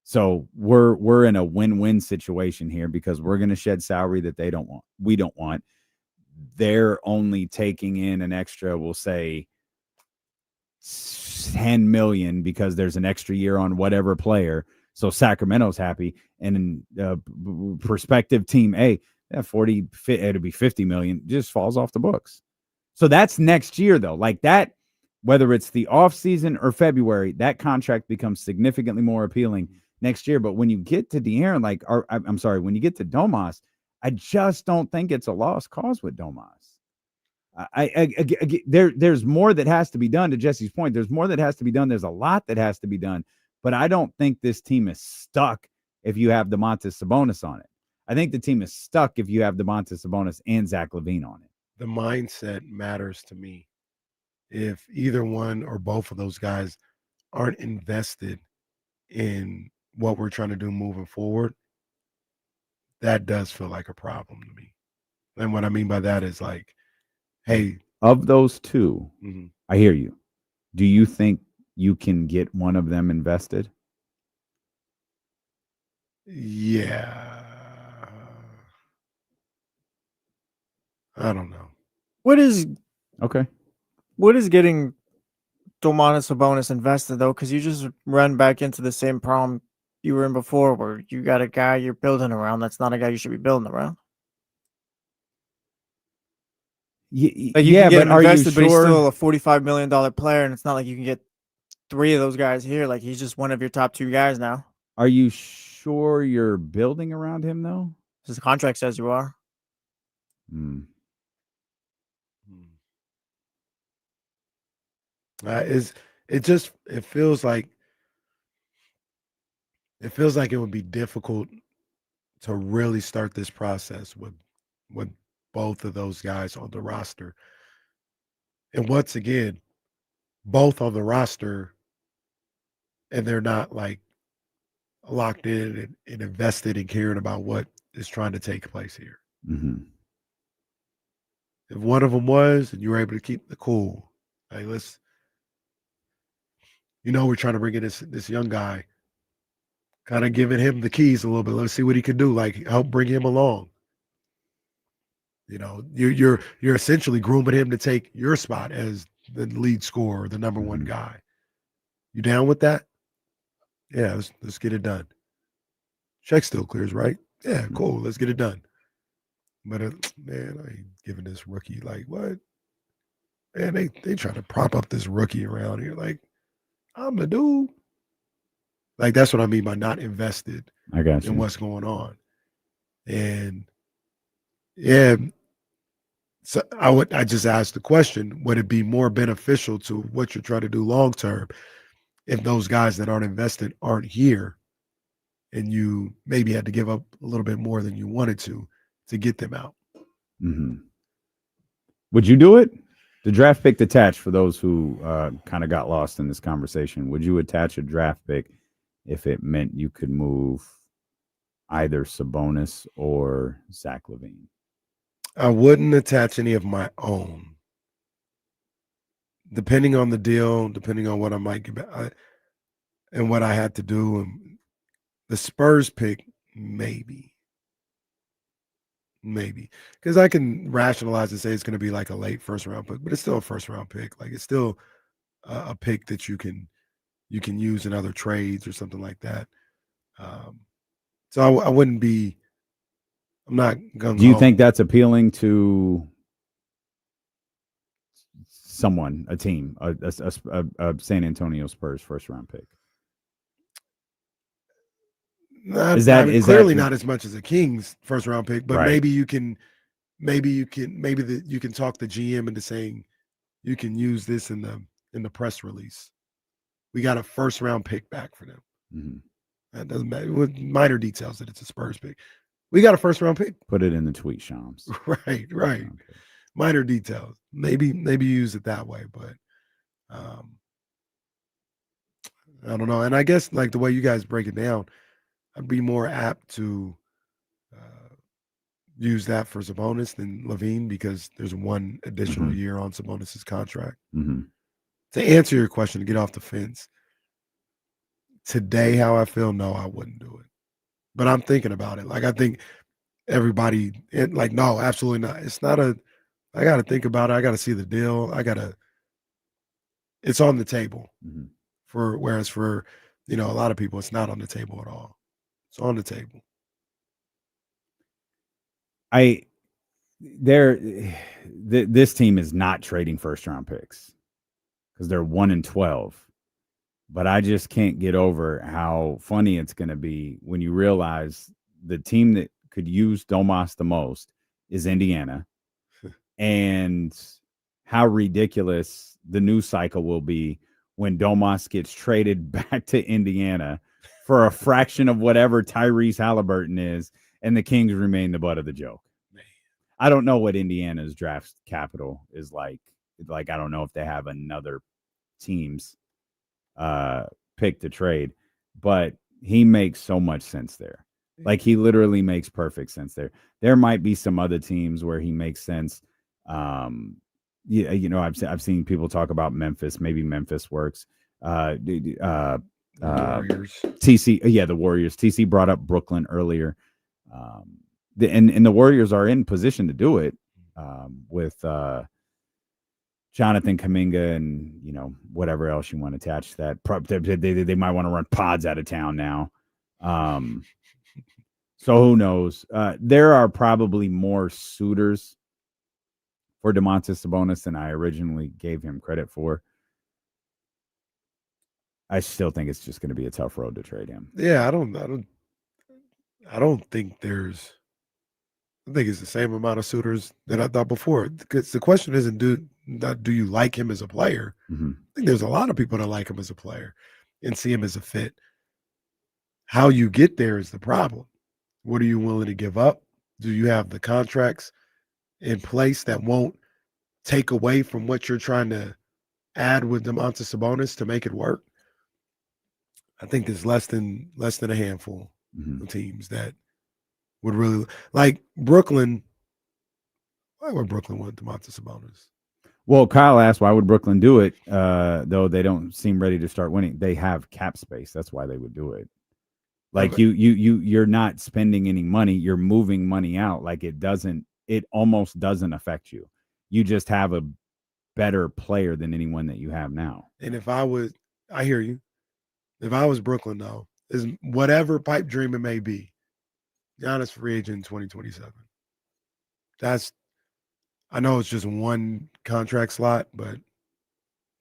So we're in a win-win situation here, because we're going to shed salary that we don't want. They're only taking in an extra, we'll say, $10 million, because there's an extra year on whatever player. So Sacramento's happy, and in prospective team A, that 40, it'll be $50 million, just falls off the books. So that's next year, though. Like that, whether it's the off season or February, that contract becomes significantly more appealing next year. But when you get to De'Aaron, when you get to Domas, I just don't think it's a lost cause with Domas. There's more that has to be done. To Jesse's point, there's more that has to be done. There's a lot that has to be done, but I don't think this team is stuck if you have Domantas Sabonis on it. I think the team is stuck if you have Domantas Sabonis and Zach LaVine on it.
The mindset matters to me. If either one or both of those guys aren't invested in what we're trying to do moving forward, that does feel like a problem to me. And what I mean by that is, like, hey,
of those two, I hear you. Do you think you can get one of them invested?
Yeah. I don't know.
What is getting Domantas Sabonis invested, though? Because you just run back into the same problem you were in before, where you got a guy you're building around that's not a guy you should be building around. Like, you can get him invested, but he's still a $45 million player, and it's not like you can get 3 of those guys here. Like, he's just one of your top 2 guys now.
Are you sure you're building around him, though?
Because the contract says you are.
It feels like it would be difficult to really start this process with both of those guys on the roster. And once again, both on the roster, and they're not like locked in and invested and caring about what is trying to take place here. If one of them was, and you were able to keep the cool, hey, we're trying to bring in this young guy, kind of giving him the keys a little bit. Let's see what he can do. Like, help bring him along. You're essentially grooming him to take your spot as the lead scorer, the number one guy. You down with that? Yeah, let's get it done. Check still clears, right? Yeah, cool. Let's get it done. But man, I ain't giving this rookie, like, what? Man, they try to prop up this rookie around here. Like, I'm the dude. Like, that's what I mean by not invested in what's going on. And yeah, so I just asked the question, would it be more beneficial to what you're trying to do long term if those guys that aren't invested aren't here, and you maybe had to give up a little bit more than you wanted to get them out?
Would you do it? The draft pick attached, for those who kind of got lost in this conversation, would you attach a draft pick if it meant you could move either Sabonis or Zach LaVine?
I wouldn't attach any of my own. Depending on the deal, depending on what I might get back. and what I had to do. And the Spurs pick, maybe, because I can rationalize and say it's going to be like a late first round pick, but it's still a first round pick. Like, it's still a pick that you can use in other trades or something like that. So I wouldn't be. I'm not gung-ho.
Do you think that's appealing to someone, a team, a San Antonio Spurs first round pick?
Clearly not as much as a Kings first round pick, but
right.
maybe you can talk the GM into saying you can use this in the press release. We got a first round pick back for them.
Mm-hmm.
That doesn't matter with minor details that it's a Spurs pick. We got a first round pick.
Put it in the tweet, Shams.
Right.
Okay.
Minor details. Maybe use it that way, but I don't know. And I guess like the way you guys break it down, I'd be more apt to use that for Sabonis than LaVine because there's one additional year on Sabonis's contract.
Mm-hmm.
To answer your question, to get off the fence, today how I feel, no, I wouldn't do it. But I'm thinking about it. Like, I think everybody, no, absolutely not. It's not I got to think about it. I got to see the deal. It's on the table.
Mm-hmm.
Whereas for, a lot of people, it's not on the table at all. It's on the table.
This team is not trading first round picks because they're 1-12. But I just can't get over how funny it's going to be when you realize the team that could use Domas the most is Indiana, and how ridiculous the news cycle will be when Domas gets traded back to Indiana for a fraction of whatever Tyrese Halliburton is, and the Kings remain the butt of the joke. I don't know what Indiana's draft capital is like. Like, I don't know if they have another team's pick to trade, but he makes so much sense there. Like, he literally makes perfect sense there. There might be some other teams where he makes sense. I've seen people talk about Memphis. Maybe Memphis works.
Warriors.
TC, the Warriors. TC brought up Brooklyn earlier. And the Warriors are in position to do it with Jonathan Kuminga and, whatever else you want to attach to that. They might want to run pods out of town now. So who knows? There are probably more suitors for Domantas Sabonis than I originally gave him credit for. I still think it's just going to be a tough road to trade him.
Yeah, I don't think there's. I think it's the same amount of suitors that I thought before. Because the question isn't do you like him as a player?
Mm-hmm.
I think there's a lot of people that like him as a player and see him as a fit. How you get there is the problem. What are you willing to give up? Do you have the contracts in place that won't take away from what you're trying to add with Domantas Sabonis to make it work? I think there's less than a handful of teams that would really like Brooklyn. Why would Brooklyn want Domantas Sabonis?
Well, Kyle asked, why would Brooklyn do it? Though they don't seem ready to start winning. They have cap space. That's why they would do it. Like, okay. You're not spending any money. You're moving money out. Like, it almost doesn't affect you. You just have a better player than anyone that you have now.
And I hear you. If I was Brooklyn, though, is whatever pipe dream it may be, Giannis free agent in 2027. I know it's just one contract slot, but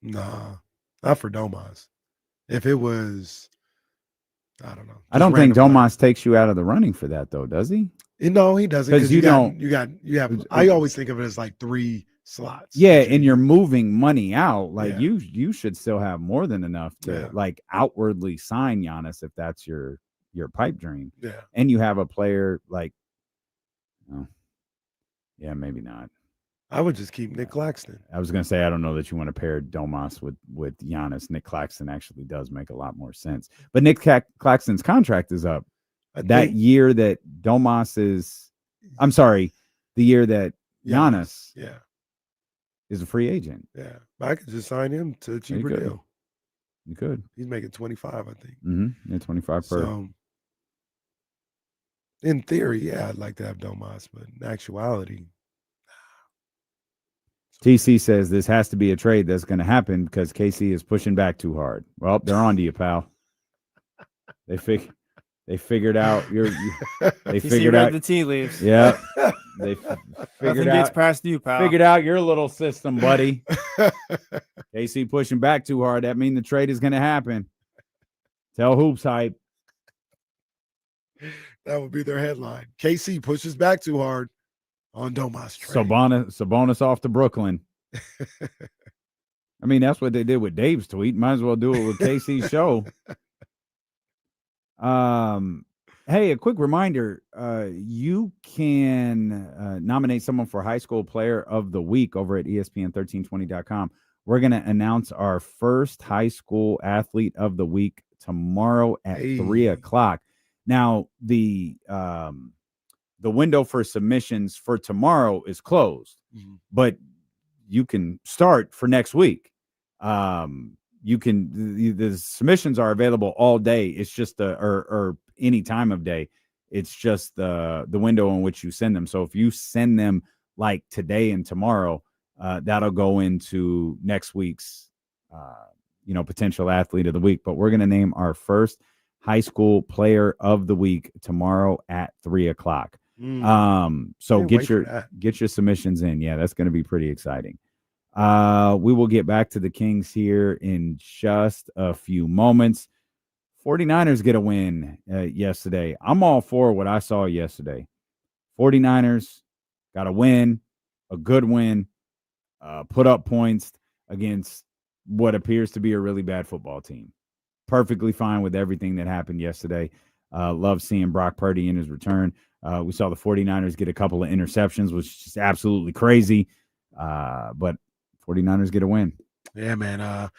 nah, not for Domas. If it was, I don't know.
I don't think Domas takes you out of the running for that, though, does he?
No, he doesn't. Because you have. I always think of it as like 3 slots.
Yeah, and you're moving money out. Like, you should still have more than enough to like outwardly sign Giannis if that's your pipe dream.
Yeah,
and you have a player like, maybe not.
I would just keep Nick Claxton.
I was going to say, I don't know that you want to pair Domas with Giannis. Nick Claxton actually does make a lot more sense. But Nick Claxton's contract is up. Year that Domas is, I'm sorry, the year that Giannis is a free agent.
Yeah, but I could just sign him to a cheaper deal.
You could.
He's making 25, I think.
Yeah, 25 per.
So, in theory, yeah, I'd like to have Domas, but in actuality,
TC says this has to be a trade that's going to happen because KC is pushing back too hard. Well, they're on to you, pal. They figured out they figured out
the tea leaves.
Yeah. They
Nothing gets past you, pal.
Figured out your little system, buddy. KC pushing back too hard. That means the trade is going to happen. Tell Hoops Hype.
That would be their headline. KC pushes back too hard on Domas trade.
Sabonis off to Brooklyn. I mean, that's what they did with Dave's tweet. Might as well do it with KC's show. Hey, a quick reminder. You can nominate someone for High School Player of the Week over at ESPN1320.com. We're going to announce our first high school athlete of the week tomorrow at 3 o'clock. Now, the window for submissions for tomorrow is closed, but you can start for next week. You can, the submissions are available all day. It's just or any time of day. It's just the window in which you send them. So if you send them like today and tomorrow, that'll go into next week's, potential athlete of the week. But we're going to name our first high school player of the week tomorrow at 3 o'clock. So get your submissions in. Yeah, that's going to be pretty exciting. We will get back to the Kings here in just a few moments. 49ers get a win yesterday. I'm all for what I saw yesterday. 49ers got a win, a good win, put up points against what appears to be a really bad football team. Perfectly fine with everything that happened yesterday. Love seeing Brock Purdy in his return. We saw the 49ers get a couple of interceptions, which is just absolutely crazy. But 49ers get a win.
Yeah, man.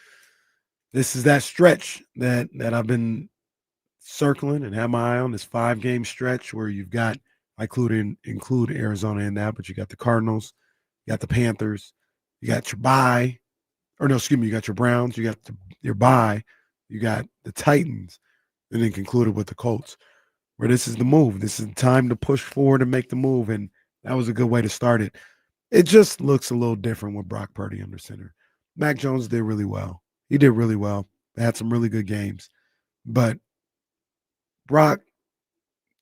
This is that stretch that I've been circling and have my eye on, this 5-game stretch where you've got, I include Arizona in that, but you got the Cardinals, you got the Panthers, you got your bye, you got your Browns, you got your bye, you got the Titans, and then concluded with the Colts, where this is the move. This is the time to push forward and make the move, and that was a good way to start it. It just looks a little different with Brock Purdy under center. Mac Jones did really well. He did really well. They had some really good games. But Brock,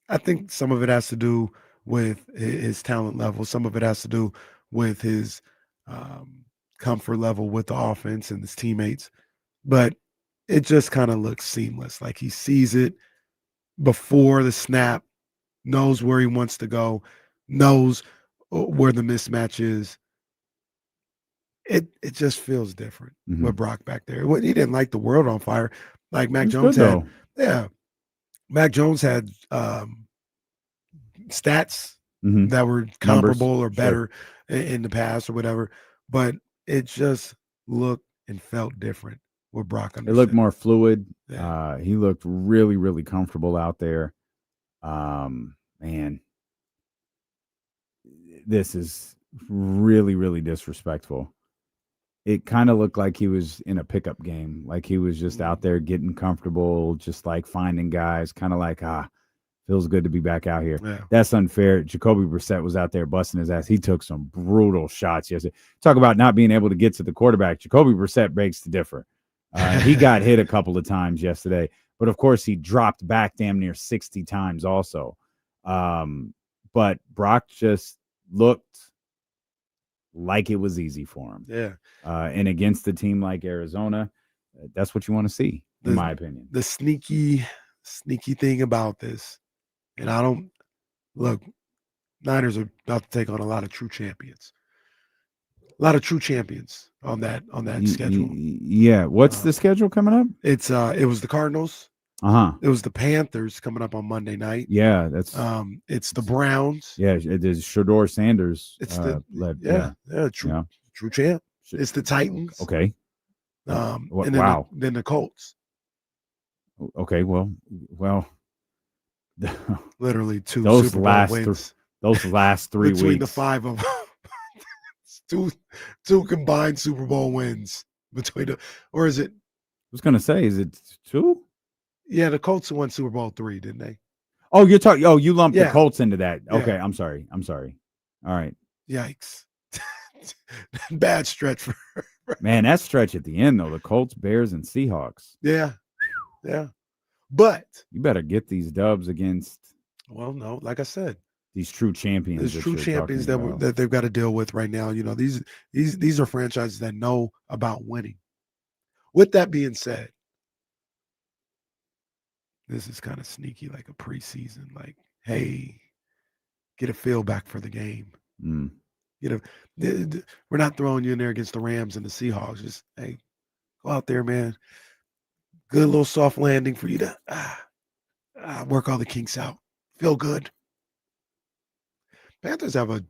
I think some of it has to do with his talent level. Some of it has to do with his comfort level with the offense and his teammates. But it just kind of looks seamless. Like he sees it before the snap, knows where he wants to go, knows where the mismatch is. It just feels different with Brock back there. He didn't light the world on fire like Mac Jones had. Though. Yeah. Mac Jones had stats that were comparable or better in the past or whatever, but it just looked and felt different with Brock.
It looked more fluid.
Yeah.
He looked really, really comfortable out there. Man, this is really, really disrespectful. It kind of looked like he was in a pickup game, like he was just out there getting comfortable, just like finding guys, kind of like, feels good to be back out here.
Yeah.
That's unfair. Jacoby Brissett was out there busting his ass. He took some brutal shots yesterday. Talk about not being able to get to the quarterback. Jacoby Brissett begs to differ. He got hit a couple of times yesterday, but of course he dropped back damn near 60 times also. But Brock just looked like it was easy for him.
Yeah.
And against a team like Arizona, that's what you want to see, in my opinion.
The sneaky thing about this, and I don't look, Niners are about to take on a lot of true champions. A lot of true champions on that schedule.
Yeah. What's the schedule coming up?
It was the Cardinals. It was the Panthers coming up on Monday night.
Yeah, that's
it's the Browns.
Yeah, it is Shedeur Sanders.
It's true champ. It's the Titans.
Okay.
And then then the Colts.
Okay, well,
literally two
those
Super Bowl wins.
Those last 3 weeks
between the 5 of them. two combined Super Bowl wins between or is it
was gonna say, is it 2?
Yeah, the Colts won Super Bowl 3, didn't they?
Oh, you're talking. Oh, you lumped the
Yeah.
Colts into that.
Yeah.
Okay, I'm sorry. All right,
Yikes. Bad stretch for
man. That stretch at the end though, the Colts, Bears, and Seahawks.
Yeah. But
You better get these dubs against.
well, no, like I said,
These true champions.
there's
that
true
you're
champions
talking about.
that they've got to deal with right now. These are franchises that know about winning. With that being said, this is kind of sneaky, like a preseason. Like, hey, get a feel back for the game.
Mm.
We're not throwing you in there against the Rams and the Seahawks. Just, hey, go out there, man. Good little soft landing for you to work all the kinks out. Feel good. Panthers have a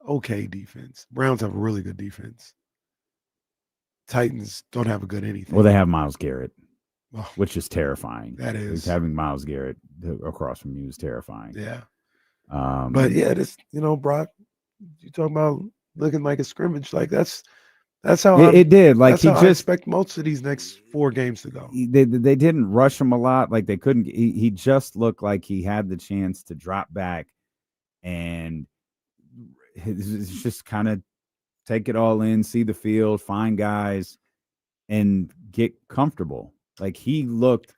okay defense. Browns have a really good defense. Titans don't have a good anything.
Well, they have Myles Garrett,
Oh,
which is terrifying.
that is.
Having Myles Garrett across from you is terrifying.
Yeah.
But
Yeah, this, Brock, you talking about looking like a scrimmage. Like that's how
it did. Like
that's
he
how I
just
expect most of these next 4 games to go.
they didn't rush him a lot. Like they couldn't. He just looked like he had the chance to drop back and it's just kind of take it all in, see the field, find guys, and get comfortable. Like he looked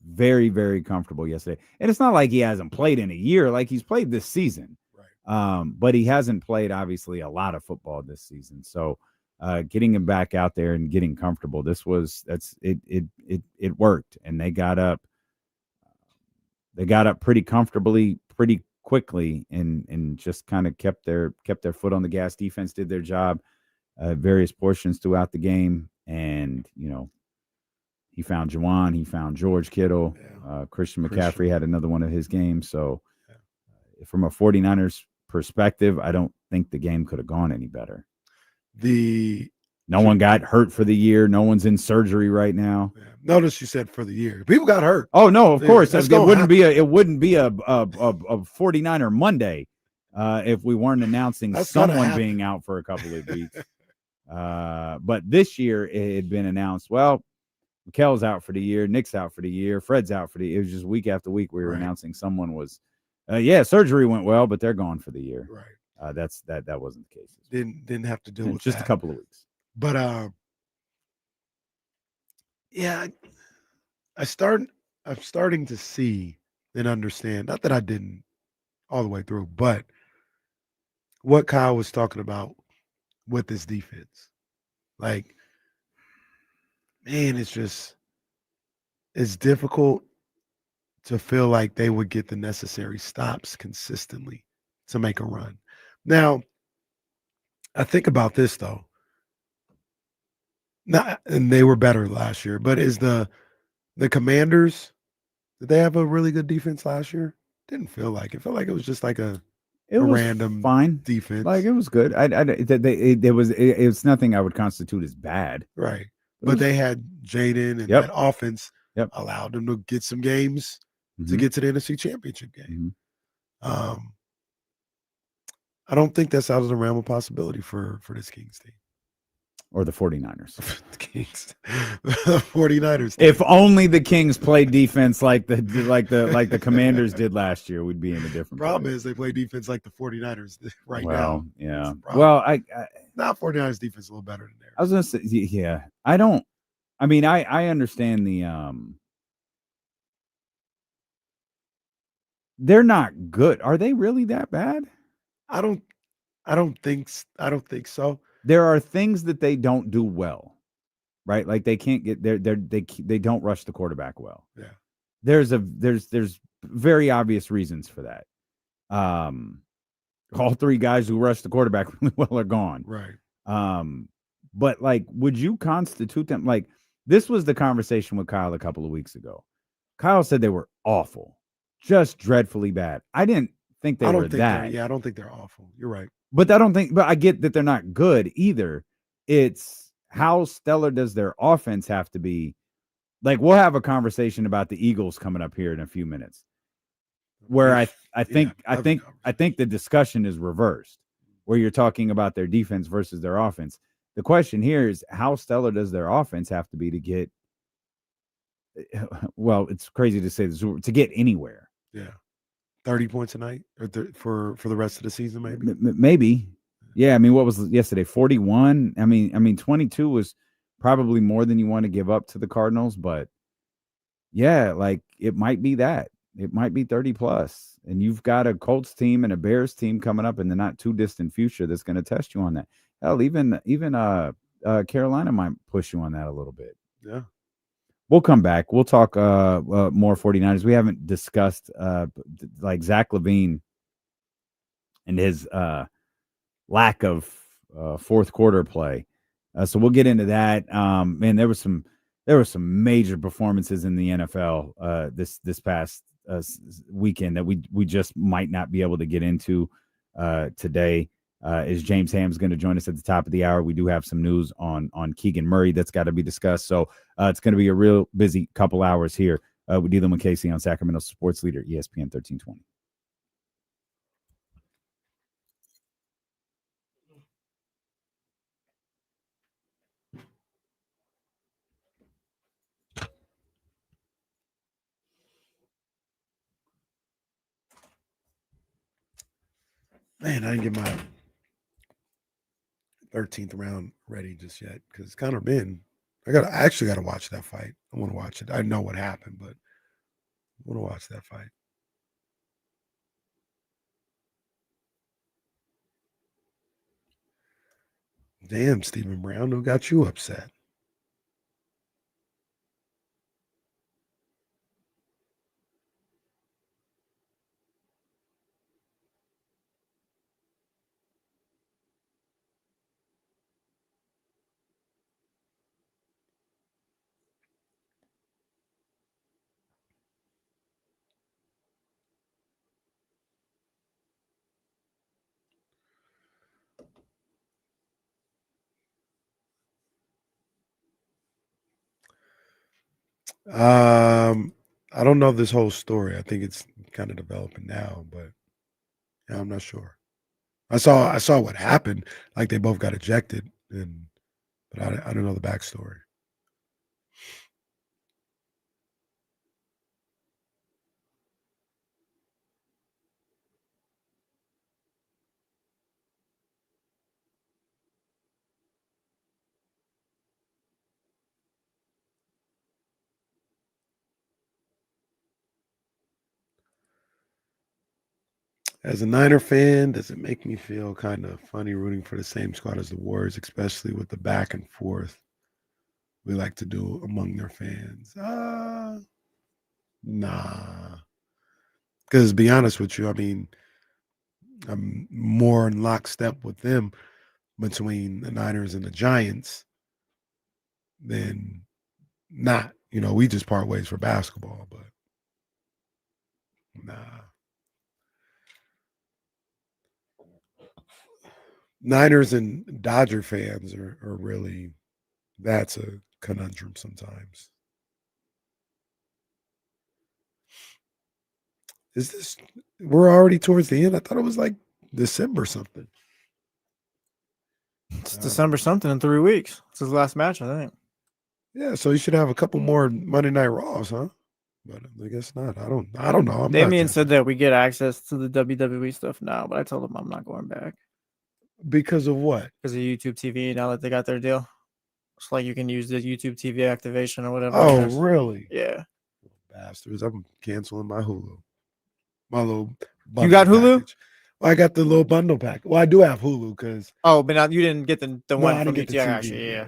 very, very comfortable yesterday. And it's not like he hasn't played in a year. Like he's played this season. Right. But he hasn't played obviously a lot of football this season. So getting him back out there and getting comfortable, it worked. And they got up pretty comfortably, pretty quickly, and just kind of kept their foot on the gas. Defense did their job various portions throughout the game. And, he found Juwan, he found George Kittle, Christian McCaffrey had another one of his games. So from a 49ers perspective, I don't think the game could have gone any better. No one got hurt for the year. No one's in surgery right now.
Yeah. Notice you said for the year. People got hurt.
Oh no, of course. It wouldn't be a 49er Monday if we weren't announcing someone being out for a couple of weeks. But this year it had been announced, well, Mikel's out for the year, Nick's out for the year, Fred's out for the year. It was just week after week we were announcing someone was surgery went well, but they're gone for the year.
Right.
That wasn't the case.
Didn't have to deal with
just
that.
A couple of weeks.
But I'm starting to see and understand, not that I didn't all the way through, but what Kyle was talking about with this defense. Like, man, it's difficult to feel like they would get the necessary stops consistently to make a run. Now, I think about this though. And they were better last year, but is the Commanders, did they have a really good defense last year? Didn't feel like it. Felt like it was just like a random
fine
defense.
Like it was good. It's nothing I would constitute as bad.
Right. But they had Jaden and that offense allowed them to get some games to get to the NFC Championship game. I don't think that's out of the realm of possibility for this Kings team.
Or the 49ers.
The Kings. The 49ers.
If only the Kings played defense like the Commanders did last year, we'd be in a different
problem
place.
is they play defense like the 49ers now.
Well, yeah.
Well, 49ers defense is a little better than theirs.
I was going to say, yeah. I understand they're not good. Are they really that bad?
I don't think so.
There are things that they don't do well, right? Like they can't get they don't rush the quarterback well.
Yeah.
There's very obvious reasons for that. All 3 guys who rush the quarterback really well are gone.
Right.
But like, would you constitute them? Like, this was the conversation with Kyle a couple of weeks ago. Kyle said they were awful, just dreadfully bad. I didn't think they were that.
Yeah, I don't think they're awful. You're right.
But I get that they're not good either. It's how stellar does their offense have to be? Like, we'll have a conversation about the Eagles coming up here in a few minutes, where I think the discussion is reversed, where you're talking about their defense versus their offense. The question here is how stellar does their offense have to be to get? Well, it's crazy to say this, to get anywhere.
Yeah, 30 points a night or for the rest of the season, maybe.
Maybe. Yeah, I mean, what was yesterday? 41. I mean, 22 was probably more than you want to give up to the Cardinals, but yeah, like it might be that. It might be 30 plus. And you've got a Colts team and a Bears team coming up in the not too distant future that's going to test you on that. Hell, even Carolina might push you on that a little bit.
Yeah.
We'll come back. We'll talk more 49ers. We haven't discussed like Zach LaVine and his lack of fourth quarter play. So we'll get into that. Man, there were some major performances in the NFL this past weekend that we just might not be able to get into today. Is James Ham's going to join us at the top of the hour? We do have some news on Keegan Murray that's got to be discussed. So it's going to be a real busy couple hours here with Dylan and Casey on Sacramento Sports Leader, ESPN 1320.
Man, I didn't get my 13th round ready just yet because Conor Ben. I actually got to watch that fight. I want to watch it. I know what happened, but I want to watch that fight. Damn, Stephen Brown, who got you upset? I don't know this whole story. I think it's kind of developing now, but yeah, I'm not sure. I saw what happened. Like they both got ejected, but I don't know the backstory. As a Niner fan, does it make me feel kind of funny rooting for the same squad as the Warriors, especially with the back and forth we like to do among their fans? Nah. Because to be honest with you, I mean, I'm more in lockstep with them between the Niners and the Giants than not. You know, we just part ways for basketball, but nah. Niners and Dodger fans are really, that's a conundrum sometimes. Is this, we're already towards the end? I thought it was like December something.
It's December something in 3 weeks. It's his last match, I think.
Yeah, so you should have a couple more Monday Night Raws, huh? But I guess not. I don't know.
Damien said that we get access to the WWE stuff now, but I told him I'm not going back.
Because of what?
Because of YouTube TV, now that they got their deal. It's like you can use the YouTube TV activation or whatever.
Oh, really?
Yeah.
Bastards. I'm canceling my Hulu. My little
You got Hulu?
package. Well, I got the little bundle pack. Well, I do have Hulu because.
Oh, but now you didn't get the one
I
from
didn't get the
UTI,
TV.
actually. Yeah.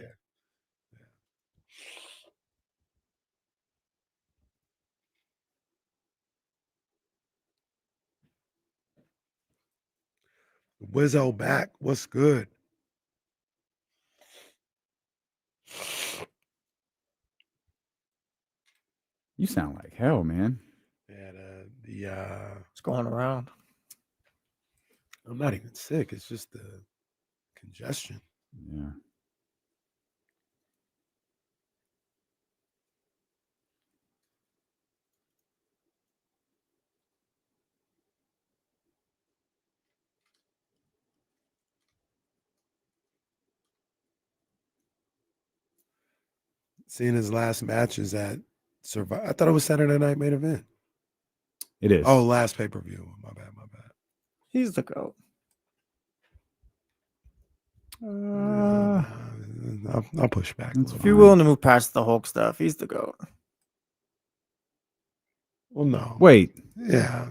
Wizzo back. What's good?
You sound like hell, man.
Yeah,
it's going around.
I'm not even sick. It's just the congestion.
Yeah.
Cena's last match is at Survivor. I thought it was Saturday Night Main Event.
It is.
Oh, last pay-per-view. My bad.
He's the GOAT.
I'll push back.
If you're willing to move past the Hulk stuff, he's the GOAT.
Well, no.
Wait.
Yeah.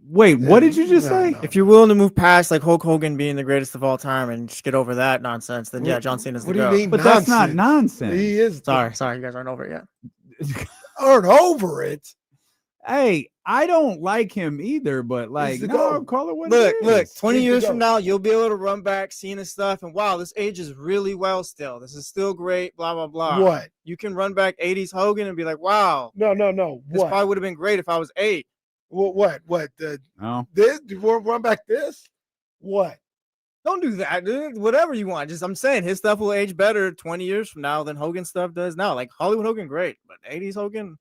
Wait, what did you just say?
No.
If you're willing to move past like Hulk Hogan being the greatest of all time and just get over that nonsense, then yeah, John Cena's the
What do you
GOAT.
mean?
But that's not nonsense.
He is.
Sorry, you guys aren't over it yet.
Aren't over it.
Hey, I don't like him either, but like,
the
no,
GOAT.
call it what
Look,
it is.
20
He's the
years from
GOAT.
now, you'll be able to run back, Cena stuff, and wow, this ages really well still. This is still great, blah, blah, blah.
What?
You can run back 80s Hogan and be like, wow,
No.
this
What?
probably would have been great if I was 8.
What?
No.
This? You want to run back this? What?
Don't do that, dude. Whatever you want. Just I'm saying his stuff will age better 20 years from now than Hogan stuff does now. Like Hollywood Hogan, great, but 80s Hogan,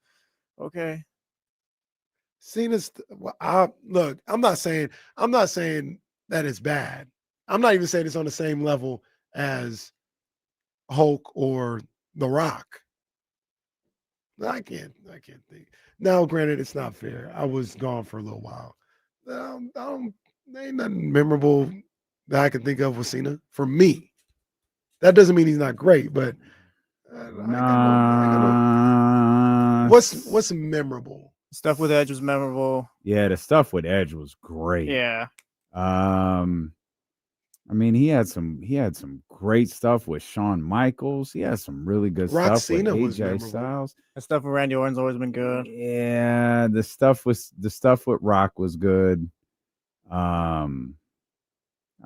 okay.
Cena's. Look. I'm not saying that it's bad. I'm not even saying it's on the same level as Hulk or The Rock. I can't think. Now, granted, it's not fair. I was gone for a little while. There ain't nothing memorable that I can think of with Cena for me. That doesn't mean he's not great, but what's memorable?
Stuff with Edge was memorable.
Yeah, the stuff with Edge was great.
Yeah.
I mean, he had some great stuff with Shawn Michaels. He had some really good
Rock
stuff
Cena was
with AJ
memorable.
Styles.
The stuff with Randy Orton's always been good.
Yeah, the stuff with Rock was good. I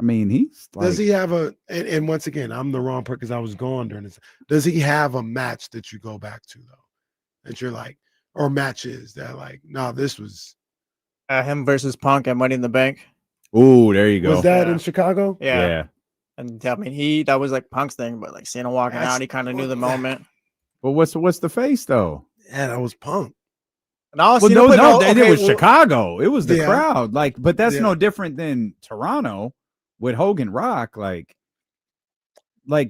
mean, he's like,
Does he have and once again, I'm the wrong person because I was gone during this. Does he have a match that you go back to though? That you're like, or matches that like, no, this was
Him versus Punk at Money in the Bank.
ooh, there you go.
was that
Yeah.
in Chicago?
Yeah. And I mean, that was like Punk's thing, but like Cena walking out, he kind of knew the moment.
But what's the face though?
Yeah, that was Punk.
No,
Well, it was
well,
Chicago. It was the
Yeah.
crowd. Like, but that's
Yeah.
no different than Toronto with Hogan Rock. Like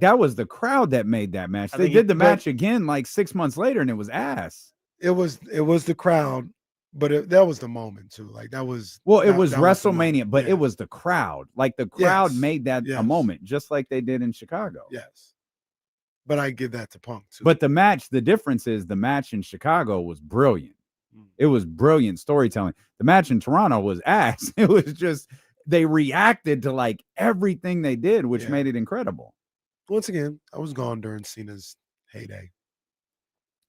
that was the crowd that made that match.
I
They
think
did the
but-
match again like 6 months later, and it was ass.
It was the crowd, but that was the moment too. Like that was
Well, it
that-
was
that the
WrestleMania,
moment.
but
Yeah.
it was the crowd. Like the crowd
Yes.
made that a
Yes.
moment, just like they did in Chicago.
Yes, but I give that to Punk too.
But the difference is the match in Chicago was brilliant. It was brilliant storytelling. The match in Toronto was ass. It was just they reacted to like everything they did, which
Yeah.
made it incredible.
once again, I was gone during Cena's heyday.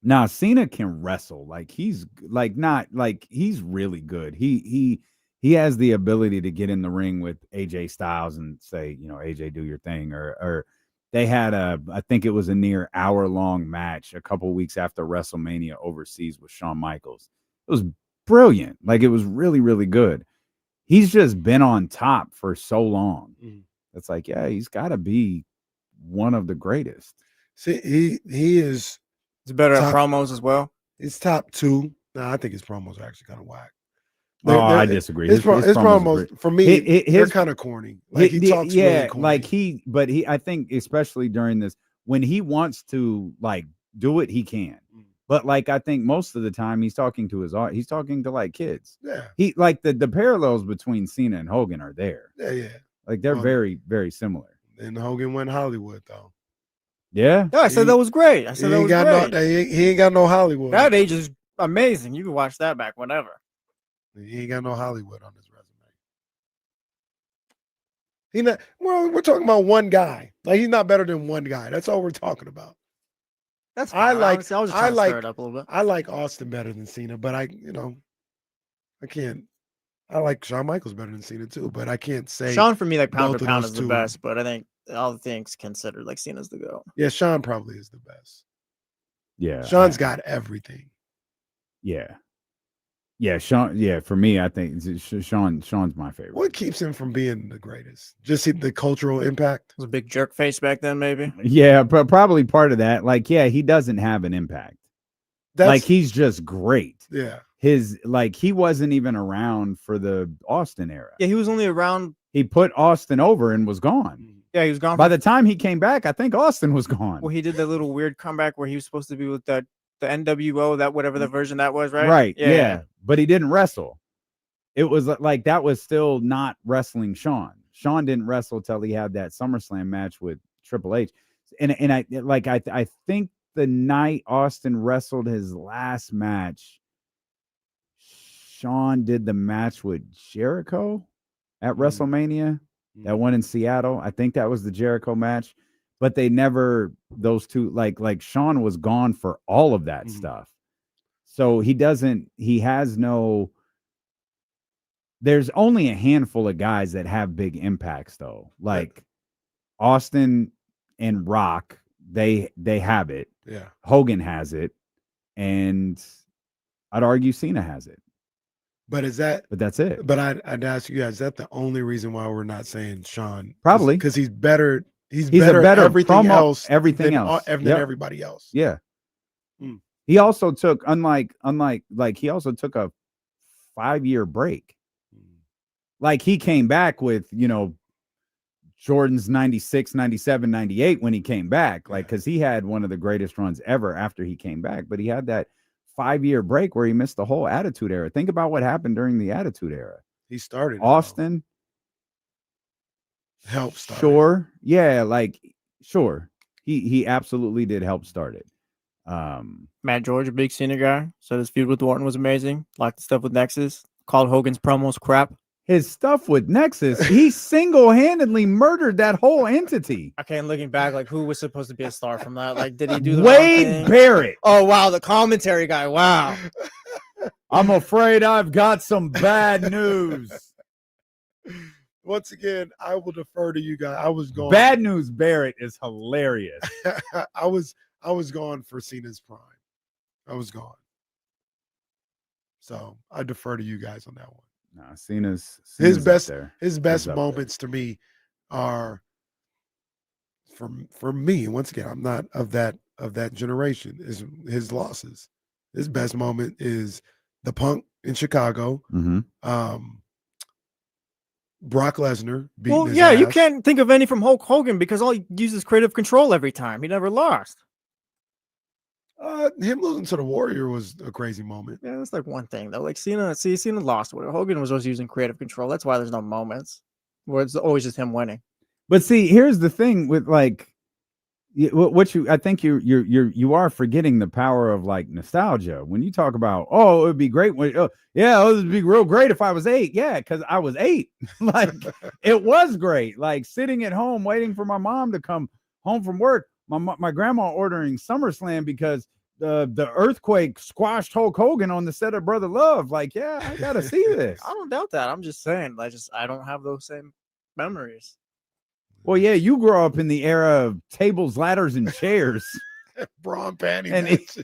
Now Cena can wrestle. Like he's like not like he's really good. He has the ability to get in the ring with AJ Styles and say, AJ, do your thing. Or they had I think it was a near hour-long match a couple weeks after WrestleMania overseas with Shawn Michaels. It was brilliant. Like it was really, really good. He's just been on top for so long. It's like, yeah, he's got to be one of the greatest.
See, he is.
He's better at
Top-
promos as well.
He's top 2. No, I think his promos are actually kind of whack.
I disagree.
His
promos are
promos
great.
for me, they're
his-
kind of corny. Like he talks really corny.
like I think especially during this, when he wants to like do it, he can. But like I think most of the time he's talking to he's talking to like kids.
Yeah,
He like the parallels between Cena and Hogan are there.
yeah.
Like they're
Well,
very, very similar.
And Hogan went Hollywood though.
Yeah.
Yeah, I said that was great. I said that was great.
He ain't got no Hollywood.
That age is amazing. You can watch that back whenever.
He ain't got no Hollywood on his resume. He not. Well, we're talking about one guy. Like he's not better than one guy. That's all we're talking about.
That's
I
fine.
like-
Honestly, I was just
I
trying to
like-
stir it up a little bit.
I like Austin better than Cena, but I can't. I like Shawn Michaels better than Cena too, but I can't say.
Shawn for me, like pound
both
for
of
pound,
those
is the
two.
best. But I think all the things considered, like Cena's the GOAT.
Yeah, Shawn probably is the best.
Yeah.
Shawn's got everything.
Yeah. Yeah. Sean. Yeah. For me, I think Sean's my favorite.
What keeps him from being the greatest? Just the cultural impact.
Was a big jerk face back then, maybe.
Yeah. Probably part of that. Like, yeah, he doesn't have an impact. Like he's just great.
Yeah.
He wasn't even around for the Austin era.
Yeah, he was only around.
He put Austin over and was gone.
Yeah, he was gone.
By the time he came back, I think Austin was gone.
Well, he did the little weird comeback where he was supposed to be with the NWO, that whatever the version that was, right?
Right. Yeah. But he didn't wrestle. It was like that was still not wrestling Sean. Sean didn't wrestle till he had that SummerSlam match with Triple H. And I think the night Austin wrestled his last match, Sean did the match with Jericho at WrestleMania, that one in Seattle. I think that was the Jericho match, but they never, those two, like Sean was gone for all of that stuff. So there's only a handful of guys that have big impacts though. Like Austin and Rock, they have it.
Yeah.
Hogan has it. And I'd argue Cena has it.
But
that's it.
But I'd ask you guys, is that the only reason why we're not saying Sean?
Probably
because he's better. He's
better
at everything else.
Than
everybody else.
Yeah. He also took, unlike he also took a 5-year break. Like he came back with, Jordan's 96, 97, 98 when he came back, because he had one of the greatest runs ever after he came back. But he had that 5-year break where he missed the whole Attitude Era. Think about what happened during the Attitude Era.
He started
Austin.
Help start.
Sure. Yeah. Sure. He absolutely did help start it.
Matt George, a big Cena guy, said his feud with Orton was amazing. Liked the stuff with Nexus. Called Hogan's promos crap.
His stuff with Nexus, he single-handedly murdered that whole entity.
Okay, and looking back, who was supposed to be a star from that? Did he do the
Wade Barrett?
Oh wow, the commentary guy. Wow.
I'm afraid I've got some bad news.
Once again, I will defer to you guys. I was going.
Bad News Barrett is hilarious.
I was gone for Cena's prime. I was gone. So I defer to you guys on that one.
Nah, Cena's
his best
there.
His best moments to me are for me. Once again, I'm not of that generation. Is his losses. His best moment is the Punk in Chicago. Brock Lesnar beating his ass.
You can't think of any from Hulk Hogan because all he uses creative control every time. He never lost.
Him losing to the Warrior was a crazy moment.
Yeah, that's one thing though. Cena lost with it. Hogan was always using creative control. That's why there's no moments where it's always just him winning.
But see, here's the thing with I think you are forgetting the power of nostalgia when you talk about it would be great when it would be real great if I was 8. Yeah, because I was 8. It was great. Sitting at home waiting for my mom to come home from work. My grandma ordering SummerSlam because the earthquake squashed Hulk Hogan on the set of Brother Love. I gotta see this.
I don't doubt that. I'm just saying, I don't have those same memories.
Well, yeah, you grow up in the era of tables, ladders, and chairs.
Braun panties.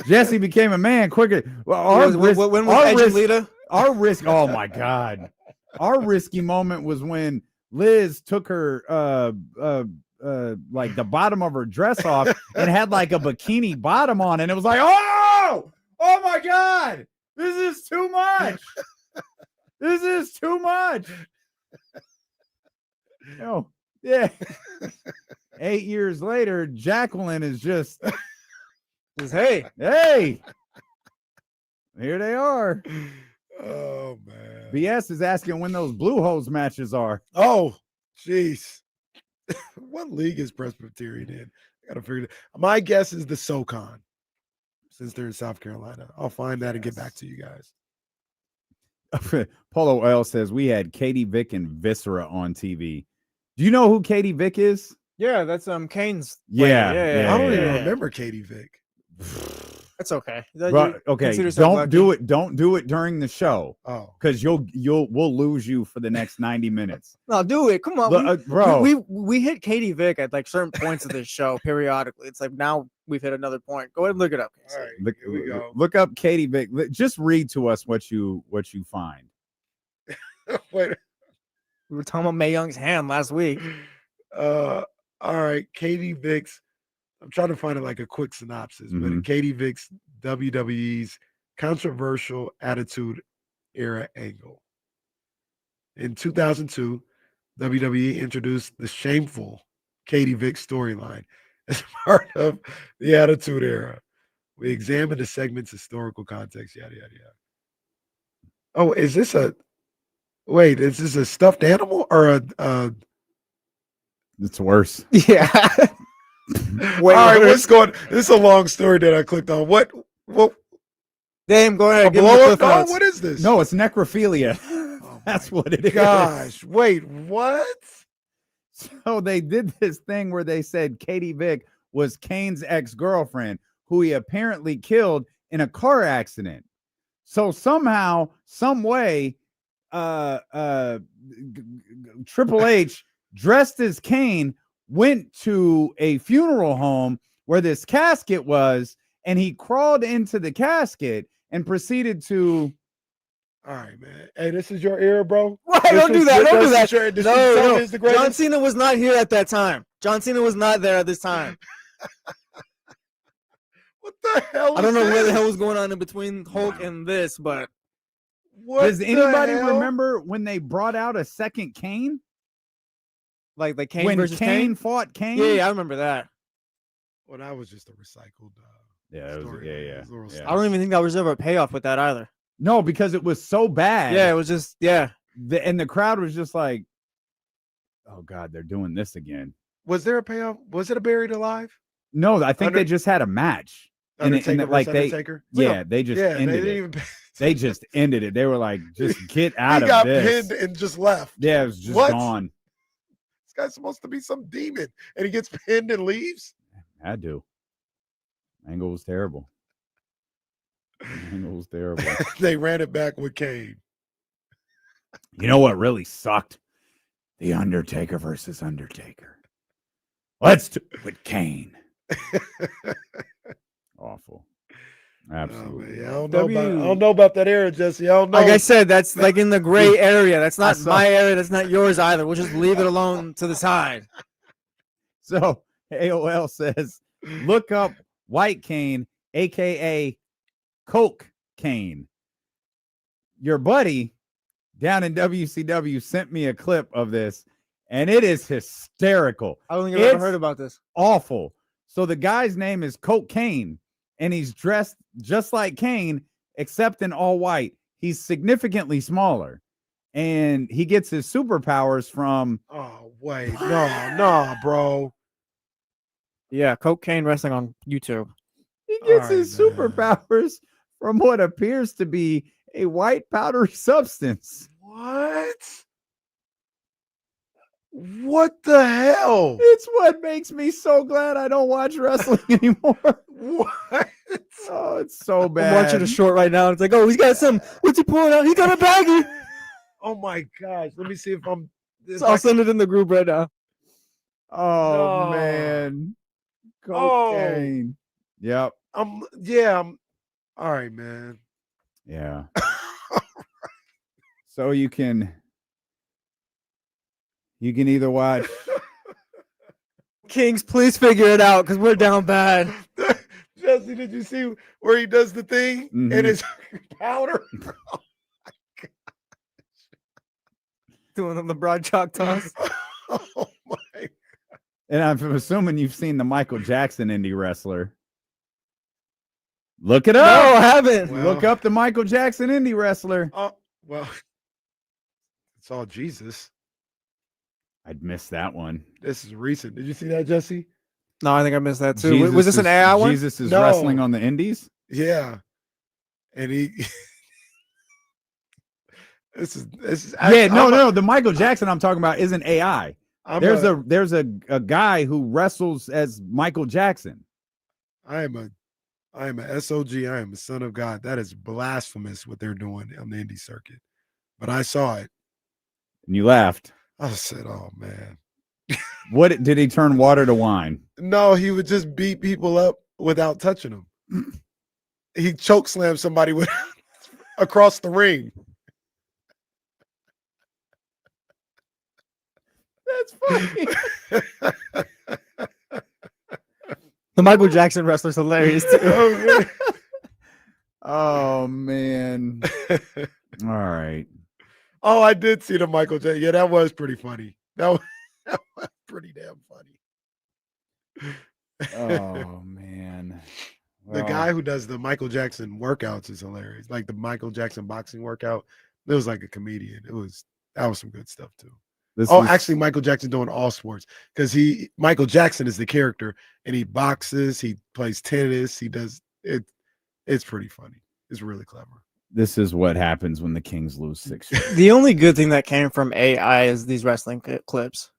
Jesse became a man quicker. Well,
when was
our risk. Oh my God, our risky moment was when Liz took her the bottom of her dress off and had a bikini bottom on, and it was oh my God, this is too much. This is too much. Oh, yeah. 8 years later, Jacqueline is just
hey.
Here they are.
Oh man.
BS is asking when those Blue Hose matches are.
Oh, jeez. What league is Presbyterian in? I gotta figure it out. My guess is the SoCon, since they're in South Carolina. I'll find that and get back to you guys.
Polo Oil says we had Katie Vick and Viscera on TV. Do you know who Katie Vick is?
Yeah, that's Kane's.
Yeah.
I don't even remember Katie Vick.
That's okay.
Okay, don't do it. Don't do it during the show.
Oh,
because we'll lose you for the next 90 minutes.
No, do it. Come on,
bro.
We hit Katie Vick at certain points of this show periodically. It's now we've hit another point. Go ahead and look it up.
All right, here we go.
Look up Katie Vick. Just read to us what you find.
Wait.
We were talking about Mae Young's hand last week.
All right, Katie Vick's. I'm trying to find a quick synopsis, but Katie Vick's WWE's controversial Attitude Era angle. In 2002, WWE introduced the shameful Katie Vick storyline as part of the Attitude Era. We examined the segment's historical context, yada, yada, yada. Oh, is this a stuffed animal or a
It's worse.
Yeah.
all right, what's going? This is a long story that I clicked on. What
Damn, go ahead.
a
Give me
blow
the
up
cliff
dog?
notes.
What is this?
No, it's necrophilia.
Oh
That's
my
what it is.
Gosh, wait, what?
So they did this thing where they said Katie Vick was Kane's ex-girlfriend, who he apparently killed in a car accident. So somehow, some way, Triple H, dressed as Kane, went to a funeral home where this casket was, and he crawled into the casket and proceeded to.
All right, man. Hey, this is your era, bro.
Right,
This
don't do
is-
that. Don't do
this
that.
is your- this is
No,
John
no.
is the greatest.
John Cena was not here at that time. John Cena was not there at this time.
What the hell?
I don't know
is
what the
this?
hell was going on in between Hulk and this, but
What
Does
the
anybody
hell?
remember when they brought out a second Kane?
like Kane
When
versus
Kane fought Kane?
Yeah, I remember that.
Well, that was just a recycled.
Yeah, it was,
story,
yeah,
man.
yeah,
It was a little
yeah.
I don't even think that was ever a payoff with that either.
No, because it was so bad.
Yeah, it was just
And the crowd was just like, "Oh God, they're doing this again."
Was there a payoff? Was it a buried alive?
No, I think
Under-
they just had a match. And it-
Undertaker
like
versus
they-
Undertaker?
Yeah, they just
Yeah, they
ended
didn't
it.
even.
They just ended it. They were like, "Just get out
He
of
got
this."
pinned and just left.
Yeah, it was just
What?
gone.
This guy's supposed to be some demon, and he gets pinned and leaves.
I do. Angle was terrible. Angle was terrible.
They ran it back with Kane.
You know what really sucked? The Undertaker versus Undertaker. Let's do it with Kane. Awful. Absolutely.
Man, I don't know about that era, Jesse. I don't know.
like I said, that's like in the gray area. That's not
saw-
my area. That's not yours either. We'll just leave it alone to the side.
So AOL says, look up White Kane, aka Coke Kane. Your buddy down in WCW sent me a clip of this, and it is hysterical.
I don't think I've ever
It's
heard about this.
Awful. So the guy's name is Coke Kane, and he's dressed just like Kane, except in all white. He's significantly smaller, and he gets his superpowers from.
Oh wait, no, bro.
Yeah, Cocaine Wrestling on YouTube.
He gets
All
his
right, man.
superpowers from what appears to be a white powdery substance.
What? What the hell?
It's what makes me so glad I don't watch wrestling anymore.
What?
Oh, it's so
I'm
bad.
watching a short right now. It's like, oh, he's got some. What's he pulling out? He got a baggie.
Oh my gosh. Let me see if I'm.
So I'll send it in the group right now.
Oh
No.
man.
Oh.
Cocaine. Yep.
I'm all right, man.
Yeah. So you can either watch
Kings, please figure it out because we're down bad.
Jesse, did you see where he does the thing
Mhm.
and it's powder?
Doing the broad chalk toss.
Oh my.
and I'm assuming you've seen the Michael Jackson indie wrestler. Look it
No,
up.
I haven't.
Well-
Look up the Michael Jackson indie wrestler.
Oh well, it's all Jesus.
I'd miss that one.
This is recent. Did you see that, Jesse?
No, I think I missed that too.
Jesus
Was this an AI one?
Jesus is
No.
wrestling on the indies.
Yeah, and he. This is
Yeah, no,
I'm
no. The Michael Jackson I'm talking about isn't AI.
I'm
There's a guy who wrestles as Michael Jackson.
I am a SOG. I am a son of God. That is blasphemous what they're doing on the indie circuit. But I saw it.
And you laughed.
I said, "Oh man."
What did he turn water to wine?
No, he would just beat people up without touching them. He choke slammed somebody with across the ring.
That's funny.
The Michael Jackson wrestler's hilarious too.
Oh,
Oh man.
man.
All right.
Oh, I did see the Michael Jackson. Yeah, that was pretty funny. That was pretty damn funny.
Oh man.
The guy who does the Michael Jackson workouts is hilarious. Like the Michael Jackson boxing workout. It was like a comedian. That was some good stuff too. Actually, Michael Jackson doing all sports because Michael Jackson is the character and he boxes, he plays tennis, he does it. It's pretty funny. It's really clever.
This is what happens when the Kings lose 6 straight.
The only good thing that came from AI is these wrestling clips.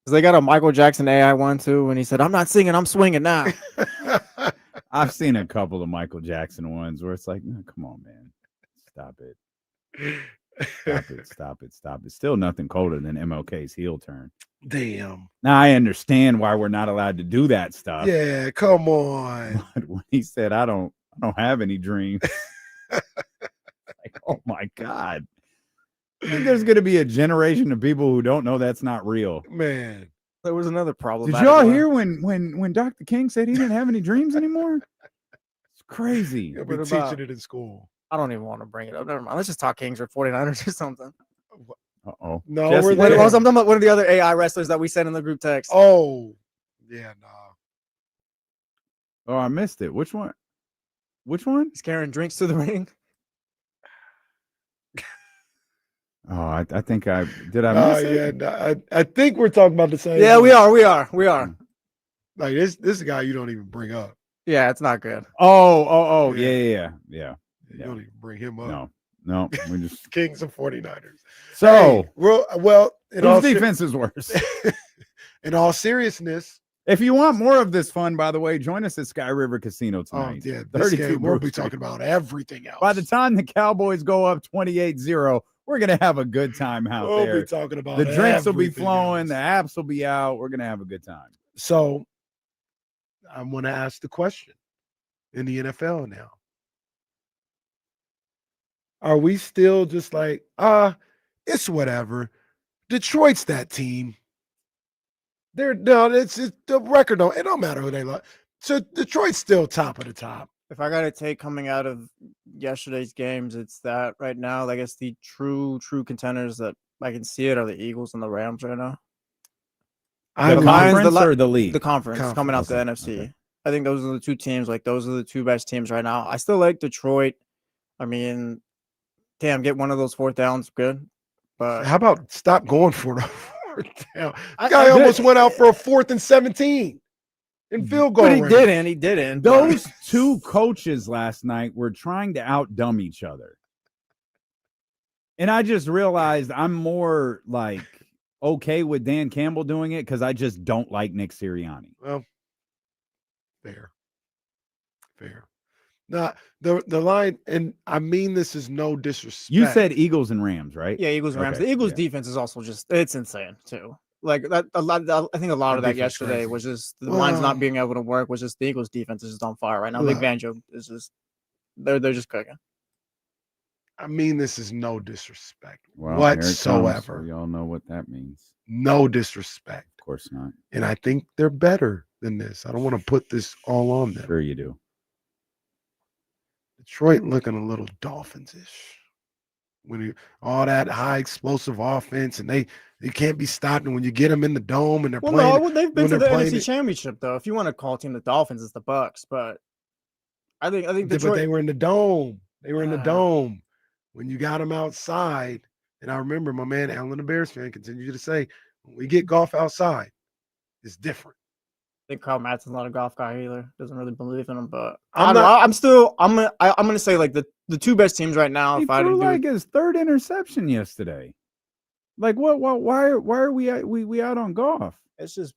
Because they got a Michael Jackson AI one too, and he said, "I'm not singing, I'm swinging now."
I've seen a couple of Michael Jackson ones where it's like, no, come on, man. Stop it. Stop it. Still nothing colder than MLK's heel turn.
Damn.
Now I understand why we're not allowed to do that stuff.
Yeah, come on.
But when he said, I don't have any dreams. Like, oh my God. I think there's gonna be a generation of people who don't know that's not real.
Man.
There was another problem.
Did y'all hear when Dr. King said he didn't have any dreams anymore? It's crazy.
He'll be teaching it in school.
I don't even want to bring it up. Never mind. Let's just talk Kings or 49ers or something.
Uh-oh.
No,
Jesse,
we're there.
I'm talking about one of the other AI wrestlers that we sent in the group text.
Oh, yeah, nah.
Oh, I missed it. Which one?
He's carrying drinks to the ring.
Oh, I think I miss it?
Yeah, nah, I think we're talking about the same.
Yeah,
one.
we are.
Like this guy you don't even bring up.
Yeah, it's not good.
Oh, yeah.
You don't even bring him up.
No, we just
Kings and 49ers.
So,
hey, well,
whose defense is worse?
In all seriousness,
if you want more of this fun, by the way, join us at Sky River Casino
oh
tonight.
yeah,
32
we'll be
Brook Street.
talking about everything else.
By the time the Cowboys go up 28-0, we're gonna have a good time out
we'll
there.
be talking about
The drinks will be
everything
flowing,
else.
the apps will be out. We're gonna have a good time.
So, I'm going to ask the question in the NFL now. Are we still just like, it's whatever. Detroit's that team. It's the record. It don't matter who they like. So Detroit's still top of the top.
If I got to take coming out of yesterday's games, it's that right now, I guess the true contenders that I can see it are the Eagles and the Rams right now.
The conference or the league?
The conference coming out the NFC. Okay. I think those are the two teams. Like those are the two best teams right now. I still like Detroit. I mean, damn, get one of those fourth downs, good. But
how about stop going for the fourth down? The guy almost went out for a 4th and 17 in field goal.
But he didn't.
Those two coaches last night were trying to outdumb each other. And I just realized I'm more like okay with Dan Campbell doing it because I just don't like Nick Sirianni.
Well, fair. Now, the line, and I mean this is no disrespect.
You said Eagles and Rams, right?
Yeah, Eagles and Rams. The Eagles defense is also it's insane too. Like that, I think a lot of that yesterday was just the lines not being able to work. Was just the Eagles defense is just on fire right now. Big Banjo is just they're just cooking.
I mean this is no disrespect
whatsoever. We all know what that means.
No disrespect.
Of course not.
And I think they're better than this. I don't want to put this all on them.
Sure you do.
Detroit looking a little Dolphins-ish. When all that high explosive offense and they can't be stopped, and when you get them in the dome and they're playing.
No, they've been to the NFC Championship though. If you want to call a team the Dolphins, it's the Bucks. But I think Detroit.
But they were in the dome. They were in the dome when you got them outside. And I remember my man Alan, the Bears fan, continued to say, "When we get golf outside, it's different."
I think Carl Mattson's not a golf guy either. Doesn't really believe in him, but I'm gonna say like the two best teams right now.
He threw like his third interception yesterday. Like what? Why are we out on golf?
It's just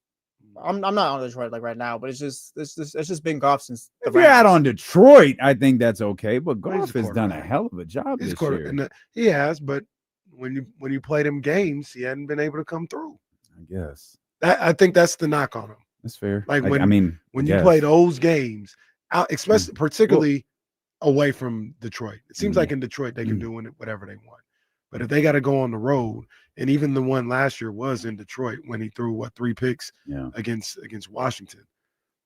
I'm not on Detroit like right now, but it's just been golf since.
If you're out on Detroit, I think that's okay. But golf has done a hell of a job this year.
And he has, but when you play them games, he hadn't been able to come through.
I guess.
I think that's the knock on him.
That's fair.
Like when you play those games, out, especially particularly away from Detroit, it seems like in Detroit they can do whatever they want. But if they got to go on the road, and even the one last year was in Detroit when he threw 3 picks against Washington.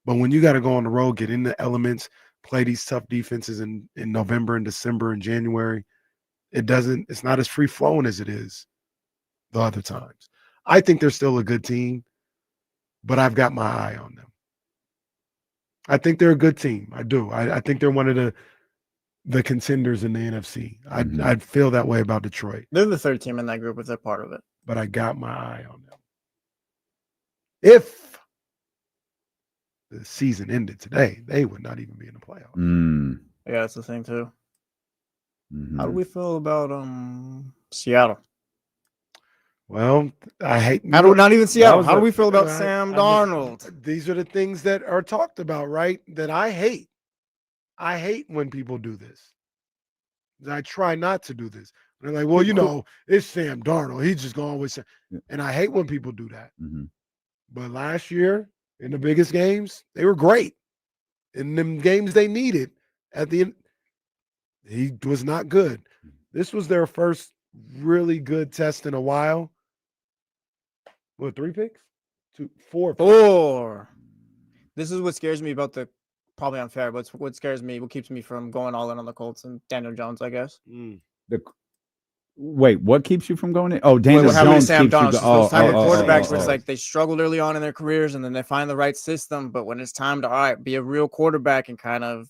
But when you got to go on the road, get in the elements, play these tough defenses in November and December and January, It's not as free flowing as it is the other times. I think they're still a good team, but I've got my eye on them. I think they're a good team. I do. I think they're one of the contenders in the NFC. I'd feel that way about Detroit.
They're the third team in that group if they're part of it.
But I got my eye on them. If the season ended today, they would not even be in the playoffs.
Yeah, that's the thing too.
Mm-hmm.
How do we feel about Seattle?
Well, I hate
not even Seattle. How do we feel about Sam Darnold?
These are the things that are talked about, right? That I hate. I hate when people do this. I try not to do this. They're like, well, you know, it's Sam Darnold. He's just going to always say. And I hate when people do that.
Mm-hmm.
But last year, in the biggest games, they were great. In them games they needed, at the end, he was not good. This was their first really good test in a while. What, 3 picks? 2, 4 picks.
4. This is what scares me about the probably unfair, but what scares me, what keeps me from going all in on the Colts and Daniel Jones, I guess.
Wait, what keeps you from going in? Oh, Daniel Jones
Sam
keeps you
Darnold.
those
type of quarterbacks where it's like they struggled early on in their careers and then they find the right system, but when it's time to be a real quarterback and kind of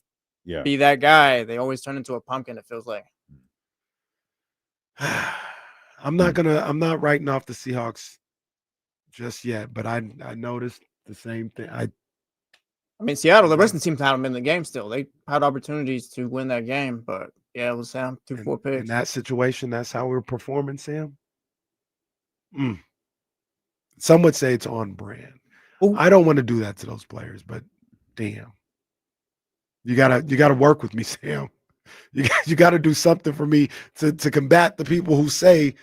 be that guy, they always turn into a pumpkin, it feels like.
I'm not writing off the Seahawks just yet, but I noticed the same thing. I
mean, Seattle, the rest of the teams had them in the game still. They had opportunities to win that game, but yeah, it was Sam, 4 picks.
In that situation, that's how we're performing, Sam. Some would say it's on brand. Ooh. I don't want to do that to those players, but damn. You gotta work with me, Sam. You gotta do something for me to combat the people who say,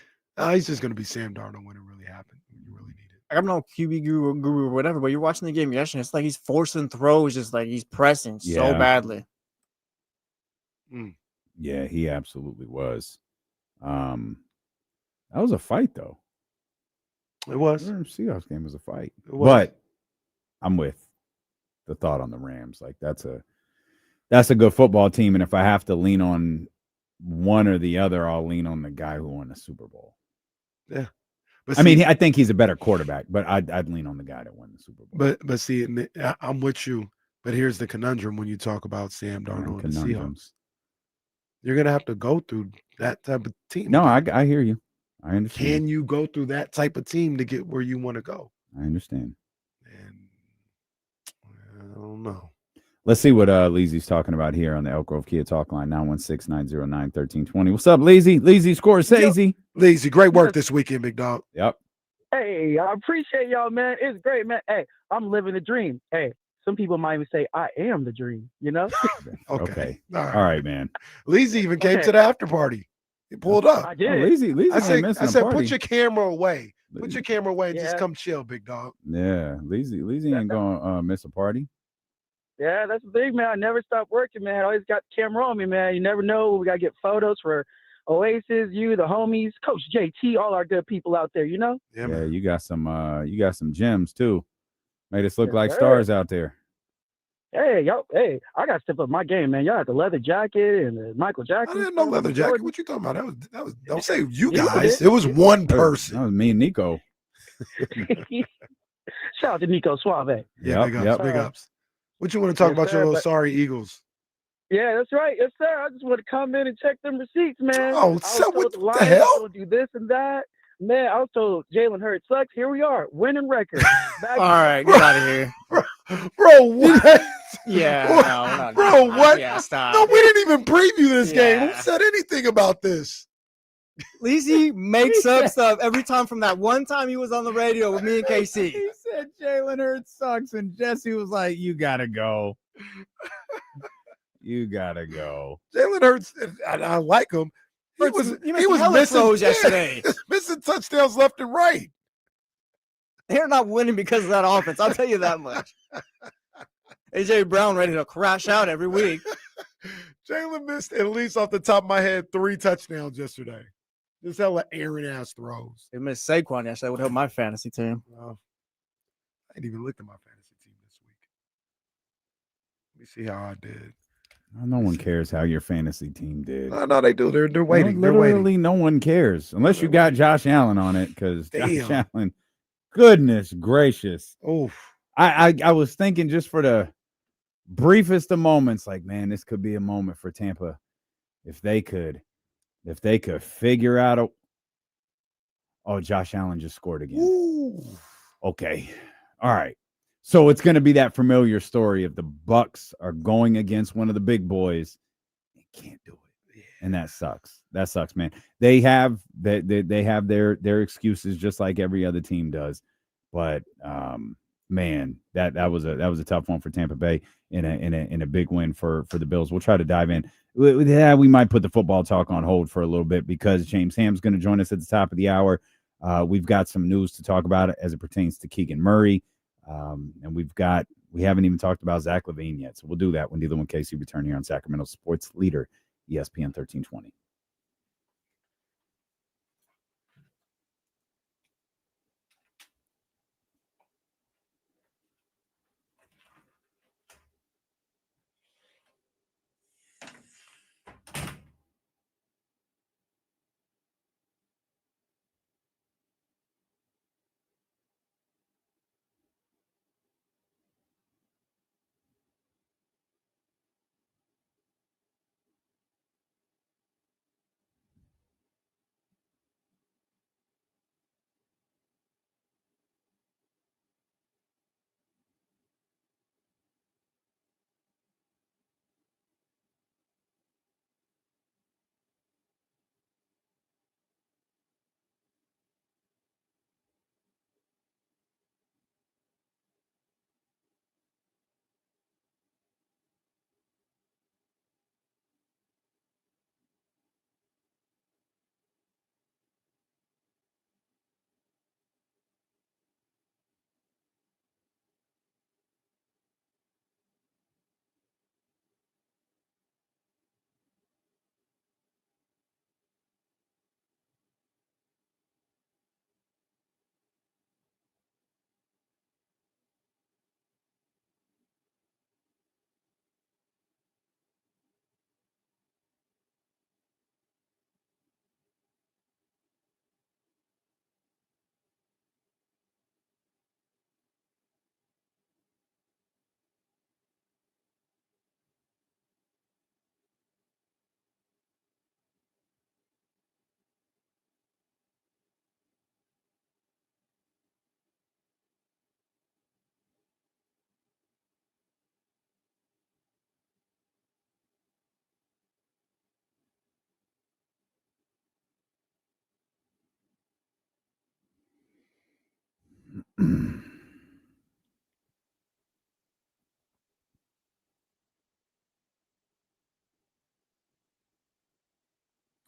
he's just gonna be Sam Darnold when it really happened. You really need it.
I'm no QB guru or whatever, but you're watching the game yesterday. It's like he's forcing throws, just like he's pressing so badly.
Yeah, he absolutely was. That was a fight, though.
It was.
The Seahawks game was a fight. But I'm with the thought on the Rams. Like that's a good football team, and if I have to lean on one or the other, I'll lean on the guy who won the Super Bowl.
Yeah.
But I think he's a better quarterback, but I'd lean on the guy that won the Super Bowl.
But see, I'm with you. But here's the conundrum when you talk about Sam Darnold and the Seahawks. You're going to have to go through that type of team.
No, I hear you. I understand.
Can you go through that type of team to get where you want to go?
I understand.
And I don't know.
Let's see what Leezy's talking about here on the Elk Grove Kia Talk Line, 916-909-1320. What's up, Leezy? Leezy Scorsese.
Leezy, great work this weekend, big dog.
Yep.
Hey, I appreciate y'all, man. It's great, man. Hey, I'm living the dream. Hey, some people might even say I am the dream, you know?
Okay. All right, man.
Leezy even came to the after party. He pulled up.
I did.
Oh, Leezy
I said, put your camera away. Put your camera away and just come chill, big dog.
Yeah, Leezy ain't going to miss a party.
Yeah, that's the thing, man. I never stop working, man. I always got the camera on me, man. You never know. We got to get photos for Oasis, you, the homies, Coach JT, all our good people out there, you know?
Yeah, you got some gems, too. Made us look like stars out there.
Hey, yo, I got to step up my game, man. Y'all had the leather jacket and the Michael Jackson.
I didn't know leather jacket. What you talking about? That was don't say you guys. It was one person.
That was me and Nico.
Shout out to Nico Suave.
Yeah, big ups. What you want to talk about your little sorry Eagles?
Yeah, that's right. Yes, sir. I just want to come in and check them receipts, man.
Oh, so what the hell?
We'll do this and that. Man, I was told Jalen Hurts sucks. Here we are, winning record.
All right, get out of here.
Bro, what?
Yeah, no,
bro, what?
Yeah, stop.
No, we didn't even preview this game. Who said anything about this?
Leezy makes up stuff every time from that one time he was on the radio with me and KC.
He said Jalen Hurts sucks, and Jesse was like, you got to go. You got to go.
Jalen Hurts, I like him. He was missing
yesterday.
Missing touchdowns left and right.
They're not winning because of that offense. I'll tell you that much. AJ Brown ready to crash out every week.
Jalen missed, at least off the top of my head, 3 touchdowns yesterday. Just hella Aaron ass throws.
They missed Saquon yesterday. That would help my fantasy team.
I ain't even looked at my fantasy team this week. Let me see how I did.
No one cares how your fantasy team did.
No, they do. They're waiting.
No, literally, no one cares unless you got Josh Allen on it. Because Josh Allen, goodness gracious! I was thinking just for the briefest of moments, like, man, this could be a moment for Tampa if they could figure out a. Oh, Josh Allen just scored again. Ooh. Okay, all right. So it's going to be that familiar story of the Bucks are going against one of the big boys. They can't do it, and that sucks. That sucks, man. They have they have their excuses just like every other team does, but man, that was a tough one for Tampa Bay in a big win for the Bills. We'll try to dive in. Yeah, we might put the football talk on hold for a little bit because James Ham's going to join us at the top of the hour. We've got some news to talk about as it pertains to Keegan Murray. And we haven't even talked about Zach LaVine yet. So we'll do that when Dealing with KC return here on Sacramento Sports Leader, ESPN 1320.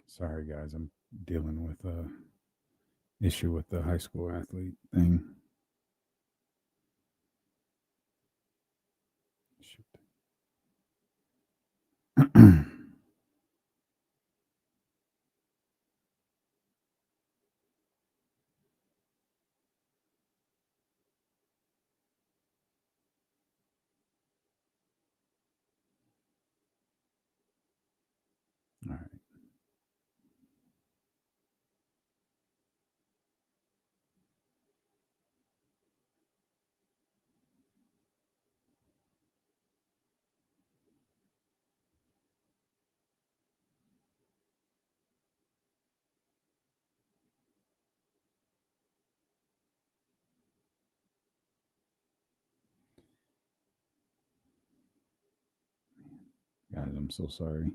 Sorry, guys. I'm dealing with a issue with the high school athlete thing. All right. Guys, I'm so sorry.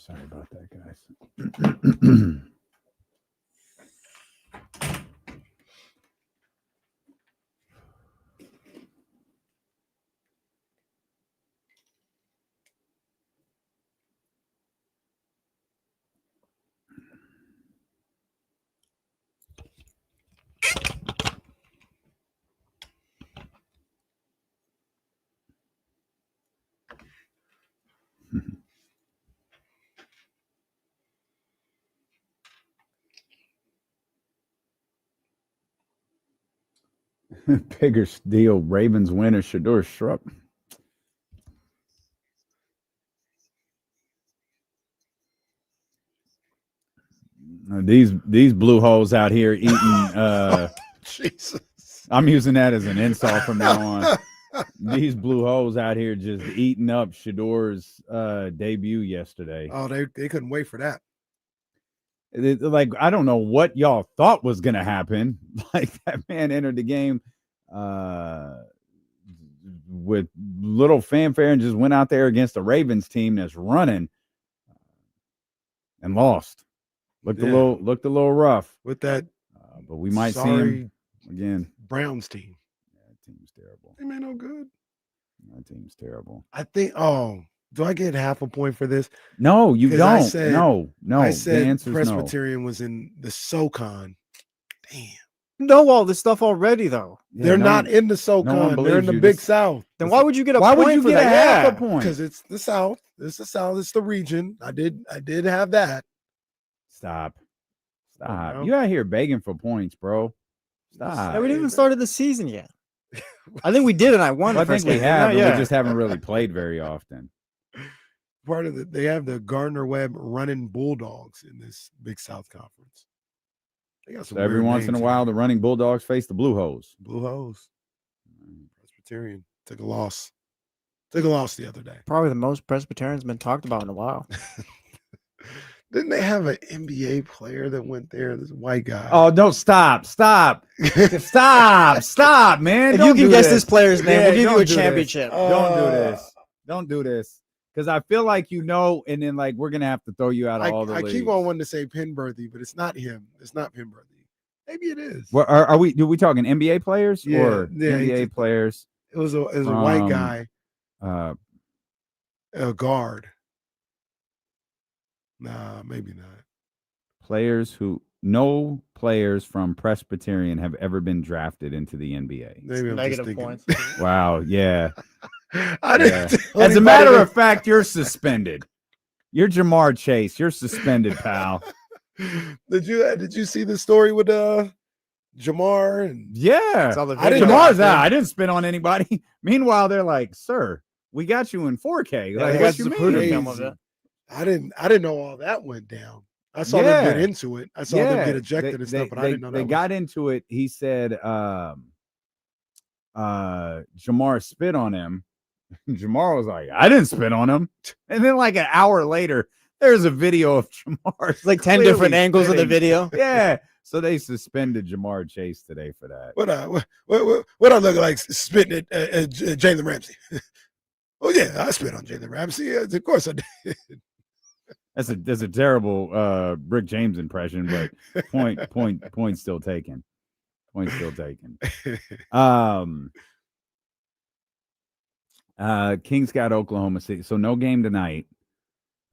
Sorry about that, guys. Bigger deal. Ravens winner Shador Shrupp. These blue holes out here eating.
Jesus.
I'm using that as an insult from now on. These blue holes out here just eating up Shador's debut yesterday.
Oh, they couldn't wait for that.
Like, I don't know what y'all thought was going to happen. Like, that man entered the game with little fanfare and just went out there against the Ravens team that's running and lost. Looked a little rough
with that.
But we might see him again.
Browns team.
Yeah, that team's terrible.
They made no good.
That team's terrible.
I think. Oh, do I get half a point for this?
No, you don't.
Said,
no.
I said
the answer's
Presbyterian was in the SoCon. Damn.
Know all this stuff already, though.
Yeah,
They're not in the SoCon. They're in the Big South.
Then why would you get a
why
point
would you
for
get
that?
half a point?
Because it's the South. It's the South. It's the region. I did have that.
Stop.
No.
You out here begging for points, bro. Stop.
Yeah, we didn't even started the season yet. I think we did, and I won.
Well, I think we have,
yeah.
we just haven't really played very often.
Part of they have the Gardner-Webb running Bulldogs in this Big South Conference. They got some
So every
weird
once in a
names
while,
here.
the running Bulldogs face the Blue Hose.
Blue Hose. Presbyterian took a loss. Took a loss the other day.
Probably the most Presbyterian's been talked about in a while.
Didn't they have an NBA player that went there? This white guy.
Oh, don't stop, stop, man!
If
Don't
you can
do
guess this player's name, we'll give you
don't
a
do this.
championship.
Don't do this. Don't do this. Because I feel like you know, and then like we're gonna have to throw you out of all the
I
leagues.
keep on wanting to say Penberthy, but it's not him. It's not Penberthy. Maybe it is.
Well, are we? Do we talking NBA players
Yeah,
or
yeah,
NBA players?
It was a white guy, a guard. Nah, maybe not.
Players who no players from Presbyterian have ever been drafted into the NBA.
Maybe I'm
Negative
just
points.
Wow, yeah.
I didn't.
As a matter of fact, you're suspended. You're Jamar Chase. You're suspended, pal.
Did you see the story with Jamar and
Yeah.
I didn't know
Jamar's
that.
out. I didn't spit on anybody. Meanwhile, they're like, "Sir, we got you in 4K."
Yeah,
Like,
they
what
got
you
Zapruder
mean?
film of it.
I didn't know all that went down. I saw them get into it. I saw them get ejected and stuff, but I didn't know
they got into it. He said Jamar spit on him. Jamar was like, I didn't spit on him. And then like an hour later, there's a video of Jamar.
Like 10 different angles of the video.
Yeah. So they suspended Jamar Chase today for that.
What I look like spitting at Jalen Ramsey? Oh yeah, I spit on Jalen Ramsey. Of course I did.
That's a terrible Rick James impression, but point still taken. Point still taken. Kings got Oklahoma City. So no game tonight.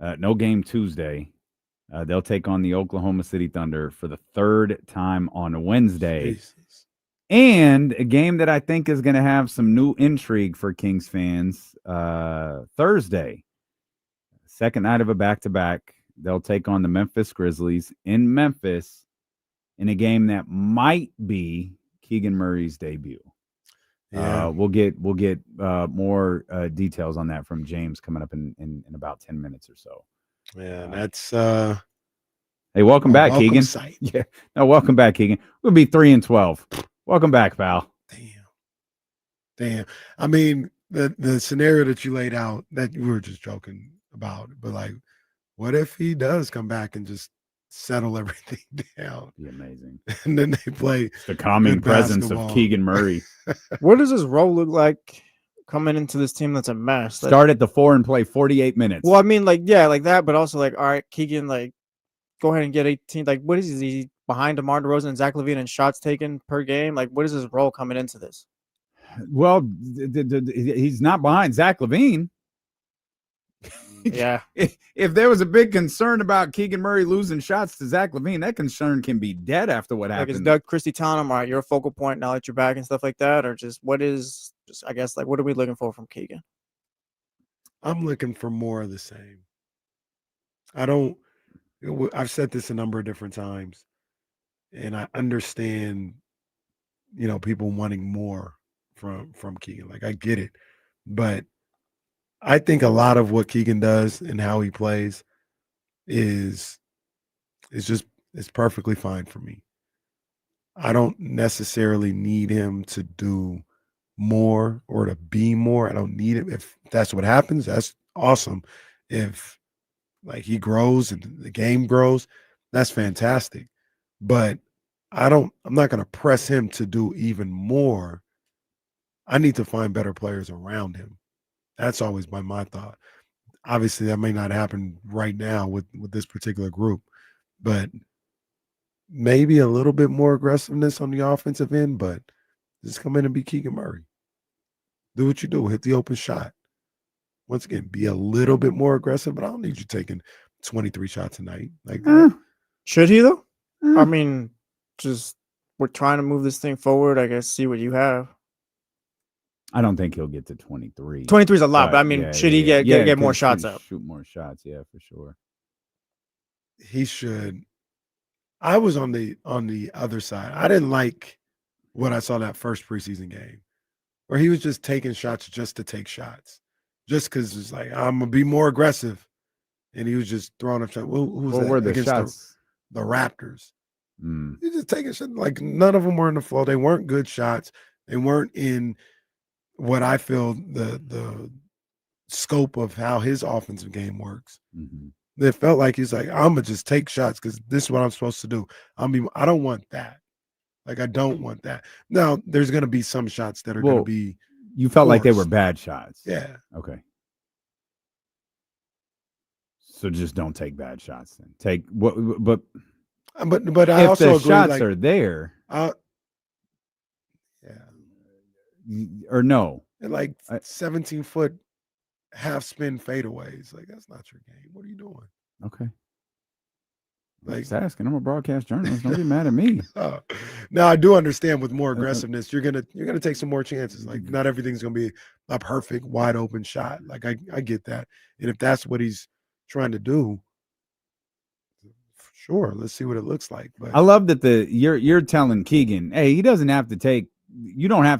No game Tuesday. They'll take on the Oklahoma City Thunder for the third time on Wednesday.
Jesus.
And a game that I think is going to have some new intrigue for Kings fans. Thursday. Second night of a back-to-back. They'll take on the Memphis Grizzlies in Memphis in a game that might be Keegan Murray's debut.
Yeah.
We'll get more details on that from James coming up in about 10 minutes or so.
Yeah, that's
hey, welcome back,
welcome
Keegan.
sight.
Yeah, no, welcome back, Keegan. We'll be 3-12. Welcome back, pal.
Damn. I mean, the scenario that you laid out, that we were just joking about, but like, what if he does come back and just settle everything down?
Be amazing.
And then they play
The calming
good
presence
basketball.
of Keegan Murray.
What does his role look like coming into this team that's a mess.
Start at the 4 and play 48 minutes.
Well, I mean, like, yeah, like that, but also like, all right, Keegan, like, go ahead and get 18. Like, what is he behind DeMar DeRozan and Zach LaVine in shots taken per game? Like, what is his role coming into this?
Well, he's not behind Zach LaVine.
Yeah.
If there was a big concern about Keegan Murray losing shots to Zach LaVine, that concern can be dead after what happened.
Like, is Doug Christie telling him, all right, you're a focal point now that you're back and stuff like that? Or just what is, just I guess, like, what are we looking for from Keegan?
I'm looking for more of the same. I've said this a number of different times, and I understand, people wanting more from Keegan. Like, I get it. But I think a lot of what Keegan does and how he plays is perfectly fine for me. I don't necessarily need him to do more or to be more. I don't need it. If that's what happens, that's awesome. If like he grows and the game grows, that's fantastic. But I'm not going to press him to do even more. I need to find better players around him. That's always been my thought. Obviously, that may not happen right now with this particular group, but maybe a little bit more aggressiveness on the offensive end, but just come in and be Keegan Murray. Do what you do. Hit the open shot. Once again, be a little bit more aggressive, but I don't need you taking 23 shots a night. Like,
should he, though? I mean, just we're trying to move this thing forward. I guess see what you have.
I don't think he'll get to 23.
23 is a lot, but I mean, should he get more shots up?
Shoot more shots, yeah, for sure.
He should. I was on the other side. I didn't like what I saw that first preseason game, where he was just taking shots just to take shots, just because it's like I'm gonna be more aggressive, and he was just throwing up shots. Who was
what
that?
were the
Against
shots?
The Raptors. He's just taking shots. Like none of them were in the flow. They weren't good shots. They weren't in what I feel the scope of how his offensive game works. It felt like he's like, I'm gonna just take shots because this is what I'm supposed to do. I don't want that. Like, I don't want that. Now, there's gonna be some shots that are gonna be.
You felt like they were
forced.
bad shots.
Yeah.
Okay. So just don't take bad shots then. Take what, but
I
if
also
the
agree,
shots
like,
are there, or no,
and like 17-foot half spin fadeaways. Like, that's not your game. What are you doing?
Okay.
Like,
just asking. I'm a broadcast journalist. Don't be mad at me.
Now I do understand with more aggressiveness, you're gonna take some more chances. Like, not everything's gonna be a perfect wide open shot. Like, I get that, and if that's what he's trying to do, sure, let's see what it looks like. But
I love that you're telling Keegan, hey, you don't have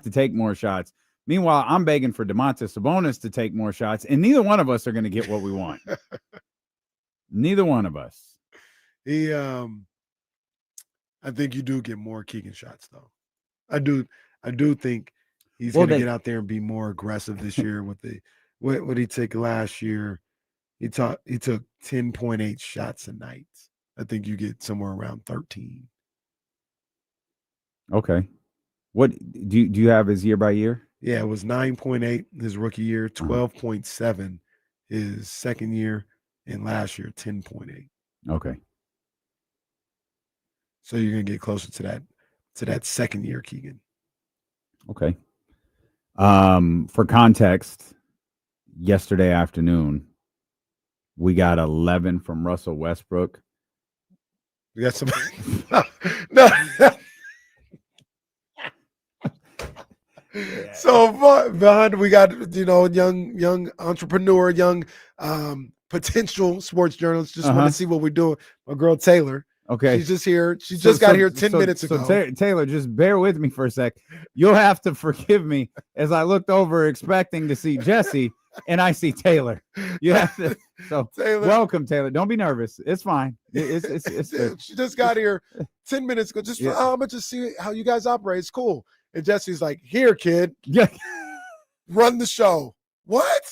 to take more shots. Meanwhile, I'm begging for Domantas Sabonis to take more shots, and neither one of us are going to get what we want. Neither one of us.
I think you do get more Keegan shots, though. I do think he's going to get out there and be more aggressive this year with what he took last year. He took 10.8 shots a night. I think you get somewhere around 13.
Okay. What do you have his year by year?
Yeah, it was 9.8 his rookie year, 12.7 his second year, and last year 10.8.
Okay.
So you're gonna get closer to that second year, Keegan.
Okay. For context, yesterday afternoon, we got 11 from Russell Westbrook.
We got some. No. So behind we got young entrepreneur, young potential sports journalist. Just want to see what we're doing. My girl Taylor.
Okay,
she's just here. She just got here 10 minutes ago.
So Taylor, just bear with me for a sec. You'll have to forgive me as I looked over expecting to see Jesse, and I see Taylor. You have to. So Taylor, welcome, Taylor. Don't be nervous. It's fine. It's
she just got here 10 minutes ago. Just I'm gonna just see how you guys operate. It's cool. And Jesse's like, "Here, kid.
Yeah,
run the show." What?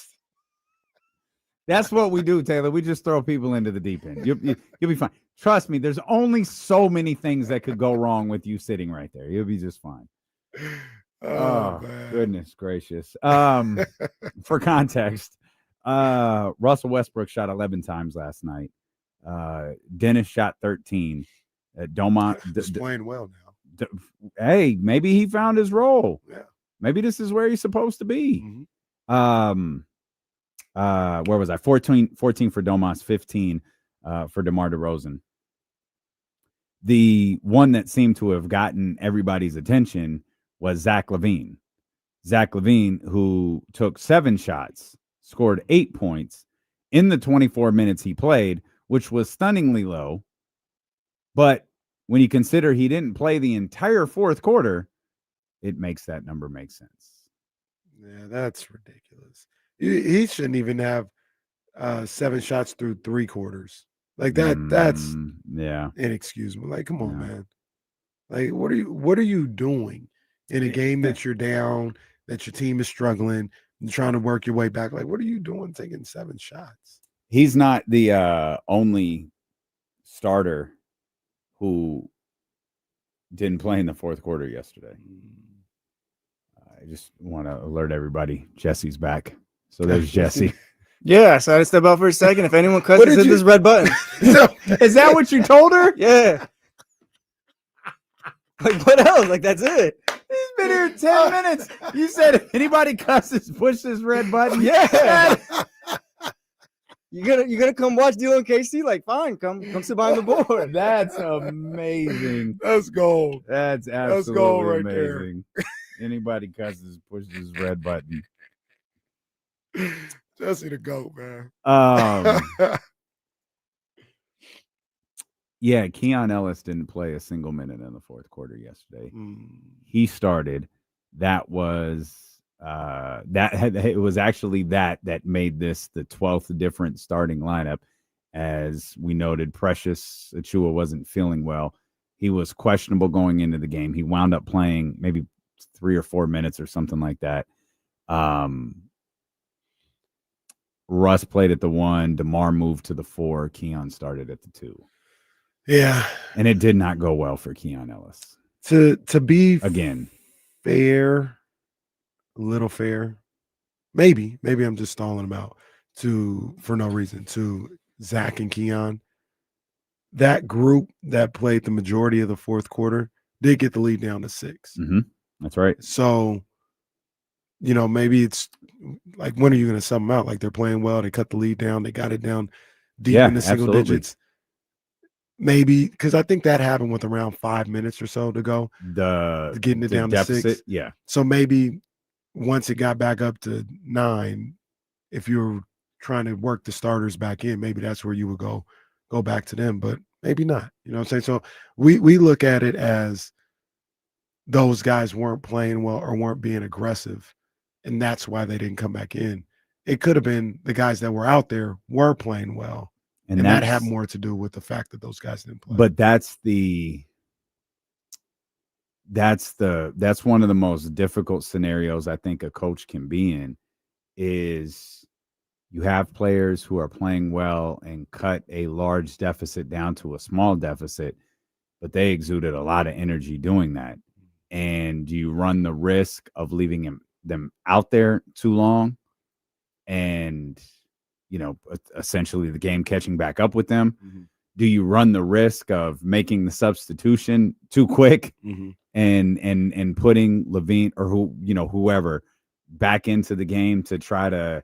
That's what we do, Taylor. We just throw people into the deep end. You'll be fine. Trust me. There's only so many things that could go wrong with you sitting right there. You'll be just fine. Oh,
man.
goodness gracious. For context, Russell Westbrook shot 11 times last night. Dennis shot 13. Domont
He's playing well now.
Hey, maybe he found his role.
Yeah.
Maybe this is where he's supposed to be.
Mm-hmm.
Where was I? 14 for Domas, 15 for DeMar DeRozan. The one that seemed to have gotten everybody's attention was Zach LaVine. Zach LaVine, who took 7 shots, scored 8 points in the 24 minutes he played, which was stunningly low. But when you consider he didn't play the entire fourth quarter, it makes that number make sense.
Yeah, that's ridiculous. He shouldn't even have 7 shots through 3 quarters. Like that. That's inexcusable. Like, come on, man. Like, what are you doing in a game that you're down, that your team is struggling, and trying to work your way back? Like, what are you doing taking 7 shots?
He's not the only starter who didn't play in the fourth quarter yesterday. I just want to alert everybody, Jesse's back. So there's Jesse.
Yeah, so I had to step out for a second. If anyone cusses, hit this red button.
Is that what you told her?
Yeah. Like, what else? Like, that's it.
He's been here 10 minutes. You said if anybody cusses, push this red button.
Yeah. You gonna come watch D'Lo and KC? Like, fine, come sit behind the board.
That's amazing.
Let's go.
That's absolutely
Let's go right
amazing. Anybody cusses, push this red button.
Jesse the GOAT, man.
Yeah, Keon Ellis didn't play a single minute in the fourth quarter yesterday. He started. That was it was actually that made this the 12th different starting lineup. As we noted, Precious Achiuwa wasn't feeling well. He was questionable going into the game. He wound up playing maybe 3 or 4 minutes or something like that. Russ played at the 1. DeMar moved to the 4. Keon started at the 2.
Yeah.
And it did not go well for Keon Ellis.
To be
again
fair, a little fair. Maybe I'm just stalling him out for no reason to Zach and Keon. That group that played the majority of the fourth quarter did get the lead down to 6.
Mm-hmm. That's right.
So, maybe it's like, when are you going to sum them out? Like, they're playing well. They cut the lead down. They got it down deep in the single digits. Maybe because I think that happened with around 5 minutes or so to go. Getting it down
deficit,
to 6.
Yeah.
So maybe once it got back up to 9, if you're trying to work the starters back in, maybe that's where you would go back to them. But maybe not. You know what I'm saying? So we look at it as those guys weren't playing well or weren't being aggressive, and that's why they didn't come back in. It could have been the guys that were out there were playing well. And that had more to do with the fact that those guys didn't play.
But that's one of the most difficult scenarios I think a coach can be in, is you have players who are playing well and cut a large deficit down to a small deficit, but they exuded a lot of energy doing that. And you run the risk of leaving them out there too long and essentially the game catching back up with them.
Mm-hmm.
Do you run the risk of making the substitution too quick and putting LaVine or whoever back into the game to try to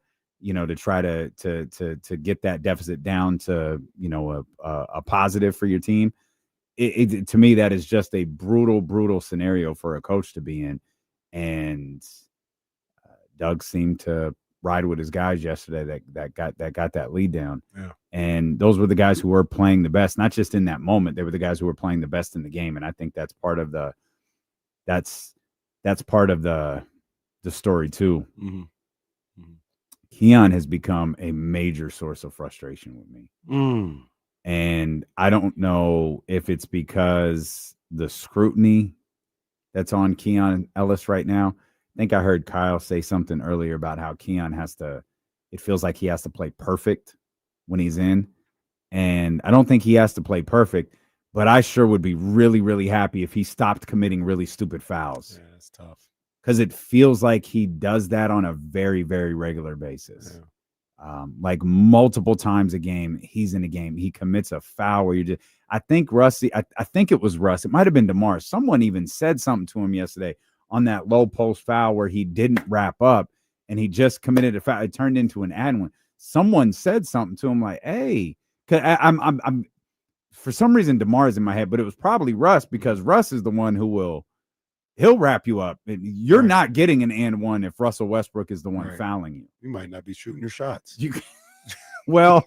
get that deficit down to a positive for your team? It to me, that is just a brutal scenario for a coach to be in. And Doug seemed to ride with his guys yesterday that got that lead down.
Yeah.
And those were the guys who were playing the best, not just in that moment. They were the guys who were playing the best in the game. And I think that's part of the story too.
Mm-hmm. Mm-hmm.
Keon has become a major source of frustration with me. And I don't know if it's because the scrutiny that's on Keon Ellis right now. I think I heard Kyle say something earlier about how Keon it feels like he has to play perfect when he's in. And I don't think he has to play perfect, but I sure would be really, really happy if he stopped committing really stupid fouls.
Yeah, that's tough.
because it feels like he does that on a very, very regular basis.
Yeah.
Like multiple times a game, he's in a game. He commits a foul where you just, I think I think it was Russ. It might have been DeMar. Someone even said something to him yesterday on that low post foul where he didn't wrap up and he just committed a foul. It turned into an ad one. Someone said something to him like, hey, cause I'm for some reason DeMar is in my head, but it was probably Russ because Russ is the one who he'll wrap you up. You're not getting an and one if Russell Westbrook is the one fouling you.
You might not be shooting your shots.
Well,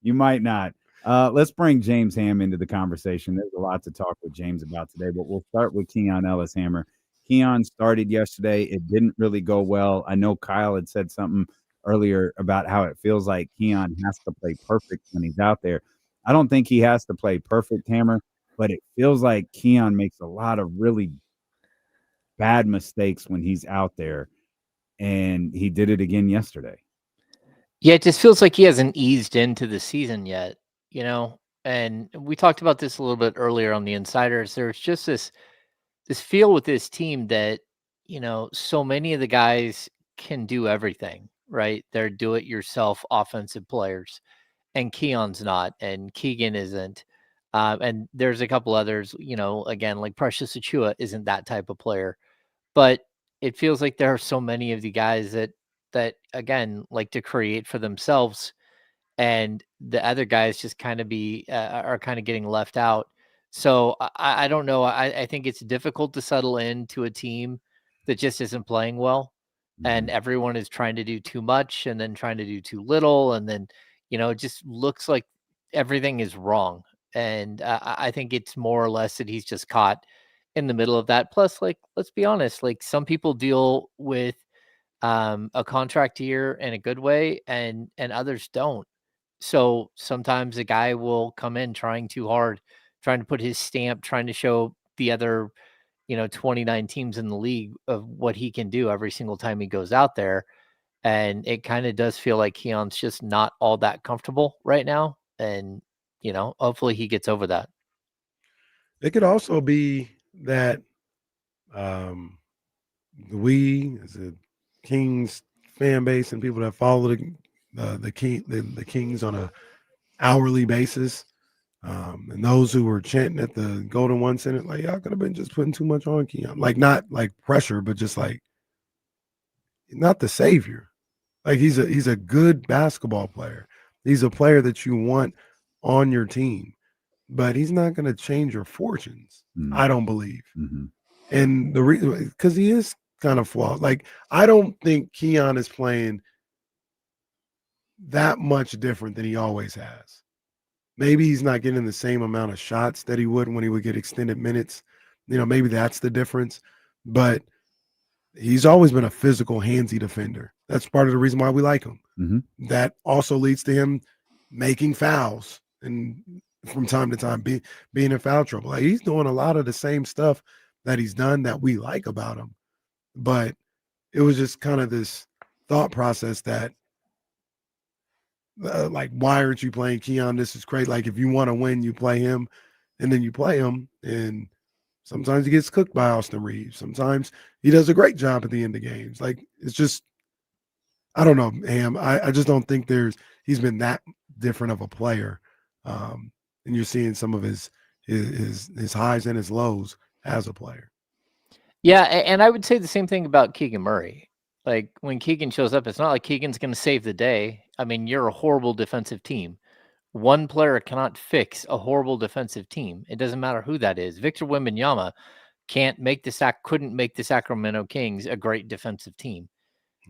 you might not. Let's bring James Ham into the conversation. There's a lot to talk with James about today, but we'll start with Keon Ellis-Hammer. Keon started yesterday. It didn't really go well. I know Kyle had said something earlier about how it feels like Keon has to play perfect when he's out there. I don't think he has to play perfect, Hammer, but it feels like Keon makes a lot of really bad mistakes when he's out there, and he did it again yesterday.
Yeah, it just feels like he hasn't eased into the season yet, and we talked about this a little bit earlier on the Insiders. There's just this feel with this team that, so many of the guys can do everything, right? They're do-it-yourself offensive players, and Keon's not, and Keegan isn't. And there's a couple others, again, like Precious Achiuwa isn't that type of player. But it feels like there are so many of the guys that again like to create for themselves, and the other guys just kind of are kind of getting left out. So I don't know. I think it's difficult to settle into a team that just isn't playing well, and everyone is trying to do too much and then trying to do too little, and then it just looks like everything is wrong. And I think it's more or less that he's just caught in the middle of that. Plus, like, let's be honest, like some people deal with a contract year in a good way and others don't. So sometimes a guy will come in trying too hard, trying to put his stamp, trying to show the other, 29 teams in the league of what he can do every single time he goes out there. And it kind of does feel like Keon's just not all that comfortable right now. And, hopefully he gets over that.
It could also be that we, as a Kings fan base and people that follow the Kings on a hourly basis, and those who were chanting at the Golden One Center, like, y'all could have been just putting too much on Keon. Like, not like pressure, but just like not the savior. Like he's a good basketball player. He's a player that you want on your team, but he's not going to change your fortunes. I don't believe. And the reason, because he is kind of flawed. Like, I don't think Keon is playing that much different than he always has. Maybe he's not getting the same amount of shots that he would when he would get extended minutes. Maybe that's the difference. But he's always been a physical, handsy defender. That's part of the reason why we like him. That also leads to him making fouls and from time to time being in foul trouble. Like, he's doing a lot of the same stuff that he's done that we like about him. But it was just kind of this thought process that, like, why aren't you playing Keon? This is crazy. Like, if you want to win, you play him, and then you play him. And sometimes he gets cooked by Austin Reeves. Sometimes he does a great job at the end of games. Like, it's just, I don't know, Ham. I just don't think he's been that different of a player. And you're seeing some of his highs and his lows as a player.
Yeah, and I would say the same thing about Keegan Murray. Like, when Keegan shows up, it's not like Keegan's going to save the day. I mean, you're a horrible defensive team. One player cannot fix a horrible defensive team. It doesn't matter who that is. Victor Wembanyama couldn't make the Sacramento Kings a great defensive team.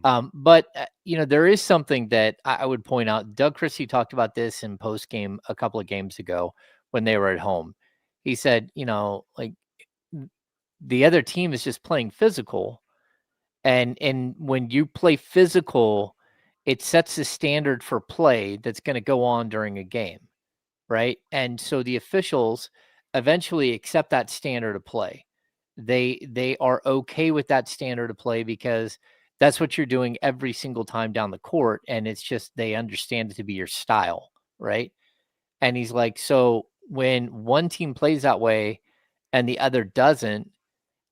But there is something that I would point out. Doug Christie talked about this in post game a couple of games ago when they were at home. He said, like, the other team is just playing physical, and when you play physical, it sets the standard for play that's going to go on during a game, right? And so the officials eventually accept that standard of play. They are okay with that standard of play because that's what you're doing every single time down the court, and it's just they understand it to be your style, right? And he's like, so when one team plays that way and the other doesn't,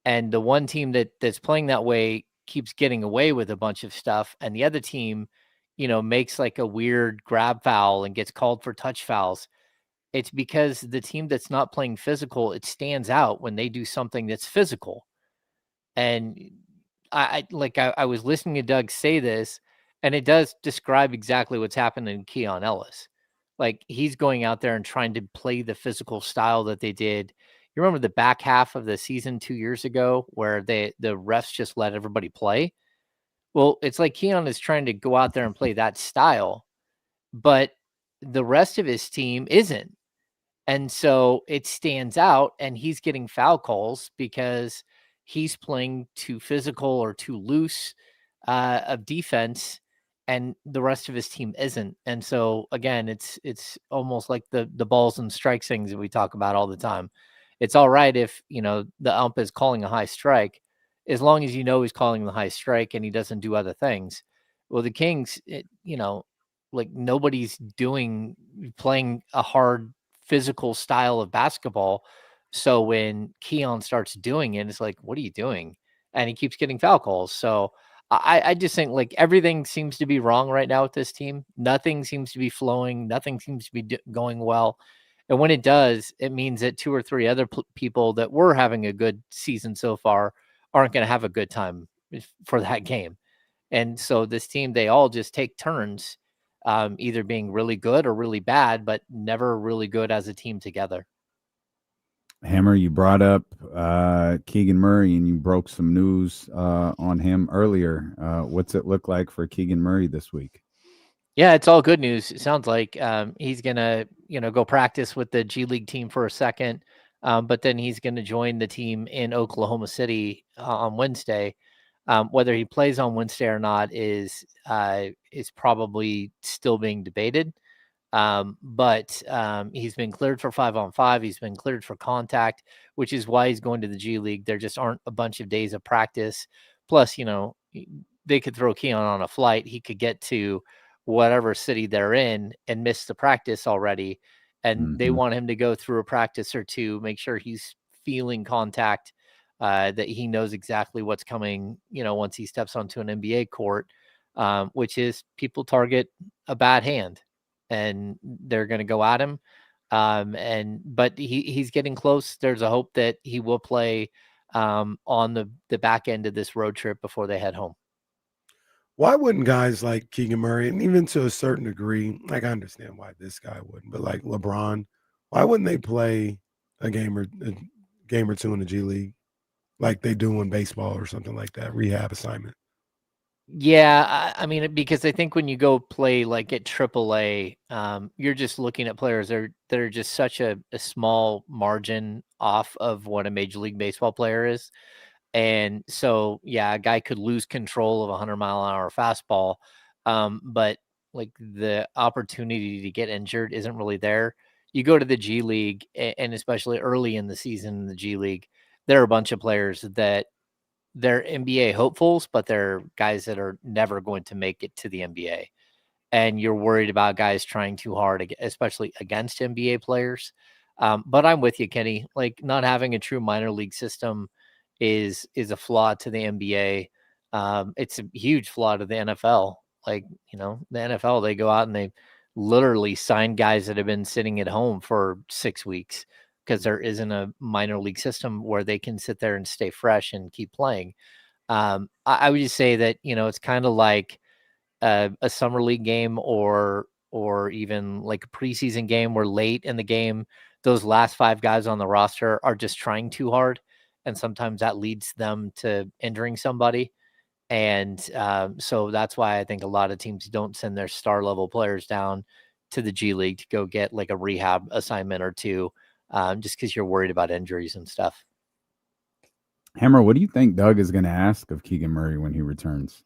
And the one team that's playing that way keeps getting away with a bunch of stuff, and the other team, makes like a weird grab foul and gets called for touch fouls. It's because the team that's not playing physical, it stands out when they do something that's physical. And I was listening to Doug say this, and it does describe exactly what's happening to Keon Ellis. Like, he's going out there and trying to play the physical style that they did. You remember the back half of the season 2 years ago where the refs just let everybody play? Well, it's like Keon is trying to go out there and play that style, but the rest of his team isn't. And so it stands out, and he's getting foul calls because he's playing too physical or too loose of defense, and the rest of his team isn't. And so again, it's almost like the balls and strikes things that we talk about all the time. It's all right if the ump is calling a high strike, as long as he's calling the high strike and he doesn't do other things. Well, the Kings, like nobody's playing a hard physical style of basketball. So when Keon starts doing it, it's like, what are you doing? And he keeps getting foul calls. So I just think like everything seems to be wrong right now with this team. Nothing seems to be flowing. Nothing seems to be going well. And when it does, it means that 2 or 3 other people that were having a good season so far aren't going to have a good time for that game. And so this team, they all just take turns, either being really good or really bad, but never really good as a team together.
Hammer, you brought up Keegan Murray, and you broke some news on him earlier. What's it look like for Keegan Murray this week?
Yeah, it's all good news. It sounds like he's going to, go practice with the G League team for a second, but then he's going to join the team in Oklahoma City on Wednesday. Whether he plays on Wednesday or not is probably still being debated. But he's been cleared for 5-on-5. He's been cleared for contact, which is why he's going to the G League. There just aren't a bunch of days of practice. Plus, they could throw Keon on a flight. He could get to whatever city they're in and miss the practice already. And they want him to go through a practice or two, make sure he's feeling contact, that he knows exactly what's coming, once he steps onto an NBA court, which is people target a bad hand and they're going to go at him. But he's getting close. There's a hope that he will play on the back end of this road trip before they head home.
Why wouldn't guys like Keegan Murray, and even to a certain degree, like I understand why this guy wouldn't, but like LeBron, why wouldn't they play a game or two in the G League like they do in baseball or something like that, rehab assignment?
Yeah, I mean, because I think when you go play like at AAA, you're just looking at players that are just such a small margin off of what a Major League Baseball player is. And so, yeah, a guy could lose control of a 100-mile-an-hour fastball, but like the opportunity to get injured isn't really there. You go to the G League, and especially early in the season in the G League, there are a bunch of players that they're NBA hopefuls, but they're guys that are never going to make it to the NBA. And you're worried about guys trying too hard, especially against NBA players. But I'm with you, Kenny. Like, not having a true minor league system is a flaw to the NBA. It's a huge flaw to the NFL. Like, the NFL, they go out and they literally sign guys that have been sitting at home for 6 weeks because there isn't a minor league system where they can sit there and stay fresh and keep playing. I would just say that, it's kind of like a summer league game or even like a preseason game where late in the game, those last 5 guys on the roster are just trying too hard. And sometimes that leads them to injuring somebody. And so that's why I think a lot of teams don't send their star level players down to the G League to go get like a rehab assignment or two, just because you're worried about injuries and stuff.
Hammer, what do you think Doug is going to ask of Keegan Murray when he returns?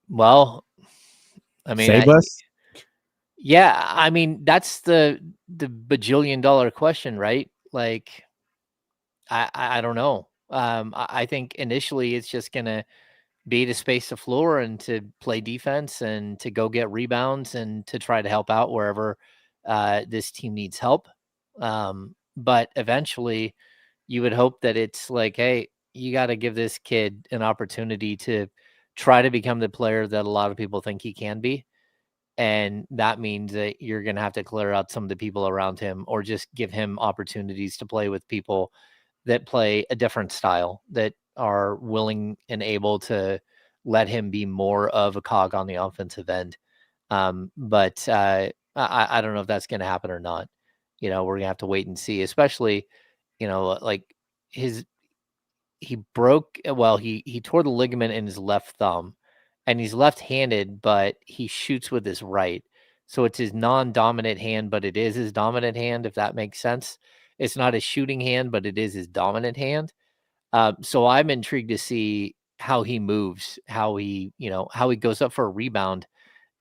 Well, I mean,
save us?
Yeah, I mean, that's the bajillion-dollar question, right? Like, I don't know. I think initially it's just going to be to space the floor and to play defense and to go get rebounds and to try to help out wherever this team needs help. But eventually, you would hope that it's like, hey, you got to give this kid an opportunity to try to become the player that a lot of people think he can be. And that means that you're going to have to clear out some of the people around him, or just give him opportunities to play with people that play a different style, that are willing and able to let him be more of a cog on the offensive end. But I don't know if that's going to happen or not. We're going to have to wait and see, especially, like his, he broke, well, he tore the ligament in his left thumb, and he's left-handed, but he shoots with his right. So it's his non-dominant hand, but it is his dominant hand, if that makes sense. It's not his shooting hand, but it is his dominant hand. So I'm intrigued to see how he moves, how he goes up for a rebound,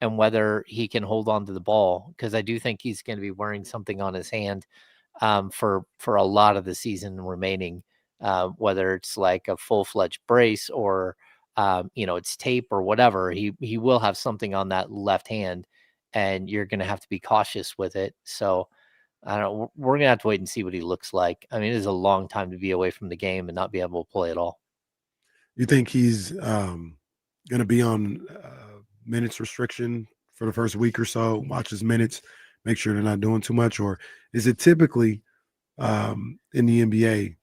and whether he can hold on to the ball, because I do think he's going to be wearing something on his hand for a lot of the season remaining, whether it's like a full-fledged brace, or it's tape or whatever. He will have something on that left hand, and you're going to have to be cautious with it. So I don't know. We're going to have to wait and see what he looks like. I mean, it is a long time to be away from the game and not be able to play at all.
You think he's going to be on minutes restriction for the first week or so? Watch his minutes, make sure they're not doing too much, or is it typically in the NBA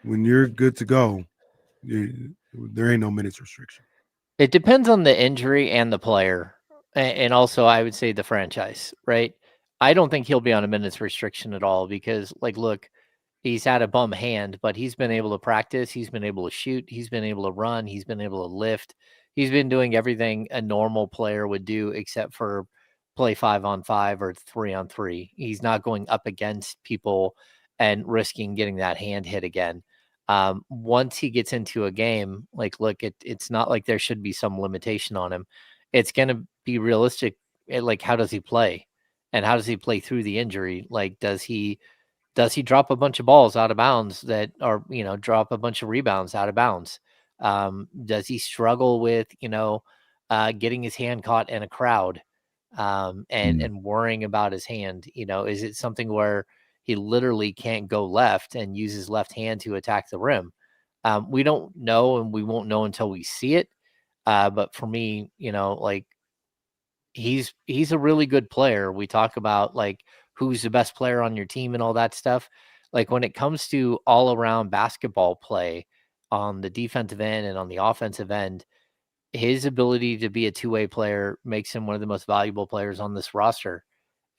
when you're good to go, there ain't no minutes restriction?
It depends on the injury and the player, and also I would say the franchise, right? I don't think he'll be on a minutes restriction at all, because, like, look, he's had a bum hand, but he's been able to practice. He's been able to shoot. He's been able to run. He's been able to lift. He's been doing everything a normal player would do, except for play 5-on-5 or 3-on-3. He's not going up against people and risking getting that hand hit again. Once he gets into a game, like, look, it's not like there should be some limitation on him. It's going to be realistic. Like, how does he play? And how does he play through the injury? Like, does he drop a bunch of balls out of bounds that are, drop a bunch of rebounds out of bounds? Does he struggle with, getting his hand caught in a crowd, and worrying about his hand? Is it something where he literally can't go left and use his left hand to attack the rim? We don't know, and we won't know until we see it. But for me, like, he's a really good player. We talk about, like, who's the best player on your team and all that stuff. Like, when it comes to all around basketball play on the defensive end and on the offensive end, his ability to be a two-way player makes him one of the most valuable players on this roster.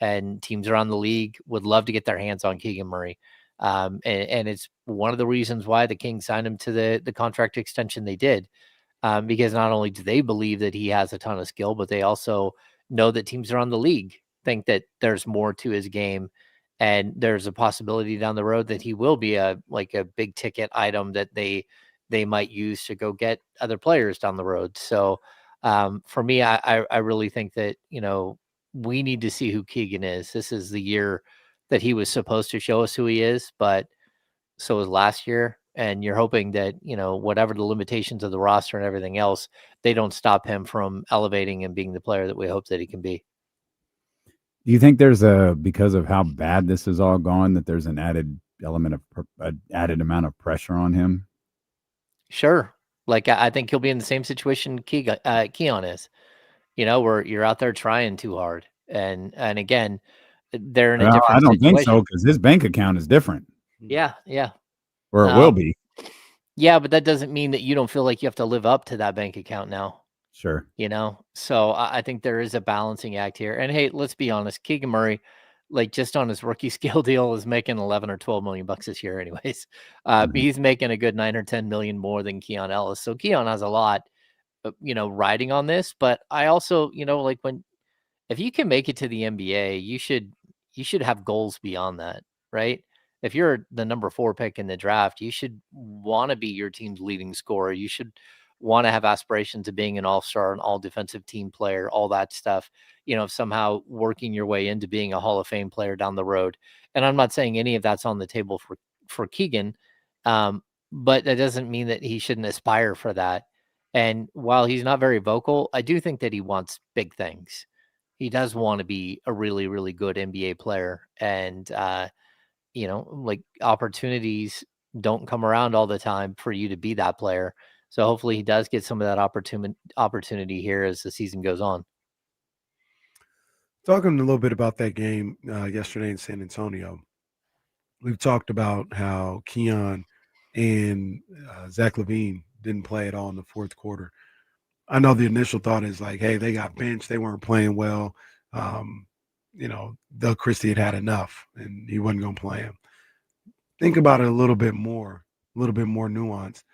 And teams around the league would love to get their hands on Keegan Murray. And it's one of the reasons why the Kings signed him to the contract extension they did. Because not only do they believe that he has a ton of skill, but they also know that teams around the league think that there's more to his game, and there's a possibility down the road that he will be a big ticket item that they might use to go get other players down the road. So for me, I really think that, we need to see who Keegan is. This is the year that he was supposed to show us who he is, but so was last year. And you're hoping that, whatever the limitations of the roster and everything else, they don't stop him from elevating and being the player that we hope that he can be.
Do you think there's because of how bad this has all gone, that there's an added element of added amount of pressure on him?
Sure. Like, I think he'll be in the same situation Keon is, where you're out there trying too hard. And again, they're in a different
I don't
situation.
think so, because his bank account is different.
Yeah.
Or it will be.
Yeah, but that doesn't mean that you don't feel like you have to live up to that bank account now.
Sure.
So I think there is a balancing act here. And hey, let's be honest, Keegan Murray, like, just on his rookie scale deal, is making 11 or 12 million bucks this year anyways. He's making a good 9 or 10 million more than Keon Ellis. So Keon has a lot, riding on this. But I also, like, if you can make it to the NBA, you should have goals beyond that, right? If you're the number 4 pick in the draft, you should want to be your team's leading scorer. You should want to have aspirations of being an all-star, an all-defensive team player, all that stuff, somehow working your way into being a Hall of Fame player down the road. And I'm not saying any of that's on the table for Keegan, but that doesn't mean that he shouldn't aspire for that. And while he's not very vocal, I do think that he wants big things. He does want to be a really, really good NBA player. And, like, opportunities don't come around all the time for you to be that player. So hopefully he does get some of that opportunity here as the season goes on.
Talking a little bit about that game yesterday in San Antonio, we've talked about how Keon and Zach LaVine didn't play at all in the fourth quarter. I know the initial thought is like, hey, they got benched. They weren't playing well. Doug Christie had enough, and he wasn't going to play him. Think about it a little bit more nuanced.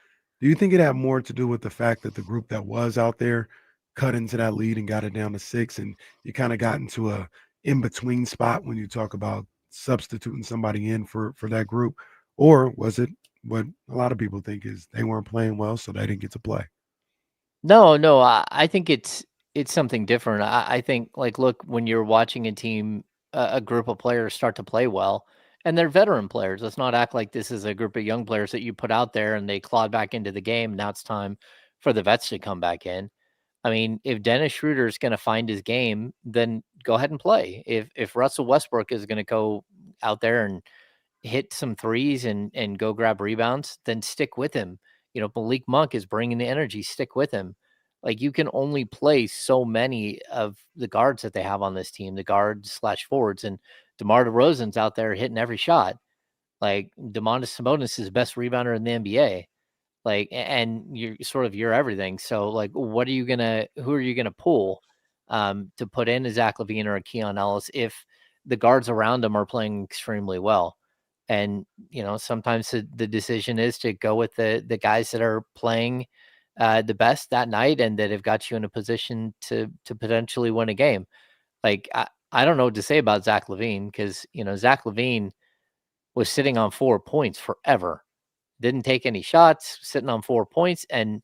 Do you think it had more to do with the fact that the group that was out there cut into that lead and got it down to 6, and you kind of got into a in-between spot when you talk about substituting somebody in for that group? Or was it what a lot of people think is they weren't playing well, so they didn't get to play?
No, I think it's something different. I think, like, look, when you're watching a team, a group of players start to play well, and they're veteran players. Let's not act like this is a group of young players that you put out there and they clawed back into the game. Now it's time for the vets to come back in. I mean, if Dennis Schroeder is going to find his game, then go ahead and play. If Russell Westbrook is going to go out there and hit some threes and go grab rebounds, then stick with him. Malik Monk is bringing the energy. Stick with him. Like, you can only play so many of the guards that they have on this team, the guards / forwards, and DeMar DeRozan's out there hitting every shot. Like, Domantas Sabonis is the best rebounder in the NBA. Like, and you're everything. So, like, who are you gonna pull to put in a Zach LaVine or a Keon Ellis if the guards around them are playing extremely well? And sometimes the decision is to go with the guys that are playing the best that night and that have got you in a position to potentially win a game. Like, I don't know what to say about Zach LaVine, because Zach LaVine was sitting on 4 points forever. Didn't take any shots, sitting on 4 points. And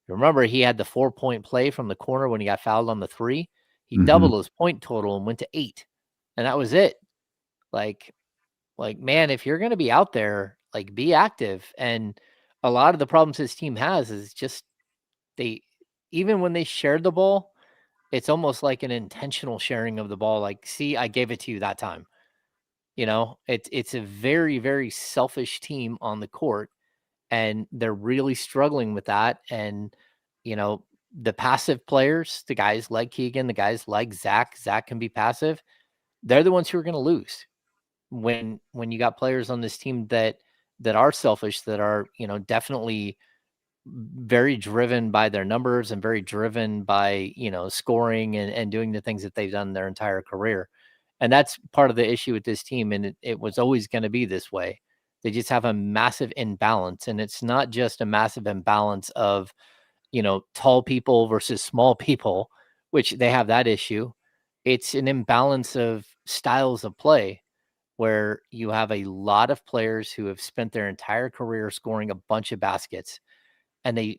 remember, he had the 4-point play from the corner when he got fouled on the 3. He doubled his point total and went to 8. And that was it. Like, man, if you're going to be out there, like, be active. And a lot of the problems this team has is just even when they shared the ball, it's almost like an intentional sharing of the ball. Like, see, I gave it to you that time. It's a very, very selfish team on the court, and they're really struggling with that. And, the passive players, the guys like Keegan, the guys like Zach can be passive. They're the ones who are going to lose when you got players on this team that are selfish, that are, definitely very driven by their numbers and very driven by, scoring and doing the things that they've done their entire career. And that's part of the issue with this team. And it was always going to be this way. They just have a massive imbalance. And it's not just a massive imbalance of, tall people versus small people, which they have that issue. It's an imbalance of styles of play, where you have a lot of players who have spent their entire career scoring a bunch of baskets. And they,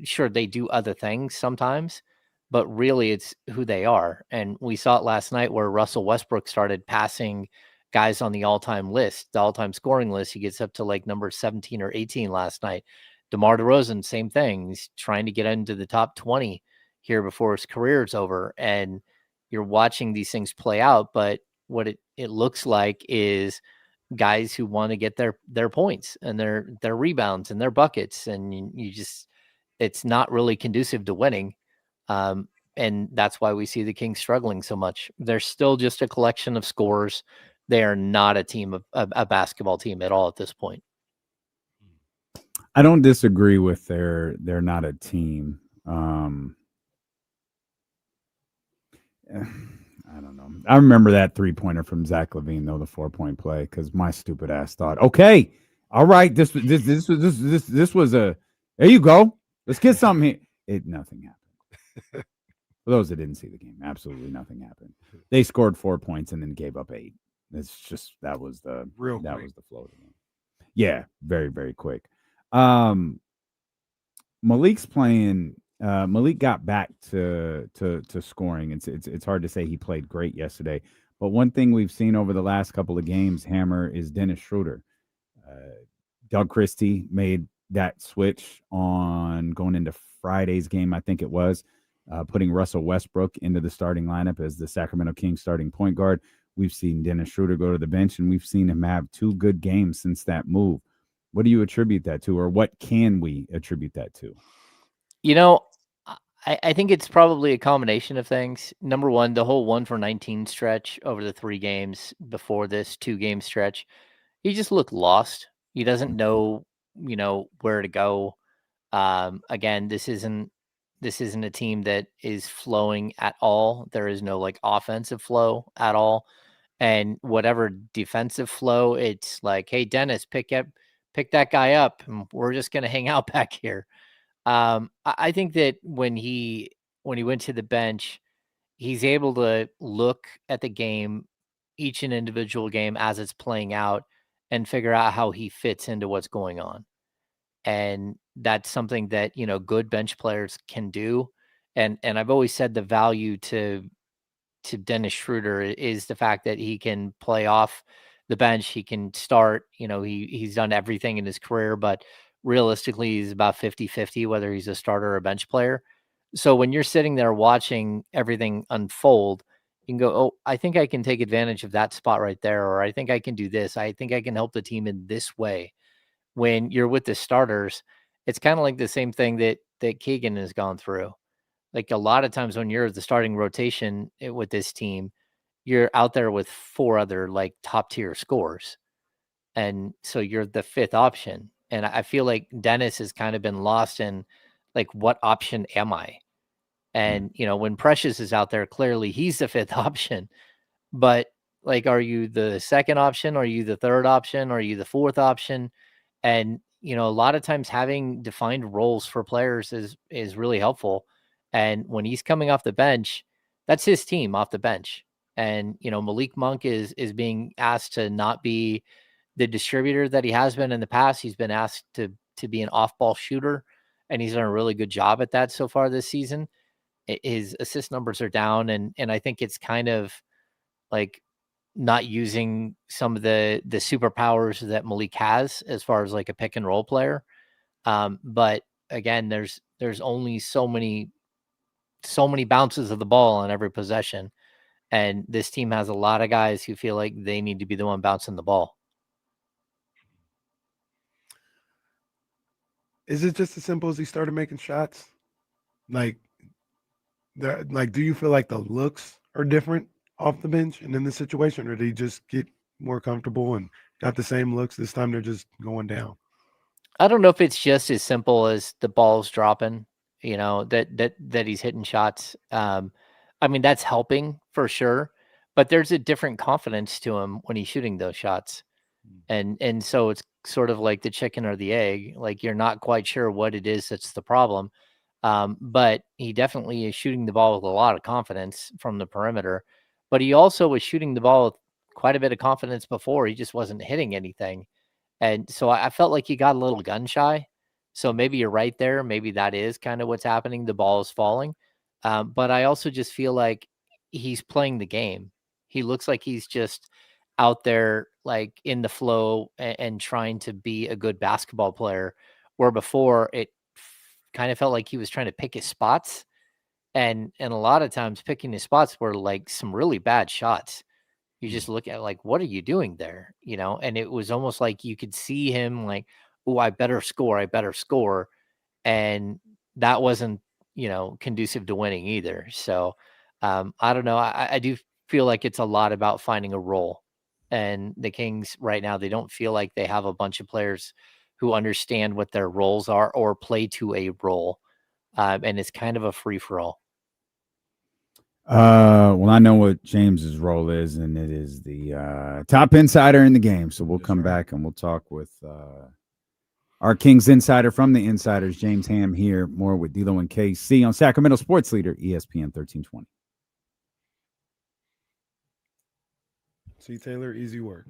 sure, they do other things sometimes, but really it's who they are. And we saw it last night where Russell Westbrook started passing guys on the all-time list, the all-time scoring list. He gets up to like number 17 or 18 last night. DeMar DeRozan, same thing. He's trying to get into the top 20 here before his career is over. And you're watching these things play out, but what it looks like is guys who want to get their points and their rebounds and their buckets. And it's not really conducive to winning. And that's why we see the Kings struggling so much. They're still just a collection of scorers. They are not a team, a basketball team at all at this point.
I don't disagree with they're not a team. I don't know. I remember that 3-pointer from Zach LaVine, though, the 4-point play, because my stupid ass thought, okay, all right, this was a, there you go. Let's get something here. Nothing happened. For those that didn't see the game, absolutely nothing happened. They scored 4 points and then gave up 8. It's just that was the flow of the game. Yeah, very, very quick. Malik's playing. Malik got back to scoring. It's hard to say he played great yesterday, but one thing we've seen over the last couple of games, Hammer, is Dennis Schroeder. Doug Christie made that switch on going into Friday's game, I think it was, putting Russell Westbrook into the starting lineup as the Sacramento Kings starting point guard. We've seen Dennis Schroeder go to the bench, and we've seen him have 2 good games since that move. What do you attribute that to, or what can we attribute that to?
You know, I think it's probably a combination of things. Number one, the whole 1 for 19 stretch over the 3 games before this 2-game stretch, he just looked lost. He doesn't know, where to go. Again, this isn't a team that is flowing at all. There is no like offensive flow at all. And whatever defensive flow, it's like, hey, Dennis, pick that guy up, and we're just gonna hang out back here. I think that when he went to the bench, he's able to look at the game, each and individual game as it's playing out, and figure out how he fits into what's going on. And that's something that good bench players can do. And I've always said the value to Dennis Schroeder is the fact that he can play off the bench. He can start, he's done everything in his career, but realistically he's about 50-50, whether he's a starter or a bench player. So when you're sitting there watching everything unfold, you can go, oh, I think I can take advantage of that spot right there. Or I think I can do this. I think I can help the team in this way. When you're with the starters, it's kind of like the same thing that Keegan has gone through. Like a lot of times when you're the starting rotation with this team, you're out there with 4 other like top tier scorers. And so you're the 5th option. And I feel like Dennis has kind of been lost in like, what option am I? And, when Precious is out there, clearly he's the 5th option. But like, are you the 2nd option? Are you the 3rd option? Are you the 4th option? And, a lot of times having defined roles for players is really helpful. And when he's coming off the bench, that's his team off the bench. And, Malik Monk is being asked to not be the distributor that he has been in the past. He's been asked to be an off-ball shooter, and he's done a really good job at that so far this season. His assist numbers are down, and I think it's kind of like not using some of the superpowers that Malik has as far as like a pick and roll player. But again, there's only so many bounces of the ball on every possession. And this team has a lot of guys who feel like they need to be the one bouncing the ball.
Is it just as simple as he started making shots? Like, do you feel like the looks are different off the bench and in this situation, or did he just get more comfortable and got the same looks? This time they're just going down.
I don't know if it's just as simple as the ball's dropping, that he's hitting shots. I mean, that's helping for sure, but there's a different confidence to him when he's shooting those shots. And so it's sort of like the chicken or the egg. Like you're not quite sure what it is that's the problem. But he definitely is shooting the ball with a lot of confidence from the perimeter. But he also was shooting the ball with quite a bit of confidence before. He just wasn't hitting anything. And so I felt like he got a little gun shy. So maybe you're right there. Maybe that is kind of what's happening. The ball is falling. But I also just feel like he's playing the game. He looks like he's just out there like in the flow and trying to be a good basketball player, where before it kind of felt like he was trying to pick his spots. And a lot of times picking his spots were like some really bad shots. You just look at like, what are you doing there? And it was almost like you could see him like, oh, I better score. And that wasn't, conducive to winning either. So I don't know. I do feel like it's a lot about finding a role. And the Kings right now, they don't feel like they have a bunch of players who understand what their roles are or play to a role. And it's kind of a free-for-all.
Well, I know what James's role is, and it is the top insider in the game. So we'll come back and we'll talk with our Kings insider from the Insiders, James Ham, here. More with D'Lo and KC on Sacramento Sports Leader, ESPN 1320.
See, Taylor, easy work.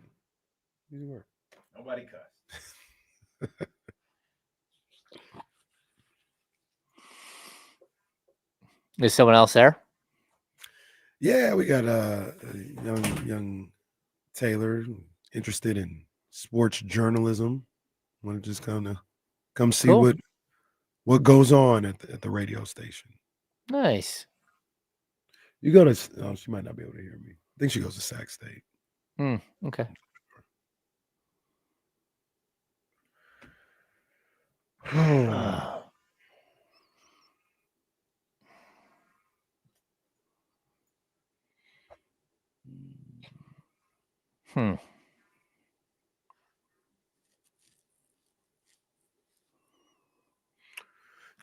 Nobody cuss.
Is someone else there?
Yeah, we got a young Taylor interested in sports journalism. Want to just kind of come see what goes on at the radio station.
Nice.
You go to? Oh, she might not be able to hear me. I think she goes to Sac State.
Okay.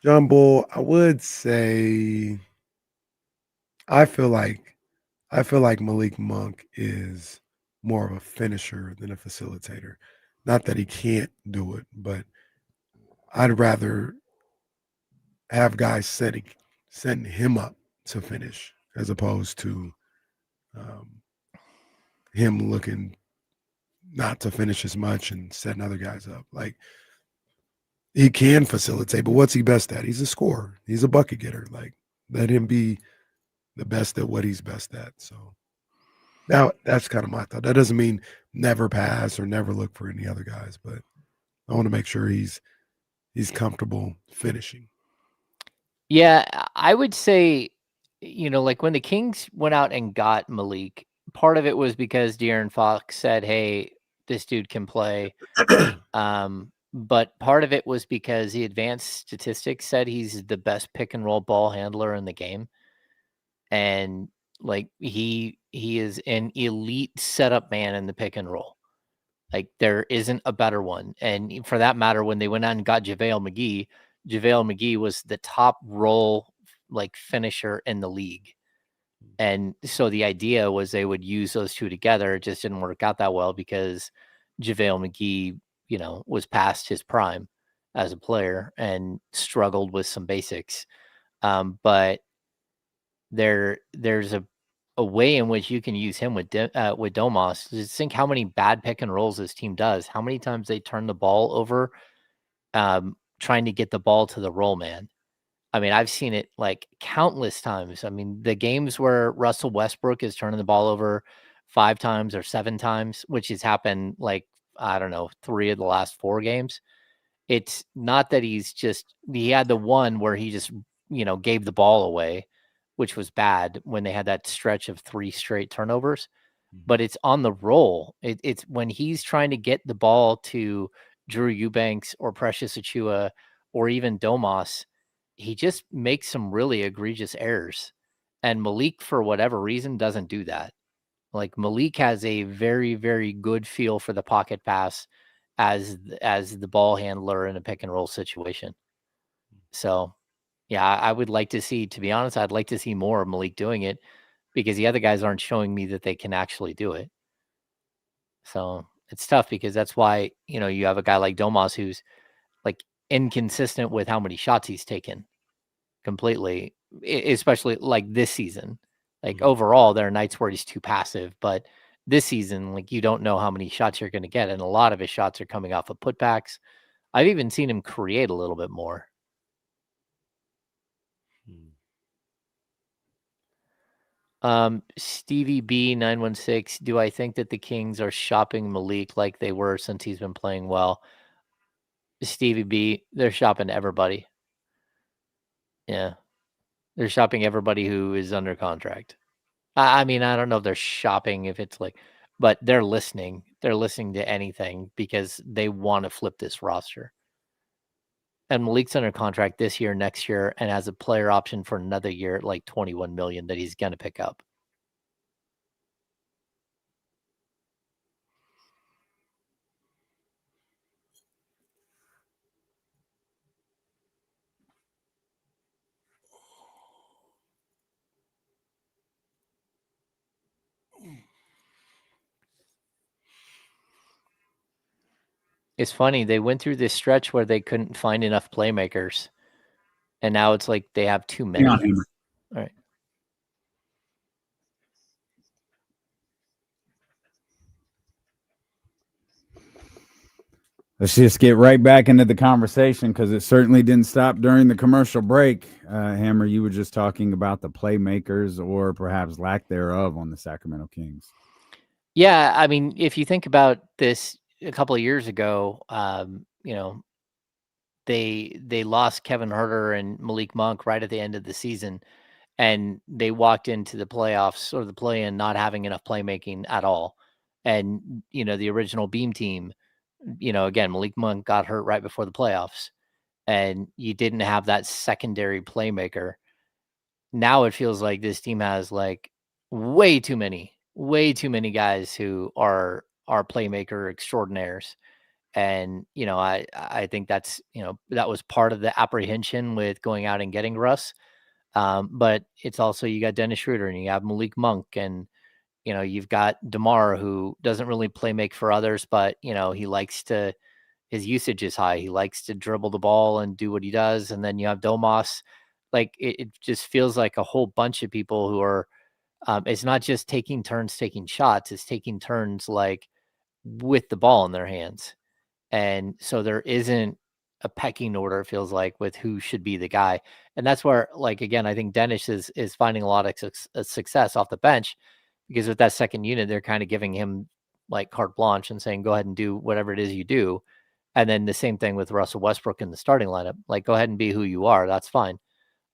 John Bull, I would say I feel like Malik Monk is more of a finisher than a facilitator. Not that he can't do it, but I'd rather have guys setting him up to finish as opposed to him looking not to finish as much and setting other guys up. Like, he can facilitate, but what's he best at? He's a scorer. He's a bucket getter. Like, let him be the best at what he's best at. So now that's kind of my thought. That doesn't mean never pass or never look for any other guys, but I want to make sure he's comfortable finishing.
Yeah, I would say, like when the Kings went out and got Malik, part of it was because De'Aaron Fox said, "Hey, this dude can play." But part of it was because the advanced statistics said he's the best pick and roll ball handler in the game. And like he is an elite setup man in the pick and roll. Like there isn't a better one. And for that matter, when they went out and got JaVale McGee was the top roll like finisher in the league. And so the idea was they would use those two together. It just didn't work out that well because JaVale McGee, was past his prime as a player and struggled with some basics. But there's a way in which you can use him with Domas. Just think how many bad pick and rolls this team does. How many times they turn the ball over, trying to get the ball to the roll man. I mean, I've seen it like countless times. I mean, the games where Russell Westbrook is turning the ball over 5 times or 7 times, which has happened like, I don't know, 3 of the last 4 games. It's not that he had the one where he just, gave the ball away, which was bad when they had that stretch of 3 straight turnovers, but it's on the roll. It's when he's trying to get the ball to Drew Eubanks or Precious Achiuwa or even Domas, he just makes some really egregious errors. And Malik, for whatever reason, doesn't do that. Like Malik has a very, very good feel for the pocket pass as the ball handler in a pick and roll situation. So, yeah, I would like to see, to be honest, I'd like to see more of Malik doing it because the other guys aren't showing me that they can actually do it. So it's tough because that's why, you have a guy like Domas who's like inconsistent with how many shots he's taken completely, especially like this season. Like overall, there are nights where he's too passive, but this season, like you don't know how many shots you're going to get. And a lot of his shots are coming off of putbacks. I've even seen him create a little bit more. Stevie B 916, do I think that the Kings are shopping Malik like they were since he's been playing well? Stevie B, they're shopping everybody. Yeah. They're shopping everybody who is under contract. I mean, I don't know if they're shopping if it's like, but they're listening. They're listening to anything because they want to flip this roster. And Malik's under contract this year, next year, and has a player option for another year at like $21 million that he's going to pick up. It's funny. They went through this stretch where they couldn't find enough playmakers. And now it's like they have too many. All right.
Let's just get right back into the conversation because it certainly didn't stop during the commercial break. Hammer, you were just talking about the playmakers or perhaps lack thereof on the Sacramento Kings.
Yeah, I mean, if you think about this a couple of years ago, they lost Kevin Huerter and Malik Monk right at the end of the season, and they walked into the playoffs or the play-in not having enough playmaking at all. And, the original Beam team, again, Malik Monk got hurt right before the playoffs, and you didn't have that secondary playmaker. Now it feels like this team has like way too many way too many guys who are playmaker extraordinaires. And, I think that's, that was part of the apprehension with going out and getting Russ. But it's also, you got Dennis Schroeder and you have Malik Monk, and, you've got DeMar, who doesn't really play make for others, but, he likes to, his usage is high. He likes to dribble the ball and do what he does. And then you have Domas. Like, it just feels like a whole bunch of people who are, it's not just taking turns taking shots, it's taking turns like with the ball in their hands. And so there isn't a pecking order, it feels like, with who should be the guy. And that's where, like, again, I think Dennis is finding a lot of success off the bench, because with that second unit, they're kind of giving him like carte blanche and saying, go ahead and do whatever it is you do. And then the same thing with Russell Westbrook in the starting lineup, like, go ahead and be who you are. That's fine.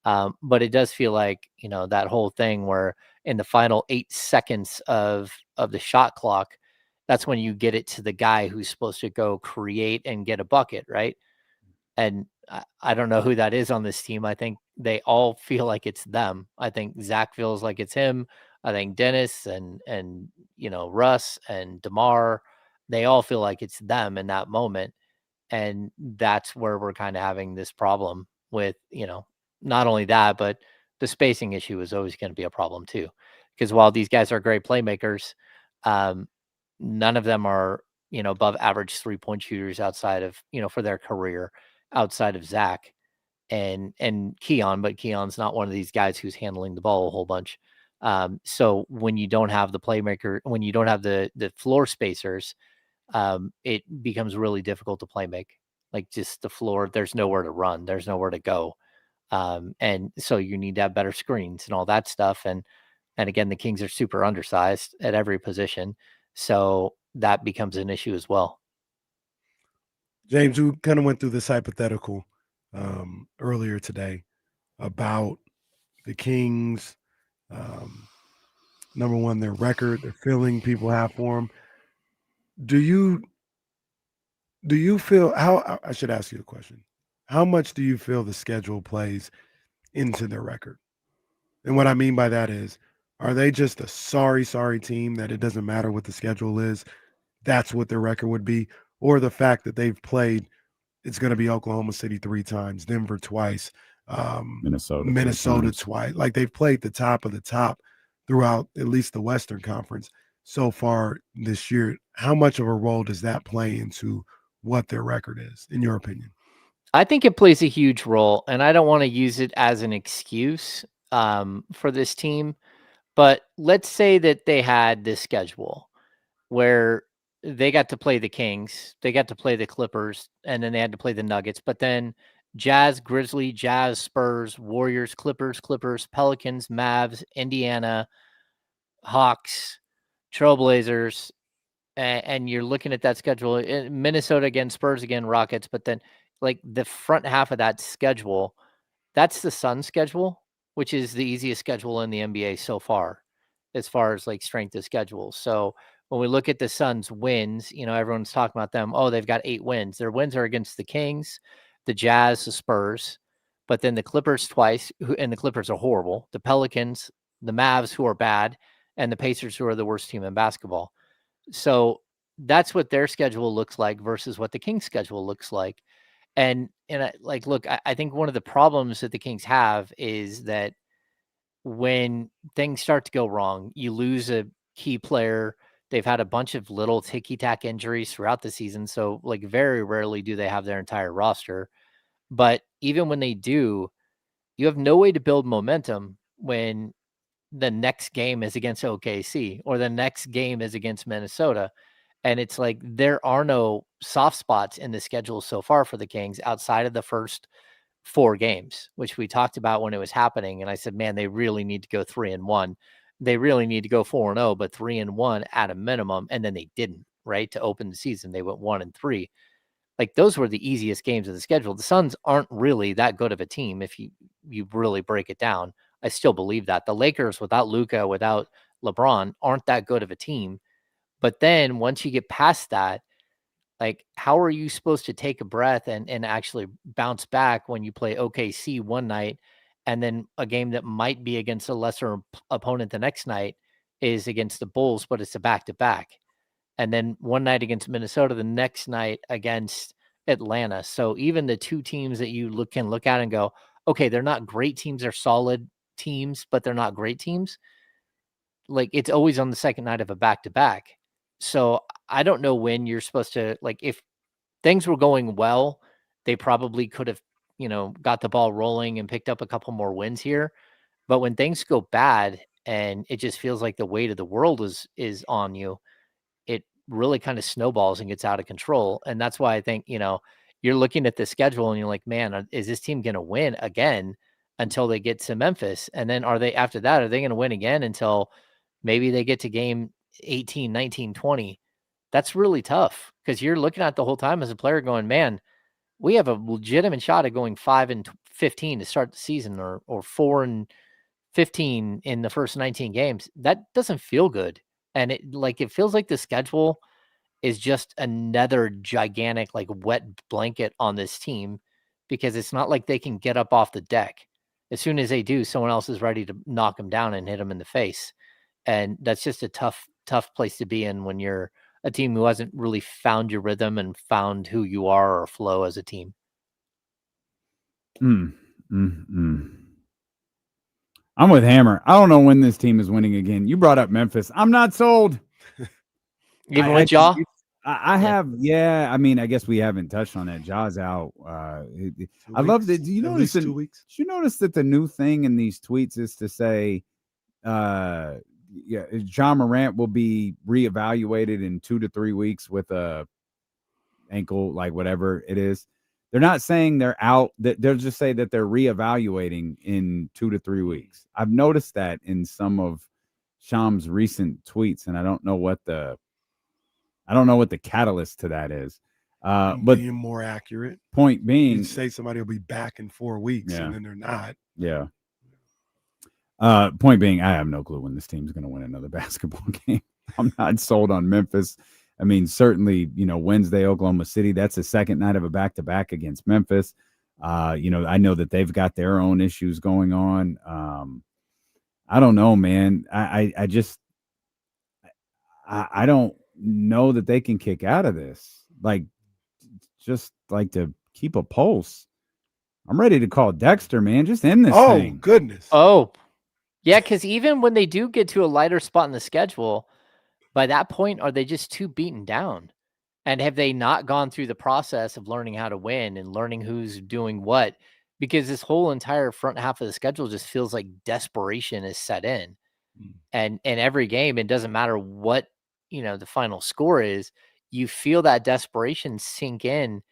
But it does feel like, that whole thing where in the final 8 seconds of the shot clock, that's when you get it to the guy who's supposed to go create and get a bucket, right? And I don't know who that is on this team. I think they all feel like it's them. I think Zach feels like it's him. I think Dennis and Russ and DeMar, they all feel like it's them in that moment. And that's where we're kind of having this problem with, not only that, but the spacing issue is always going to be a problem too. Because while these guys are great playmakers, none of them are, above average 3-point shooters outside of, for their career, outside of Zach and Keon. But Keon's not one of these guys who's handling the ball a whole bunch. So when you don't have the playmaker, when you don't have the floor spacers, it becomes really difficult to play make. Like, just the floor, there's nowhere to run, there's nowhere to go. And so you need to have better screens and all that stuff. And again, the Kings are super undersized at every position. So that becomes an issue as well.
James, we kind of went through this hypothetical earlier today about the Kings. Number one, their record, their feeling people have for them. Do you feel, how, I should ask you the question, how much do you feel the schedule plays into their record? And what I mean by that is, are they just a sorry team that it doesn't matter what the schedule is? That's what their record would be? Or the fact that they've played, it's going to be Oklahoma City 3 times, Denver twice, Minnesota twice. Like, they've played the top of the top throughout at least the Western Conference so far this year. How much of a role does that play into what their record is, in your opinion?
I think it plays a huge role, and I don't want to use it as an excuse for this team. But let's say that they had this schedule where they got to play the Kings, they got to play the Clippers, and then they had to play the Nuggets. But then Jazz, Grizzly, Jazz, Spurs, Warriors, Clippers, Pelicans, Mavs, Indiana, Hawks, Trailblazers, and you're looking at that schedule, Minnesota again, Spurs again, Rockets. But then, like, the front half of that schedule, that's the Suns schedule, which is the easiest schedule in the NBA so far as like strength of schedule. So when we look at the Suns wins, everyone's talking about them. Oh, they've got 8 wins. Their wins are against the Kings, the Jazz, the Spurs, but then the Clippers twice, and the Clippers are horrible. The Pelicans, the Mavs, who are bad, and the Pacers, who are the worst team in basketball. So that's what their schedule looks like versus what the Kings schedule looks like. And look, I think one of the problems that the Kings have is that when things start to go wrong, you lose a key player. They've had a bunch of little ticky-tack injuries throughout the season. So, like, very rarely do they have their entire roster. But even when they do, you have no way to build momentum when the next game is against OKC or the next game is against Minnesota. And it's like, there are no soft spots in the schedule so far for the Kings outside of the first 4 games, which we talked about when it was happening. And I said, man, they really need to go 3-1. They really need to go 4-0, but 3-1 at a minimum. And then they didn't, right? To open the season, they went 1-3. Like, those were the easiest games of the schedule. The Suns aren't really that good of a team if you really break it down. I still believe that. The Lakers, without Luka, without LeBron, aren't that good of a team. But then once you get past that, like, how are you supposed to take a breath and actually bounce back when you play OKC one night and then a game that might be against a lesser opponent the next night, is against the Bulls, but it's a back-to-back. And then one night against Minnesota, the next night against Atlanta. So even the two teams that you can look at and go, okay, they're not great teams, they're solid teams, but they're not great teams. Like, it's always on the second night of a back-to-back. So I don't know when you're supposed to, like, if things were going well, they probably could have, got the ball rolling and picked up a couple more wins here. But when things go bad and it just feels like the weight of the world is on you, it really kind of snowballs and gets out of control. And that's why I think, you're looking at the schedule and you're like, man, is this team going to win again until they get to Memphis? And then are they going to win again until maybe they get to game 18, 19, 20? That's really tough because you're looking at the whole time as a player going, man, we have a legitimate shot at going 5-15 to start the season, or 4-15 in the first 19 games. That doesn't feel good. And it feels like the schedule is just another gigantic, wet blanket on this team, because it's not like they can get up off the deck. As soon as they do, someone else is ready to knock them down and hit them in the face. And that's just a tough place to be in when you're a team who hasn't really found your rhythm and found who you are or flow as a team.
I'm with Hammer. I don't know when this team is winning again. You brought up Memphis. I'm not sold.
Even with Ja?
I have, yeah. I mean, I guess we haven't touched on that. Ja's out. I love that. Do you notice?
2 weeks.
Did you notice that the new thing in these tweets is to say, John Morant will be reevaluated in 2 to 3 weeks with a ankle, like whatever it is. They're not saying they're out. They'll just say that they're reevaluating in 2 to 3 weeks. I've noticed that in some of Sham's recent tweets, and I don't know what the catalyst to that is. But
being more accurate.
Point being,
you say somebody will be back in 4 weeks, and then they're not.
Yeah. Point being, I have no clue when this team's going to win another basketball game. I'm not sold on Memphis. I mean, certainly, Wednesday, Oklahoma City, that's the second night of a back-to-back against Memphis. I know that they've got their own issues going on. I don't know, man. I don't know that they can kick out of this. Just to keep a pulse. I'm ready to call Dexter, man. Just end this thing.
Oh, goodness.
Oh, yeah, because even when they do get to a lighter spot in the schedule, by that point, are they just too beaten down? And have they not gone through the process of learning how to win and learning who's doing what? Because this whole entire front half of the schedule just feels like desperation is set in. And in every game, it doesn't matter what, the final score is, you feel that desperation sink in,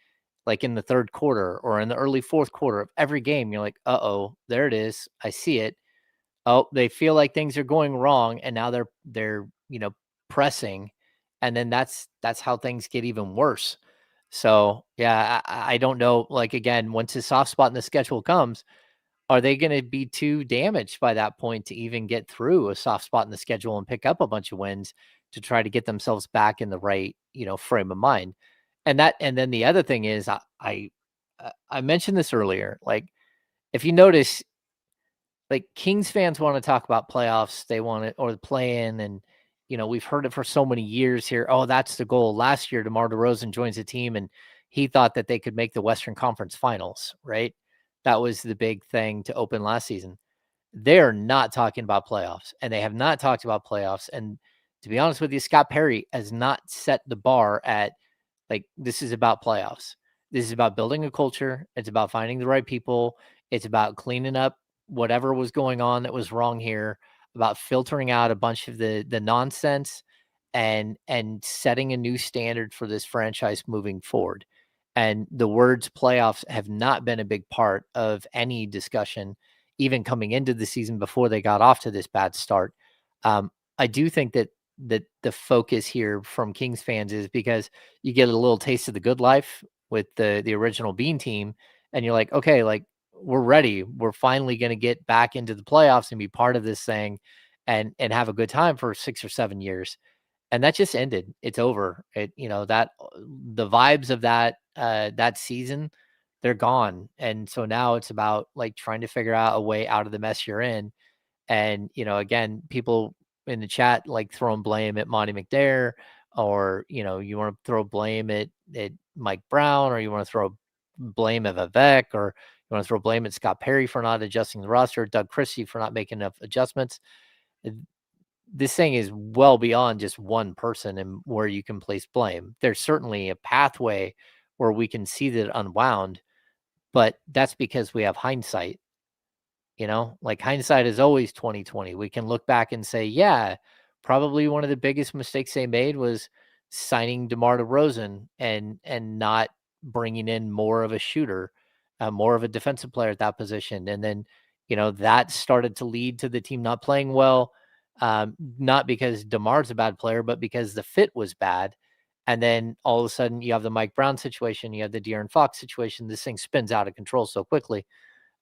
like in the third quarter or in the early fourth quarter of every game. You're like, uh-oh, there it is. I see it. Oh, they feel like things are going wrong, and now they're pressing, and then that's how things get even worse. So yeah, I don't know. Again, once a soft spot in the schedule comes, are they going to be too damaged by that point to even get through a soft spot in the schedule and pick up a bunch of wins to try to get themselves back in the right frame of mind? And then the other thing is, I mentioned this earlier. If you notice, Kings fans want to talk about playoffs. They want it, or the play-in, and we've heard it for so many years here. Oh, that's the goal. Last year, DeMar DeRozan joins the team, and he thought that they could make the Western Conference Finals, right? That was the big thing to open last season. They're not talking about playoffs, and they have not talked about playoffs. And to be honest with you, Scott Perry has not set the bar at, this is about playoffs. This is about building a culture. It's about finding the right people. It's about cleaning up whatever was going on that was wrong here, about filtering out a bunch of the nonsense and setting a new standard for this franchise moving forward. And the words playoffs have not been a big part of any discussion, even coming into the season before they got off to this bad start. I do think that the focus here from Kings fans is because you get a little taste of the good life with the original Bean team, and you're like, okay, we're ready. We're finally going to get back into the playoffs and be part of this thing and have a good time for 6 or 7 years. And that just ended. It's over. That the vibes of that season, they're gone. And so now it's about trying to figure out a way out of the mess you're in. And, again, people in the chat, like throwing blame at Monty McNair, or, you want to throw blame at Mike Brown, or you want to throw blame at Vivek, or you want to throw blame at Scott Perry for not adjusting the roster, Doug Christie for not making enough adjustments. This thing is well beyond just one person and where you can place blame. There's certainly a pathway where we can see that unwound, but that's because we have hindsight. Like hindsight is always 2020. We can look back and say, yeah, probably one of the biggest mistakes they made was signing DeMar DeRozan and not bringing in more of a shooter, more of a defensive player at that position. And then, that started to lead to the team not playing well, not because DeMar's a bad player, but because the fit was bad. And then all of a sudden you have the Mike Brown situation, you have the De'Aaron Fox situation. This thing spins out of control so quickly.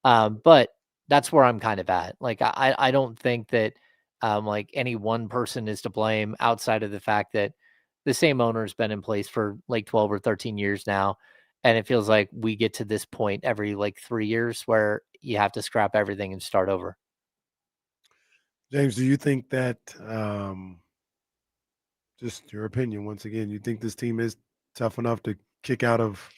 But that's where I'm kind of at. Like, I don't think that like any one person is to blame outside of the fact that the same owner has been in place for like 12 or 13 years now. And it feels like we get to this point every like 3 years where you have to scrap everything and start over.
James, do you think that, just your opinion, once again, you think this team is tough enough to kick out of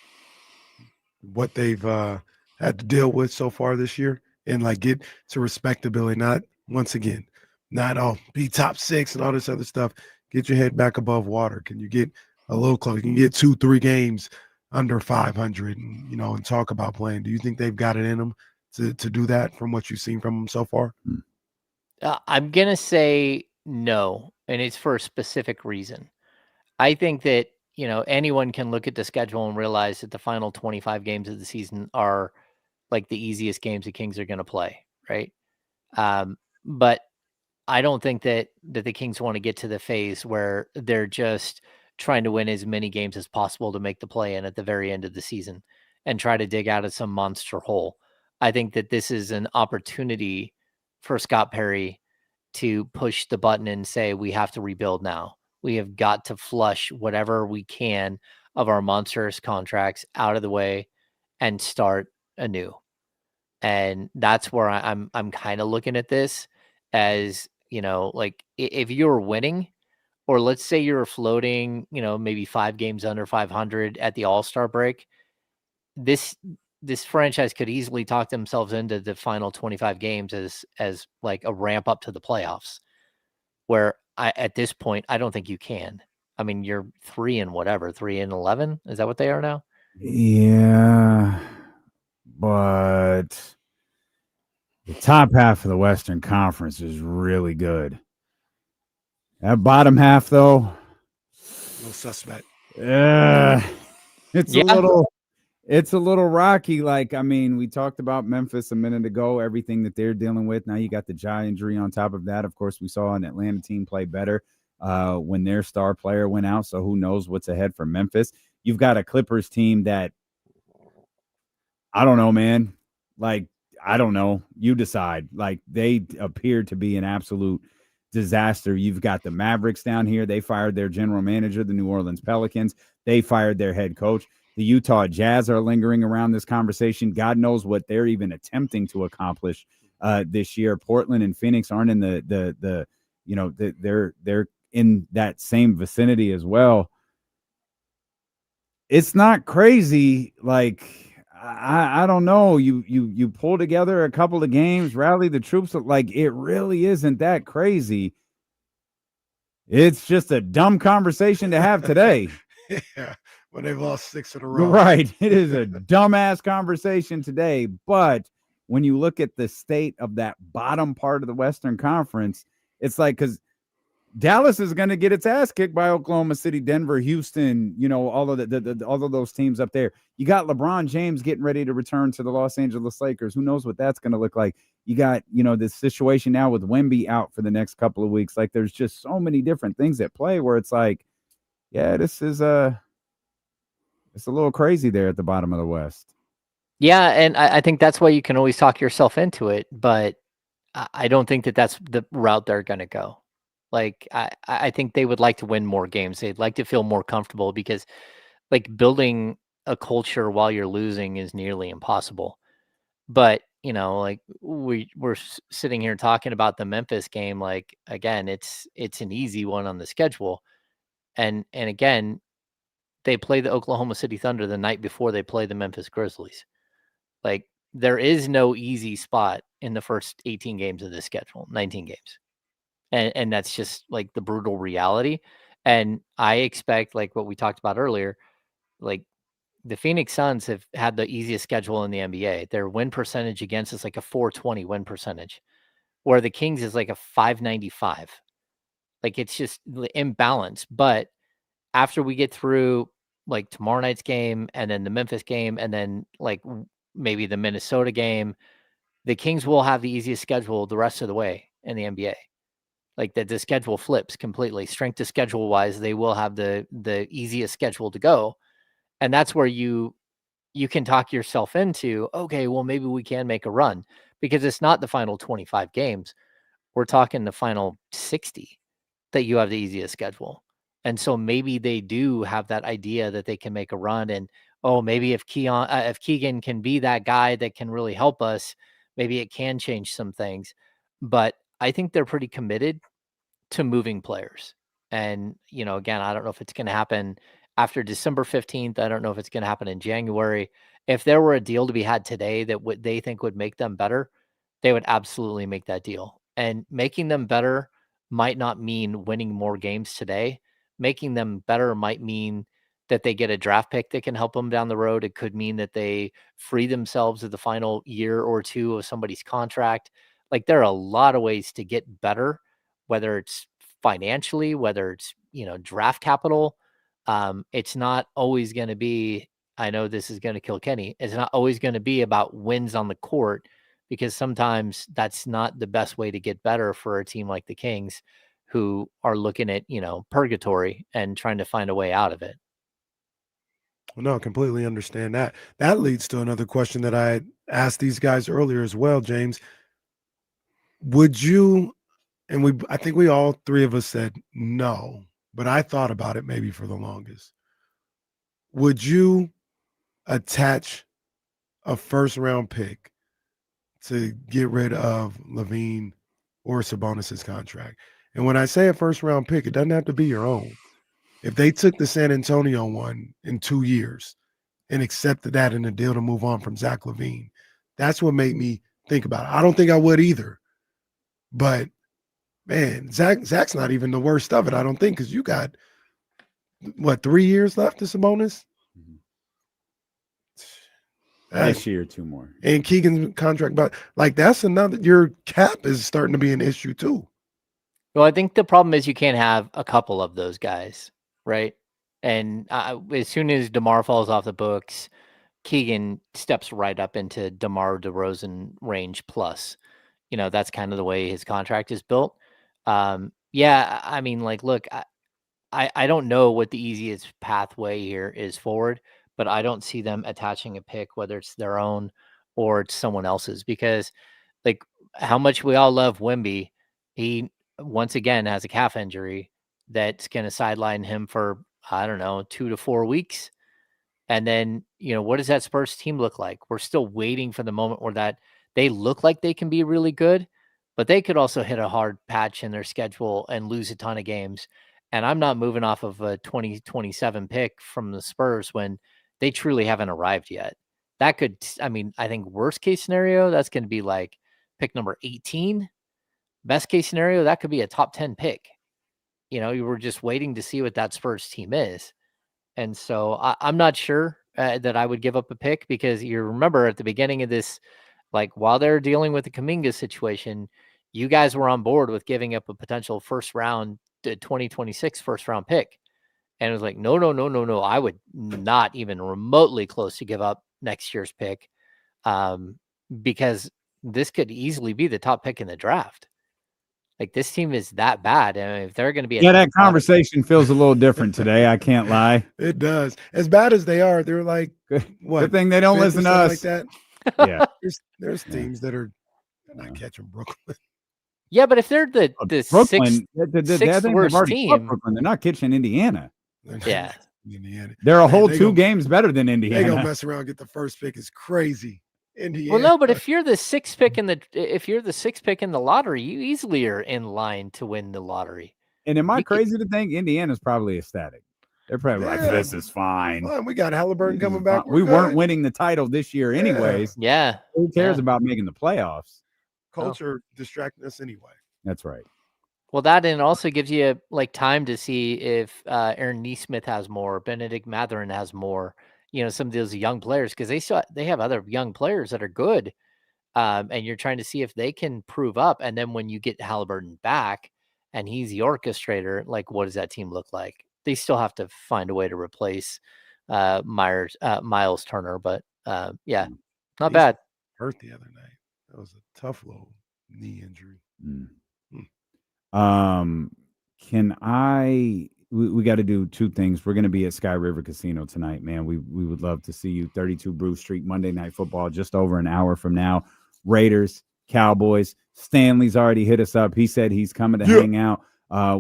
what they've had to deal with so far this year and like get to respectability? Not, once again, not be top 6 and all this other stuff. Get your head back above water. Can you get a little close? You can get 2-3 games under 500 and, and talk about playing. Do you think they've got it in them to do that from what you've seen from them so far?
I'm going to say no, and it's for a specific reason. I think that, anyone can look at the schedule and realize that the final 25 games of the season are like the easiest games the Kings are going to play, right? But I don't think that the Kings want to get to the phase where they're just trying to win as many games as possible to make the play-in at the very end of the season and try to dig out of some monster hole. I think that this is an opportunity for Scott Perry to push the button and say, we have to rebuild now. We have got to flush whatever we can of our monstrous contracts out of the way and start anew. And that's where I'm kind of looking at this as, like if you're winning, or let's say you're floating, maybe 5 games under 500 at the All-Star break, this franchise could easily talk themselves into the final 25 games as like a ramp up to the playoffs, where at this point, I don't think you can. I mean, you're 3-11. Is that what they are now?
Yeah, but the top half of the Western Conference is really good. That bottom half, though,
No suspect.
it's a little rocky. Like, I mean, we talked about Memphis a minute ago, everything that they're dealing with. Now you got the Ja injury on top of that. Of course, we saw an Atlanta team play better when their star player went out. So who knows what's ahead for Memphis? You've got a Clippers team that, I don't know, man. Like, I don't know. You decide. Like, they appear to be an absolute disaster. You've got the Mavericks down here. They fired their general manager. The New Orleans Pelicans, they fired their head coach. The Utah Jazz are lingering around this conversation. God knows what they're even attempting to accomplish this year. Portland and Phoenix aren't in they're in that same vicinity as well. It's not crazy. Like, I don't know. You pull together a couple of games, rally the troops. Like, it really isn't that crazy. It's just a dumb conversation to have today.
Yeah, when they've lost 6 in a row.
Right. It is a dumbass conversation today. But when you look at the state of that bottom part of the Western Conference, it's like, because Dallas is going to get its ass kicked by Oklahoma City, Denver, Houston, all of all of those teams up there. You got LeBron James getting ready to return to the Los Angeles Lakers. Who knows what that's going to look like? You got, this situation now with Wemby out for the next couple of weeks. Like, there's just so many different things at play where it's like, yeah, this is it's a little crazy there at the bottom of the West.
Yeah, and I think that's why you can always talk yourself into it, but I don't think that that's the route they're going to go. Like, I think they would like to win more games. They'd like to feel more comfortable because, like, building a culture while you're losing is nearly impossible. But, like we're sitting here talking about the Memphis game. Like, again, it's an easy one on the schedule. And again, they play the Oklahoma City Thunder the night before they play the Memphis Grizzlies. Like, there is no easy spot in the first 18 games of this schedule, 19 games. And that's just like the brutal reality. And I expect, like what we talked about earlier, like the Phoenix Suns have had the easiest schedule in the NBA. Their win percentage against is like a 420 win percentage, where the Kings is like a 595. Like, it's just imbalanced. But after we get through like tomorrow night's game and then the Memphis game and then like maybe the Minnesota game, the Kings will have the easiest schedule the rest of the way in the NBA. Like, that the schedule flips completely. Strength of schedule wise, they will have the easiest schedule to go. And that's where you can talk yourself into, okay, well, maybe we can make a run, because it's not the final 25 games. We're talking the final 60 that you have the easiest schedule. And so maybe they do have that idea that they can make a run. And, maybe if Keegan can be that guy that can really help us, maybe it can change some things. But I think they're pretty committed to moving players. And, again, I don't know if it's going to happen after December 15th. I don't know if it's going to happen in January. If there were a deal to be had today that what they think would make them better, they would absolutely make that deal. And making them better might not mean winning more games today. Making them better might mean that they get a draft pick that can help them down the road. It could mean that they free themselves of the final year or two of somebody's contract. Like, there are a lot of ways to get better, whether it's financially, whether it's, draft capital. It's not always going to be, I know this is going to kill Kenny, it's not always going to be about wins on the court, because sometimes that's not the best way to get better for a team like the Kings, who are looking at, purgatory and trying to find a way out of it.
Well, no, completely understand that. That leads to another question that I asked these guys earlier as well, James. Would you, and I think we all three of us said no, but I thought about it maybe for the longest. Would you attach a first-round pick to get rid of LaVine or Sabonis' contract? And when I say a first-round pick, it doesn't have to be your own. If they took the San Antonio one in 2 years and accepted that in a deal to move on from Zach LaVine, that's what made me think about it. I don't think I would either. But, man, Zach's not even the worst of it, I don't think, because you got, 3 years left to Sabonis?
This year, 2 more.
And Keegan's contract, but that's another, your cap is starting to be an issue too.
Well, I think the problem is you can't have a couple of those guys, right? And as soon as DeMar falls off the books, Keegan steps right up into DeMar DeRozan range plus. That's kind of the way his contract is built. Yeah, I mean, look, I don't know what the easiest pathway here is forward, but I don't see them attaching a pick, whether it's their own or it's someone else's, because how much we all love Wemby, he once again has a calf injury that's going to sideline him for, I don't know, 2 to 4 weeks. And then, what does that Spurs team look like? We're still waiting for the moment where they look like they can be really good, but they could also hit a hard patch in their schedule and lose a ton of games. And I'm not moving off of a 2027 pick from the Spurs when they truly haven't arrived yet. That could, I think worst case scenario, that's going to be like pick number 18. Best case scenario, that could be a top 10 pick. You were just waiting to see what that Spurs team is. And so I'm not sure that I would give up a pick, because you remember at the beginning of this, while they're dealing with the Kuminga situation, you guys were on board with giving up a potential first round 2026 first round pick. And it was like, no. I would not even remotely close to give up next year's pick, because this could easily be the top pick in the draft. This team is that bad. And if they're going to be,
that conversation feels a little different today. I can't lie.
It does. As bad as they are, they're
good thing they don't listen to us.
Like that.
Yeah.
There's teams that are not catching Brooklyn.
Yeah, but if they're the
Brooklyn,
sixth worst team,
Brooklyn, they're not catching Indiana.
Yeah.
Indiana.
They're a whole 2 games better than Indiana.
They gonna mess around and get the first pick. Is crazy. Indiana.
Well, no, but if you're the sixth pick in the lottery, you easily are in line to win the lottery.
And am I crazy to think Indiana's probably ecstatic? They're probably like, this is fine.
Well, we got Halliburton coming back.
We weren't winning the title this year anyways.
Yeah.
Who cares about making the playoffs?
Culture distracting us anyway.
That's right.
Well, that and also gives you like time to see if Aaron Nesmith has more, Benedict Mathurin has more. Some of those young players, because they have other young players that are good, and you're trying to see if they can prove up. And then when you get Halliburton back, and he's the orchestrator, like what does that team look like? They still have to find a way to replace Miles Turner, but not bad.
Hurt the other night. That was a tough little knee injury.
We got to do two things. We're going to be at Sky River Casino tonight, man. We would love to see you. 32 Bruce Street, Monday Night Football, just over an hour from now. Raiders, Cowboys. Stanley's already hit us up. He said he's coming to hang out.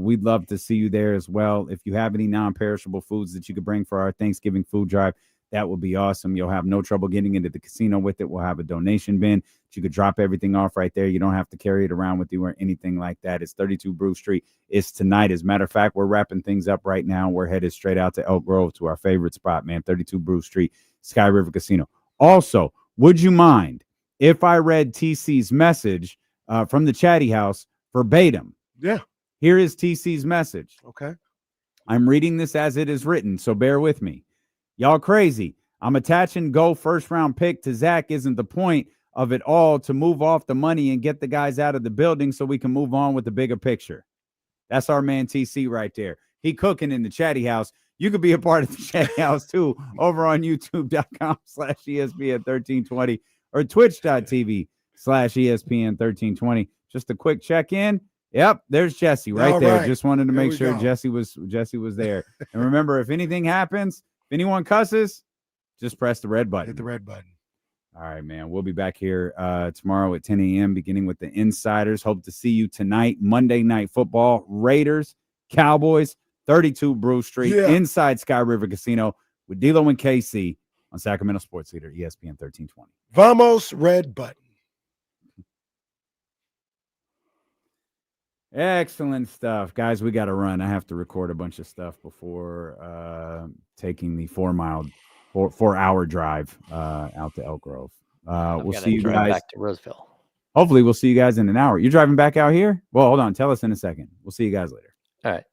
We'd love to see you there as well. If you have any non-perishable foods that you could bring for our Thanksgiving food drive, that would be awesome. You'll have no trouble getting into the casino with it. We'll have a donation bin. You could drop everything off right there. You don't have to carry it around with you or anything like that. It's 32 Bruce Street. It's tonight. As a matter of fact, we're wrapping things up right now. We're headed straight out to Elk Grove to our favorite spot, man, 32 Bruce Street, Sky River Casino. Also, would you mind if I read TC's message from the Chatty House verbatim?
Yeah.
Here is TC's message.
Okay.
I'm reading this as it is written, so bear with me. Y'all crazy. I'm attaching go first round pick to Zach isn't the point of it all to move off the money and get the guys out of the building so we can move on with the bigger picture. That's our man TC right there. He cooking in the Chatty House. You could be a part of the Chatty House too over on youtube.com/ESPN1320 or twitch.tv/ESPN1320. Just a quick check-in. Yep, there's Jesse right there. Just wanted to make sure Jesse was there. And remember, if anything happens, if anyone cusses, just press the red button.
Hit the red button.
All right, man. We'll be back here tomorrow at 10 a.m., beginning with the Insiders. Hope to see you tonight. Monday Night Football, Raiders, Cowboys, 32 Bruce Street, inside Sky River Casino with D'Lo and KC on Sacramento Sports Leader, ESPN 1320.
Vamos, red button.
Excellent stuff. Guys, we got to run. I have to record a bunch of stuff before taking the 4-hour drive out to Elk Grove. We'll see you guys
back to Roseville.
Hopefully we'll see you guys in an hour. You're driving back out here? Well, hold on. Tell us in a second. We'll see you guys later.
All right.